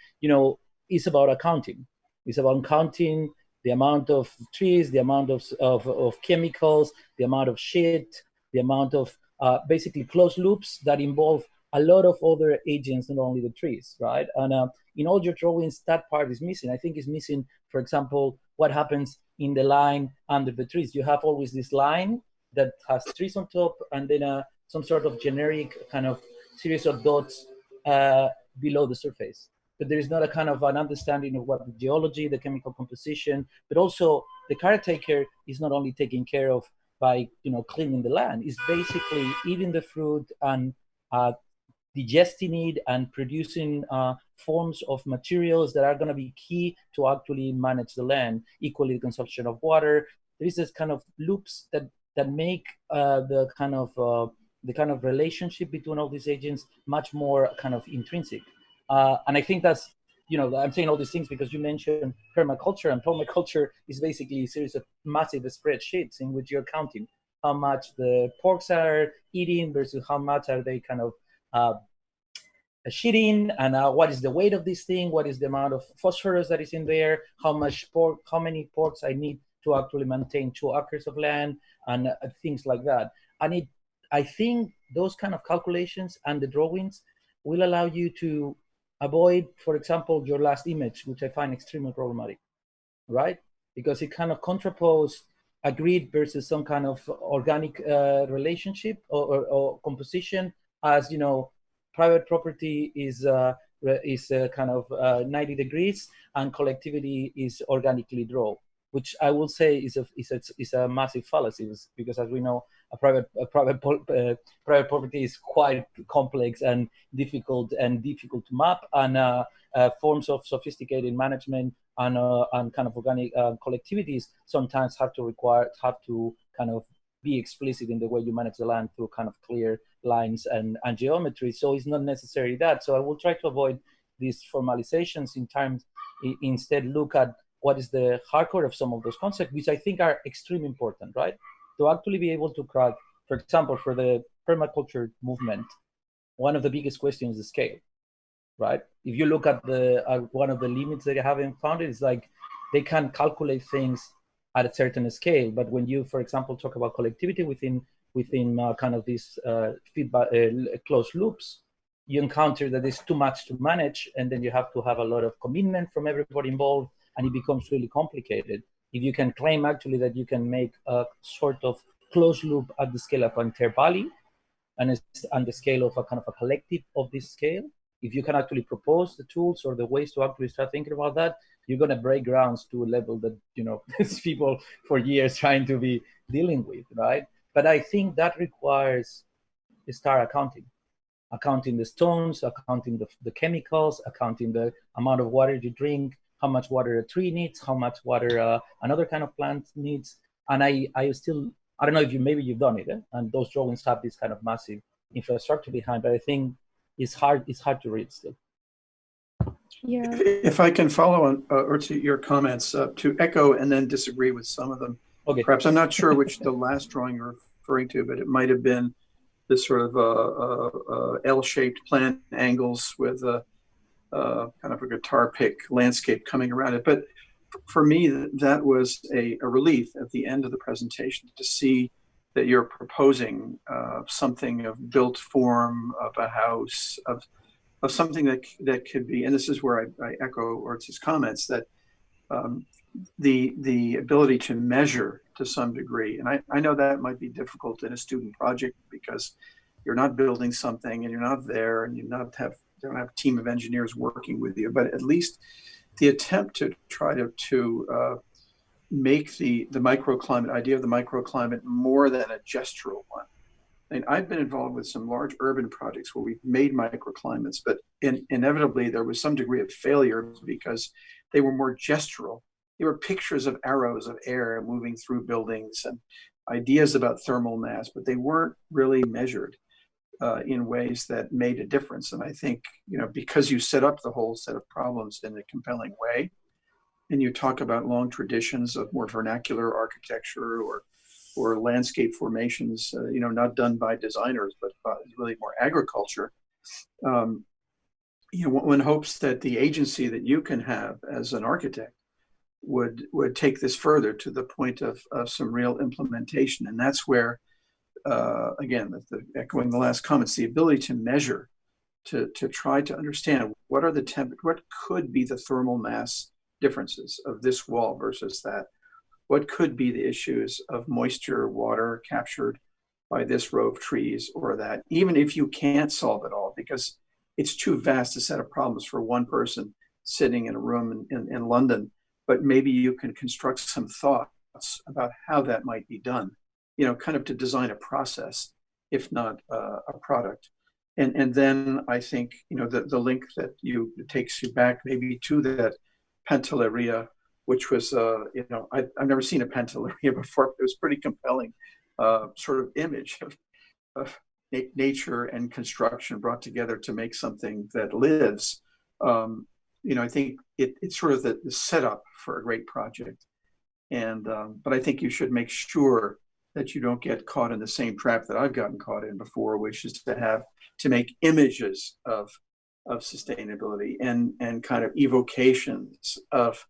it's about accounting. It's about counting the amount of trees, the amount of chemicals, the amount of shit, the amount of basically closed loops that involve a lot of other agents, not only the trees, right? And in all your drawings, that part is missing. I think it's missing, for example, what happens in the line under the trees. You have always this line that has trees on top and then some sort of generic kind of series of dots below the surface. But there is not a kind of an understanding of what the geology, the chemical composition, but also the caretaker is not only taken care of by cleaning the land, it's basically eating the fruit and digesting it and producing forms of materials that are going to be key to actually manage the land, equally the consumption of water. There is this kind of loops that make the kind of relationship between all these agents much more kind of intrinsic. And I think that's, I'm saying all these things because you mentioned permaculture, and permaculture is basically a series of massive spreadsheets in which you're counting how much the porks are eating versus how much are they kind of shitting, and what is the weight of this thing, what is the amount of phosphorus that is in there, how many porks I need to actually maintain 2 acres of land, and things like that. And I think those kind of calculations and the drawings will allow you to avoid, for example, your last image, which I find extremely problematic, right? Because it kind of contraposes a grid versus some kind of organic relationship or composition, as private property is kind of 90 degrees, and collectivity is organically drawn, which I will say is a massive fallacy, because as we know, private property is quite complex and difficult to map, and forms of sophisticated management and kind of organic collectivities sometimes have to kind of be explicit in the way you manage the land through kind of clear lines and geometry. So it's not necessarily that. So I will try to avoid these formalizations instead look at what is the hardcore of some of those concepts, which I think are extremely important, right? To actually be able to crack, for example, for the permaculture movement, one of the biggest questions is scale, right? If you look at one of the limits they haven't found, it's like they can calculate things at a certain scale, but when you, for example, talk about collectivity within kind of these feedback closed loops, you encounter that there's too much to manage, and then you have to have a lot of commitment from everybody involved, and it becomes really complicated. If you can claim actually that you can make a sort of closed loop at the scale of an entire valley, and the scale of a kind of a collective of this scale, if you can actually propose the tools or the ways to actually start thinking about that, you're going to break grounds to a level that, you know, people for years trying to be dealing with, right? But I think that requires start accounting the stones, accounting the chemicals, accounting the amount of water you drink, how much water a tree needs, how much water another kind of plant needs. And I don't know if maybe you've done it, and those drawings have this kind of massive infrastructure behind, but I think it's hard to read still. Yeah. If I can follow on or to your comments, to echo and then disagree with some of them. Okay. Perhaps I'm not sure which the last drawing you're referring to, but it might have been this sort of L-shaped plant angles with kind of a guitar pick landscape coming around it. But for me, that was a relief at the end of the presentation to see that you're proposing something of built form, of a house, of something that could be, and this is where I echo Ortz's comments, that the ability to measure to some degree, and I know that might be difficult in a student project because you're not building something and you're not there and you don't have a team of engineers working with you, but at least the attempt to try to make the microclimate idea of the microclimate more than a gestural one. I mean, I've been involved with some large urban projects where we've made microclimates, but inevitably there was some degree of failure because they were more gestural. They were pictures of arrows of air moving through buildings and ideas about thermal mass, but they weren't really measured in ways that made a difference. And I think, you know, because you set up the whole set of problems in a compelling way, and you talk about long traditions of more vernacular architecture or landscape formations, you know, not done by designers, but really more agriculture. You know, one hopes that the agency that you can have as an architect would take this further to the point of some real implementation. And that's where, again, echoing the last comments, the ability to measure, to try to understand what could be the thermal mass differences of this wall versus that. What could be the issues of moisture, water captured by this row of trees or that, even if you can't solve it all, because it's too vast a set of problems for one person sitting in a room in London, but maybe you can construct some thoughts about how that might be done, you know, kind of to design a process, if not a product. And then I think, you know, the link that takes you back maybe to that Pantelleria, which was, you know, I've never seen a Pantelleria before, but it was pretty compelling sort of image of nature and construction brought together to make something that lives. You know, I think it's sort of the setup for a great project. And, but I think you should make sure that you don't get caught in the same trap that I've gotten caught in before, which is to make images of sustainability and kind of evocations of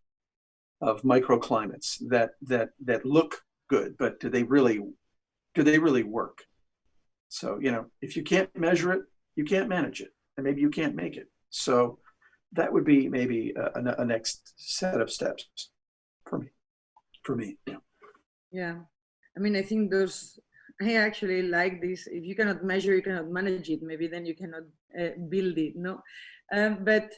microclimates that look good, but do they really work? So, you know, if you can't measure it, you can't manage it, and maybe you can't make it. So that would be maybe a next set of steps for me. Yeah, I mean, I think I actually like this. If you cannot measure, you cannot manage it. Maybe then you cannot build it, no? But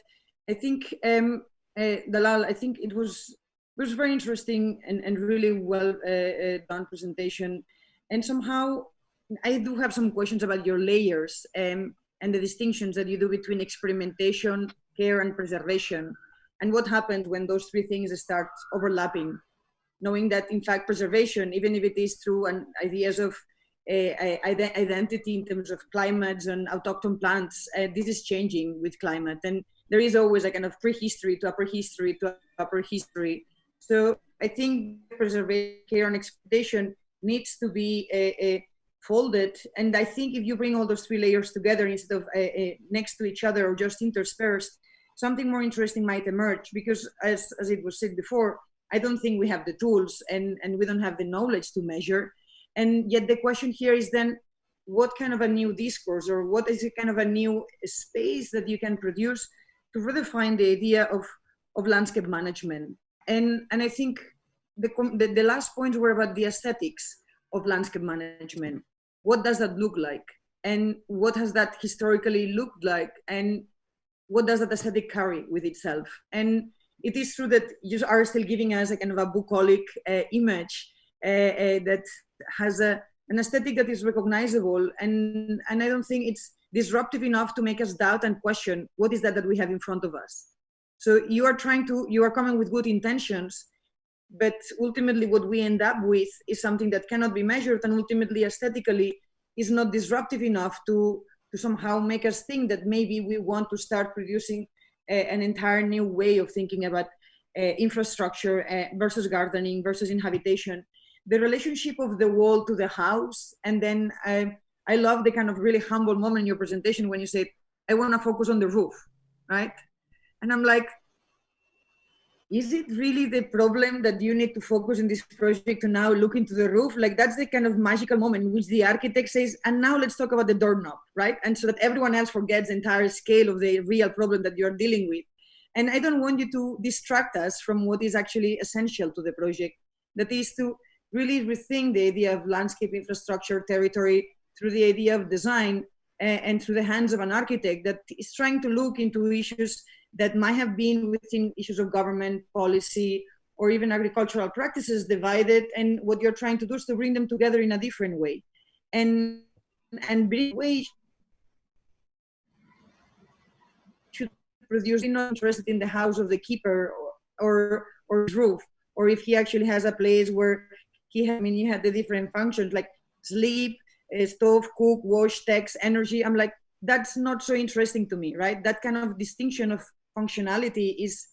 I think, Dalal, I think it was very interesting and really well done presentation. And somehow I do have some questions about your layers and the distinctions that you do between experimentation, care, and preservation, and what happens when those three things start overlapping, knowing that in fact preservation, even if it is through ideas of identity in terms of climates and autochthon plants, this is changing with climate, and there is always a kind of prehistory to upper history to upper history. So I think preservation, care, and exploitation needs to be folded, and I think if you bring all those three layers together instead of next to each other or just interspersed, something more interesting might emerge, because as it was said before, I don't think we have the tools and we don't have the knowledge to measure. And yet the question here is then, what kind of a new discourse, or what is a kind of a new space that you can produce to redefine the idea of landscape management? And I think the last points were about the aesthetics of landscape management. What does that look like? And what has that historically looked like? And what does that aesthetic carry with itself? And it is true that you are still giving us a kind of a bucolic image that has an aesthetic that is recognizable. And I don't think it's disruptive enough to make us doubt and question what is that we have in front of us. So you are coming with good intentions, but ultimately what we end up with is something that cannot be measured, and ultimately aesthetically is not disruptive enough to somehow make us think that maybe we want to start producing an entire new way of thinking about infrastructure versus gardening versus inhabitation. The relationship of the wall to the house, and then I love the kind of really humble moment in your presentation when you said, I want to focus on the roof, right? And I'm like, is it really the problem that you need to focus in this project to now look into the roof? Like, that's the kind of magical moment in which the architect says, and now let's talk about the doorknob, right? And so that everyone else forgets the entire scale of the real problem that you're dealing with. And I don't want you to distract us from what is actually essential to the project, that is to really rethink the idea of landscape infrastructure territory through the idea of design and through the hands of an architect that is trying to look into issues that might have been within issues of government policy or even agricultural practices divided, and what you're trying to do is to bring them together in a different way, and bring ways to produce. Not interested in the house of the keeper or his roof, or if he actually has a place where he has, I mean, you have the different functions like sleep, stove, cook, wash, text, energy. I'm like, that's not so interesting to me, right? That kind of distinction of functionality is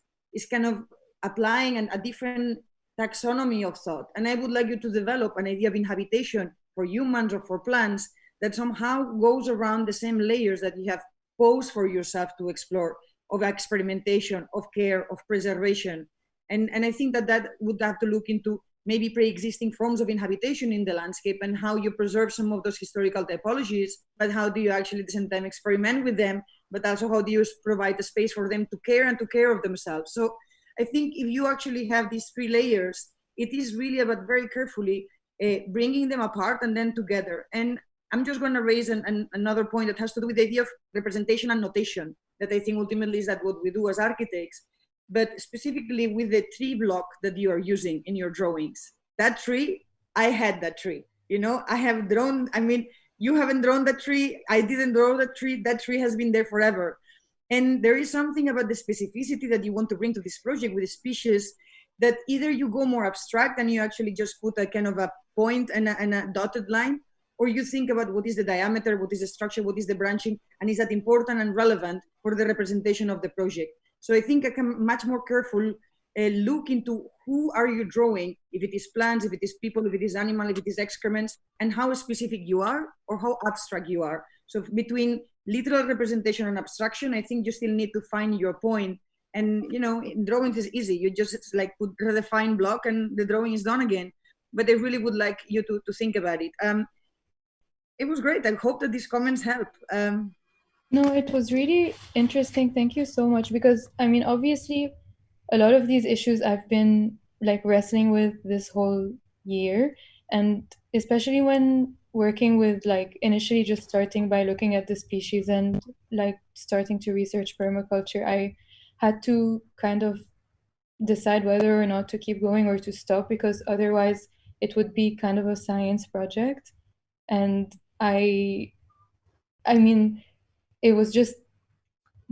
kind of applying a different taxonomy of thought. And I would like you to develop an idea of inhabitation for humans or for plants that somehow goes around the same layers that you have posed for yourself to explore, of experimentation, of care, of preservation. And I think that would have to look into maybe pre-existing forms of inhabitation in the landscape and how you preserve some of those historical typologies, but how do you actually at the same time experiment with them, but also how do you provide a space for them to care and to care of themselves. So I think if you actually have these three layers, it is really about very carefully bringing them apart and then together. And I'm just going to raise another point that has to do with the idea of representation and notation, that I think ultimately is that what we do as architects, but specifically with the tree block that you are using in your drawings. That tree, I had that tree. You know, I have drawn, I mean, you haven't drawn that tree, I didn't draw that tree has been there forever. And there is something about the specificity that you want to bring to this project with the species that either you go more abstract and you actually just put a kind of a point and a dotted line, or you think about what is the diameter, what is the structure, what is the branching, and is that important and relevant for the representation of the project. So I think I can much more careful look into who are you drawing, if it is plants, if it is people, if it is animal, if it is excrements, and how specific you are or how abstract you are. So between literal representation and abstraction, I think you still need to find your point. And you know, in drawings is easy. You just like put redefine block and the drawing is done again. But I really would like you to think about it. It was great. I hope that these comments help. No, it was really interesting. Thank you so much. Because, I mean, obviously, a lot of these issues I've been like wrestling with this whole year. And especially when working with like initially just starting by looking at the species and like starting to research permaculture, I had to kind of decide whether or not to keep going or to stop, because otherwise it would be kind of a science project. And I mean, it was just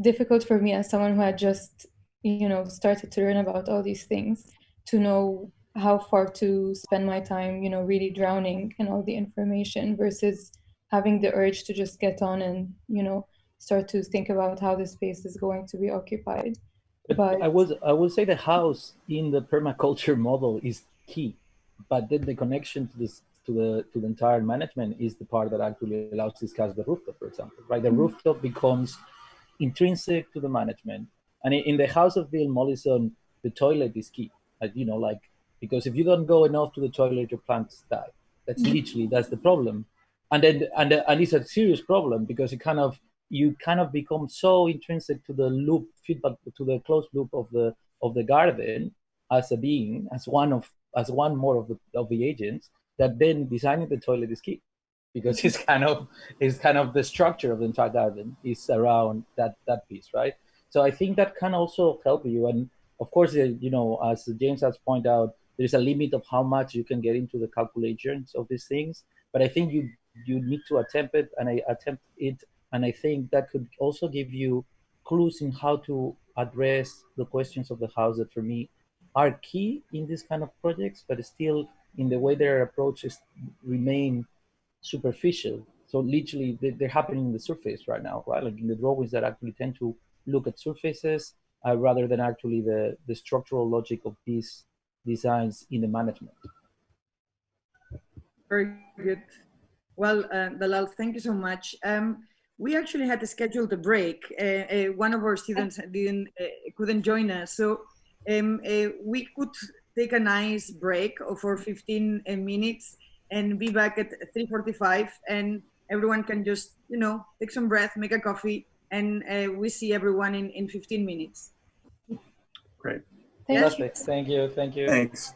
difficult for me as someone who had just, started to learn about all these things, to know how far to spend my time, really drowning in all the information versus having the urge to just get on and, start to think about how the space is going to be occupied. But I would say the house in the permaculture model is key, but then the connection to this to the entire management is the part that actually allows to discuss the rooftop, for example, right? The rooftop becomes intrinsic to the management, and in the house of Bill Mollison, the toilet is key. Because if you don't go enough to the toilet, your plants die. That's the problem, and it's a serious problem because you kind of become so intrinsic to the loop feedback, to the closed loop of the garden as a being, as one more of the agents, that then designing the toilet is key, because it's kind of the structure of the entire garden is around that piece, right? So I think that can also help you. And of course, as James has pointed out, there's a limit of how much you can get into the calculations of these things. But I think you need to attempt it, and I attempt it. And I think that could also give you clues in how to address the questions of the house that for me are key in this kind of projects, but still in the way their approaches remain superficial. So literally they're happening in the surface right now, right? Like in the drawings that actually tend to look at surfaces rather than actually the structural logic of these designs in the management. Very good. Well, Dalal, thank you so much. We actually had to schedule the break. One of our students couldn't join us, so we could take a nice break for 15 minutes and be back at 3:45, and everyone can just take some breath, make a coffee, and we see everyone in 15 minutes. Great. Thank you. Thanks.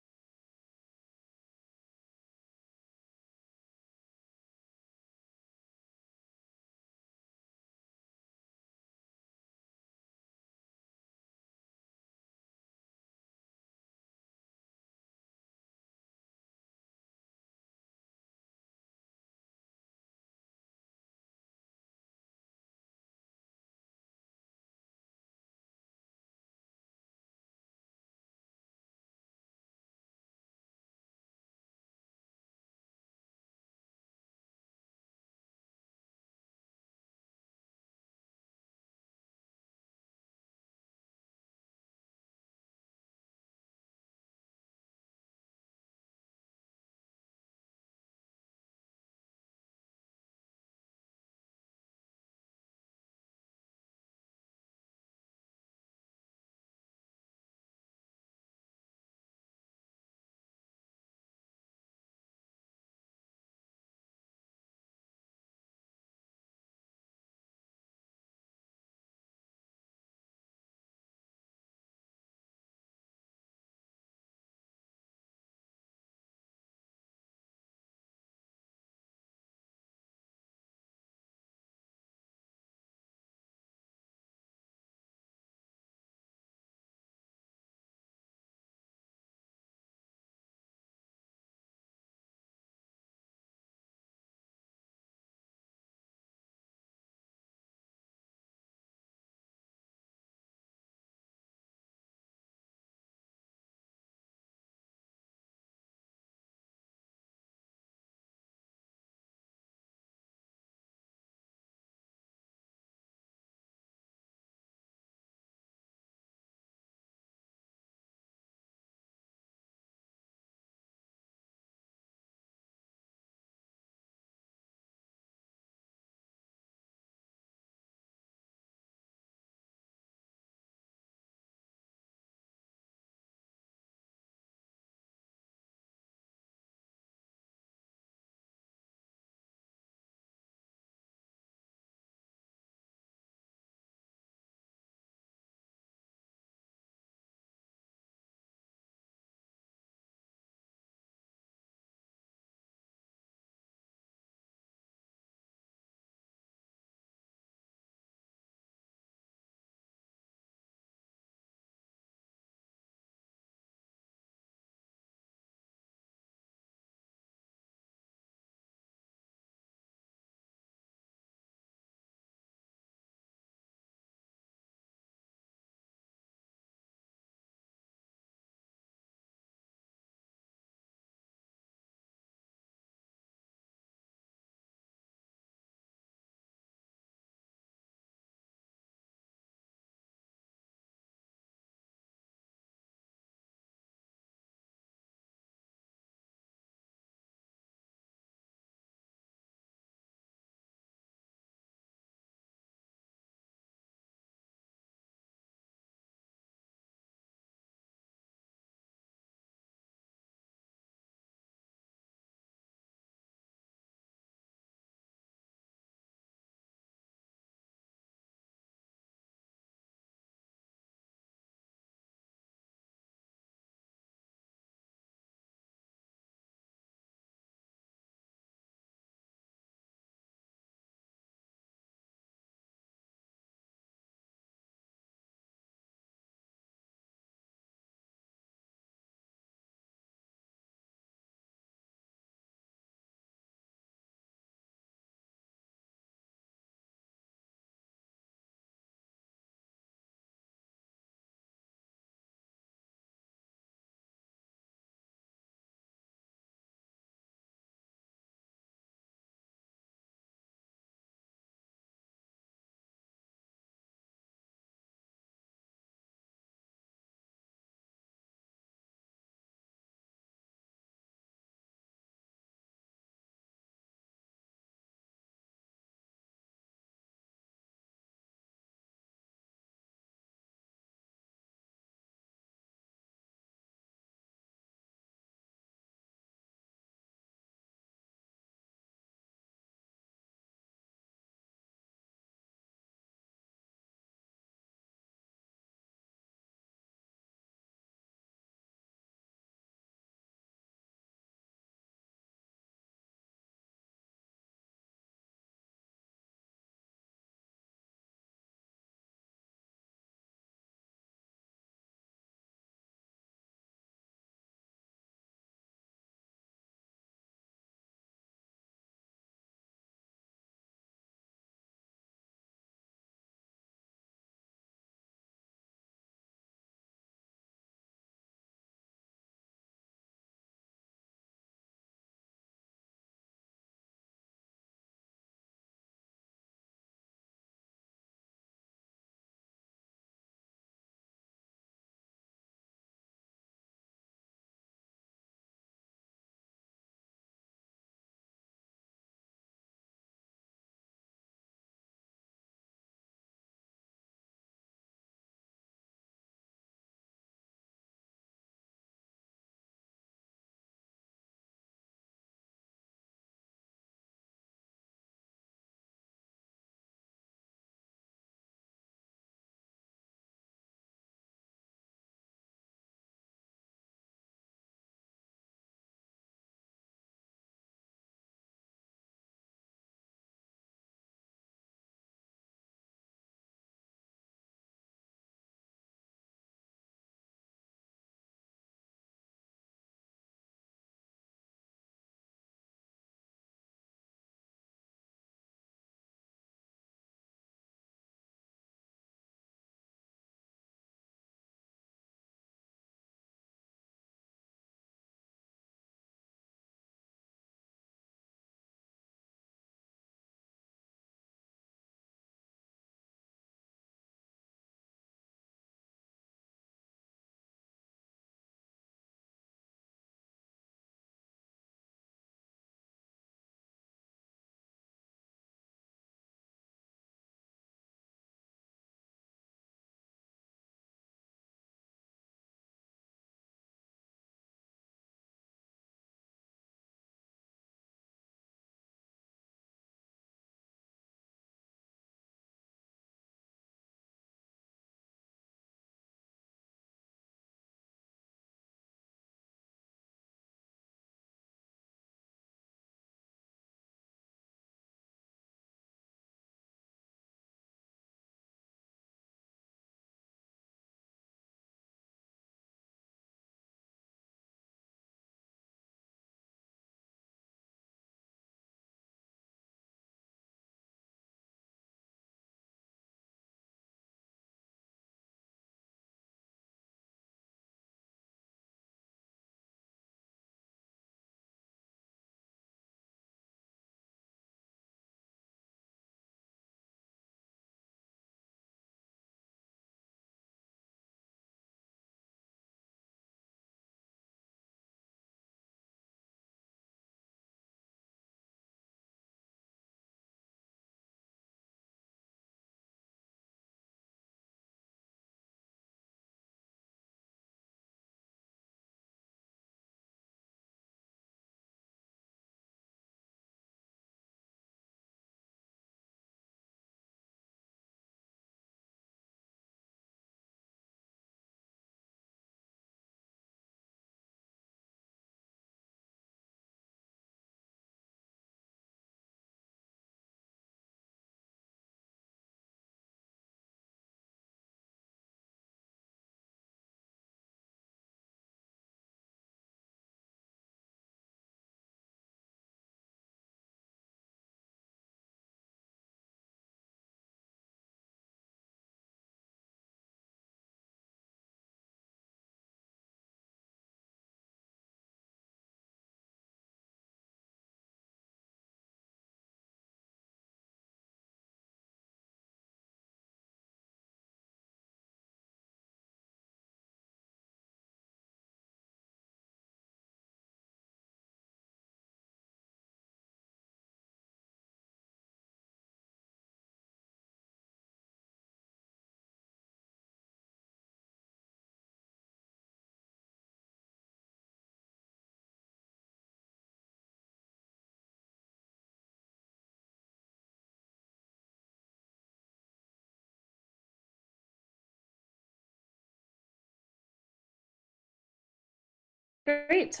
Great.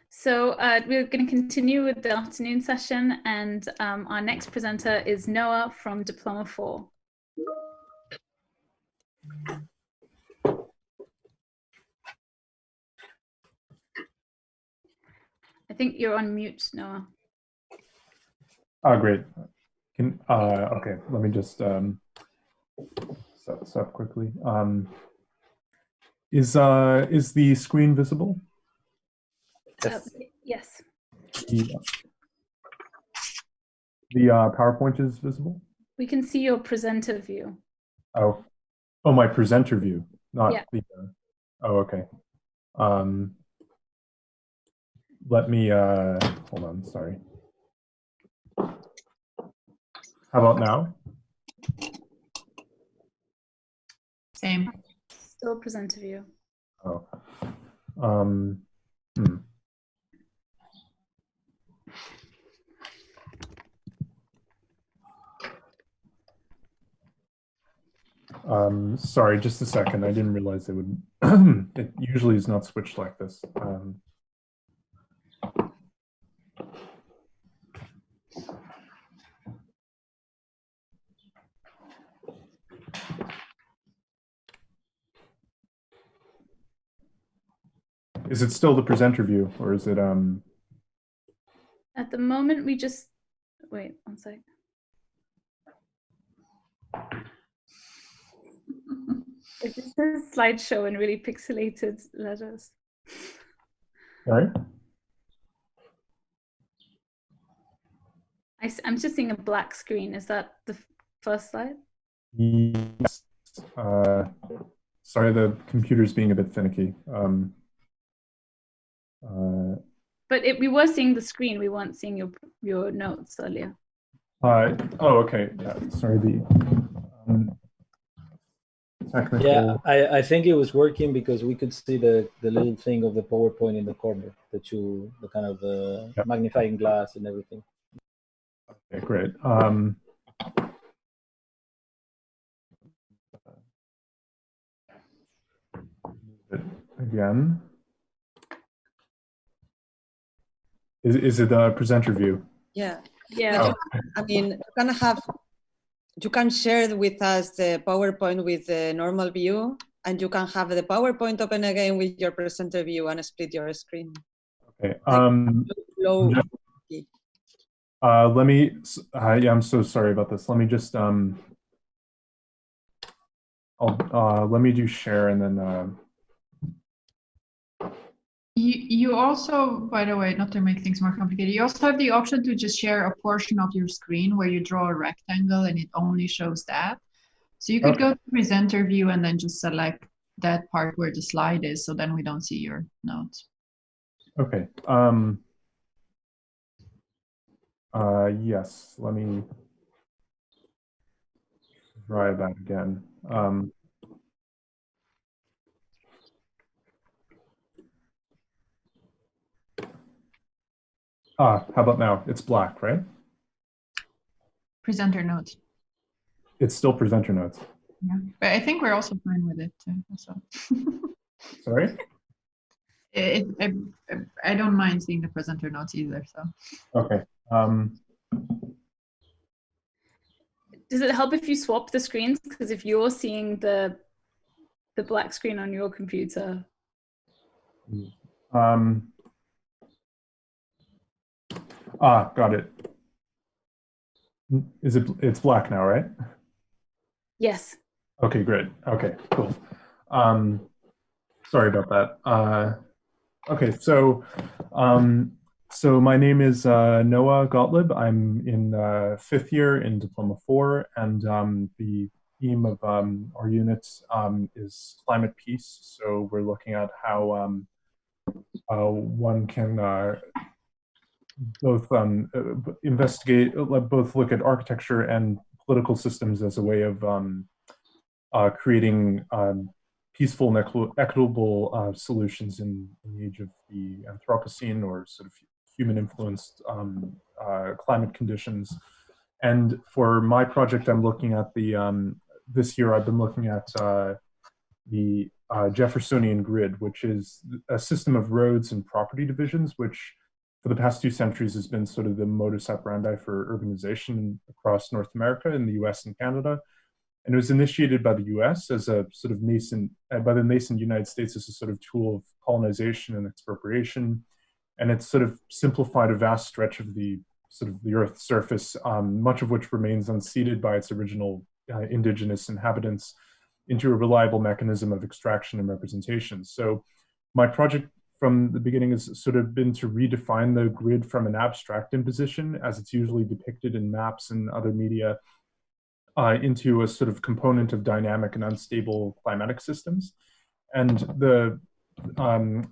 So we're going to continue with the afternoon session, and our next presenter is Noah from Diploma 4. I think you're on mute, Noah. Oh, great. Okay, let me just set this up quickly. Is the screen visible? Yes. The PowerPoint is visible? We can see your presenter view. Oh, my presenter view, not the. Oh, okay. Let me hold on. Sorry. How about now? Same. Still presenter view. Oh. Sorry, just a second. I didn't realize it would. It usually is not switched like this. Is it still the presenter view, or is it At the moment, we just wait one sec. It just says slideshow in really pixelated letters. Sorry? I'm just seeing a black screen. Is that the first slide? Yes. Sorry, the computer's being a bit finicky. But we were seeing the screen. We weren't seeing your notes earlier. Oh, okay. Yeah, sorry. Technical. Yeah, I think it was working because we could see the little thing of the PowerPoint in the corner, the kind of magnifying glass and everything. Okay, great. Again. Is it the presenter view? Yeah. Yeah. I mean, you can share with us the PowerPoint with the normal view, and you can have the PowerPoint open again with your presenter view and split your screen. Okay. Like, let me. Yeah, I'm so sorry about this. Let me just. Let me do share and then. You also, by the way, not to make things more complicated, you also have the option to just share a portion of your screen where you draw a rectangle and it only shows that. So you could go to presenter view and then just select that part where the slide is, so then we don't see your notes. Okay. Yes, let me try that again. How about now? It's black, right? Presenter notes. It's still presenter notes. Yeah, but I think we're also fine with it too. So. Sorry? I don't mind seeing the presenter notes either. So. Okay. Does it help if you swap the screens? Because if you're seeing the black screen on your computer. Got it. It's black now, right? Yes. Okay, great. Okay, cool. Sorry about that. Okay, so my name is Noah Gottlieb. I'm in 5th year in Diploma 4, and the theme of our unit is climate peace. So we're looking at how one can both investigate, both look at architecture and political systems as a way of creating peaceful and equitable solutions in the age of the Anthropocene, or sort of human-influenced climate conditions. And for my project, I'm looking at this year I've been looking at the Jeffersonian grid, which is a system of roads and property divisions, which for the past 2 centuries has been sort of the modus operandi for urbanization across North America, in the US and Canada. And it was initiated by the US as a sort of nascent, by the nascent United States as a sort of tool of colonization and expropriation. And it's sort of simplified a vast stretch of the sort of the Earth's surface, much of which remains unseeded by its original indigenous inhabitants, into a reliable mechanism of extraction and representation. So my project from the beginning has sort of been to redefine the grid from an abstract imposition, as it's usually depicted in maps and other media, into a sort of component of dynamic and unstable climatic systems. And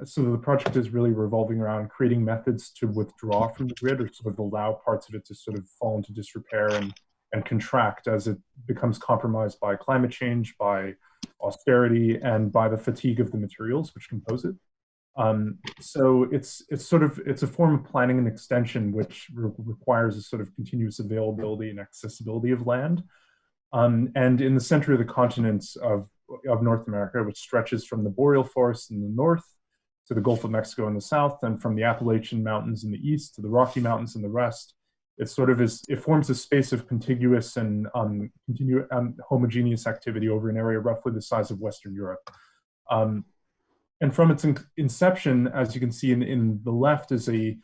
so the project is really revolving around creating methods to withdraw from the grid, or sort of allow parts of it to sort of fall into disrepair and contract as it becomes compromised by climate change, by austerity, and by the fatigue of the materials which compose it. So it's a form of planning and extension which requires a sort of continuous availability and accessibility of land. And in the center of the continent of North America, which stretches from the boreal forest in the north to the Gulf of Mexico in the south, and from the Appalachian Mountains in the east to the Rocky Mountains in the west, it forms a space of contiguous and homogeneous activity over an area roughly the size of Western Europe. And from its inception, as you can see in the left, is the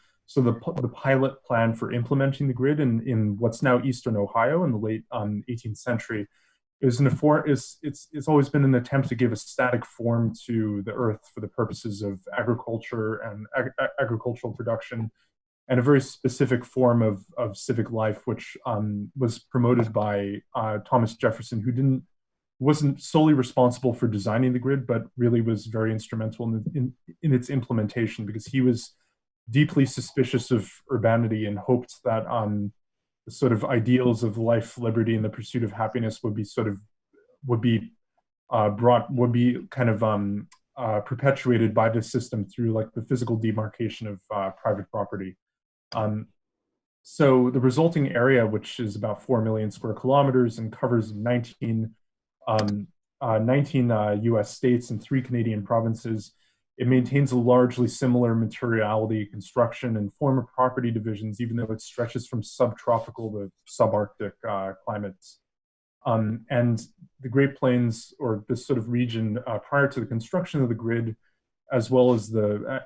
pilot plan for implementing the grid in what's now Eastern Ohio in the late 18th century. It's always been an attempt to give a static form to the earth for the purposes of agriculture and agricultural production, and a very specific form of civic life, which was promoted by Thomas Jefferson, who wasn't solely responsible for designing the grid, but really was very instrumental in its implementation, because he was deeply suspicious of urbanity and hoped that the sort of ideals of life, liberty, and the pursuit of happiness would be perpetuated by this system through like the physical demarcation of private property. So the resulting area, which is about 4 million square kilometers and covers 19 US states and 3 Canadian provinces, it maintains a largely similar materiality, construction, and form of property divisions, even though it stretches from subtropical to subarctic climates. And the Great Plains, or this sort of region prior to the construction of the grid, as well as the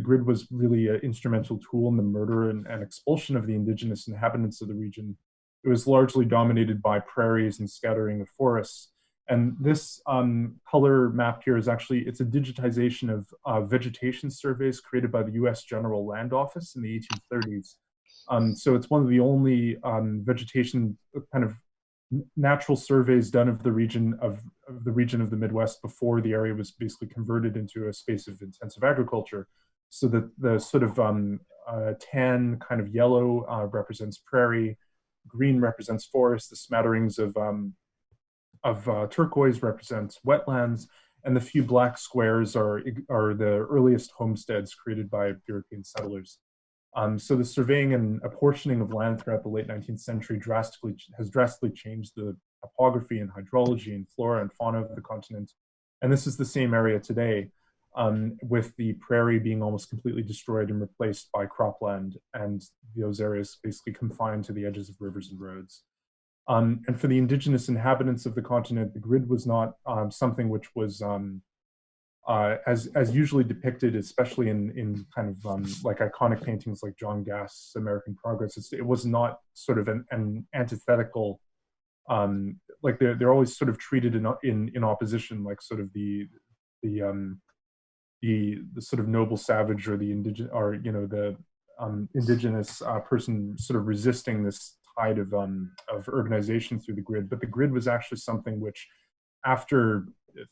grid was really an instrumental tool in the murder and expulsion of the indigenous inhabitants of the region. It was largely dominated by prairies and scattering of forests. And this color map here is it's a digitization of vegetation surveys created by the US General Land Office in the 1830s. So it's one of the only vegetation kind of natural surveys done of the region of the Midwest before the area was basically converted into a space of intensive agriculture. So that the sort of tan kind of yellow represents prairie, green represents forest, the smatterings of turquoise represents wetlands, and the few black squares are the earliest homesteads created by European settlers. So the surveying and apportioning of land throughout the late 19th century has drastically changed the topography and hydrology and flora and fauna of the continent. And this is the same area today, with the prairie being almost completely destroyed and replaced by cropland, and those areas basically confined to the edges of rivers and roads. And for the indigenous inhabitants of the continent, the grid was not something which was as usually depicted, especially in kind of like iconic paintings like John Gass' American Progress. It was not sort of an antithetical, like they're always sort of treated in opposition, like sort of the sort of noble savage or the indigenous, or the indigenous person sort of resisting this tide of urbanization through the grid. But the grid was actually something which, through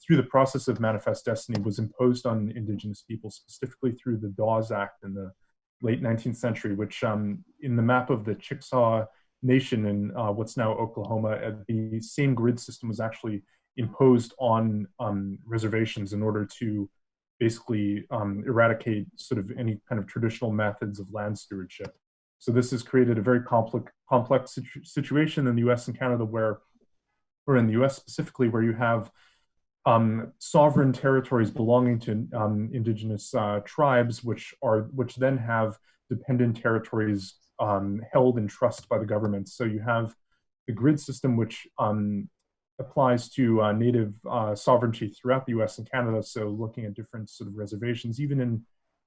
the process of manifest destiny, was imposed on indigenous people, specifically through the Dawes Act in the late 19th century, which in the map of the Chickasaw Nation in what's now Oklahoma, the same grid system was actually imposed on reservations in order to basically eradicate sort of any kind of traditional methods of land stewardship. So this has created a very complex situation in the US and Canada, or in the US specifically, where you have sovereign territories belonging to indigenous tribes, which then have dependent territories held in trust by the government. So you have the grid system, which applies to native sovereignty throughout the US and Canada. So looking at different sort of reservations, even in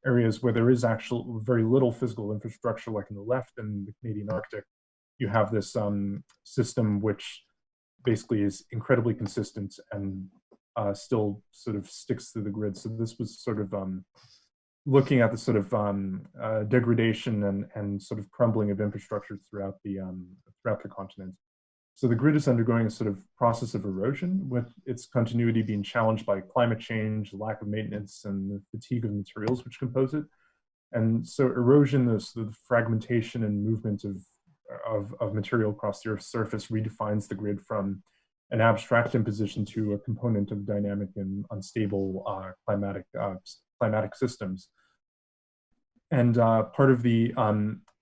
areas where there is actual very little physical infrastructure, like in the left and the Canadian Arctic, you have this system which basically is incredibly consistent and still sort of sticks to the grid. So this was sort of looking at the sort of degradation and sort of crumbling of infrastructure throughout the continent. So the grid is undergoing a sort of process of erosion, with its continuity being challenged by climate change, lack of maintenance, and the fatigue of materials which compose it. And so erosion, the fragmentation and movement of material across the Earth's surface redefines the grid from an abstract imposition to a component of dynamic and unstable climatic systems. And part of the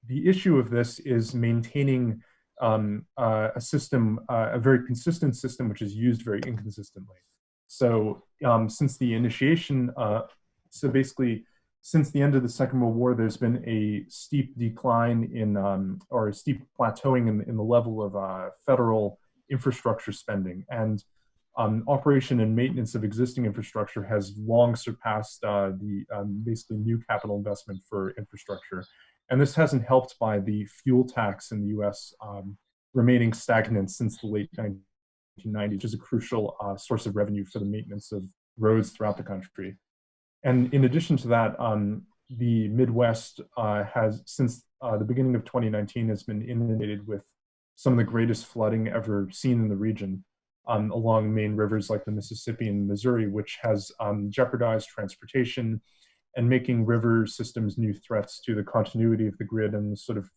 issue of this is maintaining a system, a very consistent system, which is used very inconsistently. So since the initiation, so basically since the end of the Second World War, there's been a steep decline in, or a steep plateauing in the level of federal infrastructure spending. And operation and maintenance of existing infrastructure has long surpassed the basically new capital investment for infrastructure. And this hasn't helped by the fuel tax in the US remaining stagnant since the late 1990s, which is a crucial source of revenue for the maintenance of roads throughout the country. And in addition to that, the Midwest has, since the beginning of 2019, has been inundated with some of the greatest flooding ever seen in the region along main rivers like the Mississippi and Missouri, which has jeopardized transportation and making river systems new threats to the continuity of the grid and the sort of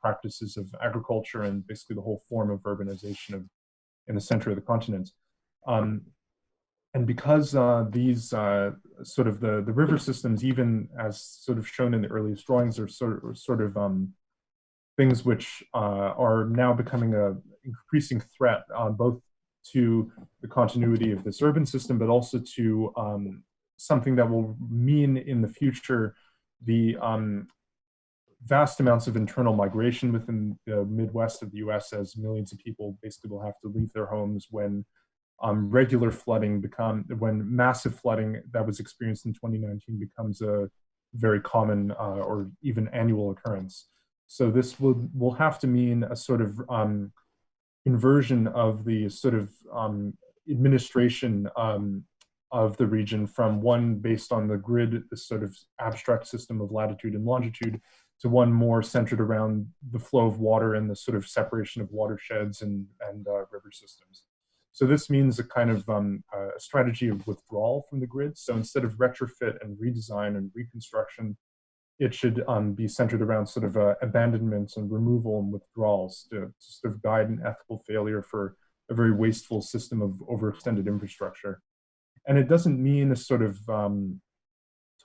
practices of agriculture and basically the whole form of urbanization in the center of the continent. And because these sort of the river systems, even as sort of shown in the earliest drawings, are sort of things which are now becoming an increasing threat both to the continuity of this urban system, but also to something that will mean in the future the vast amounts of internal migration within the Midwest of the US, as millions of people basically will have to leave their homes when regular flooding when massive flooding that was experienced in 2019 becomes a very common or even annual occurrence. So this will have to mean a sort of inversion of the sort of administration of the region from one based on the grid, this sort of abstract system of latitude and longitude, to one more centered around the flow of water and the sort of separation of watersheds and river systems. So this means a kind of a strategy of withdrawal from the grid. So instead of retrofit and redesign and reconstruction, it should be centered around sort of abandonment and removal and withdrawals to sort of guide an ethical failure for a very wasteful system of overextended infrastructure. And it doesn't mean a sort of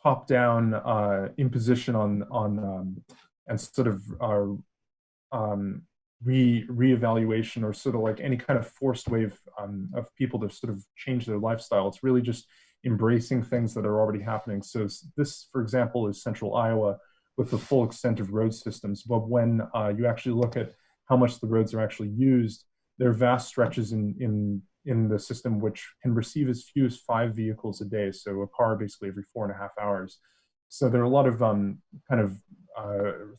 top-down imposition on and sort of reevaluation or sort of like any kind of forced wave of people to sort of change their lifestyle. It's really just embracing things that are already happening. So this, for example, is central Iowa with the full extent of road systems. But when you actually look at how much the roads are actually used, there are vast stretches in the system which can receive as few as 5 vehicles a day. So a car basically every 4.5 hours. So there are a lot of kind of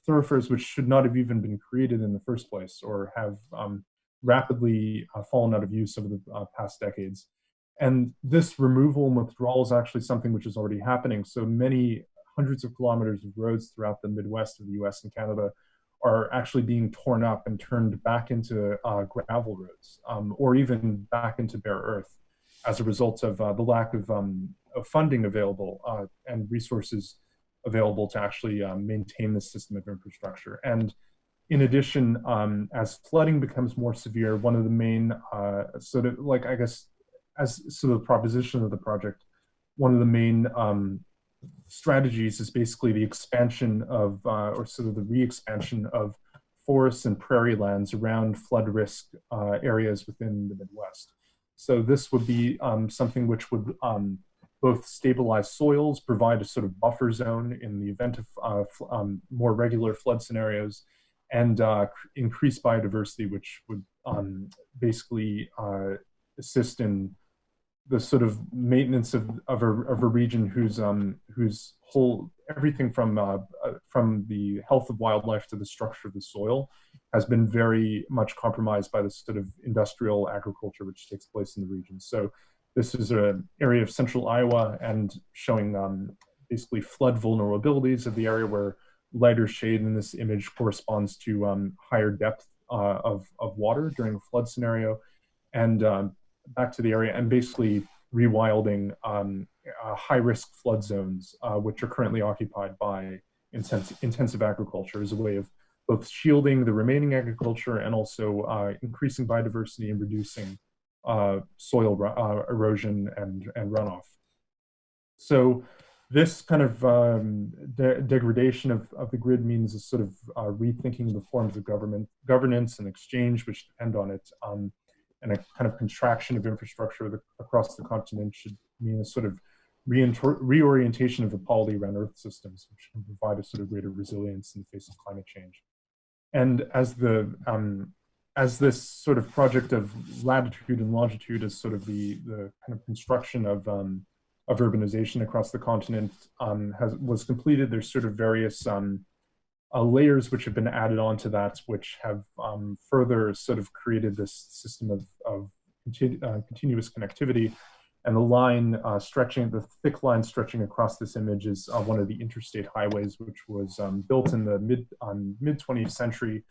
thoroughfares which should not have even been created in the first place or have rapidly fallen out of use over the past decades. And this removal and withdrawal is actually something which is already happening. So many hundreds of kilometers of roads throughout the Midwest of the US and Canada are actually being torn up and turned back into gravel roads or even back into bare earth as a result of the lack of funding available and resources available to actually maintain this system of infrastructure. And in addition, as flooding becomes more severe, one of the main sort of like, I guess, as sort of the proposition of the project, one of the main strategies is basically the expansion of, or sort of the re-expansion of forests and prairie lands around flood risk areas within the Midwest. So this would be something which would both stabilize soils, provide a sort of buffer zone in the event of more regular flood scenarios, and increase biodiversity, which would basically assist in the sort of maintenance of a region whose whole everything from the health of wildlife to the structure of the soil has been very much compromised by the sort of industrial agriculture which takes place in the region. So this is an area of central Iowa and showing basically flood vulnerabilities of the area where lighter shade in this image corresponds to higher depth of water during a flood scenario, and back to the area, and basically rewilding high-risk flood zones, which are currently occupied by intensive agriculture, as a way of both shielding the remaining agriculture and also increasing biodiversity and reducing soil erosion and runoff. So this kind of degradation of the grid means a sort of rethinking the forms of governance and exchange which depend on it, and a kind of contraction of infrastructure across the continent should mean a sort of reorientation of the polity around Earth systems, which can provide a sort of greater resilience in the face of climate change. And as this sort of project of latitude and longitude as sort of the kind of construction of urbanization across the continent was completed, there's sort of various layers which have been added onto that, which have further sort of created this system of continuous connectivity. And the line the thick line stretching across this image is one of the interstate highways, which was built in the mid-20th century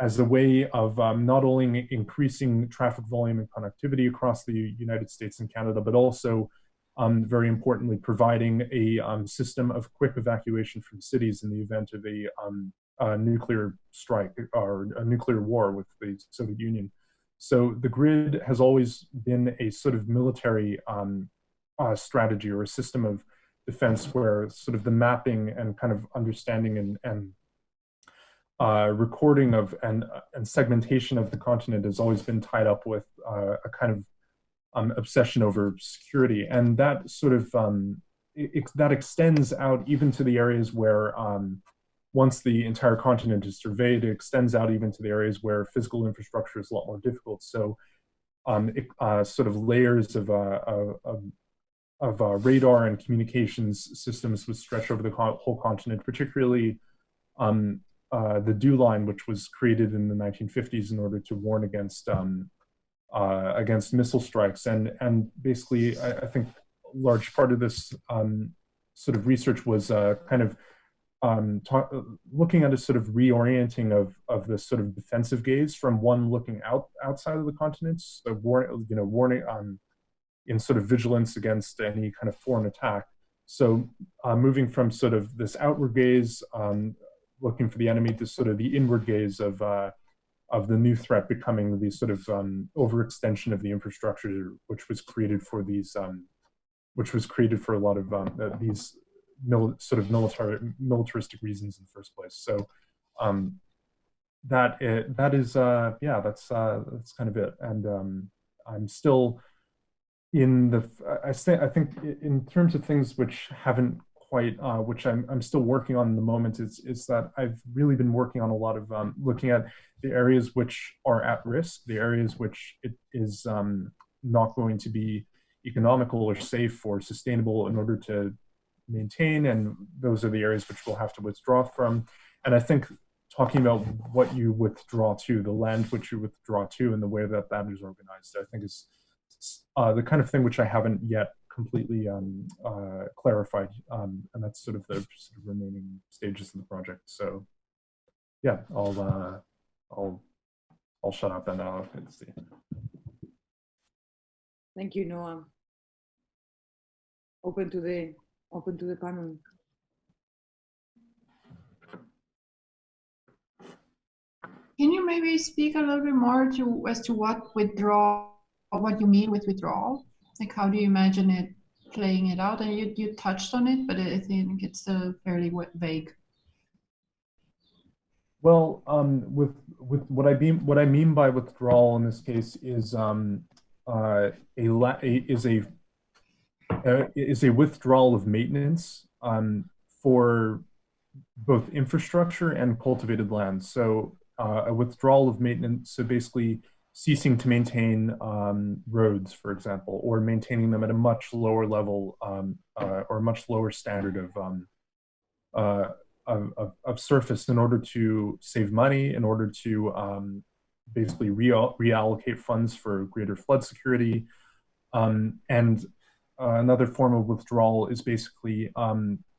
as a way of not only increasing traffic volume and connectivity across the United States and Canada, but also very importantly, providing a system of quick evacuation from cities in the event of a nuclear strike or a nuclear war with the Soviet Union. So the grid has always been a sort of military strategy or a system of defense where sort of the mapping and kind of understanding and recording of and segmentation of the continent has always been tied up with a kind of obsession over security, and that sort of that extends out even to the areas where once the entire continent is surveyed, it extends out even to the areas where physical infrastructure is a lot more difficult. So sort of layers of radar and communications systems would stretch over the whole continent, particularly the DEW line, which was created in the 1950s in order to warn against missile strikes. And basically, I think a large part of this sort of research was kind of looking at a sort of reorienting of this sort of defensive gaze from one looking outside of the continents, so warning in sort of vigilance against any kind of foreign attack. So moving from sort of this outward gaze, looking for the enemy, to sort of the inward gaze of the new threat becoming the sort of overextension of the infrastructure, which was created for these, which was created for a lot of these sort of militaristic reasons in the first place. So that is yeah, that's kind of it. And I'm still in the I think in terms of things which haven't quite which I'm still working on in the moment is that I've really been working on a lot of looking at the areas which are at risk, the areas which it is not going to be economical or safe or sustainable in order to maintain, and those are the areas which we'll have to withdraw from. And I think talking about what you withdraw to, the land which you withdraw to, and the way that that is organized, I think is the kind of thing which I haven't yet completely clarified, and that's sort of the remaining stages of the project. So yeah, I'll shut up and now. Thank you, Noah. Open to the panel. Can you maybe speak a little bit more as to what you mean with withdrawal? Like, how do you imagine it playing it out? And you touched on it, but I think it's still fairly vague. Well, with what I mean by withdrawal in this case is is a withdrawal of maintenance for both infrastructure and cultivated land. So a withdrawal of maintenance, so basically ceasing to maintain roads, for example, or maintaining them at a much lower level or a much lower standard of surface in order to save money, in order to basically reallocate funds for greater flood security. And another form of withdrawal is basically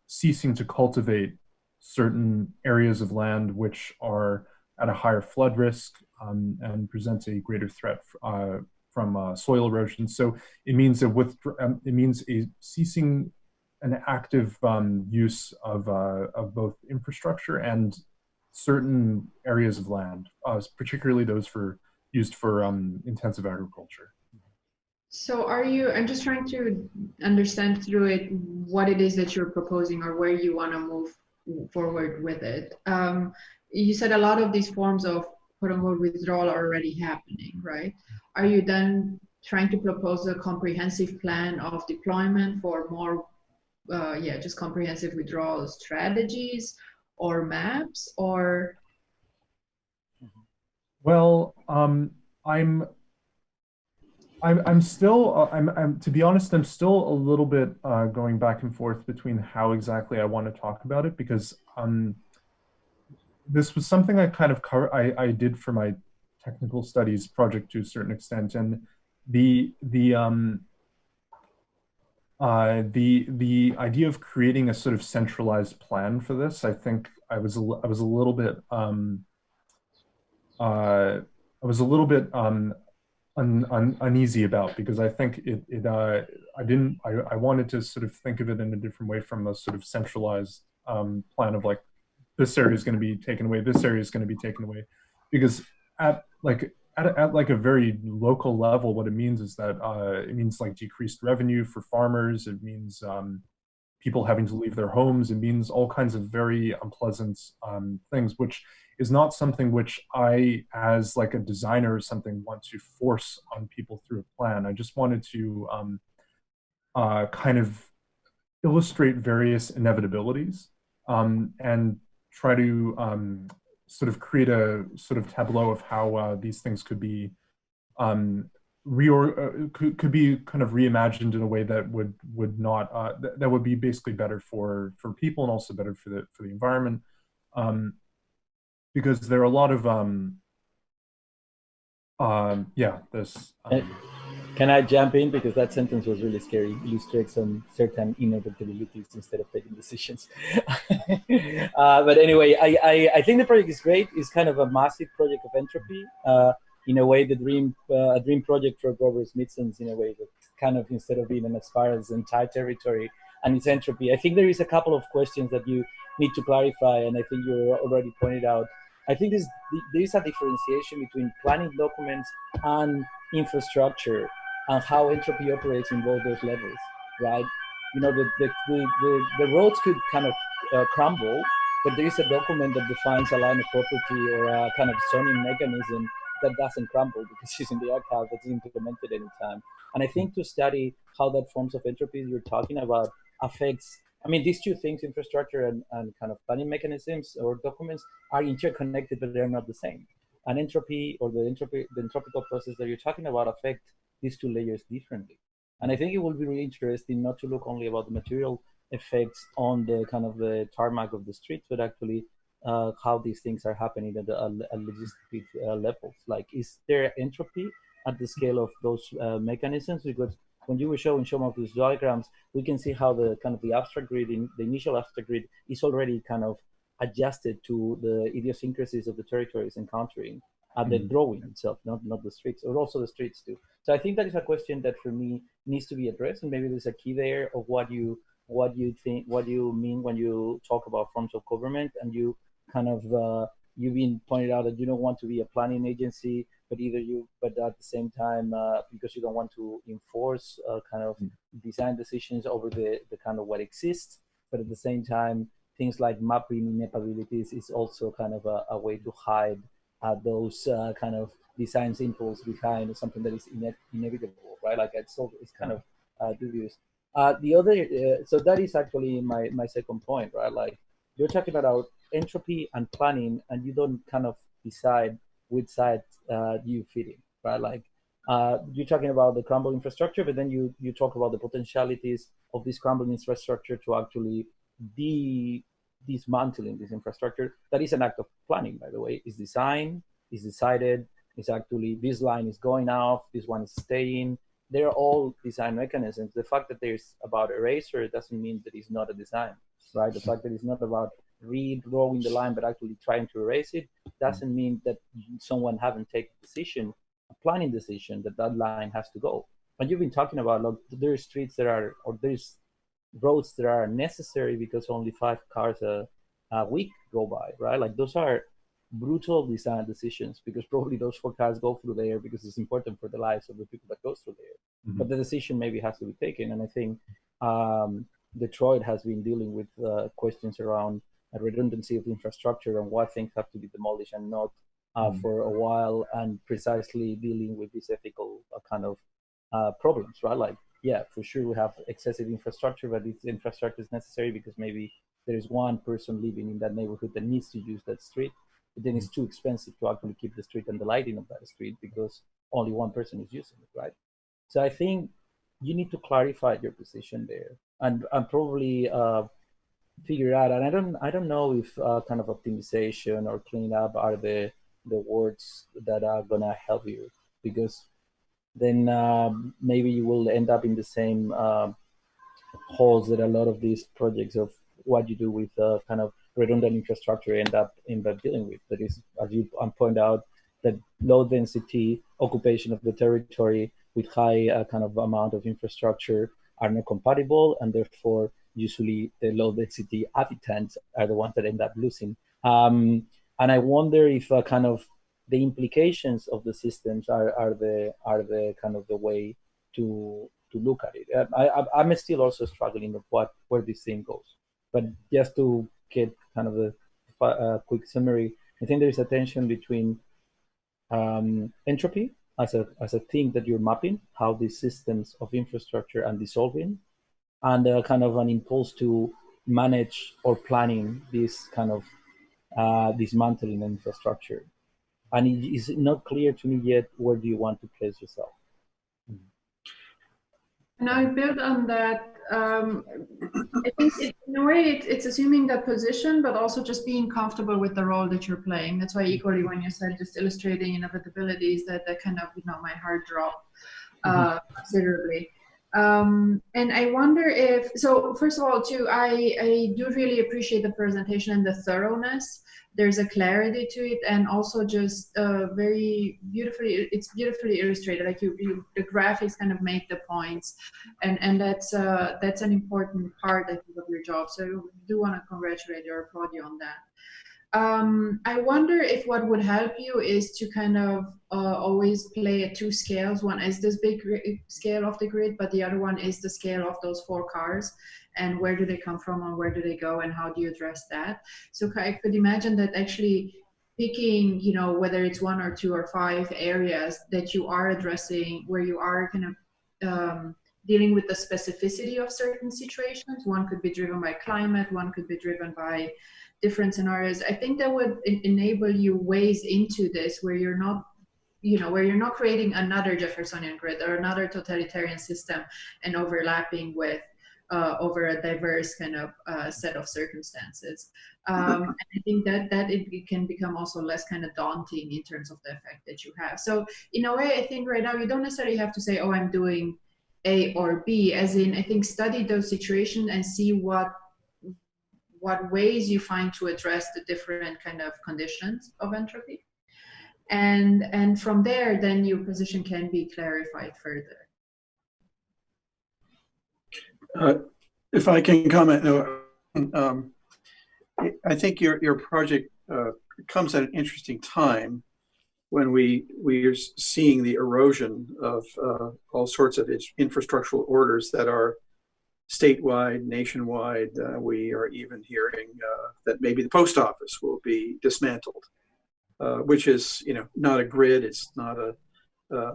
ceasing to cultivate certain areas of land which are at a higher flood risk and present a greater threat from soil erosion. So it means a ceasing an active use of both infrastructure and certain areas of land, particularly those used for intensive agriculture. So I'm just trying to understand through it what it is that you're proposing or where you want to move forward with it. You said a lot of these forms of quote-unquote withdrawal are already happening, right? Are you then trying to propose a comprehensive plan of deployment for more, just comprehensive withdrawal strategies or maps, or? Well, I'm still, to be honest, I'm still a little bit going back and forth between how exactly I want to talk about it, because this was something I kind of I did for my technical studies project to a certain extent, and the idea of creating a sort of centralized plan for this, I think I was a little bit uneasy about, because I think I wanted to sort of think of it in a different way from a sort of centralized plan of like, this area is going to be taken away, this area is going to be taken away, because at a very local level, what it means is that it means like decreased revenue for farmers. It means people having to leave their homes. It means all kinds of very unpleasant things, which is not something which I, as like a designer or something, want to force on people through a plan. I just wanted to kind of illustrate various inevitabilities and try to sort of create a sort of tableau of how these things could be could be kind of reimagined in a way that would not that would be basically better for people and also better for the environment, because there are a lot of Can I jump in, because that sentence was really scary? Illustrates some certain inevitabilities instead of taking decisions. But anyway, I think the project is great. It's kind of a massive project of entropy. In a way, a dream project for Grover Smithson's, in a way, that kind of, instead of being an spiral, it's entire territory and its entropy. I think there is a couple of questions that you need to clarify, and I think you already pointed out. I think there is a differentiation between planning documents and infrastructure, and how entropy operates in both those levels, right? You know, the roads could kind of crumble, but there is a document that defines a line of property or a kind of zoning mechanism that doesn't crumble because it's in the archive, that's implemented anytime. And I think to study how that forms of entropy you're talking about affects, I mean, these two things, infrastructure and kind of planning mechanisms or documents, are interconnected, but they're not the same. And entropy, or the entropical process that you're talking about, affect these two layers differently. And I think it will be really interesting not to look only about the material effects on the kind of the tarmac of the streets, but actually how these things are happening at logistic levels. Like, is there entropy at the scale of those mechanisms? Because when you were showing some of these diagrams, we can see how the kind of the abstract grid, the initial abstract grid, is already kind of adjusted to the idiosyncrasies of the territories encountering at the drawing itself, not the streets, or also the streets too. So I think that is a question that for me needs to be addressed, and maybe there's a key there of what you mean when you talk about forms of government, and you kind of you've been pointed out that you don't want to be a planning agency, but at the same time because you don't want to enforce kind of design decisions over the kind of what exists, but at the same time things like mapping inevitabilities is also kind of a way to hide those kind of design's impulse behind something that is inevitable, right? Like it's kind of dubious. The other, so that is actually my second point, right? Like you're talking about entropy and planning, and you don't kind of decide which side you fit in, right? Like you're talking about the crumbled infrastructure, but then you talk about the potentialities of this crumbled infrastructure to actually dismantling this infrastructure. That is an act of planning, by the way. It's designed, it's decided, it's actually, this line is going off, this one is staying. They're all design mechanisms. The fact that there's about eraser doesn't mean that it's not a design, right? The fact that it's not about redrawing the line, but actually trying to erase it doesn't mean that someone haven't taken a decision, a planning decision, that line has to go. And you've been talking about, like, there's streets that are, or there's roads that are necessary because only 5 cars a week go by, right? Like those are brutal design decisions, because probably those 4 cars go through there because it's important for the lives of the people that goes through there. But the decision maybe has to be taken. And I think Detroit has been dealing with questions around redundancy of infrastructure and why things have to be demolished and not for a while, and precisely dealing with these ethical kind of problems, right? Like, yeah, for sure we have excessive infrastructure, but this infrastructure is necessary because maybe there is one person living in that neighborhood that needs to use that street, but then it's too expensive to actually keep the street and the lighting of that street because only one person is using it, right? So I think you need to clarify your position there, and probably figure out. And I don't know if kind of optimization or cleanup are the words that are gonna help you, because then maybe you will end up in the same holes that a lot of these projects of what you do with kind of redundant infrastructure end up dealing with. That is, as you point out, that low density occupation of the territory with high kind of amount of infrastructure are not compatible, and therefore usually the low density habitants are the ones that end up losing. And I wonder if kind of the implications of the systems are the kind of the way to look at it. I'm still also struggling with where this thing goes. But just to get kind of a quick summary, I think there is a tension between entropy as a thing that you're mapping, how these systems of infrastructure are dissolving, and kind of an impulse to manage or planning this kind of dismantling infrastructure. And it is not clear to me yet, where do you want to place yourself? And I build on that. I think in a way it's assuming that position, but also just being comfortable with the role that you're playing. That's why equally when you said just illustrating inevitabilities, that kind of, my heart dropped considerably. And I wonder if, so first of all too, I do really appreciate the presentation and the thoroughness. There's a clarity to it, and also just very beautifully, it's beautifully illustrated. Like the graphics kind of make the points, and that's an important part, I think, of your job. So I do want to congratulate you or applaud you on that. I wonder if what would help you is to kind of always play at 2 scales. One is this big scale of the grid, but the other one is the scale of those 4 cars, and where do they come from and where do they go, and how do you address that? So I could imagine that actually picking, whether it's 1 or 2 or 5 areas that you are addressing, where you are kind of dealing with the specificity of certain situations. One could be driven by climate, one could be driven by different scenarios. I think that would enable you ways into this where you're not, where you're not creating another Jeffersonian grid or another totalitarian system and overlapping with over a diverse kind of set of circumstances. And I think that it can become also less kind of daunting in terms of the effect that you have. So in a way, I think right now you don't necessarily have to say, oh, I'm doing A or B, as in, I think study those situations and see what ways you find to address the different kind of conditions of entropy. And from there, then your position can be clarified further. If I can comment, I think your project comes at an interesting time when we are seeing the erosion of all sorts of infrastructural orders that are statewide, nationwide. We are even hearing that maybe the post office will be dismantled. which is, not a grid. It's not a,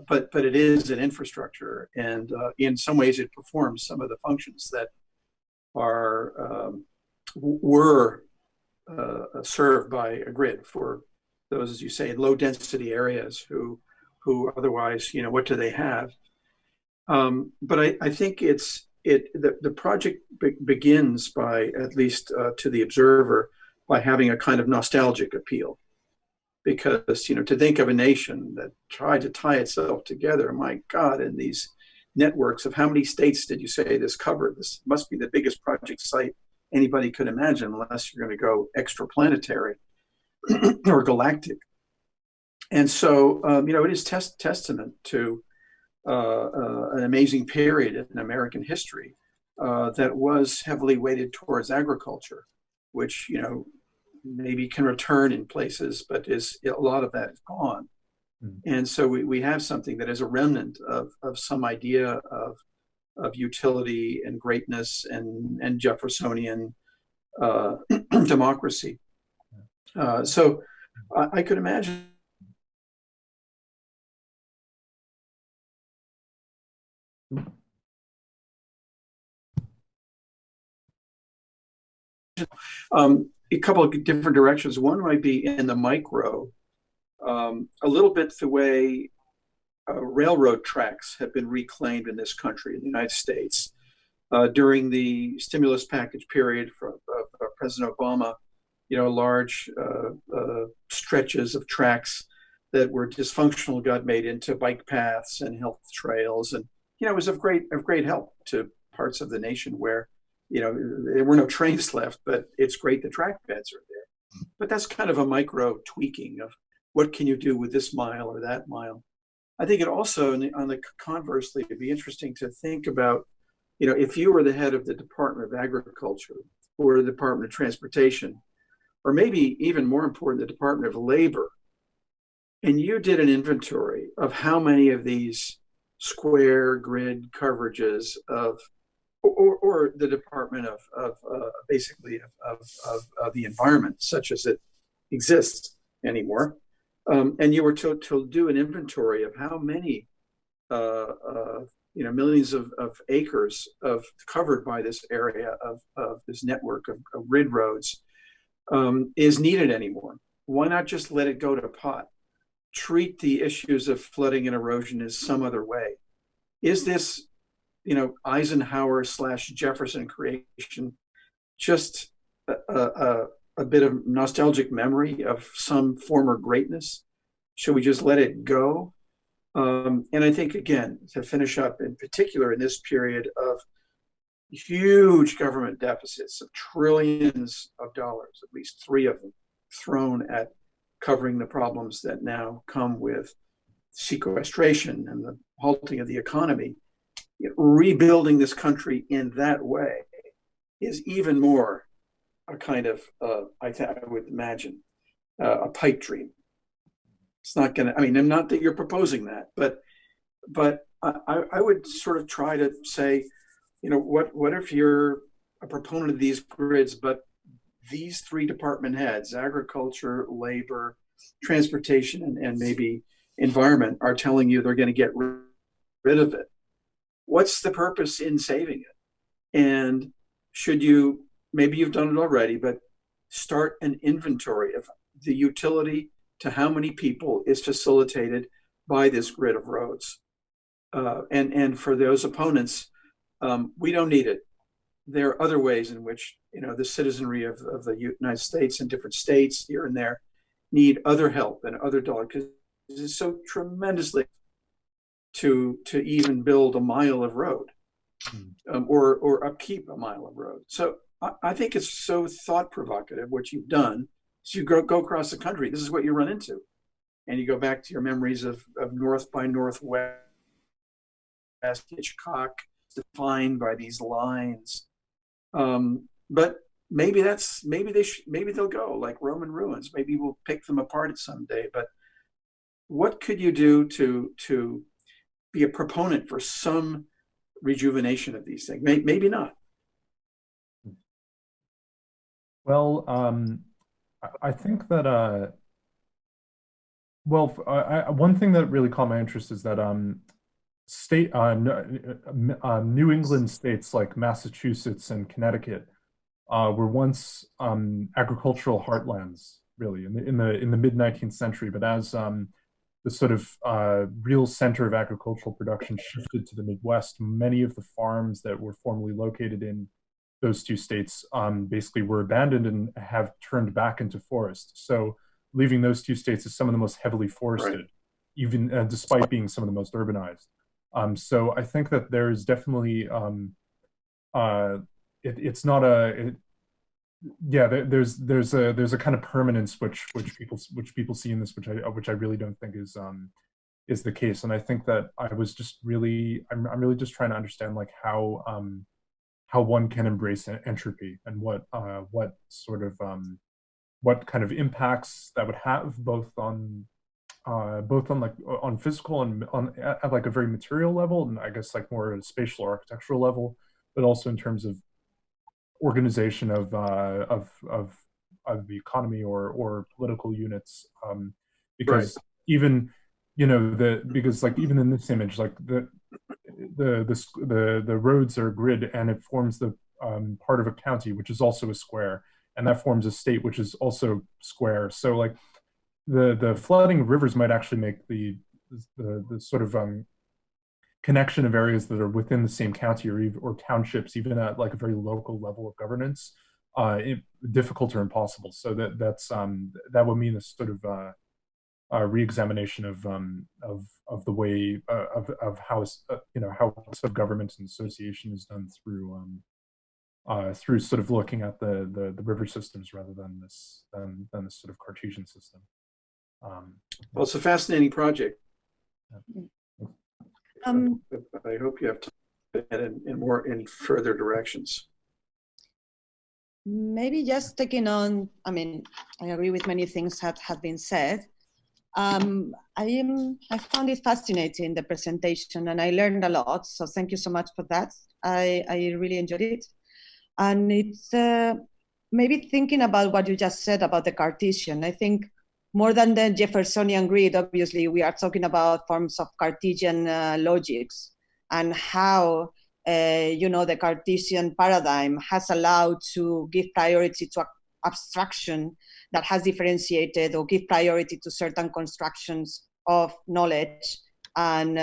but it is an infrastructure, and in some ways it performs some of the functions that are were served by a grid for those, as you say, low density areas who otherwise, what do they have? But I think the project begins by, at least to the observer, by having a kind of nostalgic appeal. Because, to think of a nation that tried to tie itself together, my God, in these networks of how many states did you say this covered? This must be the biggest project site anybody could imagine, unless you're going to go extraplanetary or galactic. And so, it is testament to an amazing period in American history that was heavily weighted towards agriculture, which, maybe can return in places, but a lot of that is gone. And so we have something that is a remnant of some idea of utility and greatness and Jeffersonian democracy. So I could imagine a couple of different directions. One might be in the micro, a little bit the way railroad tracks have been reclaimed in this country, in the United States, during the stimulus package period of President Obama. Large stretches of tracks that were dysfunctional got made into bike paths and health trails, and it was of great help to parts of the nation where there were no trains left, but it's great the track beds are there. But that's kind of a micro tweaking of what can you do with this mile or that mile. I think it also, on the conversely, it'd be interesting to think about, if you were the head of the Department of Agriculture or the Department of Transportation, or maybe even more important, the Department of Labor, and you did an inventory of how many of these square grid coverages of or the Department of the Environment, such as it exists anymore, and you were to do an inventory of how many millions of acres covered by this area of this network of grid roads is needed anymore. Why not just let it go to pot? Treat the issues of flooding and erosion as some other way. Is this Eisenhower / Jefferson creation just a bit of nostalgic memory of some former greatness? Should we just let it go? And I think, again, to finish up, in particular in this period of huge government deficits of trillions of dollars, at least 3 of them, thrown at covering the problems that now come with sequestration and the halting of the economy, rebuilding this country in that way is even more a kind of, I would imagine, a pipe dream. It's not going to, not that you're proposing that, but I would sort of try to say, what if you're a proponent of these grids, but these 3 department heads, agriculture, labor, transportation, and maybe environment, are telling you they're going to get rid of it? What's the purpose in saving it? And should you, maybe you've done it already, but start an inventory of the utility to how many people is facilitated by this grid of roads. And for those opponents, we don't need it. There are other ways in which the citizenry of the United States and different states here and there need other help and other dollars, because it's so tremendously to even build a mile of road or upkeep a mile of road. So I think it's so thought provocative what you've done. So you go across the country, this is what you run into. And you go back to your memories of North by Northwest, Hitchcock, defined by these lines. But maybe they'll go like Roman ruins. Maybe we'll pick them apart someday. But what could you do to be a proponent for some rejuvenation of these things? Maybe not. Well, I think that Well, one thing that really caught my interest is that New England states like Massachusetts and Connecticut were once agricultural heartlands, really, in the mid 19th century. But as the sort of real center of agricultural production shifted to the Midwest, many of the farms that were formerly located in those two states basically were abandoned and have turned back into forest. So leaving those two states as some of the most heavily forested, right, even despite being some of the most urbanized. So I think that there is definitely it's not a there's a kind of permanence which people see in this, which I really don't think is the case. And I think that I'm really just trying to understand like how one can embrace entropy and what sort of what kind of impacts that would have both on physical and at like a very material level, and I guess like more at a spatial or architectural level, but also in terms of organization of the economy or political units, because right, even because like even in this image, like the roads are grid and it forms the part of a county which is also a square, and that forms a state which is also square. So like the flooding of rivers might actually make the sort of connection of areas that are within the same county or townships, even at like a very local level of governance, difficult or impossible. So that would mean a sort of re-examination of the way of how how government and association is done through sort of looking at the river systems rather than this sort of Cartesian system. Well, it's a fascinating project. Yeah. I hope you have to get in further directions. Maybe just taking on, I mean, I agree with many things that have been said. I found it fascinating, the presentation, and I learned a lot. So thank you so much for that. I really enjoyed it. And it's maybe thinking about what you just said about the Cartesian. I think more than the Jeffersonian grid, obviously, we are talking about forms of Cartesian logics and how, the Cartesian paradigm has allowed to give priority to abstraction that has differentiated or give priority to certain constructions of knowledge and,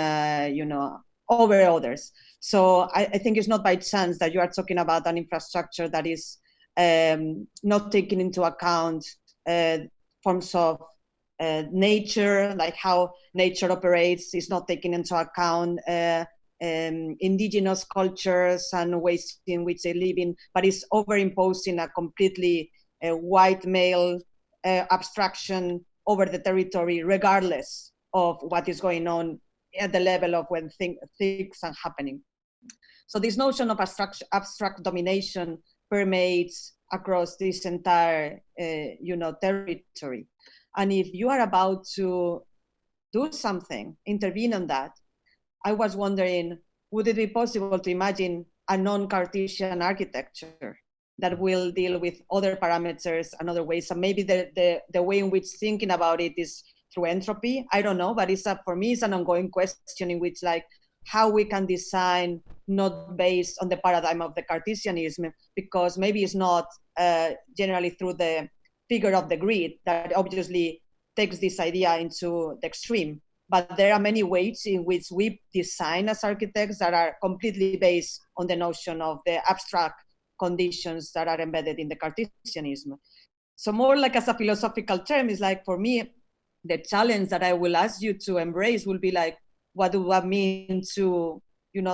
over others. So I think it's not by chance that you are talking about an infrastructure that is not taking into account forms of nature, like how nature operates, is not taking into account indigenous cultures and ways in which they live in, but is overimposing a completely white male abstraction over the territory, regardless of what is going on at the level of when things are happening. So this notion of abstract domination permeates across this entire, territory. And if you are about to do something, intervene on that, I was wondering, would it be possible to imagine a non-Cartesian architecture that will deal with other parameters and other ways? And maybe the way in which thinking about it is through entropy. I don't know, but for me, it's an ongoing question in which, like, how we can design not based on the paradigm of the Cartesianism, because maybe it's not generally through the figure of the grid that obviously takes this idea into the extreme. But there are many ways in which we design as architects that are completely based on the notion of the abstract conditions that are embedded in the Cartesianism. So more like as a philosophical term, is like, for me, the challenge that I will ask you to embrace will be like, what do that mean to,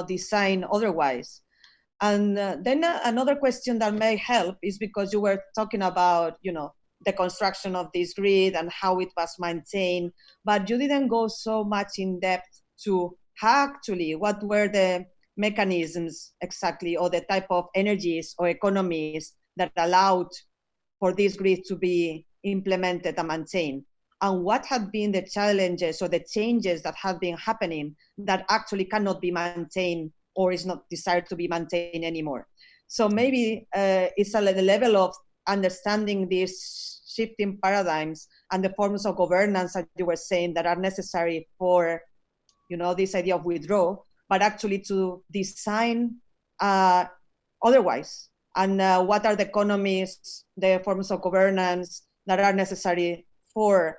design otherwise? And then another question that may help is because you were talking about, the construction of this grid and how it was maintained, but you didn't go so much in depth to actually what were the mechanisms exactly, or the type of energies or economies that allowed for this grid to be implemented and maintained, and what have been the challenges or the changes that have been happening that actually cannot be maintained or is not desired to be maintained anymore. So maybe it's at the level of understanding this shifting paradigms and the forms of governance that you were saying that are necessary for, this idea of withdrawal, but actually to design otherwise. And what are the economies, the forms of governance that are necessary for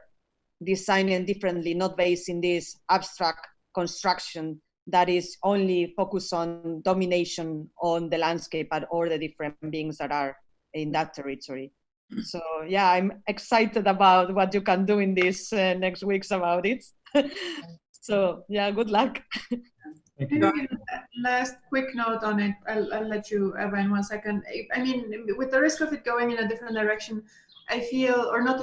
designing differently, not based in this abstract construction that is only focused on domination on the landscape and all the different beings that are in that territory. So yeah, I'm excited about what you can do in these next weeks about it. So yeah, good luck. Maybe last quick note on it. I'll let you, Eva, in 1 second. I mean, with the risk of it going in a different direction, I feel, or not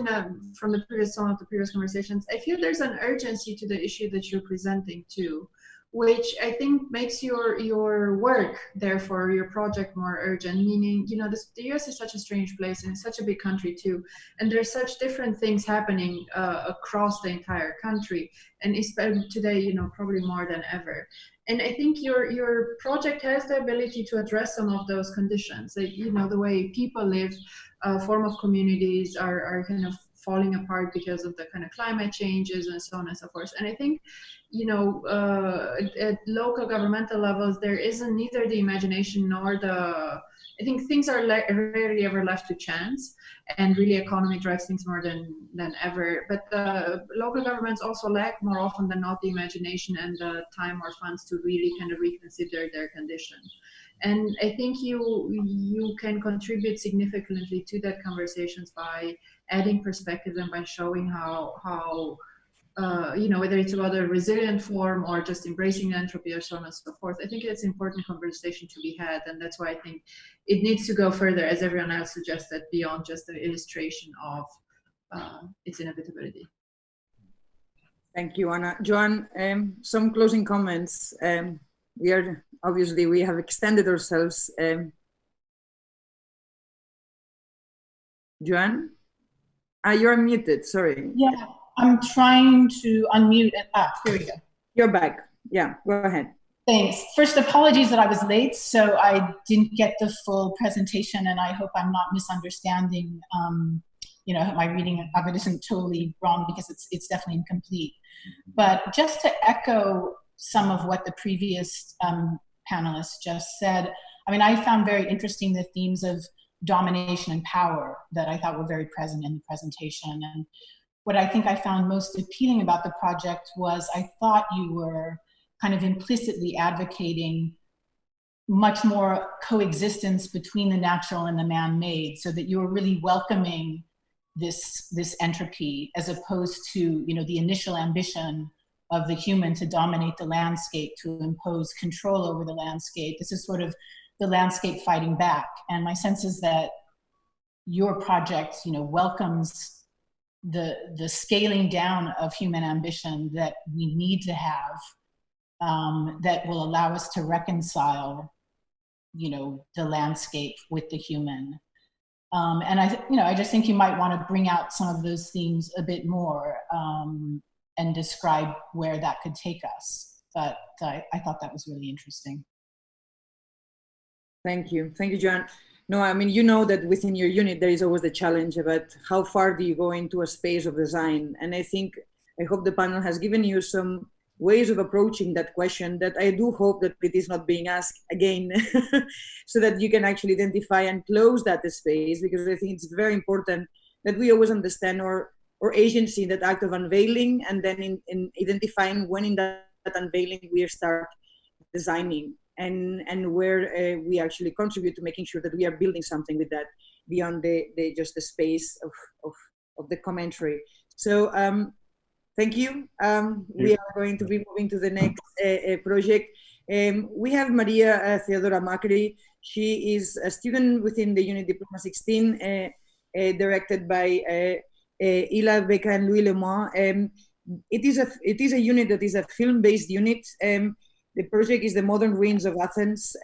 from some of the previous conversations, I feel there's an urgency to the issue that you're presenting too, which I think makes your work, therefore your project, more urgent. Meaning, the US is such a strange place and it's such a big country too, and there's such different things happening across the entire country, and especially today, probably more than ever. And I think your project has the ability to address some of those conditions. Like, the way people live, form of communities are kind of falling apart because of the kind of climate changes and so on and so forth. And I think, at local governmental levels, there isn't neither the imagination nor I think things are rarely ever left to chance, and really economy drives things more than ever. But local governments also lack more often than not the imagination and the time or funds to really kind of reconsider their condition. And I think you can contribute significantly to that conversations by adding perspective and by showing how whether it's about a resilient form or just embracing entropy or so on and so forth. I think it's an important conversation to be had, and that's why I think it needs to go further, as everyone else suggested, beyond just the illustration of its inevitability. Thank you, Anna. Joan, some closing comments. We have extended ourselves. Joan? You're muted, sorry. Yeah, I'm trying to unmute it. Here we go. You're back. Yeah, go ahead. Thanks. First, apologies that I was late, so I didn't get the full presentation, and I hope I'm not misunderstanding. My reading of it isn't totally wrong, because it's definitely incomplete. But just to echo some of what the previous panelists just said, I found very interesting the themes of domination and power that I thought were very present in the presentation. And what I think I found most appealing about the project was I thought you were kind of implicitly advocating much more coexistence between the natural and the man-made, so that you were really welcoming this entropy, as opposed to the initial ambition of the human to dominate the landscape, to impose control over the landscape. This is sort of the landscape fighting back. And my sense is that your project, welcomes the scaling down of human ambition that we need to have, that will allow us to reconcile, the landscape with the human. And I just think you might want to bring out some of those themes a bit more, and describe where that could take us. But I thought that was really interesting. Thank you, Joan. No, that within your unit there is always the challenge about how far do you go into a space of design. And I hope the panel has given you some ways of approaching that question that I do hope that it is not being asked again, so that you can actually identify and close that space, because I think it's very important that we always understand our agency in that act of unveiling, and then in identifying when in that unveiling we start designing, and where we actually contribute to making sure that we are building something with that beyond just the space of the commentary. So thank you. We are going to be moving to the next project. We have Maria Theodora Macri. She is a student within the unit Diploma 16, directed by Ila Becca and Louis Lemoine. It is a unit that is a film-based unit. The project is the Modern Ruins of Athens.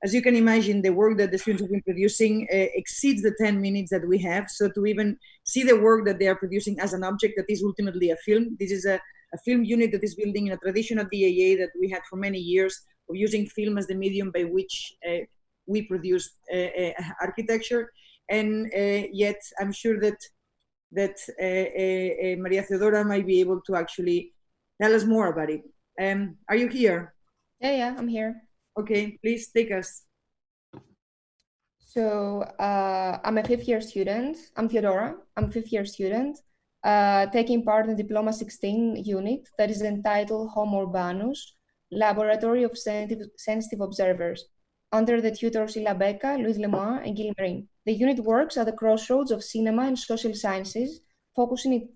As you can imagine, the work that the students have been producing exceeds the 10 minutes that we have. So to even see the work that they are producing as an object that is ultimately a film, this is a film unit that is building in a traditional DAA that we had for many years, of using film as the medium by which we produce architecture. And yet I'm sure that that Maria Theodora might be able to actually tell us more about it. Are you here? Yeah, I'm here. Okay, please take us. So I'm a fifth-year student. I'm Theodora. I'm a fifth-year student, taking part in Diploma 16 unit that is entitled Homo Urbanus, Laboratory of Sensitive Observers, under the tutors Ila Becca, Louise Lemoine, and Gil Marin. The unit works at the crossroads of cinema and social sciences, focusing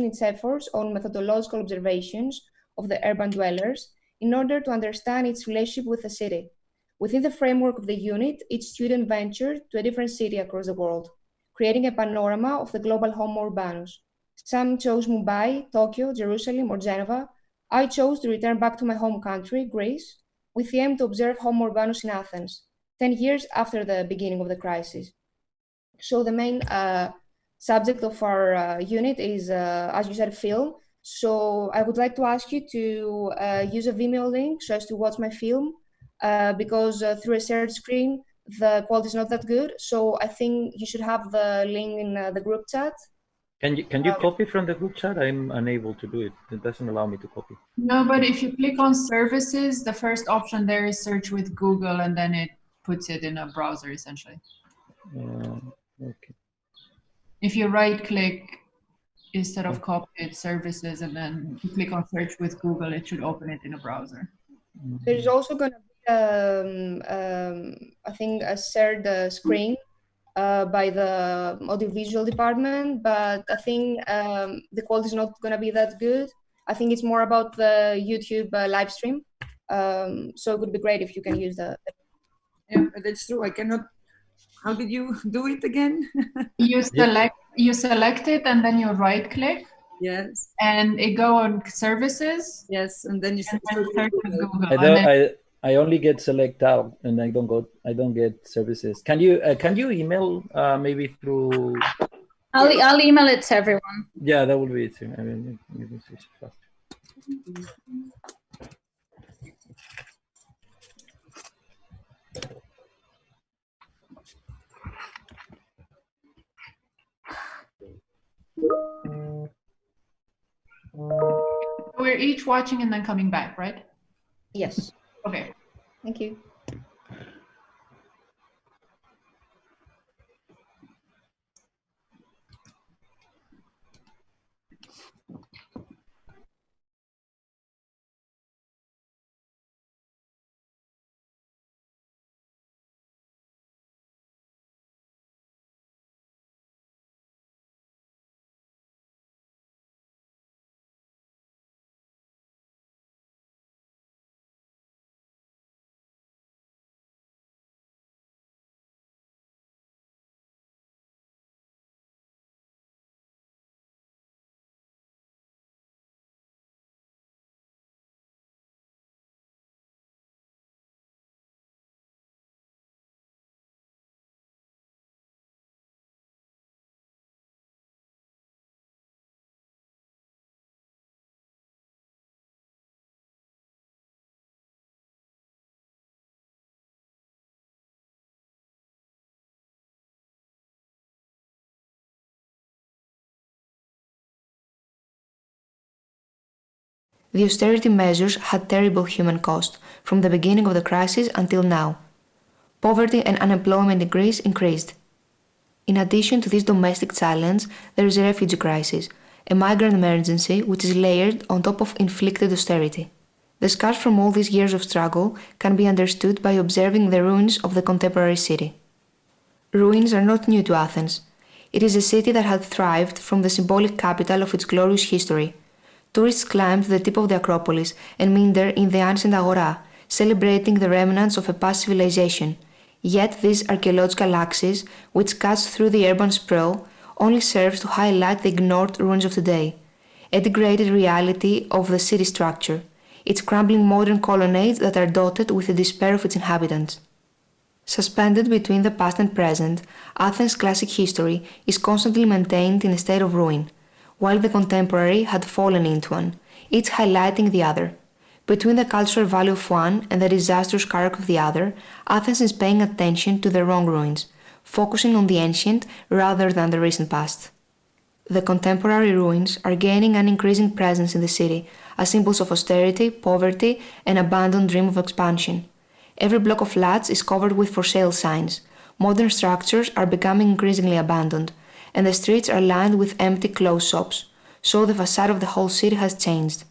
its efforts on methodological observations of the urban dwellers in order to understand its relationship with the city. Within the framework of the unit, each student ventured to a different city across the world, creating a panorama of the global Homo Urbanus. Some chose Mumbai, Tokyo, Jerusalem, or Geneva. I chose to return back to my home country, Greece, with the aim to observe Homo Urbanus in Athens, 10 years after the beginning of the crisis. So the main subject of our unit is, as you said, film. So I would like to ask you to use a Vimeo link so as to watch my film, because through a shared screen, the quality is not that good. So I think you should have the link in the group chat. Can you copy from the group chat? I'm unable to do it. It doesn't allow me to copy. No, but if you click on services, the first option there is search with Google, and then it puts it in a browser essentially. Okay. If you right click instead of copy, it's services, and then you click on search with Google, it should open it in a browser. There's also going to be, I think, a shared screen by the audiovisual department, but I think the quality is not going to be that good. I think it's more about the YouTube live stream. So it would be great if you can use the. Yeah, that's true. I cannot. How did you do it again? You select it, and then you right click. Yes. And it go on services. Yes, and then you search with Google. I only get select out, and I don't get services. Can you email maybe through? I'll email it to everyone. Yeah, that would be it too. I mean, maybe switch it fast. We're each watching and then coming back, right? Yes. Okay. Thank you. The austerity measures had terrible human cost from the beginning of the crisis until now. Poverty and unemployment in Greece increased. In addition to this domestic challenge, there is a refugee crisis, a migrant emergency which is layered on top of inflicted austerity. The scars from all these years of struggle can be understood by observing the ruins of the contemporary city. Ruins are not new to Athens. It is a city that had thrived from the symbolic capital of its glorious history. Tourists climb to the tip of the Acropolis and meander in the ancient Agora, celebrating the remnants of a past civilization. Yet this archaeological axis, which cuts through the urban sprawl, only serves to highlight the ignored ruins of today, a degraded reality of the city structure, its crumbling modern colonnades that are dotted with the despair of its inhabitants. Suspended between the past and present, Athens' classic history is constantly maintained in a state of ruin, while the contemporary had fallen into one, each highlighting the other. Between the cultural value of one and the disastrous character of the other, Athens is paying attention to the wrong ruins, focusing on the ancient rather than the recent past. the contemporary ruins are gaining an increasing presence in the city as symbols of austerity, poverty, and abandoned dream of expansion. Every block of flats is covered with for sale signs. Modern structures are becoming increasingly abandoned, and the streets are lined with empty closed shops, so the facade of the whole city has changed.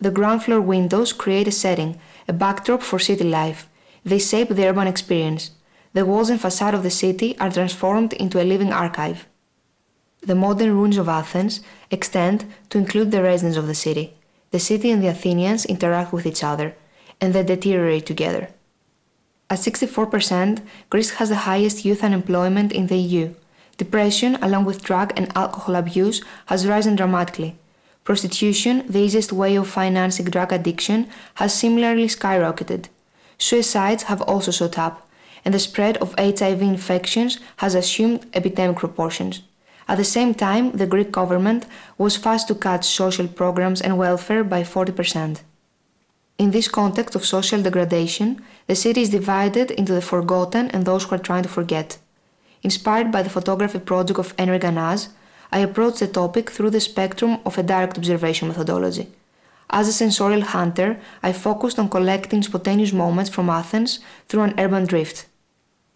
The ground floor windows create a setting, a backdrop for city life. They shape the urban experience. The walls and facade of the city are transformed into a living archive. The modern ruins of Athens extend to include the residents of the city. The city and the Athenians interact with each other, and they deteriorate together. At 64%, Greece has the highest youth unemployment in the EU. Depression, along with drug and alcohol abuse, has risen dramatically. Prostitution, the easiest way of financing drug addiction, has similarly skyrocketed. Suicides have also shot up, and the spread of HIV infections has assumed epidemic proportions. At the same time, the Greek government was fast to cut social programs and welfare by 40%. In this context of social degradation, the city is divided into the forgotten and those who are trying to forget. Inspired by the photography project of Enric Ganaz, I approached the topic through the spectrum of a direct observation methodology. As a sensorial hunter, I focused on collecting spontaneous moments from Athens through an urban drift.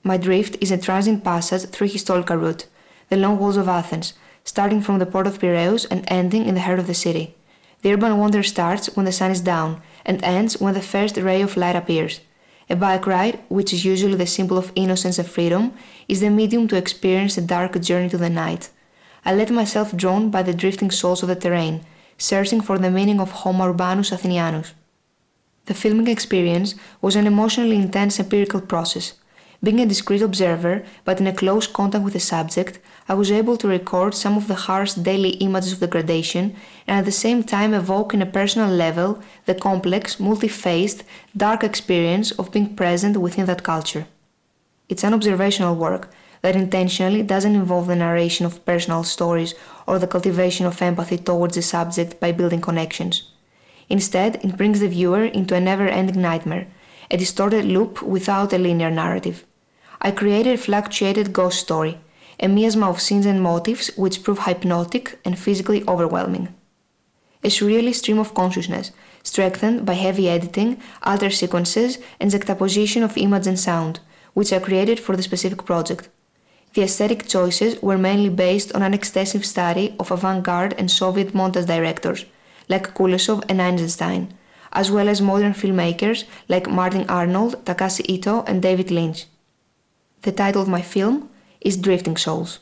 My drift is a transient passage through a historical route, the long walls of Athens, starting from the port of Piraeus and ending in the heart of the city. The urban wander starts when the sun is down and ends when the first ray of light appears. A bike ride, which is usually the symbol of innocence and freedom, is the medium to experience a dark journey to the night. I let myself drawn by the drifting souls of the terrain, searching for the meaning of Homo Urbanus Athenianus. The filming experience was an emotionally intense empirical process. Being a discreet observer, but in a close contact with the subject, I was able to record some of the harsh daily images of degradation and at the same time evoke in a personal level the complex, multi-faced, dark experience of being present within that culture. It's an observational work that intentionally doesn't involve the narration of personal stories or the cultivation of empathy towards the subject by building connections. Instead, it brings the viewer into a never-ending nightmare, a distorted loop without a linear narrative. I created a fluctuated ghost story, a miasma of scenes and motifs which prove hypnotic and physically overwhelming. A surrealist stream of consciousness, strengthened by heavy editing, alter sequences, and juxtaposition of image and sound, which I created for the specific project. The aesthetic choices were mainly based on an extensive study of avant-garde and Soviet montage directors, like Kuleshov and Eisenstein, as well as modern filmmakers like Martin Arnold, Takashi Ito, and David Lynch. The title of my film is Drifting Souls.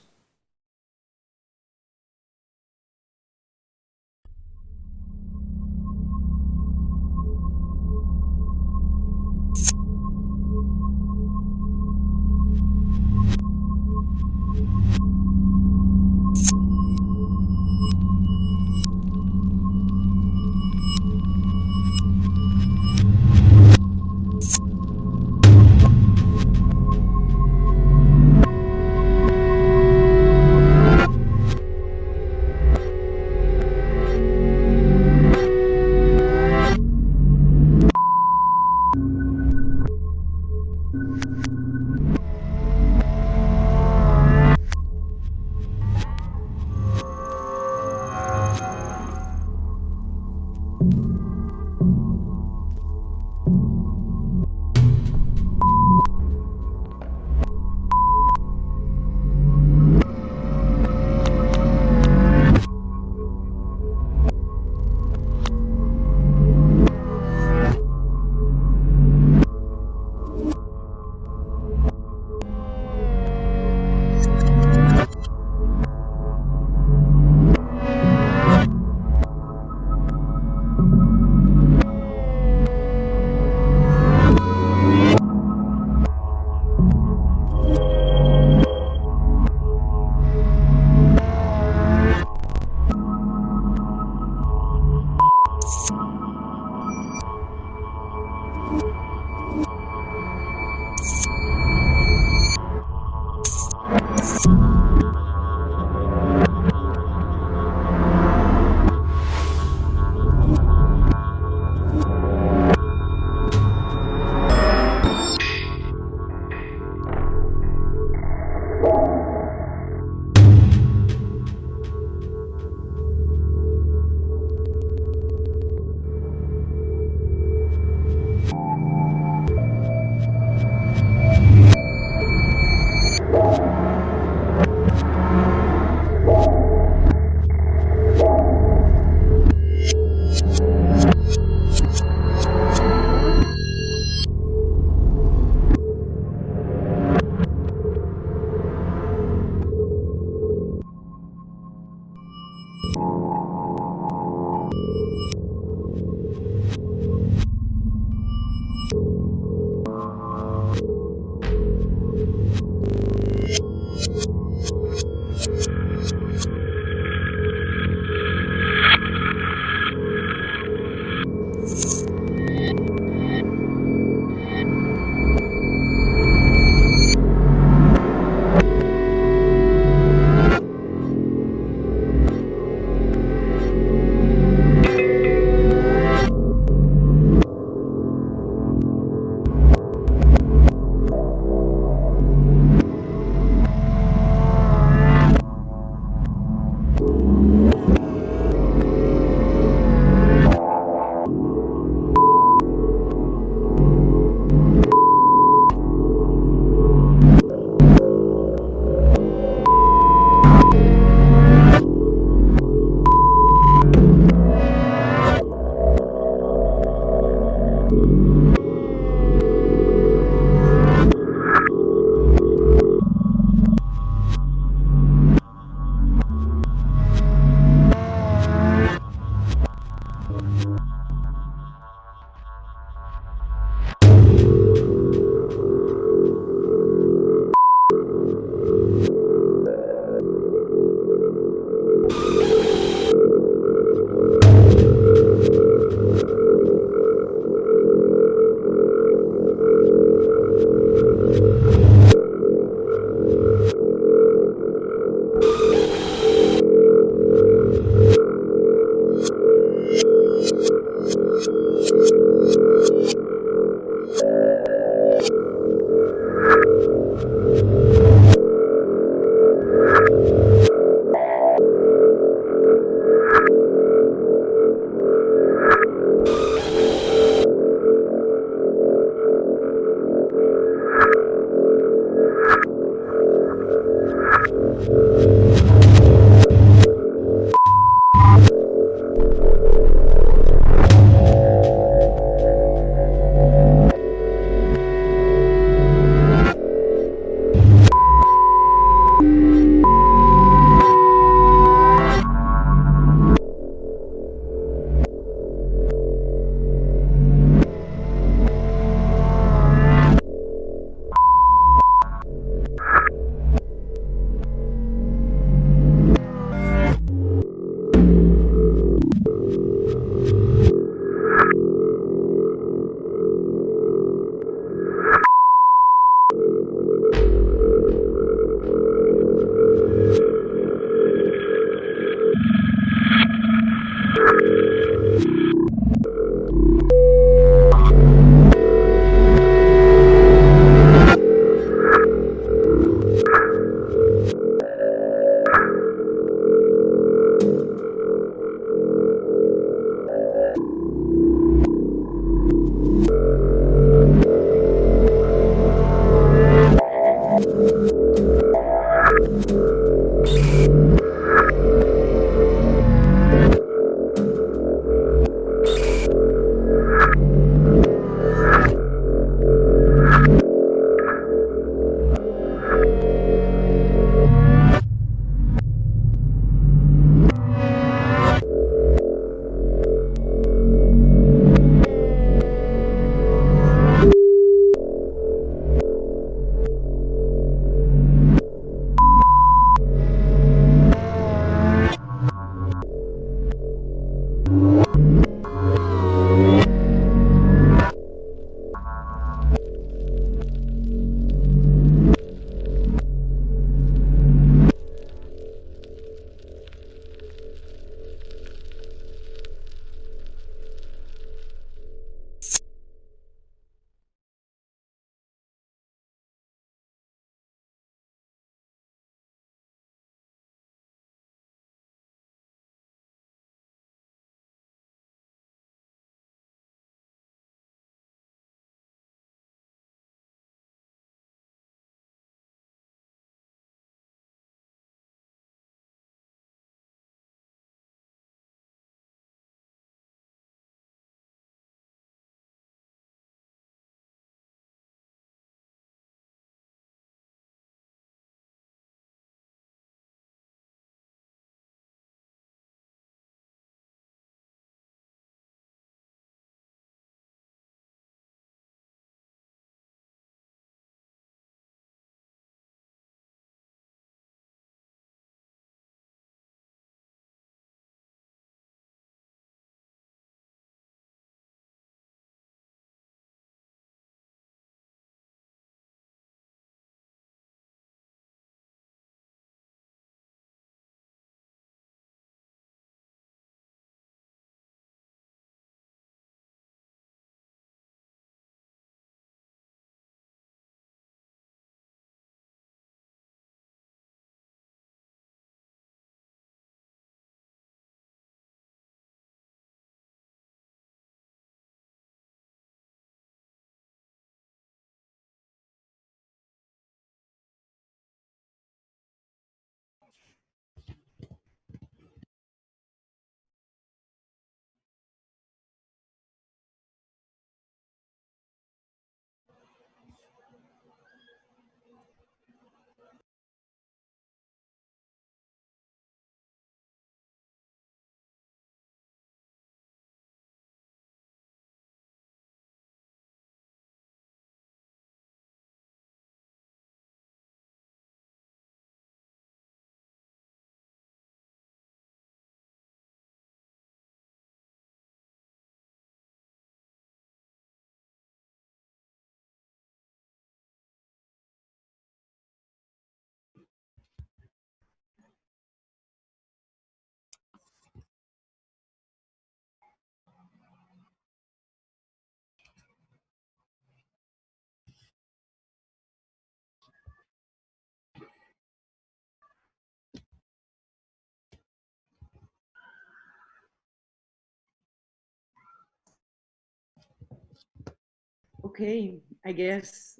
Okay, I guess.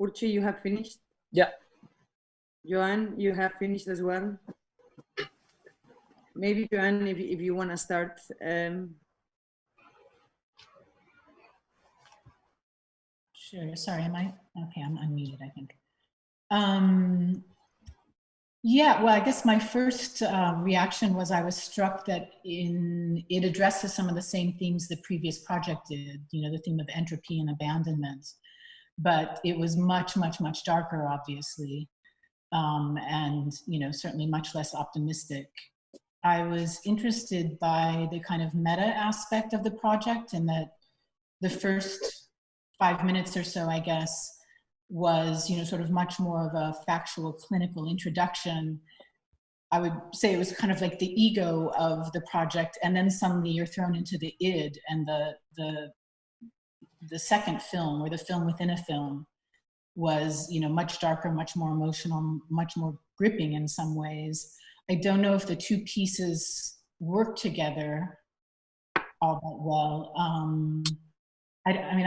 Urchi, you have finished? Yeah. Joan, you have finished as well? Maybe Joan, if you want to start. Sure. Sorry, am I? Okay, I'm unmuted, I think. Yeah, well, I guess my first reaction was I was struck that it addresses some of the same themes the previous project did, you know, the theme of entropy and abandonment, but it was much, much, much darker, obviously, and, you know, certainly much less optimistic. I was interested by the kind of meta aspect of the project, and that the first 5 minutes or so, I guess, was, you know, sort of much more of a factual clinical introduction. I would say it was kind of like the ego of the project, and then suddenly you're thrown into the id and the second film, or the film within a film, was, you know, much darker, much more emotional, much more gripping in some ways. I don't know if the two pieces work together all that well. I mean,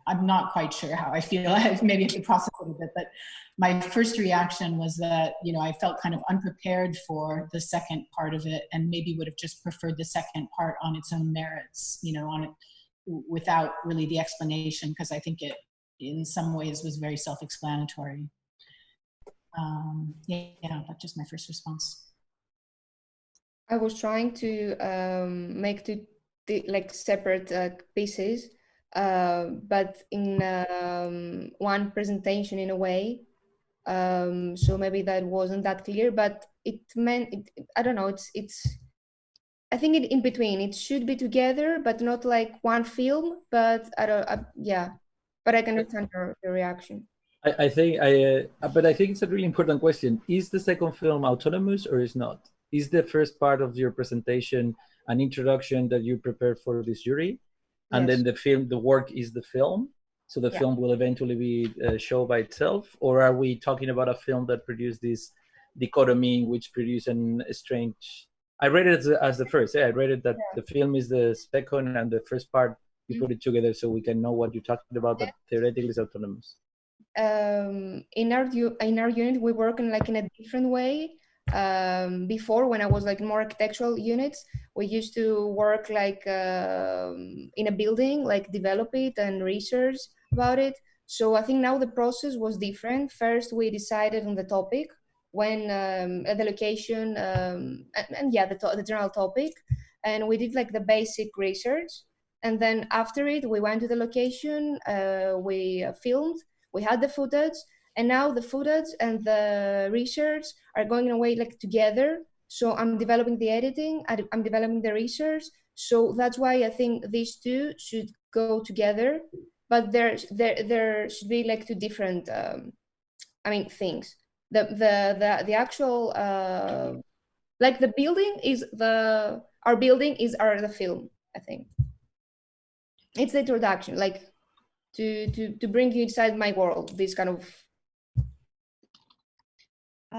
I'm not quite sure how I feel. I maybe have to process it a bit, but my first reaction was that, you know, I felt kind of unprepared for the second part of it, and maybe would have just preferred the second part on its own merits, you know, on it without really the explanation, because I think it, in some ways, was very self-explanatory. Yeah, that's just my first response. I was trying to make the like separate pieces, but in one presentation in a way. So maybe that wasn't that clear, but it meant, I don't know, it's I think in between. It should be together, but not like one film, but I don't, yeah, but I can understand your reaction. I think but I think it's a really important question. Is the second film autonomous or is not? Is the first part of your presentation an introduction that you prepared for this jury, and Yes. then the work is the film? So the Yeah. film will eventually be shown by itself, or are we talking about a film that produced this dichotomy, which produced a strange? I read it as the first. Yeah, I read it that the film is the second, and the first part you put it together so we can know what you're talking about. But theoretically, it's autonomous. In our unit, we work in like in a different way. Before, when I was like more architectural units, we used to work like in a building, like develop it and research about it. So I think now the process was different. First, we decided on the topic, when at the location, and yeah, the general topic, and we did like the basic research. And then after it, we went to the location, we filmed, we had the footage, and now the footage and the research are going away like together. So I'm developing the editing, I'm developing the research. So that's why I think these two should go together, but there should be like two different, I mean, things. The actual, like the building is our building is the film, I think. It's the introduction, like to bring you inside my world, this kind of.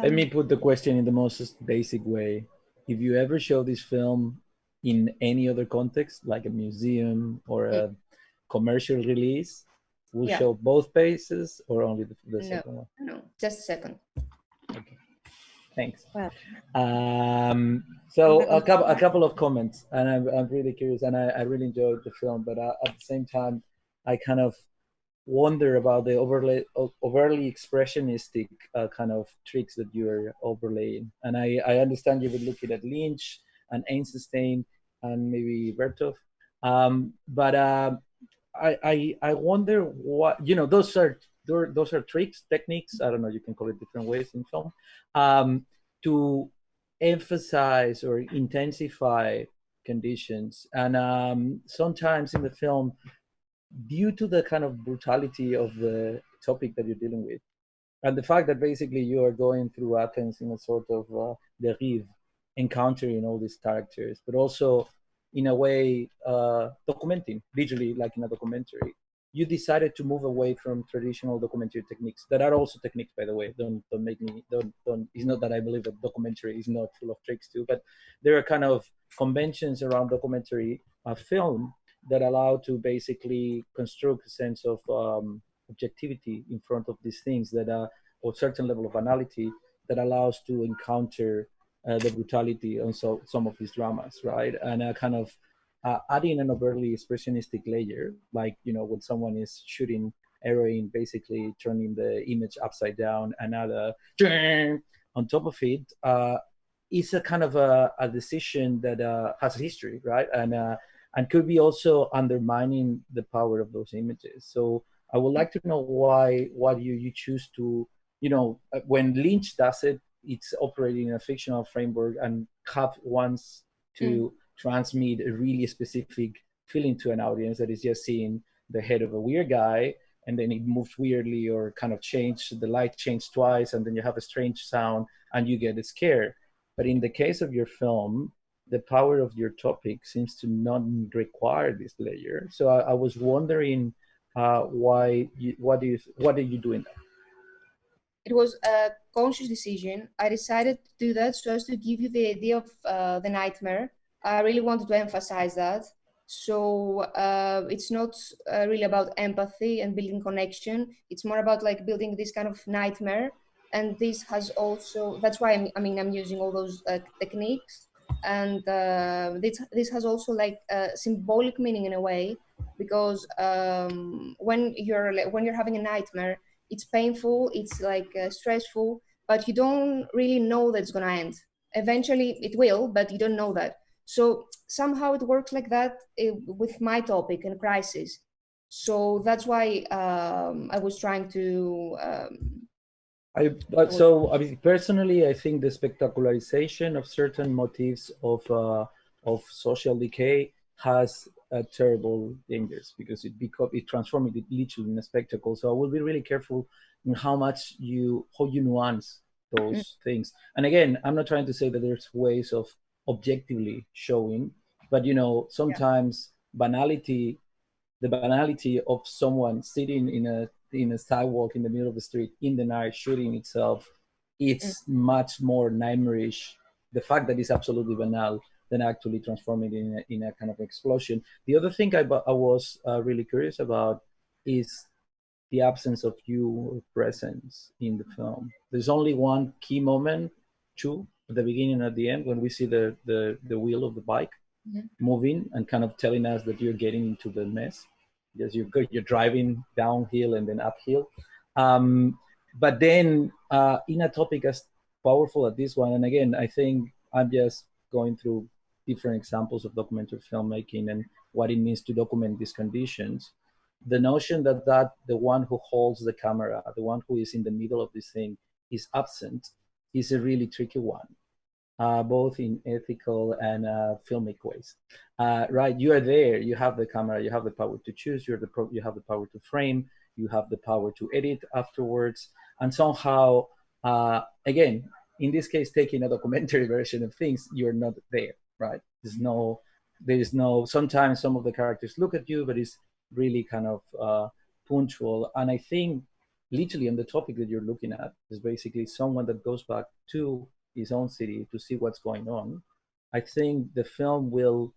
Let me put the question in the most basic way. If you ever show this film in any other context, like a museum or a commercial release, we'll show both pieces or only the second one? No, just a second. Okay, thanks. So a couple of comments, and I'm really curious, and I really enjoyed the film, but at the same time, I kind of wonder about the overly expressionistic kind of tricks that you're overlaying. And I understand you would look at Lynch and Einstein and maybe Bertov, but I wonder what, you know, those are tricks, techniques, I don't know, you can call it different ways in film, to emphasize or intensify conditions. And sometimes in the film, due to the kind of brutality of the topic that you're dealing with, and the fact that basically you are going through Athens in a sort of derive, encountering all these characters, but also in a way documenting, visually, like in a documentary, you decided to move away from traditional documentary techniques that are also techniques, by the way. Don't make me, don't. It's not that I believe that documentary is not full of tricks too, but there are kind of conventions around documentary film that allow to basically construct a sense of objectivity in front of these things that are, or certain level of banality that allows to encounter the brutality on some of these dramas, right? And kind of adding an overtly expressionistic layer, like, you know, when someone is shooting heroin, basically turning the image upside down and add on top of it, is a kind of a decision that has a history, right? And could be also undermining the power of those images. So I would like to know why you choose to, you know, when Lynch does it, it's operating in a fictional framework and wants to transmit a really specific feeling to an audience that is just seeing the head of a weird guy, and then it moves weirdly or kind of the light changed twice, and then you have a strange sound and you get scared. But in the case of your film, the power of your topic seems to not require this layer. So I was wondering what did you do in that? It was a conscious decision. I decided to do that so as to give you the idea of the nightmare. I really wanted to emphasize that. So it's not really about empathy and building connection. It's more about like building this kind of nightmare. And this has also, that's why I'm using all those techniques. And this has also like a symbolic meaning in a way, because when you're having a nightmare, it's painful, it's like stressful, but you don't really know that it's gonna end. Eventually it will, but you don't know that. So somehow it works like that with my topic and crisis. So that's why I was trying to. Personally, I think the spectacularization of certain motifs of social decay has terrible dangers, because it transforms it literally in a spectacle. So I will be really careful in how you nuance those things. And again, I'm not trying to say that there's ways of objectively showing, but you know, sometimes the banality of someone sitting in a sidewalk in the middle of the street in the night shooting itself, it's much more nightmarish, the fact that it's absolutely banal, than actually transforming it in a kind of explosion. The other thing I was really curious about is the absence of your presence in the film. There's only one key moment, two, at the beginning and at the end, when we see the wheel of the bike moving and kind of telling us that you're getting into the mess. Yes, you're driving downhill and then uphill. But then in a topic as powerful as this one, and again, I think I'm just going through different examples of documentary filmmaking and what it means to document these conditions. The notion that the one who holds the camera, the one who is in the middle of this thing, is absent is a really tricky one, both in ethical and filmic ways. Right, you are there, you have the camera, you have the power to choose, you have the power to frame, you have the power to edit afterwards, and somehow, again, in this case, taking a documentary version of things, you're not there, right? There is no, sometimes some of the characters look at you, but it's really kind of punctual. And I think literally on the topic that you're looking at is basically someone that goes back to his own city to see what's going on. I think the film will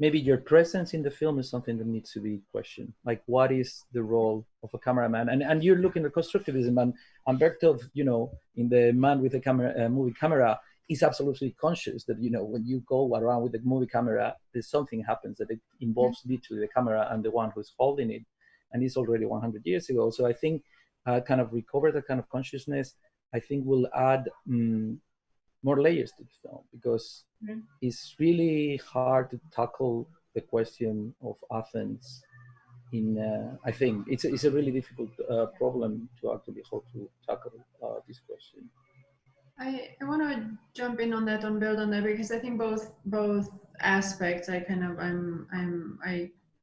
maybe your presence in the film is something that needs to be questioned. Like, what is the role of a cameraman? And you're looking at constructivism, and Bertov, you know, in the Man with the Camera, movie camera, is absolutely conscious that, you know, when you go around with the movie camera, there's something happens that it involves literally the camera and the one who's holding it. And it's already 100 years ago. So I think kind of recover that kind of consciousness, I think will add more layers to the film, because it's really hard to tackle the question of Athens I think it's a really difficult problem to actually how to tackle this question. I want to jump in on that, build on that, because I think both aspects I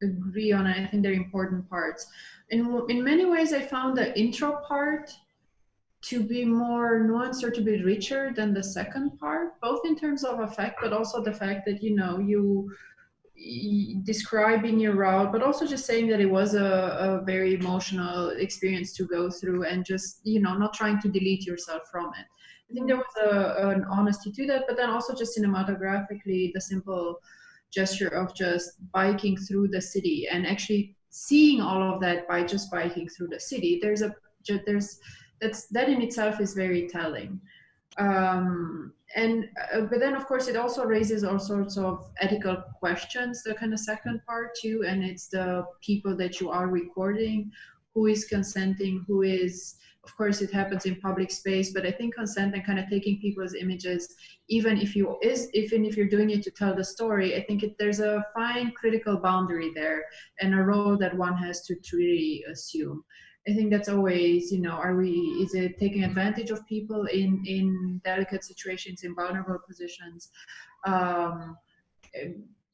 agree on. I think they're important parts. In many ways, I found the intro part to be more nuanced or to be richer than the second part, both in terms of effect, but also the fact that, you know, you describing your route, but also just saying that it was a very emotional experience to go through, and just, you know, not trying to delete yourself from it. I think there was an honesty to that, but then also just cinematographically, the simple gesture of just biking through the city and actually seeing all of that by just biking through the city. That in itself is very telling. But then of course it also raises all sorts of ethical questions, the kind of second part too, and it's the people that you are recording, who is consenting, who is, of course it happens in public space, but I think consent and kind of taking people's images, even if you're doing it to tell the story, I think there's a fine critical boundary there and a role that one has to truly assume. I think that's always, is it taking advantage of people in delicate situations, in vulnerable positions?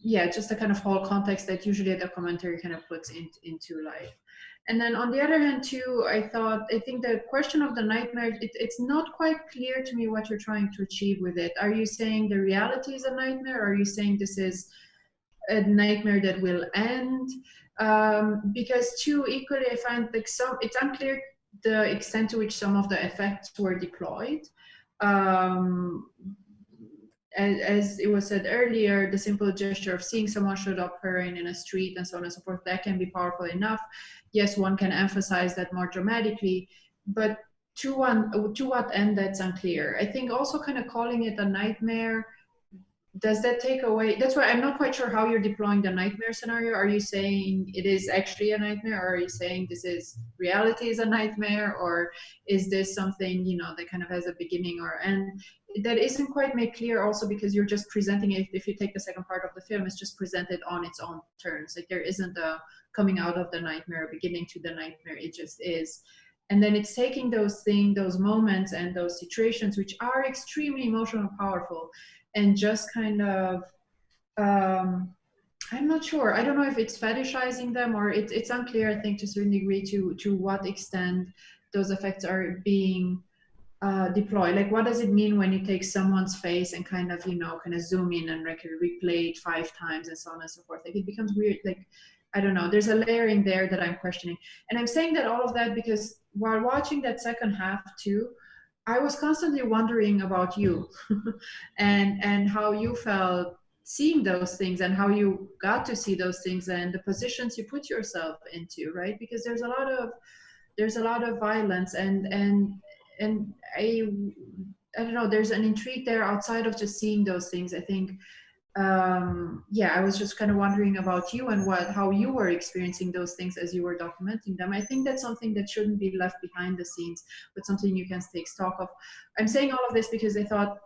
Yeah, just the kind of whole context that usually the commentary kind of puts into life. And then on the other hand too, I think the question of the nightmare, it's not quite clear to me what you're trying to achieve with it. Are you saying the reality is a nightmare? Or are you saying this is a nightmare that will end? Because too, equally, I find like it's unclear the extent to which some of the effects were deployed. As it was said earlier, the simple gesture of seeing someone showed up hurrying in a street and so on and so forth, that can be powerful enough. Yes, one can emphasize that more dramatically, but to what end, that's unclear. I think also kind of calling it a nightmare, does that take away? That's why I'm not quite sure how you're deploying the nightmare scenario. Are you saying it is actually a nightmare, or are you saying reality is a nightmare, or is this something, that kind of has a beginning or end? That isn't quite made clear also because you're just presenting it, if you take the second part of the film, it's just presented on its own terms. Like there isn't a coming out of the nightmare, beginning to the nightmare, it just is. And then it's taking those things, those moments and those situations, which are extremely emotional and powerful, and just kind of, I'm not sure. I don't know if it's fetishizing them, or it's unclear, I think, to a certain degree to what extent those effects are being deployed. Like, what does it mean when you take someone's face and kind of zoom in and replay it 5 times and so on and so forth? Like, it becomes weird. Like, I don't know. There's a layering there that I'm questioning. And I'm saying that all of that because while watching that second half too, I was constantly wondering about you and how you felt seeing those things and how you got to see those things and the positions you put yourself into, right? Because there's a lot of violence and I don't know, there's an intrigue there outside of just seeing those things. I think I was just kind of wondering about you and how you were experiencing those things as you were documenting them. I think that's something that shouldn't be left behind the scenes, but something you can take stock of. I'm saying all of this because I thought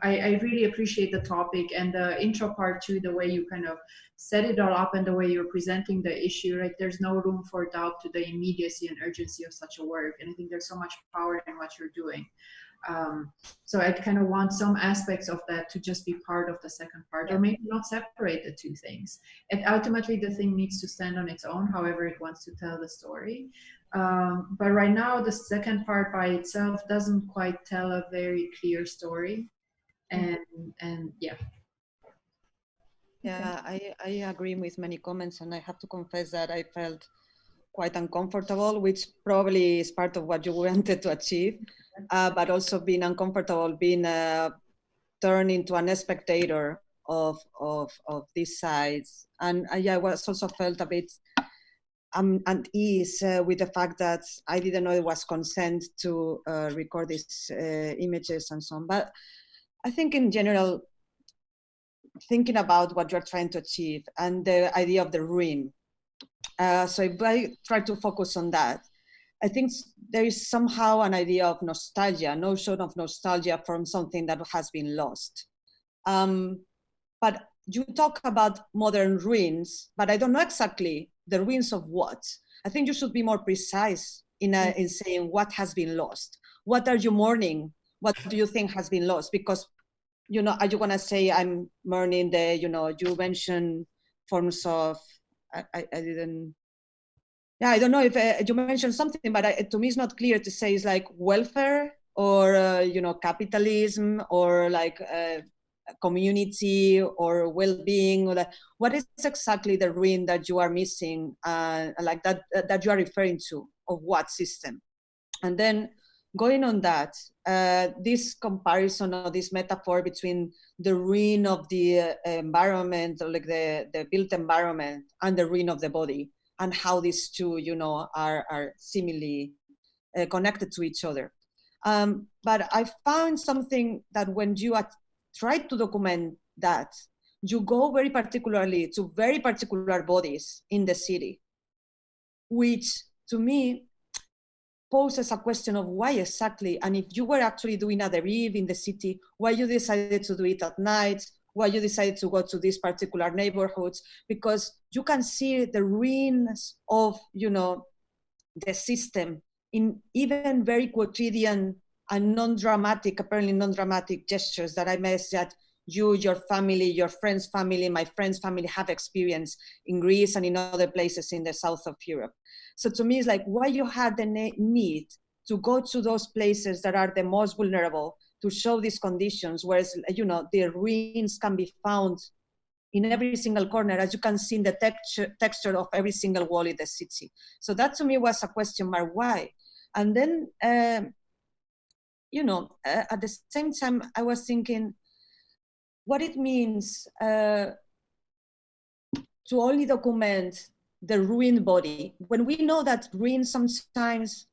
I really appreciate the topic and the intro part too, the way you kind of set it all up and the way you're presenting the issue. Right, there's no room for doubt to the immediacy and urgency of such a work, and I think there's so much power in what you're doing. So I kind of want some aspects of that to just be part of the second part, or maybe not separate the two things. And ultimately the thing needs to stand on its own, however it wants to tell the story. But right now the second part by itself doesn't quite tell a very clear story. And yeah. Yeah, I agree with many comments, and I have to confess that I felt quite uncomfortable, which probably is part of what you wanted to achieve, but also being uncomfortable, being turned into a spectator of these sides. And I was also felt a bit at ease with the fact that I didn't know it was consent to record these images and so on. But I think in general, thinking about what you're trying to achieve and the idea of the ruin, so if I try to focus on that, I think there is somehow an idea of nostalgia, notion of nostalgia from something that has been lost. But you talk about modern ruins, but I don't know exactly the ruins of what. I think you should be more precise in saying what has been lost. What are you mourning? What do you think has been lost? Because, are you gonna say I'm mourning the, you mentioned forms of, I don't know if you mentioned something, but to me it's not clear to say it's like welfare or, capitalism or like community or well-being, or what is exactly the ruin that you are missing, like that you are referring to, of what system? And then going on that, this comparison or this metaphor between the ruin of the environment, or like the built environment, and the ruin of the body, and how these two, are seemingly connected to each other. But I found something that when you try to document that, you go very particularly to very particular bodies in the city, which to me poses a question of why exactly, and if you were actually doing a derive in the city, why you decided to do it at night, why you decided to go to these particular neighborhoods, because you can see the ruins of, the system in even very quotidian and apparently non-dramatic gestures that I mess that you, your family, your friend's family, my friend's family have experienced in Greece and in other places in the south of Europe. So to me, it's like why you had the need to go to those places that are the most vulnerable to show these conditions, whereas, the ruins can be found in every single corner, as you can see in the texture of every single wall in the city. So that to me was a question mark, why? And then, at the same time, I was thinking what it means to only document the ruined body, when we know that ruins sometimes,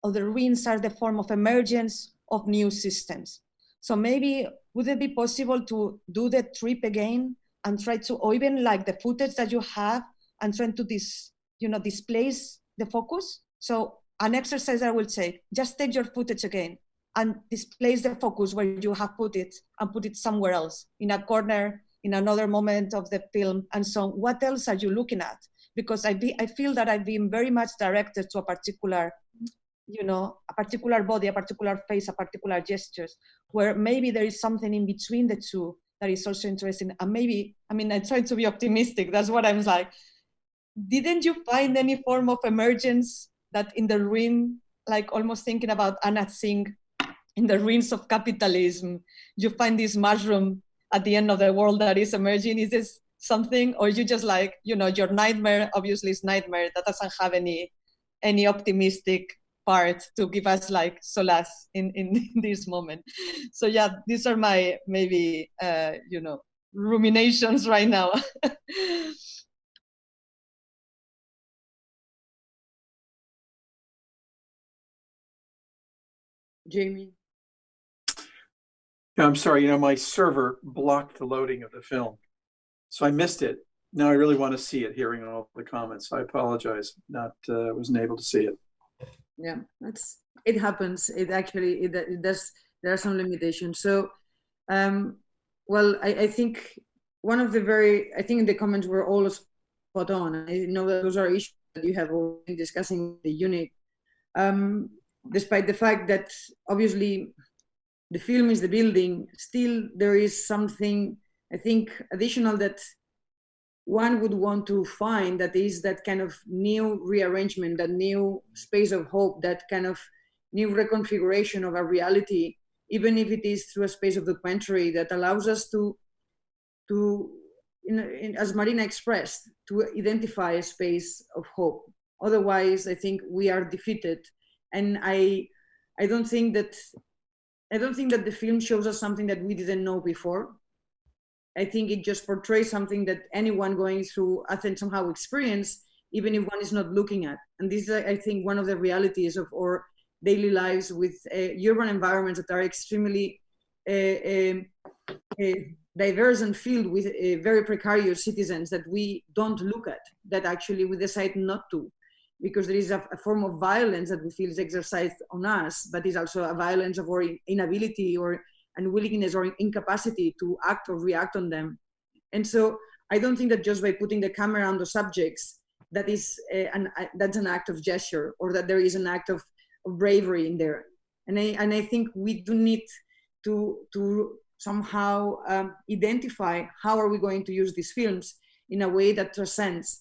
or the ruins are the form of emergence of new systems. So maybe, would it be possible to do the trip again and try to, or even like the footage that you have, and trying to displace the focus? So an exercise I would say, just take your footage again and displace the focus where you have put it, and put it somewhere else, in a corner, in another moment of the film, and so on. What else are you looking at? Because I feel that I've been very much directed to a particular, a particular body, a particular face, a particular gestures, where maybe there is something in between the two that is also interesting. And maybe, I try to be optimistic. That's what I'm like. Didn't you find any form of emergence that in the ruin, like almost thinking about Anna Singh, in the ruins of capitalism, you find this mushroom at the end of the world that is emerging? Is this something, or you just like, your nightmare obviously is nightmare that doesn't have any optimistic part to give us like solace in this moment? So yeah, these are my maybe ruminations right now. Jamie? Yeah, I'm sorry, my server blocked the loading of the film, so I missed it. Now I really want to see it, hearing all the comments. I apologize, wasn't able to see it. Yeah, it happens. It does. There are some limitations. So, well, I think one of the comments were all spot on. I know that those are issues that you have already been discussing the unit, despite the fact that obviously the film is the building. Still, there is something, I think, additional that one would want to find, that is that kind of new rearrangement, that new space of hope, that kind of new reconfiguration of our reality, even if it is through a space of documentary that allows us to as Marina expressed, to identify a space of hope. Otherwise, I think we are defeated. And I don't think that the film shows us something that we didn't know before. I think it just portrays something that anyone going through Athens somehow experience, even if one is not looking at. And this is, I think, one of the realities of our daily lives with urban environments that are extremely diverse and filled with very precarious citizens that we don't look at, that actually we decide not to, because there is a form of violence that we feel is exercised on us, but is also a violence of our inability or unwillingness or incapacity to act or react on them. And so I don't think that just by putting the camera on the subjects, that is that's an act of gesture, or that there is an act of bravery in there. And I think we do need to somehow identify how are we going to use these films in a way that transcends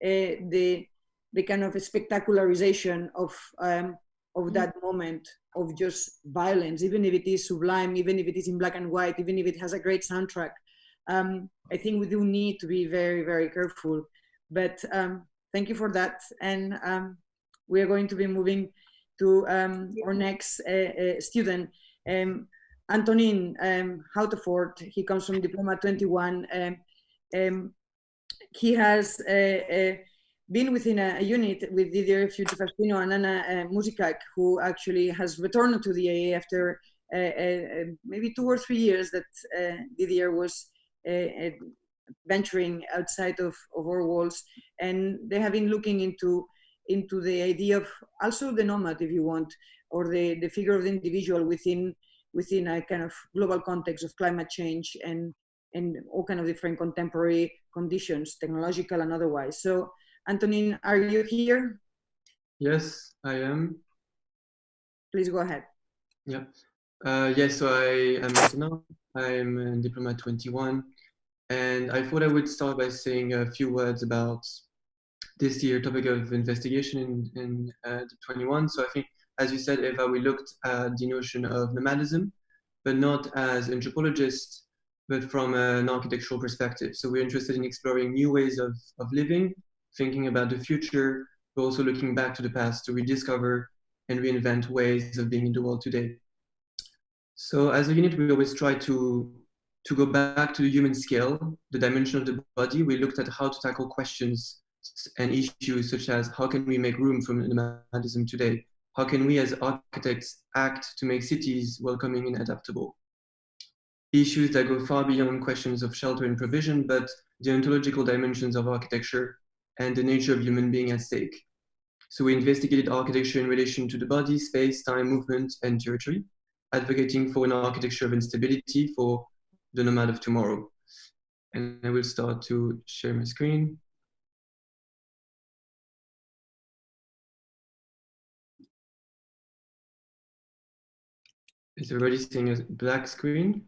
the kind of spectacularization of that moment of just violence, even if it is sublime, even if it is in black and white, even if it has a great soundtrack. I think we do need to be very, very careful. But thank you for that. And we are going to be moving to our next student, Antonin Houtefort. He comes from Diploma 21. He has been within a unit with Didier Fiutifastino and Anna Musicak, who actually has returned to the AA after maybe 2 or 3 years that Didier was venturing outside of our walls. And they have been looking into the idea of also the nomad, if you want, or the figure of the individual within a kind of global context of climate change and all kind of different contemporary conditions, technological and otherwise. So, Antonin, are you here? Yes, I am. Please go ahead. Yeah. Yes, so I am Antonin. I'm in Diploma 21. And I thought I would start by saying a few words about this year topic of investigation in the 21. So I think, as you said, Eva, we looked at the notion of nomadism, but not as anthropologists, but from an architectural perspective. So we're interested in exploring new ways of living, thinking about the future, but also looking back to the past to rediscover and reinvent ways of being in the world today. So as a unit, we always try to go back to the human scale, the dimension of the body. We looked at how to tackle questions and issues such as how can we make room for nomadism today? How can we as architects act to make cities welcoming and adaptable? Issues that go far beyond questions of shelter and provision, but the ontological dimensions of architecture and the nature of human being at stake. So we investigated architecture in relation to the body, space, time, movement, and territory, advocating for an architecture of instability for the nomad of tomorrow. And I will start to share my screen. Is everybody seeing a black screen?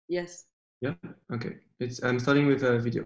Yes. Yeah, okay. I'm starting with a video.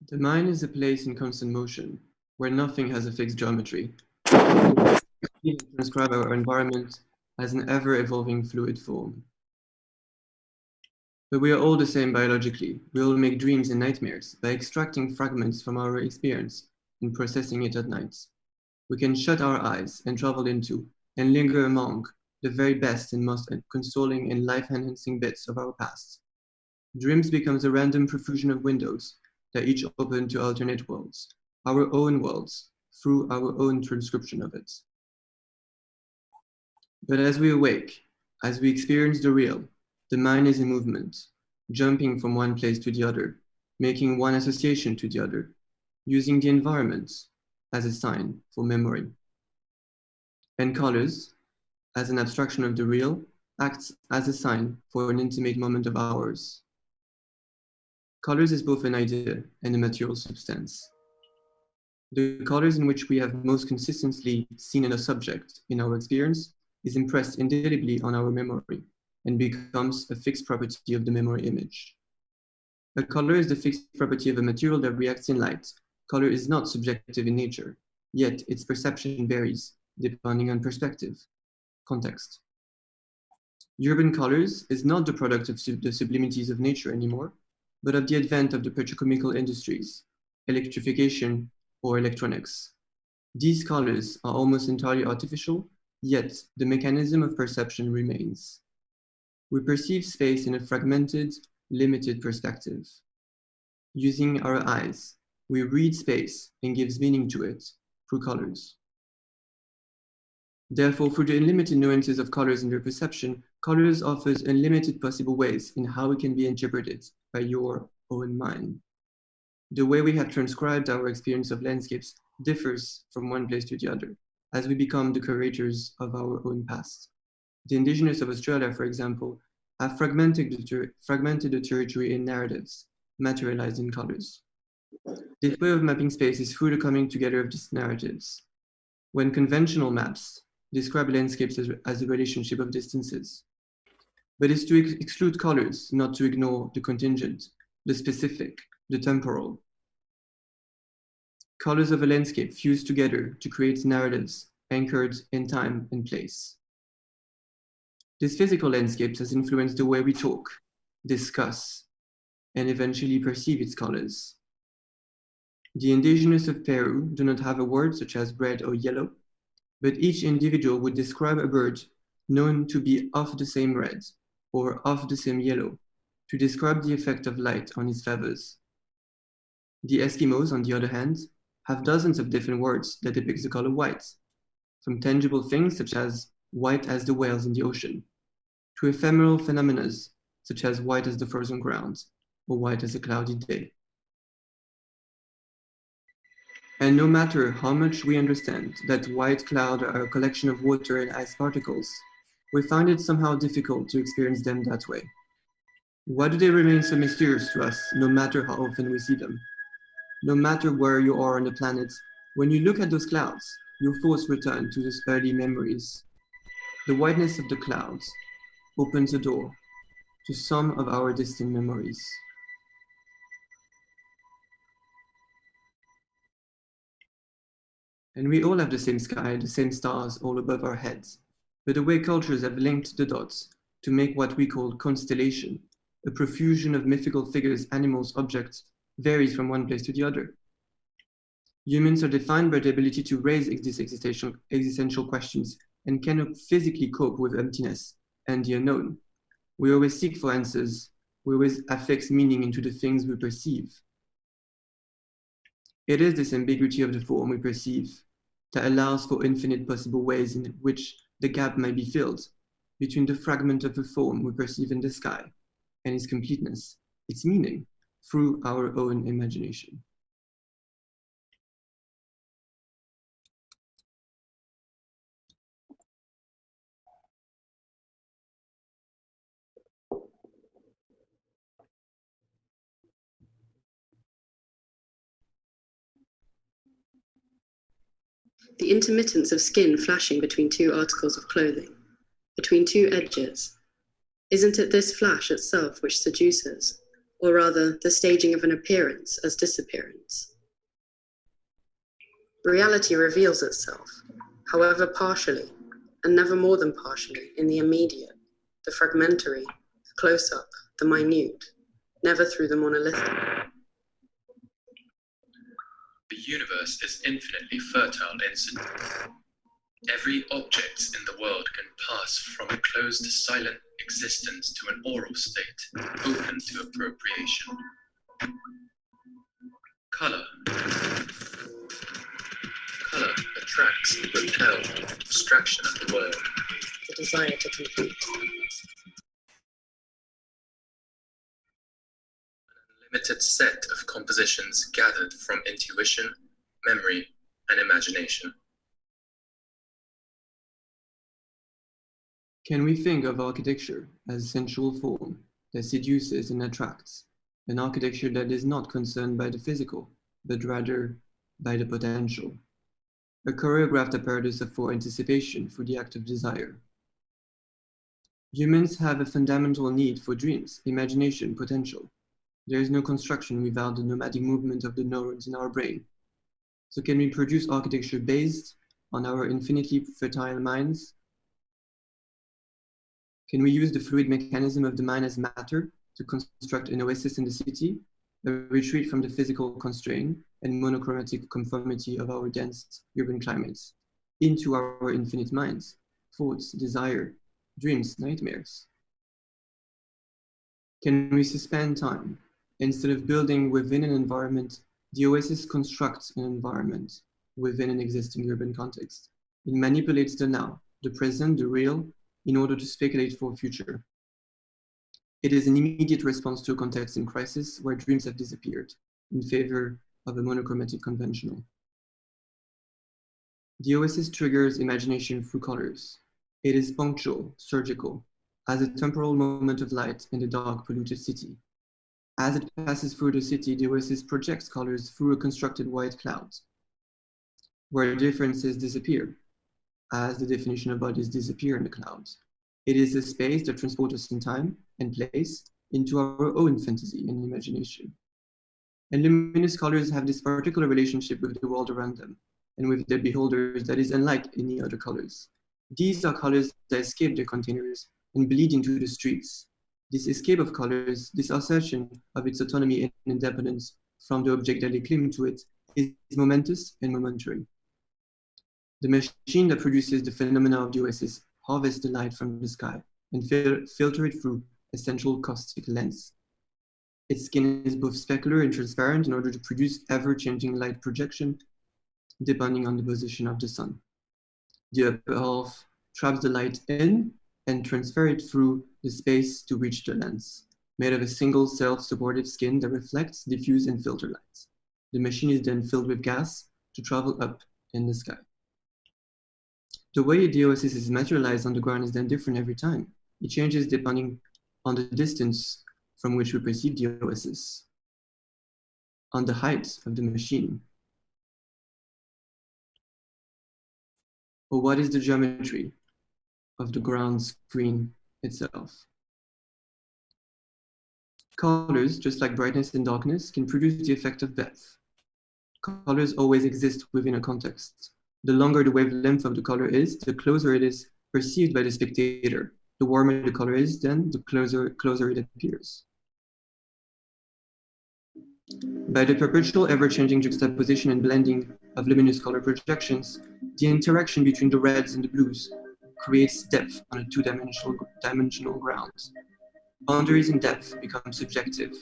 The mind is a place in constant motion, where nothing has a fixed geometry. We transcribe our environment as an ever-evolving fluid form. But we are all the same biologically. We all make dreams and nightmares by extracting fragments from our experience and processing it at night. We can shut our eyes and travel into and linger among the very best and most consoling and life-enhancing bits of our past. Dreams becomes a random profusion of windows that each open to alternate worlds, our own worlds, through our own transcription of it. But as we awake, as we experience the real, The mind is in movement, jumping from one place to the other, making one association to the other, using the environment as a sign for memory. And colors, as an abstraction of the real, acts as a sign for an intimate moment of ours. Colors is both an idea and a material substance. The colors in which we have most consistently seen in a subject in our experience is impressed indelibly on our memory and becomes a fixed property of the memory image. A color is the fixed property of a material that reacts in light. Color is not subjective in nature, yet its perception varies depending on perspective, context. Urban colors is not the product of the sublimities of nature anymore, but of the advent of the petrochemical industries, electrification, or electronics. These colors are almost entirely artificial, yet the mechanism of perception remains. We perceive space in a fragmented, limited perspective. Using our eyes, we read space and gives meaning to it through colors. Therefore, through the unlimited nuances of colors in their perception, colors offers unlimited possible ways in how it can be interpreted by your own mind. The way we have transcribed our experience of landscapes differs from one place to the other, as we become the curators of our own past. The indigenous of Australia, for example, have fragmented the territory in narratives, materialized in colors. This way of mapping space is through the coming together of these narratives. When conventional maps describe landscapes as a relationship of distances, but it's to exclude colors, not to ignore the contingent, the specific, the temporal. Colors of a landscape fuse together to create narratives anchored in time and place. This physical landscape has influenced the way we talk, discuss, and eventually perceive its colors. The indigenous of Peru do not have a word such as red or yellow, but each individual would describe a bird known to be of the same red or of the same yellow to describe the effect of light on its feathers. The Eskimos, on the other hand, have dozens of different words that depict the color white, from tangible things such as white as the whales in the ocean, to ephemeral phenomena such as white as the frozen ground or white as a cloudy day. And no matter how much we understand that white clouds are a collection of water and ice particles, we find it somehow difficult to experience them that way. Why do they remain so mysterious to us, no matter how often we see them? No matter where you are on the planet, when you look at those clouds, your thoughts return to those early memories. The whiteness of the clouds opens a door to some of our distant memories. And we all have the same sky, the same stars all above our heads. But the way cultures have linked the dots to make what we call constellation, a profusion of mythical figures, animals, objects, varies from one place to the other. Humans are defined by the ability to raise these existential questions and cannot physically cope with emptiness and the unknown. We always seek for answers. We always affix meaning into the things we perceive. It is this ambiguity of the form we perceive that allows for infinite possible ways in which the gap may be filled between the fragment of the form we perceive in the sky and its completeness, its meaning, through our own imagination. The intermittence of skin flashing between two articles of clothing, between two edges. Isn't it this flash itself which seduces, or rather the staging of an appearance as disappearance? Reality reveals itself, however partially, and never more than partially, in the immediate, the fragmentary, the close-up, the minute, never through the monolithic. The universe is infinitely fertile in symbols. Every object in the world can pass from a closed, silent existence to an oral state, open to appropriation. Color. Color attracts and repels abstraction of the world. The desire to complete. fragmented set of compositions gathered from intuition, memory, and imagination. Can we think of architecture as a sensual form that seduces and attracts, an architecture that is not concerned by the physical, but rather by the potential? A choreographed apparatus for anticipation through the act of desire. Humans have a fundamental need for dreams, imagination, potential. There is no construction without the nomadic movement of the neurons in our brain. So can we produce architecture based on our infinitely fertile minds? Can we use the fluid mechanism of the mind as matter to construct an oasis in the city, a retreat from the physical constraint and monochromatic conformity of our dense urban climates, into our infinite minds, thoughts, desire, dreams, nightmares? Can we suspend time? Instead of building within an environment, the oasis constructs an environment within an existing urban context. It manipulates the now, the present, the real, in order to speculate for the future. It is an immediate response to a context in crisis where dreams have disappeared in favor of a monochromatic conventional. The oasis triggers imagination through colors. It is punctual, surgical, as a temporal moment of light in the dark, polluted city. As it passes through the city, the oasis projects colors through a constructed white cloud, where differences disappear, as the definition of bodies disappear in the clouds. It is a space that transports us in time and place into our own fantasy and imagination. And luminous colors have this particular relationship with the world around them and with their beholders that is unlike any other colors. These are colors that escape their containers and bleed into the streets. This escape of colors, this assertion of its autonomy and independence from the object that they cling to it, is momentous and momentary. The machine that produces the phenomena of the oasis harvests the light from the sky and filters it through a central caustic lens. Its skin is both specular and transparent in order to produce ever-changing light projection depending on the position of the sun. The upper half traps the light in and transfers it through the space to reach the lens, made of a single self-supportive skin that reflects, diffuse, and filter light. The machine is then filled with gas to travel up in the sky. The way the oasis is materialized on the ground is then different every time. It changes depending on the distance from which we perceive the oasis, on the height of the machine, or what is the geometry of the ground screen itself. Colors, just like brightness and darkness, can produce the effect of depth. Colors always exist within a context. The longer the wavelength of the color is, the closer it is perceived by the spectator. The warmer the color is, then the closer it appears. By the perpetual ever-changing juxtaposition and blending of luminous color projections, the interaction between the reds and the blues creates depth on a two-dimensional ground. Boundaries in depth become subjective,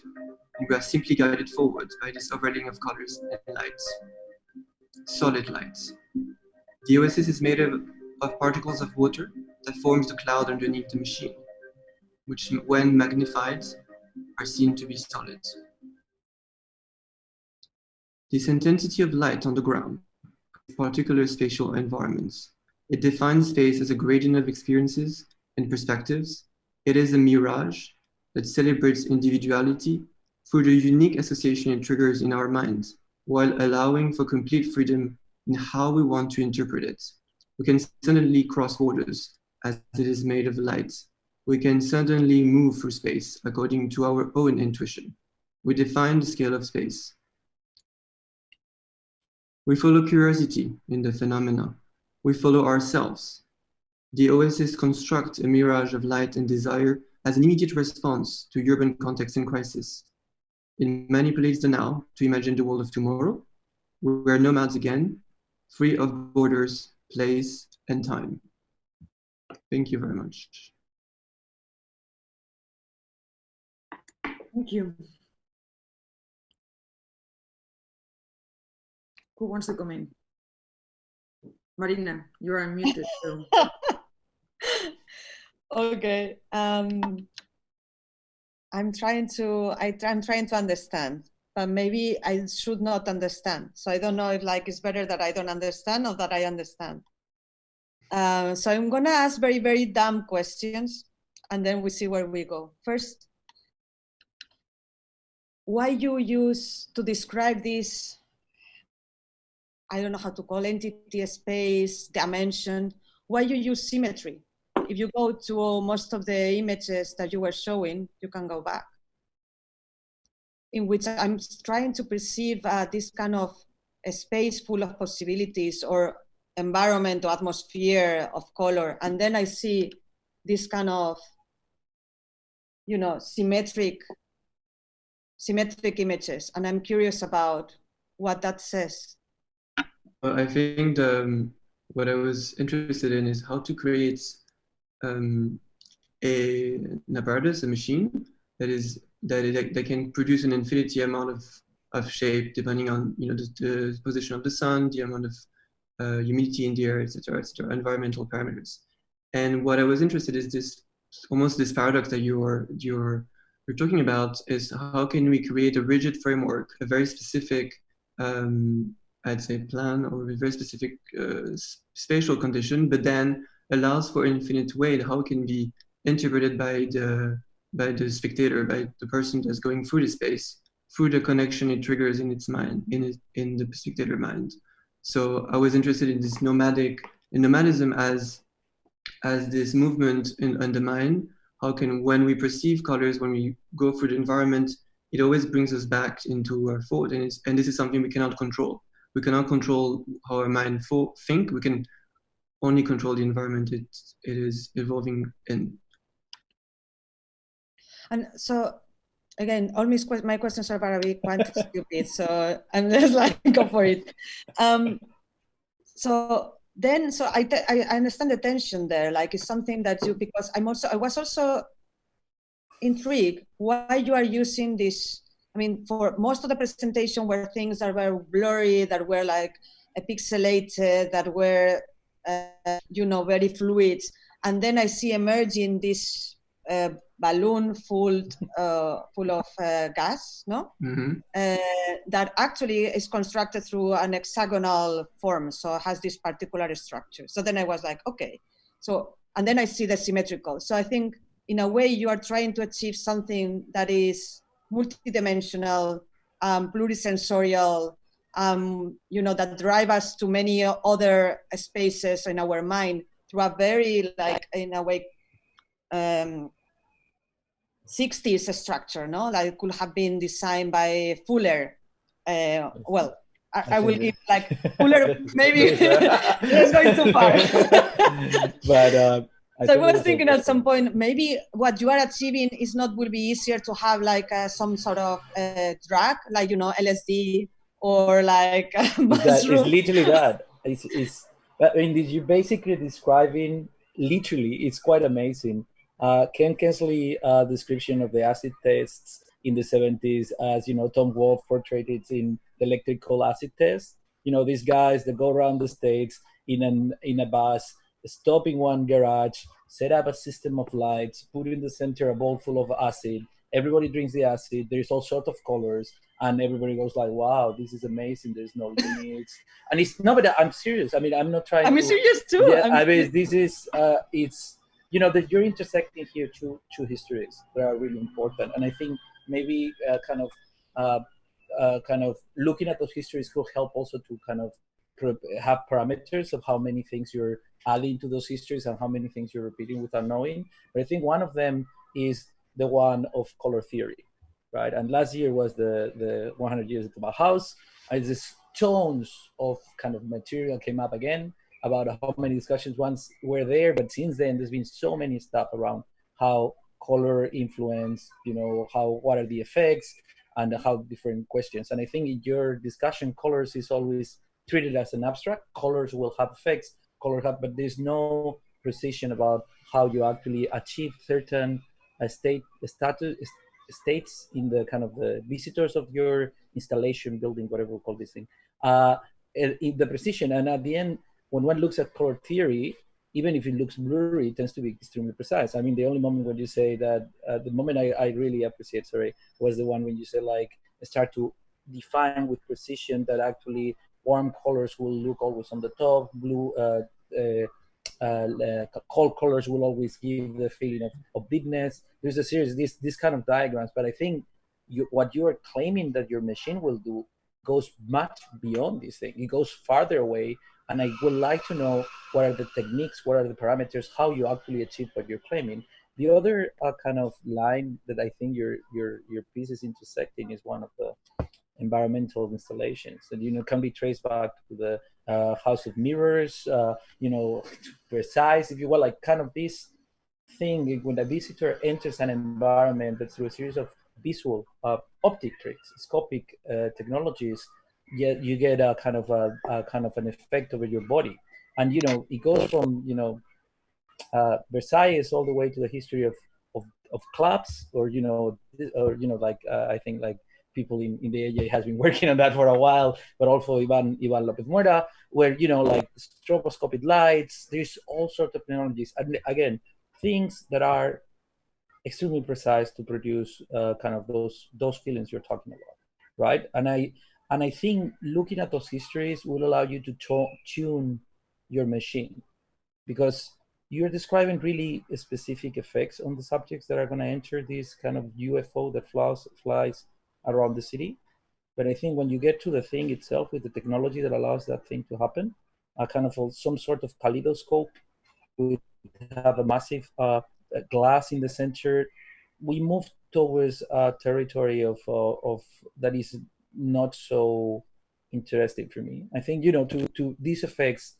and we are simply guided forward by this overlaying of colors and lights. Solid lights. The oasis is made of particles of water that forms the cloud underneath the machine, which, when magnified, are seen to be solid. This intensity of light on the ground, particular spatial environments. It defines space as a gradient of experiences and perspectives. It is a mirage that celebrates individuality through the unique association it triggers in our minds, while allowing for complete freedom in how we want to interpret it. We can suddenly cross borders as it is made of light. We can suddenly move through space according to our own intuition. We define the scale of space. We follow curiosity in the phenomena. We follow ourselves. The oasis constructs a mirage of light and desire as an immediate response to urban context and crisis. It manipulates the now to imagine the world of tomorrow. We are nomads again, free of borders, place, and time. Thank you very much. Thank you. Who wants to come in? Marina, you are unmuted. So. Okay. I'm trying to understand, but maybe I should not understand. So I don't know if like it's better that I don't understand or that I understand. So I'm gonna ask very, very dumb questions, and then we see where we go. First, why you use to describe this, I don't know how to call entity, space, dimension, why you use symmetry? If you go to most of the images that you were showing, you can go back, in which I'm trying to perceive this kind of a space full of possibilities or environment or atmosphere of color. And then I see this kind of, you know, symmetric images. And I'm curious about what that says. Well, I think what I was interested in is how to create an apparatus, a machine that can produce an infinity amount of shape depending on, you know, the position of the sun, the amount of humidity in the air, etc., environmental parameters. And what I was interested in is this paradox that you're talking about, is how can we create a rigid framework, a very specific I'd say plan or a very specific spatial condition, but then allows for infinite way, how it can be interpreted by the spectator, by the person that's going through the space, through the connection it triggers in its mind, in the spectator mind. So I was interested in this nomadism as this movement in the mind. How can, when we perceive colors, when we go through the environment, it always brings us back into our thought, and this is something we cannot control. We cannot control how our mind think. We can only control the environment it is evolving in. And so, again, all my questions are very quite stupid, so I'm just like, go for it. So I understand the tension there. Like, it's something that you, because I was also intrigued why you are using this. I mean, for most of the presentation were things that were blurry, that were like pixelated, that were, you know, very fluid. And then I see emerging this balloon full of gas, no? Mm-hmm. That actually is constructed through an hexagonal form, so it has this particular structure. So then I was like, okay. So, and then I see the symmetrical. So I think in a way you are trying to achieve something that is multidimensional, plurisensorial, you know, that drive us to many other spaces in our mind through a very, like, in a way, 60s structure, no? Like, could have been designed by Fuller. Well, I will give like Fuller, maybe let's go too far. But so I was thinking at some point, maybe what you are achieving is not, will be easier to have like some sort of drug, like, you know, LSD or like it's literally that. I mean, you're basically describing, literally, it's quite amazing. Ken Kessley description of the acid tests in the 70s, as, you know, Tom Wolfe portrayed it in the electrical acid test. You know, these guys that go around the States in a bus, stop in one garage, set up a system of lights, put in the center a bowl full of acid. Everybody drinks the acid. There's all sorts of colors, and everybody goes like, "Wow, this is amazing." There's no limits, and it's no, but I'm serious. I mean, I'm not trying. I'm serious too. Yeah, I mean, this is it's, you know, that you're intersecting here two histories that are really important, and I think maybe kind of looking at those histories could help also to kind of have parameters of how many things you're adding to those histories and how many things you're repeating without knowing. But I think one of them is the one of color theory, right? And last year was the 100 years at the Bauhaus. This tons of kind of material came up again about how many discussions once were there, but since then there's been so many stuff around how color influence, you know, what are the effects and how different questions. And I think in your discussion, colors is always treated as an abstract. Colors will have effects, but there's no precision about how you actually achieve certain states in the kind of the visitors of your installation, building, whatever we call this thing, in the precision. And at the end, when one looks at color theory, even if it looks blurry, it tends to be extremely precise. I mean, the only moment when you say that, the moment I really appreciate, was the one when you say like, start to define with precision that actually warm colors will look always on the top, blue, cold colors will always give the feeling of bigness. There's a series, this kind of diagrams, but I think what you are claiming that your machine will do goes much beyond this thing. It goes farther away, and I would like to know what are the techniques, what are the parameters, how you actually achieve what you're claiming. The other kind of line that I think your piece is intersecting is one of the environmental installations that can be traced back to the House of Mirrors, precise, if you will, like kind of this thing when a visitor enters an environment that through a series of visual optic tricks, scopic technologies, you get a kind of an effect over your body, and it goes from Versailles all the way to the history of clubs, or I think like people in the AJ has been working on that for a while, but also Ivan Lopez Muera, where like stroboscopic lights, there's all sorts of technologies, and again, things that are extremely precise to produce kind of those feelings you're talking about, right? And I think looking at those histories will allow you to tune your machine, because you're describing really specific effects on the subjects that are going to enter this kind of UFO that flies around the city. But I think when you get to the thing itself with the technology that allows that thing to happen, a kind of some sort of kaleidoscope, we have a massive glass in the center. We move towards a territory of that is not so interesting for me. I think to these effects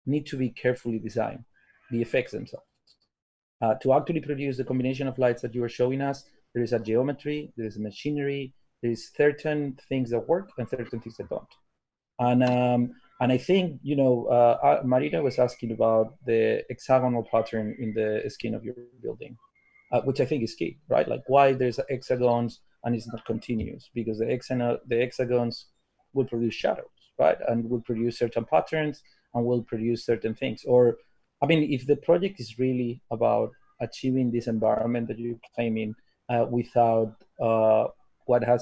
need to be carefully designed, the effects themselves. To actually produce the combination of lights that you are showing us, there is a geometry, there is a machinery, there is certain things that work and certain things that don't. And I think Marina was asking about the hexagonal pattern in the skin of your building, which I think is key, right? Like why there's hexagons and it's not continuous, because the hexagons will produce shadows, right? And will produce certain patterns and will produce certain things. Or, I mean, if the project is really about achieving this environment that you're claiming without what I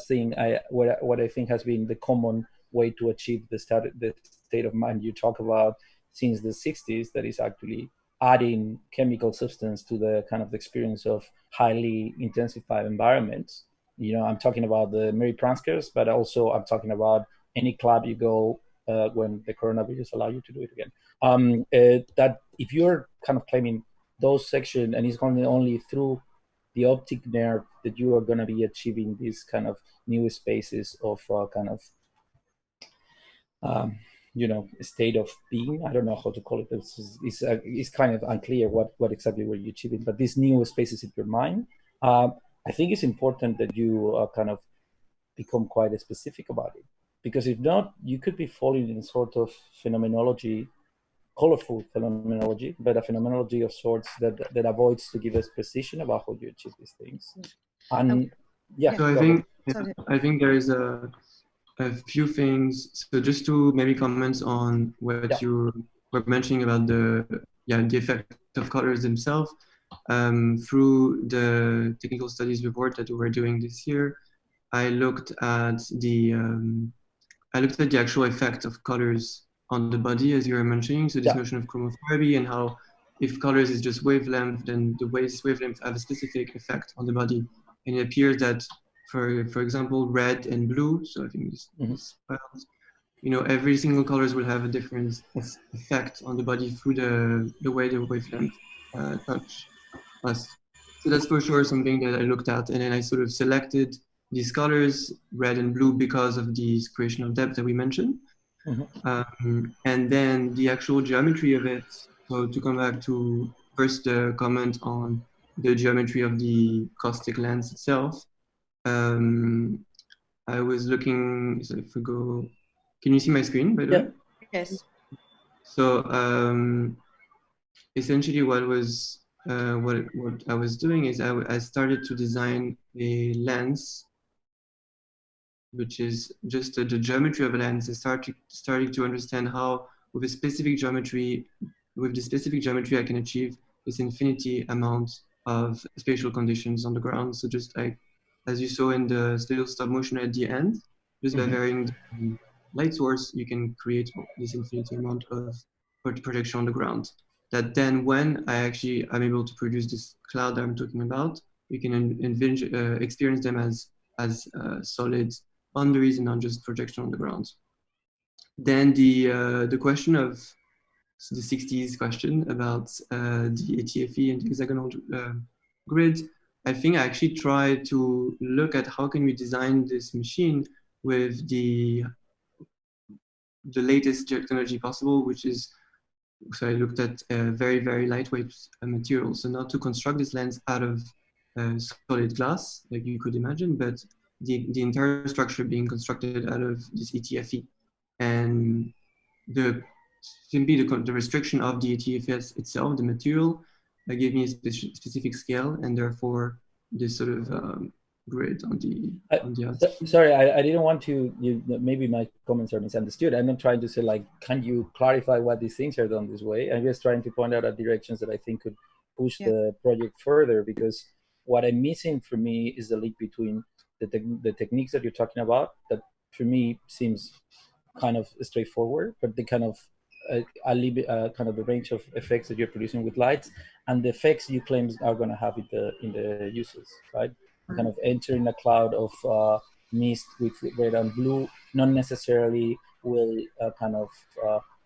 think has been the common way to achieve the state of mind you talk about since the 60s, that is actually adding chemical substance to the kind of experience of highly intensified environments. I'm talking about the Mary Pranskers, but also I'm talking about any club you go when the coronavirus allow you to do it again. That if you're kind of claiming those sections and it's going only through the optic nerve that you are going to be achieving these kind of new spaces of kind of state of being. I don't know how to call it. It's kind of unclear what exactly were you achieving, but these new spaces in your mind. I think it's important that you kind of become quite specific about it, because if not, you could be falling in sort of phenomenology, colorful phenomenology, but a phenomenology of sorts that avoids to give us precision about how you achieve these things. And so I think there is a few things. So just to maybe comment on what you were mentioning about the effect of colors themselves. Through the technical studies report that we were doing this year, I looked at the actual effect of colors on the body, as you were mentioning. So this notion of chromotherapy, and how if colors is just wavelength, then the wavelengths have a specific effect on the body. And it appears that for example, red and blue, so I think this every single colors will have a different effect on the body through the way the wavelength touch us. So that's for sure something that I looked at, and then I sort of selected these colors, red and blue, because of these creation of depth that we mentioned. Mm-hmm. And then the actual geometry of it. So to come back to first the comment on the geometry of the caustic lens itself. I was looking, so if we go, can you see my screen by the way? Yes. So essentially what I was doing is I started to design a lens, which is just the geometry of a lens. I started to understand how, with a specific geometry, with this specific geometry, I can achieve this infinity amount of spatial conditions on the ground. So just like, as you saw in the little stop motion at the end, just by varying the light source, you can create this infinity amount of projection on the ground. That then when I'm able to produce this cloud that I'm talking about, we can experience them as solid boundaries and not just projection on the ground. Then the question of the 60s question about the ATFE and the hexagonal grid, I think I actually tried to look at how can we design this machine with the latest technology possible, which is, so I looked at very, very lightweight materials. So not to construct this lens out of solid glass, like you could imagine, but the entire structure being constructed out of this ATFE. And simply the restriction of the ATFE itself, the material, gave me a specific scale, and therefore this sort of grid on the outside. Sorry, I didn't want to, maybe my comments are misunderstood. I'm not trying to say like, can you clarify why these things are done this way? I'm just trying to point out directions that I think could push the project further, because what I'm missing for me is the link between the techniques that you're talking about, that for me seems kind of straightforward, but the kind of kind of the range of effects that you're producing with lights and the effects you claim are going to have in the uses, right? Kind of entering a cloud of mist with red and blue, not necessarily will kind of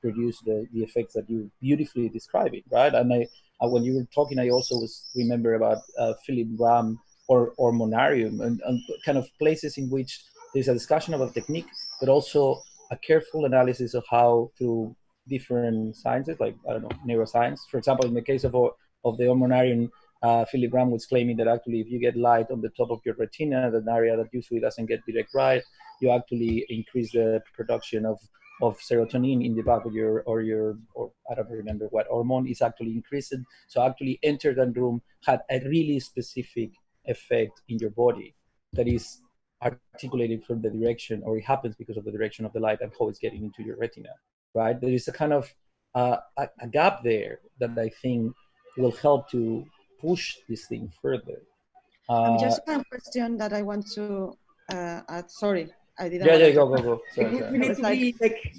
produce the effects that you beautifully describing, right? And when you were talking, I also remember about Philip Ram or Monarium and kind of places in which there's a discussion about technique, but also a careful analysis of how through different sciences, like, I don't know, neuroscience. For example, in the case of the Ormonarium, Philip Ram was claiming that actually if you get light on the top of your retina, that area that usually doesn't get direct light, you actually increase the production of serotonin in the back of your I don't remember what hormone is actually increased. So actually enter that room had a really specific effect in your body that is articulated from the direction, or it happens because of the direction of the light and how it's getting into your retina, right? There is a kind of a gap there that I think will help to push this thing further. Just one question that I want to add. Sorry, I didn't. Yeah, go. Sorry. We need to be like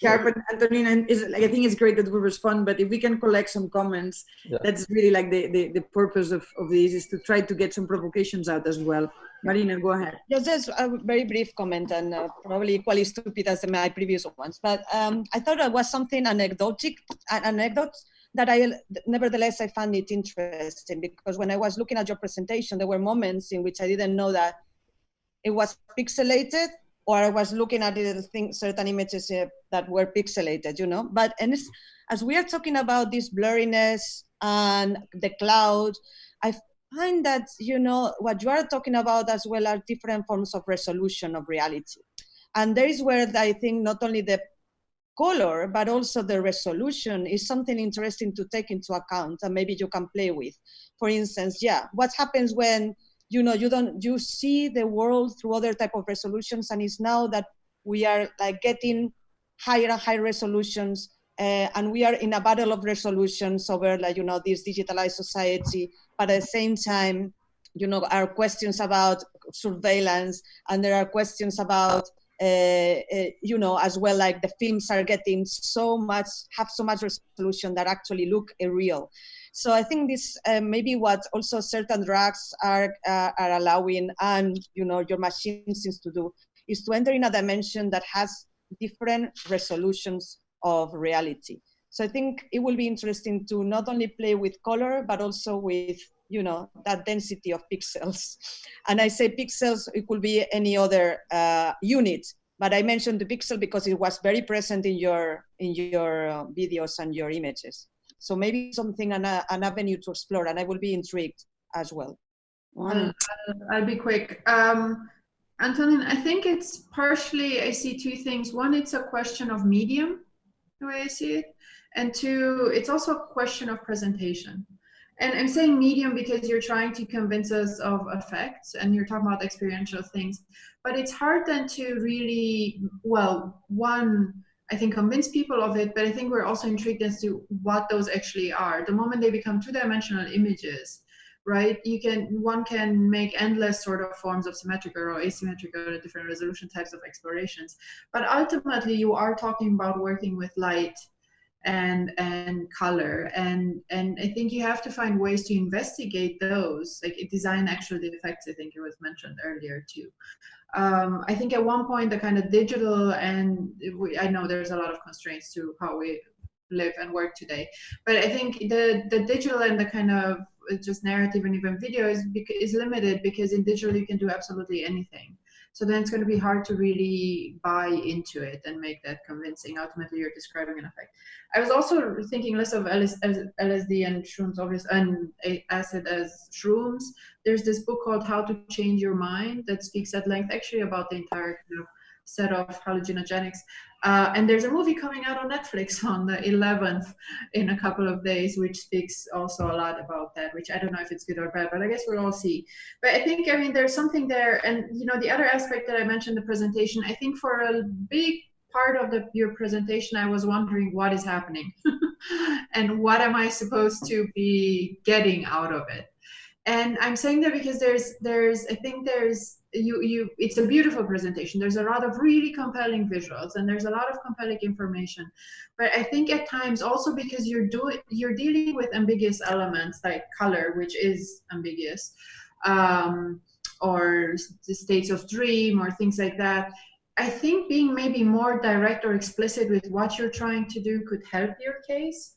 sharp, and Antonina, and I think it's great that we respond, but if we can collect some comments, that's really like the purpose of this, is to try to get some provocations out as well. Marina, go ahead. Just a very brief comment, and probably equally stupid as my previous ones, but I thought it was something anecdote that nevertheless I found it interesting, because when I was looking at your presentation, there were moments in which I didn't know that it was pixelated, or I was looking at certain images that were pixelated, you know. But as we are talking about this blurriness and the cloud, I find that, you know, what you are talking about as well are different forms of resolution of reality. And there is where I think not only the color, but also the resolution is something interesting to take into account, and maybe you can play with. For instance, what happens when, you know, you see the world through other type of resolutions, and it's now that we are like getting higher and higher resolutions, and we are in a battle of resolutions over, like, you know, this digitalized society, but at the same time, you know, are questions about surveillance, and there are questions about you know, as well, like the films are getting have so much resolution that actually look real. So I think this maybe what also certain drugs are allowing, and, you know, your machine seems to do, is to enter in a dimension that has different resolutions of reality. So I think it will be interesting to not only play with color, but also with, you know, that density of pixels. And I say pixels, it could be any other unit, but I mentioned the pixel because it was very present in your videos and your images. So maybe something, an avenue to explore, and I will be intrigued as well. I'll be quick. Antonin, I think it's partially, I see two things. One, it's a question of medium, the way I see it. And two, it's also a question of presentation. And I'm saying medium because you're trying to convince us of effects, and you're talking about experiential things. But it's hard then to really, well, one, I think, convince people of it, but I think we're also intrigued as to what those actually are. The moment they become two-dimensional images, right, one can make endless sort of forms of symmetrical or asymmetrical or different resolution types of explorations. But ultimately, you are talking about working with light and color, and I think you have to find ways to investigate those, like design actual defects. I think it was mentioned earlier too. I think at one point the kind of digital, and I know there's a lot of constraints to how we live and work today, but I think the digital and the kind of just narrative and even video is limited, because in digital you can do absolutely anything. So then it's going to be hard to really buy into it and make that convincing. Ultimately, you're describing an effect. I was also thinking less of LSD and shrooms, obviously, and acid as shrooms. There's this book called How to Change Your Mind that speaks at length actually about the entire kind of set of hallucinogenics. And there's a movie coming out on Netflix on the 11th in a couple of days, which speaks also a lot about that, which I don't know if it's good or bad, but I guess we'll all see. But I think, I mean, there's something there. And, you know, the other aspect that I mentioned, the presentation, I think for a big part of your presentation, I was wondering what is happening and what am I supposed to be getting out of it? And I'm saying that because I think it's a beautiful presentation. There's a lot of really compelling visuals and there's a lot of compelling information. But I think at times also because you're dealing with ambiguous elements like color, which is ambiguous, or the states of dream or things like that. I think being maybe more direct or explicit with what you're trying to do could help your case.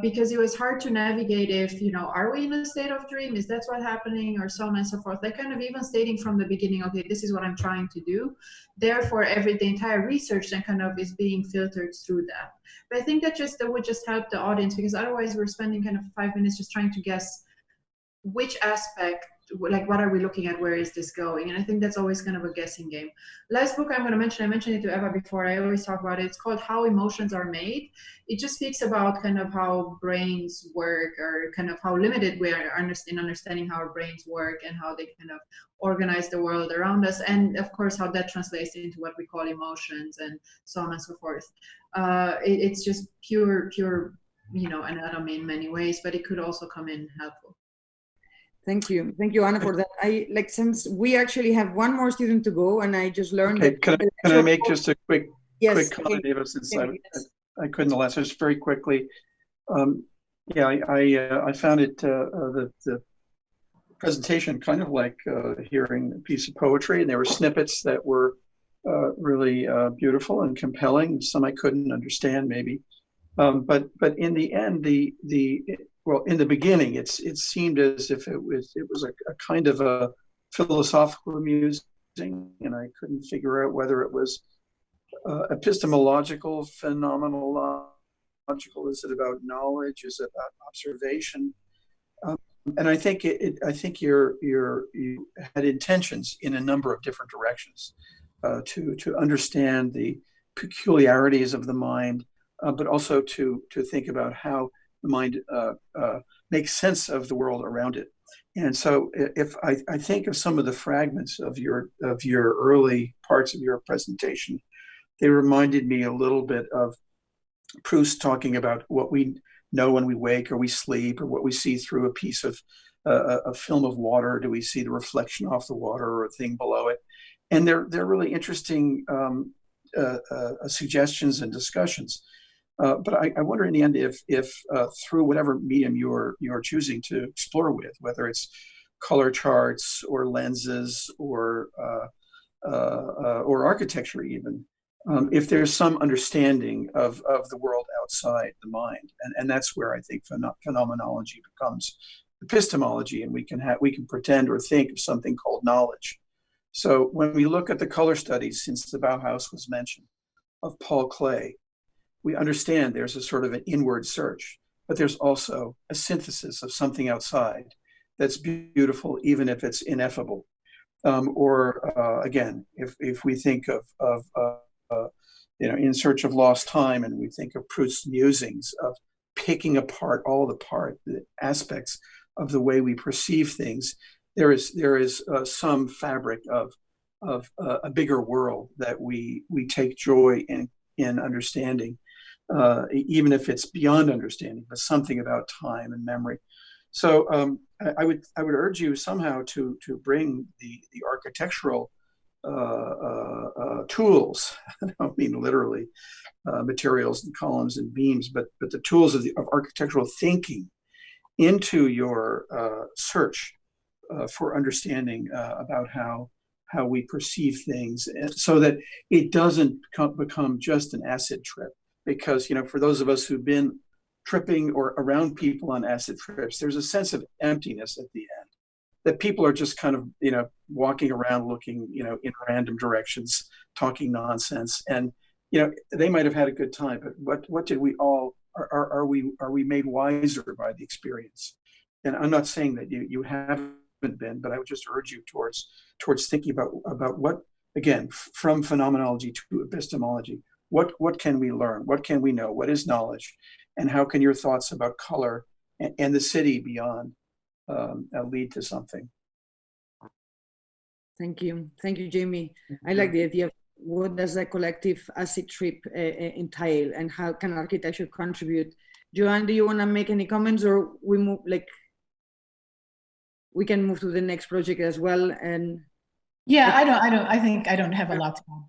Because it was hard to navigate if, you know, are we in a state of dream? Is that what's happening? Or so on and so forth. Like kind of even stating from the beginning, okay, this is what I'm trying to do. Therefore, the entire research then kind of is being filtered through that. But I think that would just help the audience, because otherwise we're spending kind of 5 minutes just trying to guess which aspect, like what are we looking at, where is this going? And I think that's always kind of a guessing game. Last book I'm going to mention, I mentioned it to Eva before, I always talk about it, it's called How Emotions Are Made. It just speaks about kind of how brains work, or kind of how limited we are in understanding how our brains work and how they kind of organize the world around us, and of course how that translates into what we call emotions and so on and so forth. It's just pure, you know, anatomy in many ways, but it could also come in helpful. Thank you, Anna, for that. Since we actually have one more student to go, and I just learned. Okay, that can I make just a quick comment, okay. Eva, since I couldn't the last, just very quickly. I found it the presentation kind of like hearing a piece of poetry, and there were snippets that were really beautiful and compelling. Some I couldn't understand maybe, but in the end, well, in the beginning, it seemed as if it was a kind of a philosophical musing, and I couldn't figure out whether it was epistemological, phenomenological. Is it about knowledge? Is it about observation? And I think you had intentions in a number of different directions to understand the peculiarities of the mind, but also to think about how the mind makes sense of the world around it. And so if I think of some of the fragments of your early parts of your presentation, they reminded me a little bit of Proust talking about what we know when we wake or we sleep, or what we see through a piece of a film of water. Do we see the reflection off the water or a thing below it? And they're really interesting suggestions and discussions. But I wonder in the end if through whatever medium you're choosing to explore with, whether it's color charts or lenses or architecture even, if there's some understanding of the world outside the mind, and that's where I think phenomenology becomes epistemology, and we can pretend or think of something called knowledge. So when we look at the color studies, since the Bauhaus was mentioned, of Paul Klee, we understand there's a sort of an inward search, but there's also a synthesis of something outside that's beautiful, even if it's ineffable. Again, if we think of In Search of Lost Time, and we think of Proust's musings of picking apart all the aspects of the way we perceive things, there is some fabric of a bigger world that we take joy in in understanding, even if it's beyond understanding, but something about time and memory. So I would urge you somehow to bring the architectural tools. I don't mean literally materials and columns and beams, but the tools of architectural thinking into your search for understanding about how we perceive things, so that it doesn't become just an acid trip. Because, for those of us who've been tripping or around people on acid trips, there's a sense of emptiness at the end, that people are just kind of, walking around looking, in random directions, talking nonsense. And, they might have had a good time, but what did we all, are we made wiser by the experience? And I'm not saying that you haven't been, but I would just urge you towards thinking about what, again, from phenomenology to epistemology, what can we learn? What can we know? What is knowledge? And how can your thoughts about color and the city beyond lead to something? Thank you, Jamie. I like the idea of what does a collective acid trip entail, and how can architecture contribute? Joanne, do you want to make any comments, or we move we can move to the next project as well? And yeah, I think I don't have a lot to add.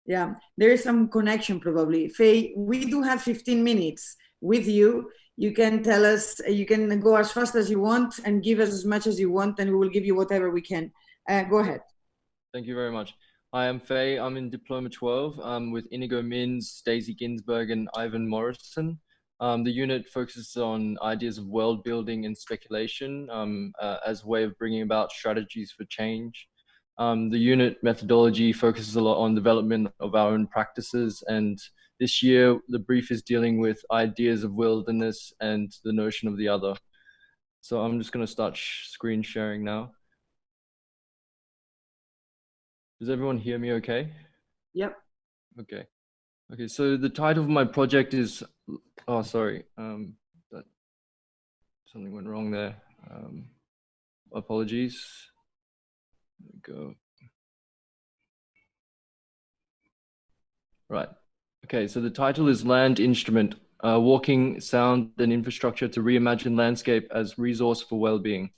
Yeah, there is some connection probably. Faye, we do have 15 minutes with you. You can tell us, you can go as fast as you want and give us as much as you want, and we will give you whatever we can. Go ahead. Thank you very much. Hi, I'm Faye. I'm in Diploma 12 with Inigo Mins, Daisy Ginsberg, and Ivan Morrison. The unit focuses on ideas of world building and speculation as a way of bringing about strategies for change. The unit methodology focuses a lot on development of our own practices, and this year the brief is dealing with ideas of wilderness and the notion of the other. So I'm just going to start screen sharing now. Does everyone hear me okay? Yep. Okay. Okay, so the title of my project is, oh, sorry, something went wrong there. Apologies. There we go. Right. Okay, so the title is Land Instrument, Walking, Sound and Infrastructure to Reimagine Landscape as Resource for Well-Being.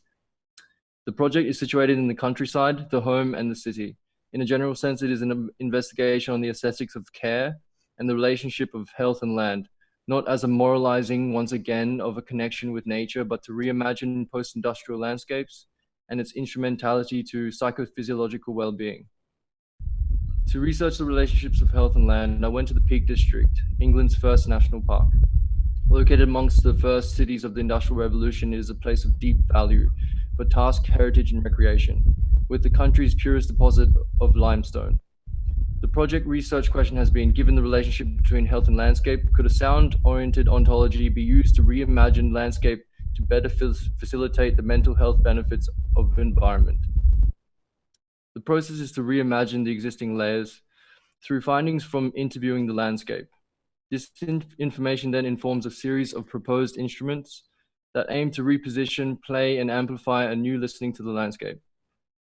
The project is situated in the countryside, the home and the city. In a general sense, it is an investigation on the aesthetics of care and the relationship of health and land, not as a moralizing, once again, of a connection with nature, but to reimagine post-industrial landscapes and its instrumentality to psychophysiological well-being. To research the relationships of health and land, I went to the Peak District, England's first national park. Located amongst the first cities of the Industrial Revolution, it is a place of deep value for task, heritage, and recreation, with the country's purest deposit of limestone. The project research question has been, given the relationship between health and landscape, could a sound-oriented ontology be used to reimagine landscape to better facilitate the mental health benefits of the environment? The process is to reimagine the existing layers through findings from interviewing the landscape. This information then informs a series of proposed instruments that aim to reposition, play, and amplify a new listening to the landscape.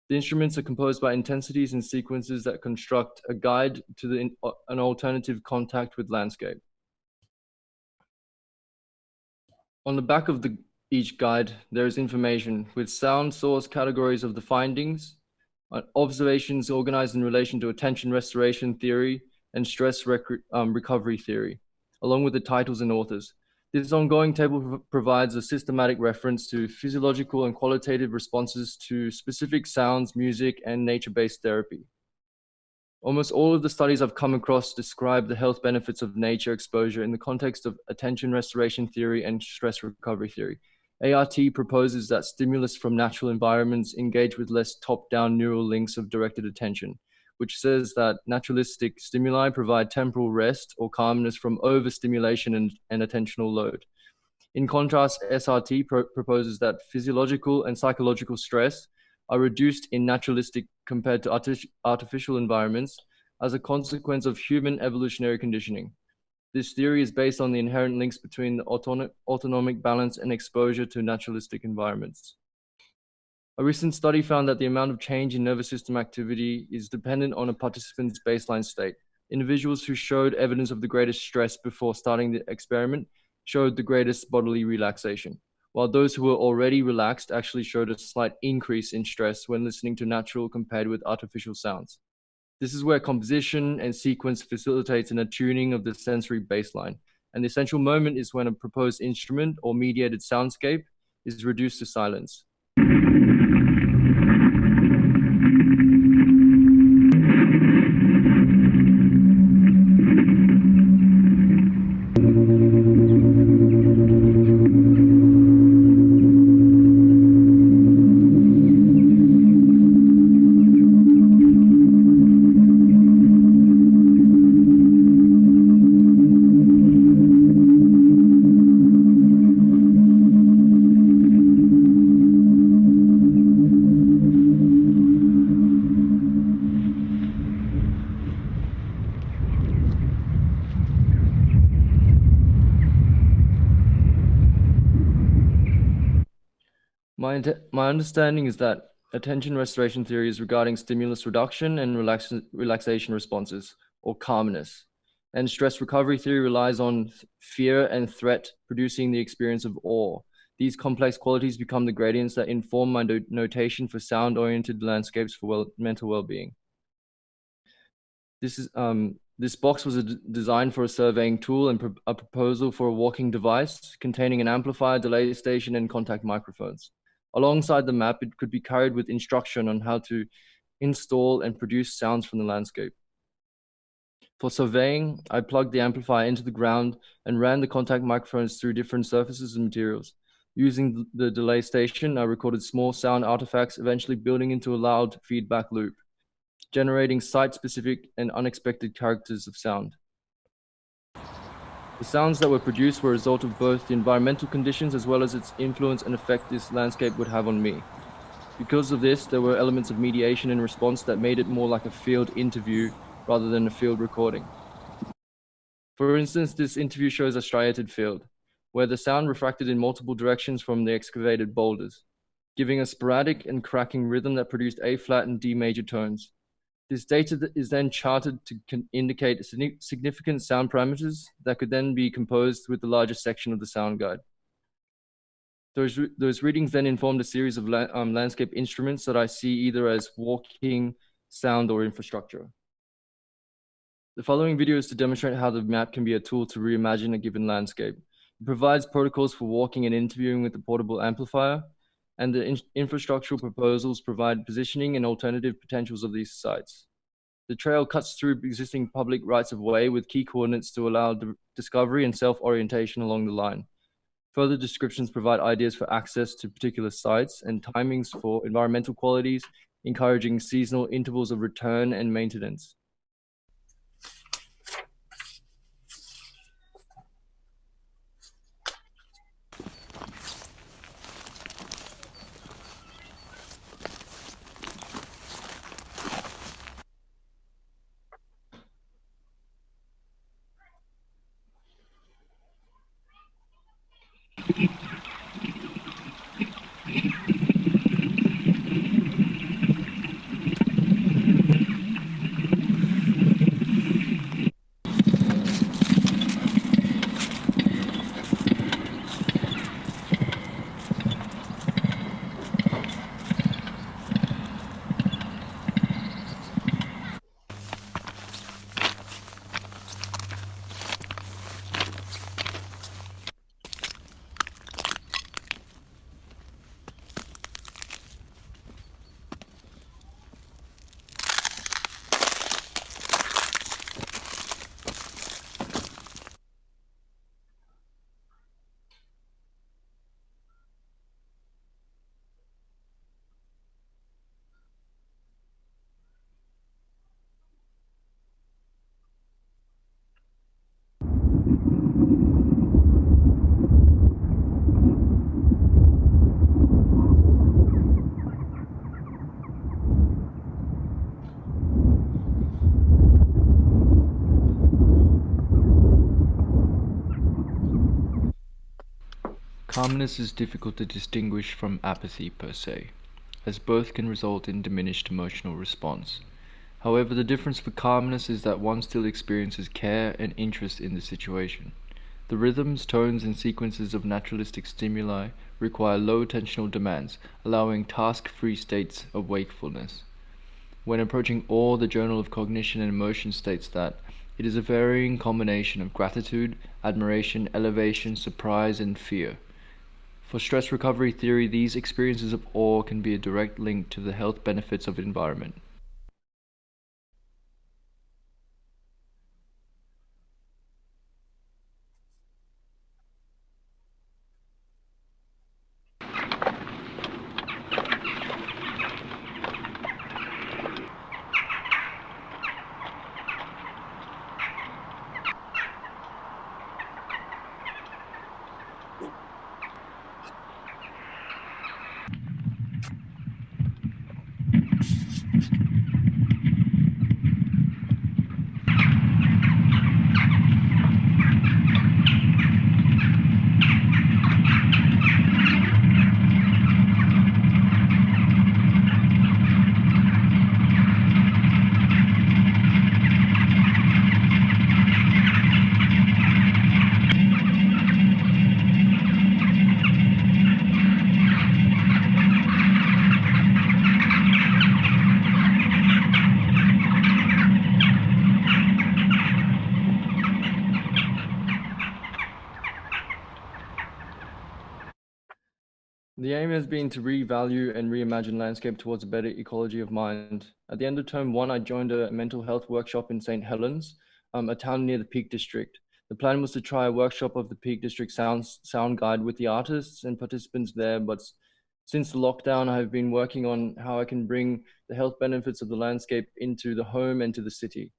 The instruments are composed by intensities and sequences that construct a guide to an alternative contact with landscape. On the back of each guide, there is information with sound source categories of the findings, observations organized in relation to attention restoration theory and stress recovery theory, along with the titles and authors. This ongoing table provides a systematic reference to physiological and qualitative responses to specific sounds, music, and nature-based therapy. Almost all of the studies I've come across describe the health benefits of nature exposure in the context of attention restoration theory and stress recovery theory. ART proposes that stimulus from natural environments engage with less top-down neural links of directed attention, which says that naturalistic stimuli provide temporal rest or calmness from overstimulation and attentional load. In contrast, SRT proposes that physiological and psychological stress are reduced in naturalistic compared to artificial environments as a consequence of human evolutionary conditioning. This theory is based on the inherent links between the autonomic balance and exposure to naturalistic environments. A recent study found that the amount of change in nervous system activity is dependent on a participant's baseline state. Individuals who showed evidence of the greatest stress before starting the experiment showed the greatest bodily relaxation, while those who were already relaxed actually showed a slight increase in stress when listening to natural compared with artificial sounds. This is where composition and sequence facilitates an attuning of the sensory baseline, and the essential moment is when a proposed instrument or mediated soundscape is reduced to silence. My understanding is that attention restoration theory is regarding stimulus reduction and relaxation responses, or calmness. And stress recovery theory relies on fear and threat, producing the experience of awe. These complex qualities become the gradients that inform my notation for sound-oriented landscapes for mental well-being. This box was designed for a surveying tool and a proposal for a walking device containing an amplifier, delay station, and contact microphones. Alongside the map, it could be carried with instruction on how to install and produce sounds from the landscape. For surveying, I plugged the amplifier into the ground and ran the contact microphones through different surfaces and materials. Using the delay station, I recorded small sound artifacts, eventually building into a loud feedback loop, generating site-specific and unexpected characters of sound. The sounds that were produced were a result of both the environmental conditions as well as its influence and effect this landscape would have on me. Because of this, there were elements of mediation and response that made it more like a field interview rather than a field recording. For instance, this interview shows a striated field, where the sound refracted in multiple directions from the excavated boulders, giving a sporadic and cracking rhythm that produced A-flat and D major tones. This data is then charted to indicate significant sound parameters that could then be composed with the largest section of the sound guide. Those readings then informed a series of landscape instruments that I see either as walking, sound, or infrastructure. The following video is to demonstrate how the map can be a tool to reimagine a given landscape. It provides protocols for walking and interviewing with the portable amplifier, and the infrastructural proposals provide positioning and alternative potentials of these sites. The trail cuts through existing public rights of way with key coordinates to allow discovery and self-orientation along the line. Further descriptions provide ideas for access to particular sites and timings for environmental qualities, encouraging seasonal intervals of return and maintenance. Calmness is difficult to distinguish from apathy per se, as both can result in diminished emotional response. However, the difference for calmness is that one still experiences care and interest in the situation. The rhythms, tones, and sequences of naturalistic stimuli require low tensional demands, allowing task-free states of wakefulness. When approaching awe, the Journal of Cognition and Emotion states that it is a varying combination of gratitude, admiration, elevation, surprise, and fear. For stress recovery theory, these experiences of awe can be a direct link to the health benefits of environment. The aim has been to revalue and reimagine landscape towards a better ecology of mind. At the end of term 1, I joined a mental health workshop in St. Helens, a town near the Peak District. The plan was to try a workshop of the Peak District sound guide with the artists and participants there, but since the lockdown, I have been working on how I can bring the health benefits of the landscape into the home and to the city.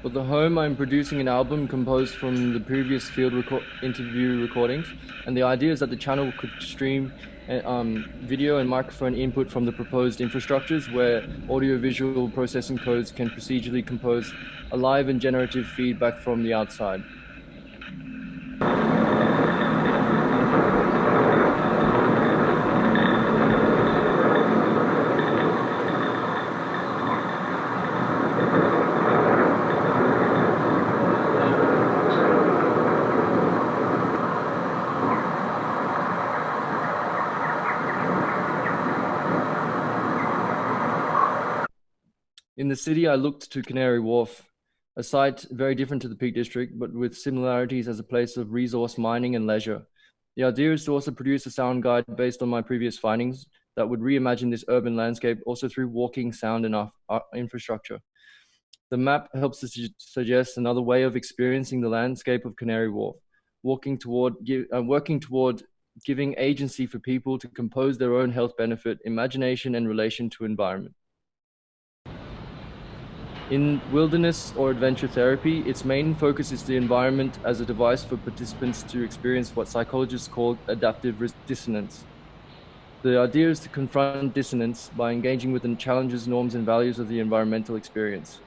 For the home, I'm producing an album composed from the previous field interview recordings, and the idea is that the channel could stream video and microphone input from the proposed infrastructures, where audio-visual processing codes can procedurally compose a live and generative feedback from the outside. In the city, I looked to Canary Wharf, a site very different to the Peak District, but with similarities as a place of resource mining and leisure. The idea is to also produce a sound guide based on my previous findings that would reimagine this urban landscape also through walking, sound, and infrastructure. The map helps to suggest another way of experiencing the landscape of Canary Wharf, working toward giving agency for people to compose their own health benefit, imagination, and relation to environment. In wilderness or adventure therapy, its main focus is the environment as a device for participants to experience what psychologists call adaptive dissonance. The idea is to confront dissonance by engaging with the challenges, norms, and values of the environmental experience.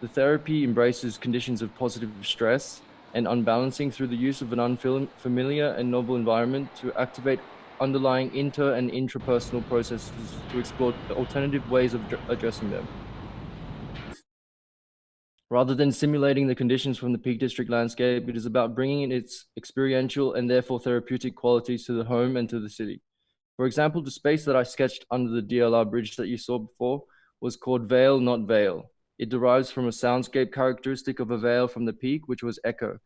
The therapy embraces conditions of positive stress and unbalancing through the use of an unfamiliar and novel environment to activate underlying inter- and intrapersonal processes to explore alternative ways of addressing them. Rather than simulating the conditions from the Peak District landscape, it is about bringing in its experiential and therefore therapeutic qualities to the home and to the city. For example, the space that I sketched under the DLR bridge that you saw before was called Veil, Not Veil. It derives from a soundscape characteristic of a veil from the peak, which was echo.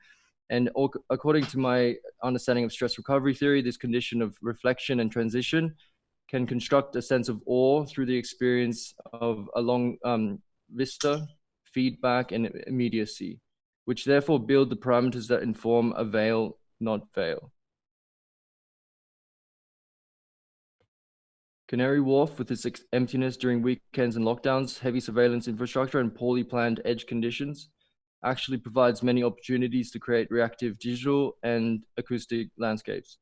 And according to my understanding of stress recovery theory, this condition of reflection and transition can construct a sense of awe through the experience of a long vista, feedback, and immediacy, which therefore build the parameters that inform a veil, not veil. Canary Wharf, with its emptiness during weekends and lockdowns, heavy surveillance infrastructure, and poorly planned edge conditions, actually provides many opportunities to create reactive digital and acoustic landscapes.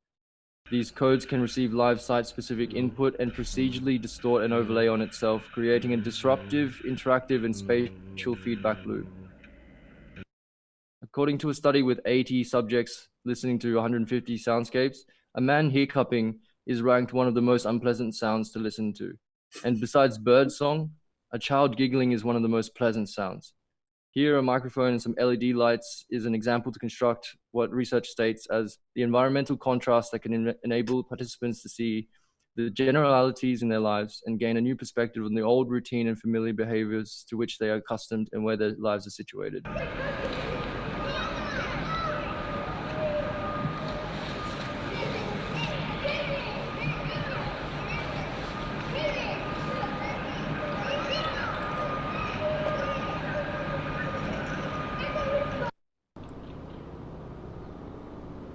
These codes can receive live site-specific input and procedurally distort and overlay on itself, creating a disruptive, interactive, and spatial feedback loop. A According to a study with 80 subjects listening to 150 soundscapes, a man hiccuping is ranked one of the most unpleasant sounds to listen to. And besides bird song, a child giggling is one of the most pleasant sounds. Here, a microphone and some LED lights is an example to construct what research states as the environmental contrast that can enable participants to see the generalities in their lives and gain a new perspective on the old routine and familiar behaviors to which they are accustomed and where their lives are situated.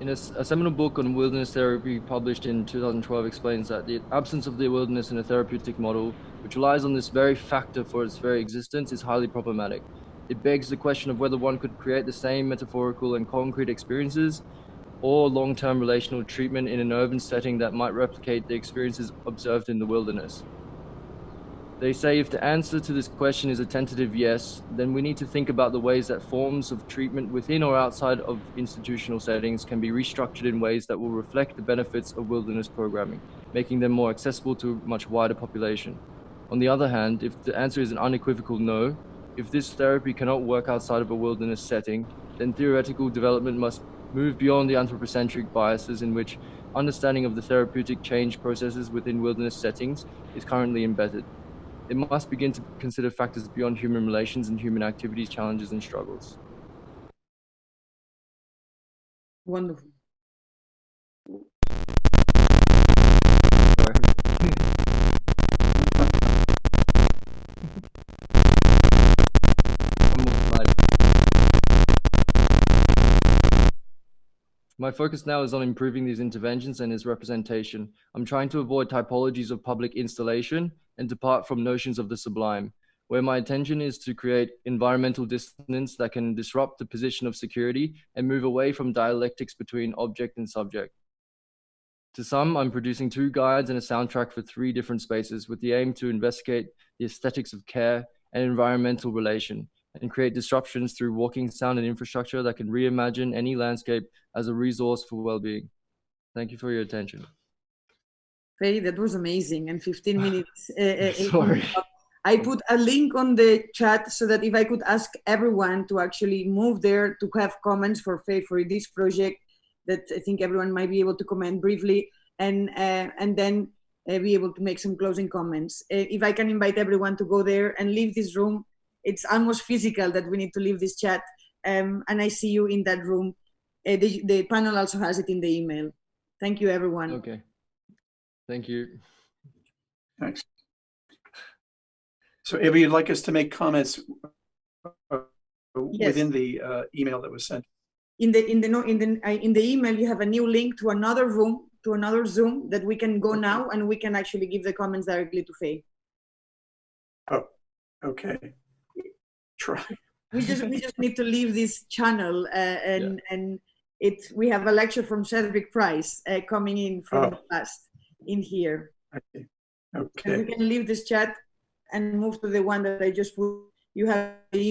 In a seminal book on wilderness therapy published in 2012 explains that the absence of the wilderness in a therapeutic model, which relies on this very factor for its very existence, is highly problematic. It begs the question of whether one could create the same metaphorical and concrete experiences or long-term relational treatment in an urban setting that might replicate the experiences observed in the wilderness. They say if the answer to this question is a tentative yes, then we need to think about the ways that forms of treatment within or outside of institutional settings can be restructured in ways that will reflect the benefits of wilderness programming, making them more accessible to a much wider population. On the other hand, if the answer is an unequivocal no, if this therapy cannot work outside of a wilderness setting, then theoretical development must move beyond the anthropocentric biases in which understanding of the therapeutic change processes within wilderness settings is currently embedded. It must begin to consider factors beyond human relations and human activities, challenges, and struggles. Wonderful. My focus now is on improving these interventions and its representation. I'm trying to avoid typologies of public installation and depart from notions of the sublime, where my attention is to create environmental dissonance that can disrupt the position of security and move away from dialectics between object and subject. To sum, I'm producing 2 guides and a soundtrack for 3 different spaces with the aim to investigate the aesthetics of care and environmental relation, and create disruptions through walking sound and infrastructure that can reimagine any landscape as a resource for well-being. Thank you for your attention. Faye, that was amazing, and 15 minutes. Sorry. I put a link on the chat so that if I could ask everyone to actually move there to have comments for Faye for this project, that I think everyone might be able to comment briefly, and then be able to make some closing comments. If I can invite everyone to go there and leave this room, it's almost physical that we need to leave this chat, and I see you in that room. The panel also has it in the email. Thank you, everyone. Okay. Thank you. Thanks. So Eva, you'd like us to make comments within the email that was sent? In the email, you have a new link to another room, to another Zoom that we can go now, and we can actually give the comments directly to Faye. Oh, okay. Try. We just need to leave this channel, and we have a lecture from Cedric Price coming in from the past in here. Okay. And we can leave this chat and move to the one that I just put. You have the email.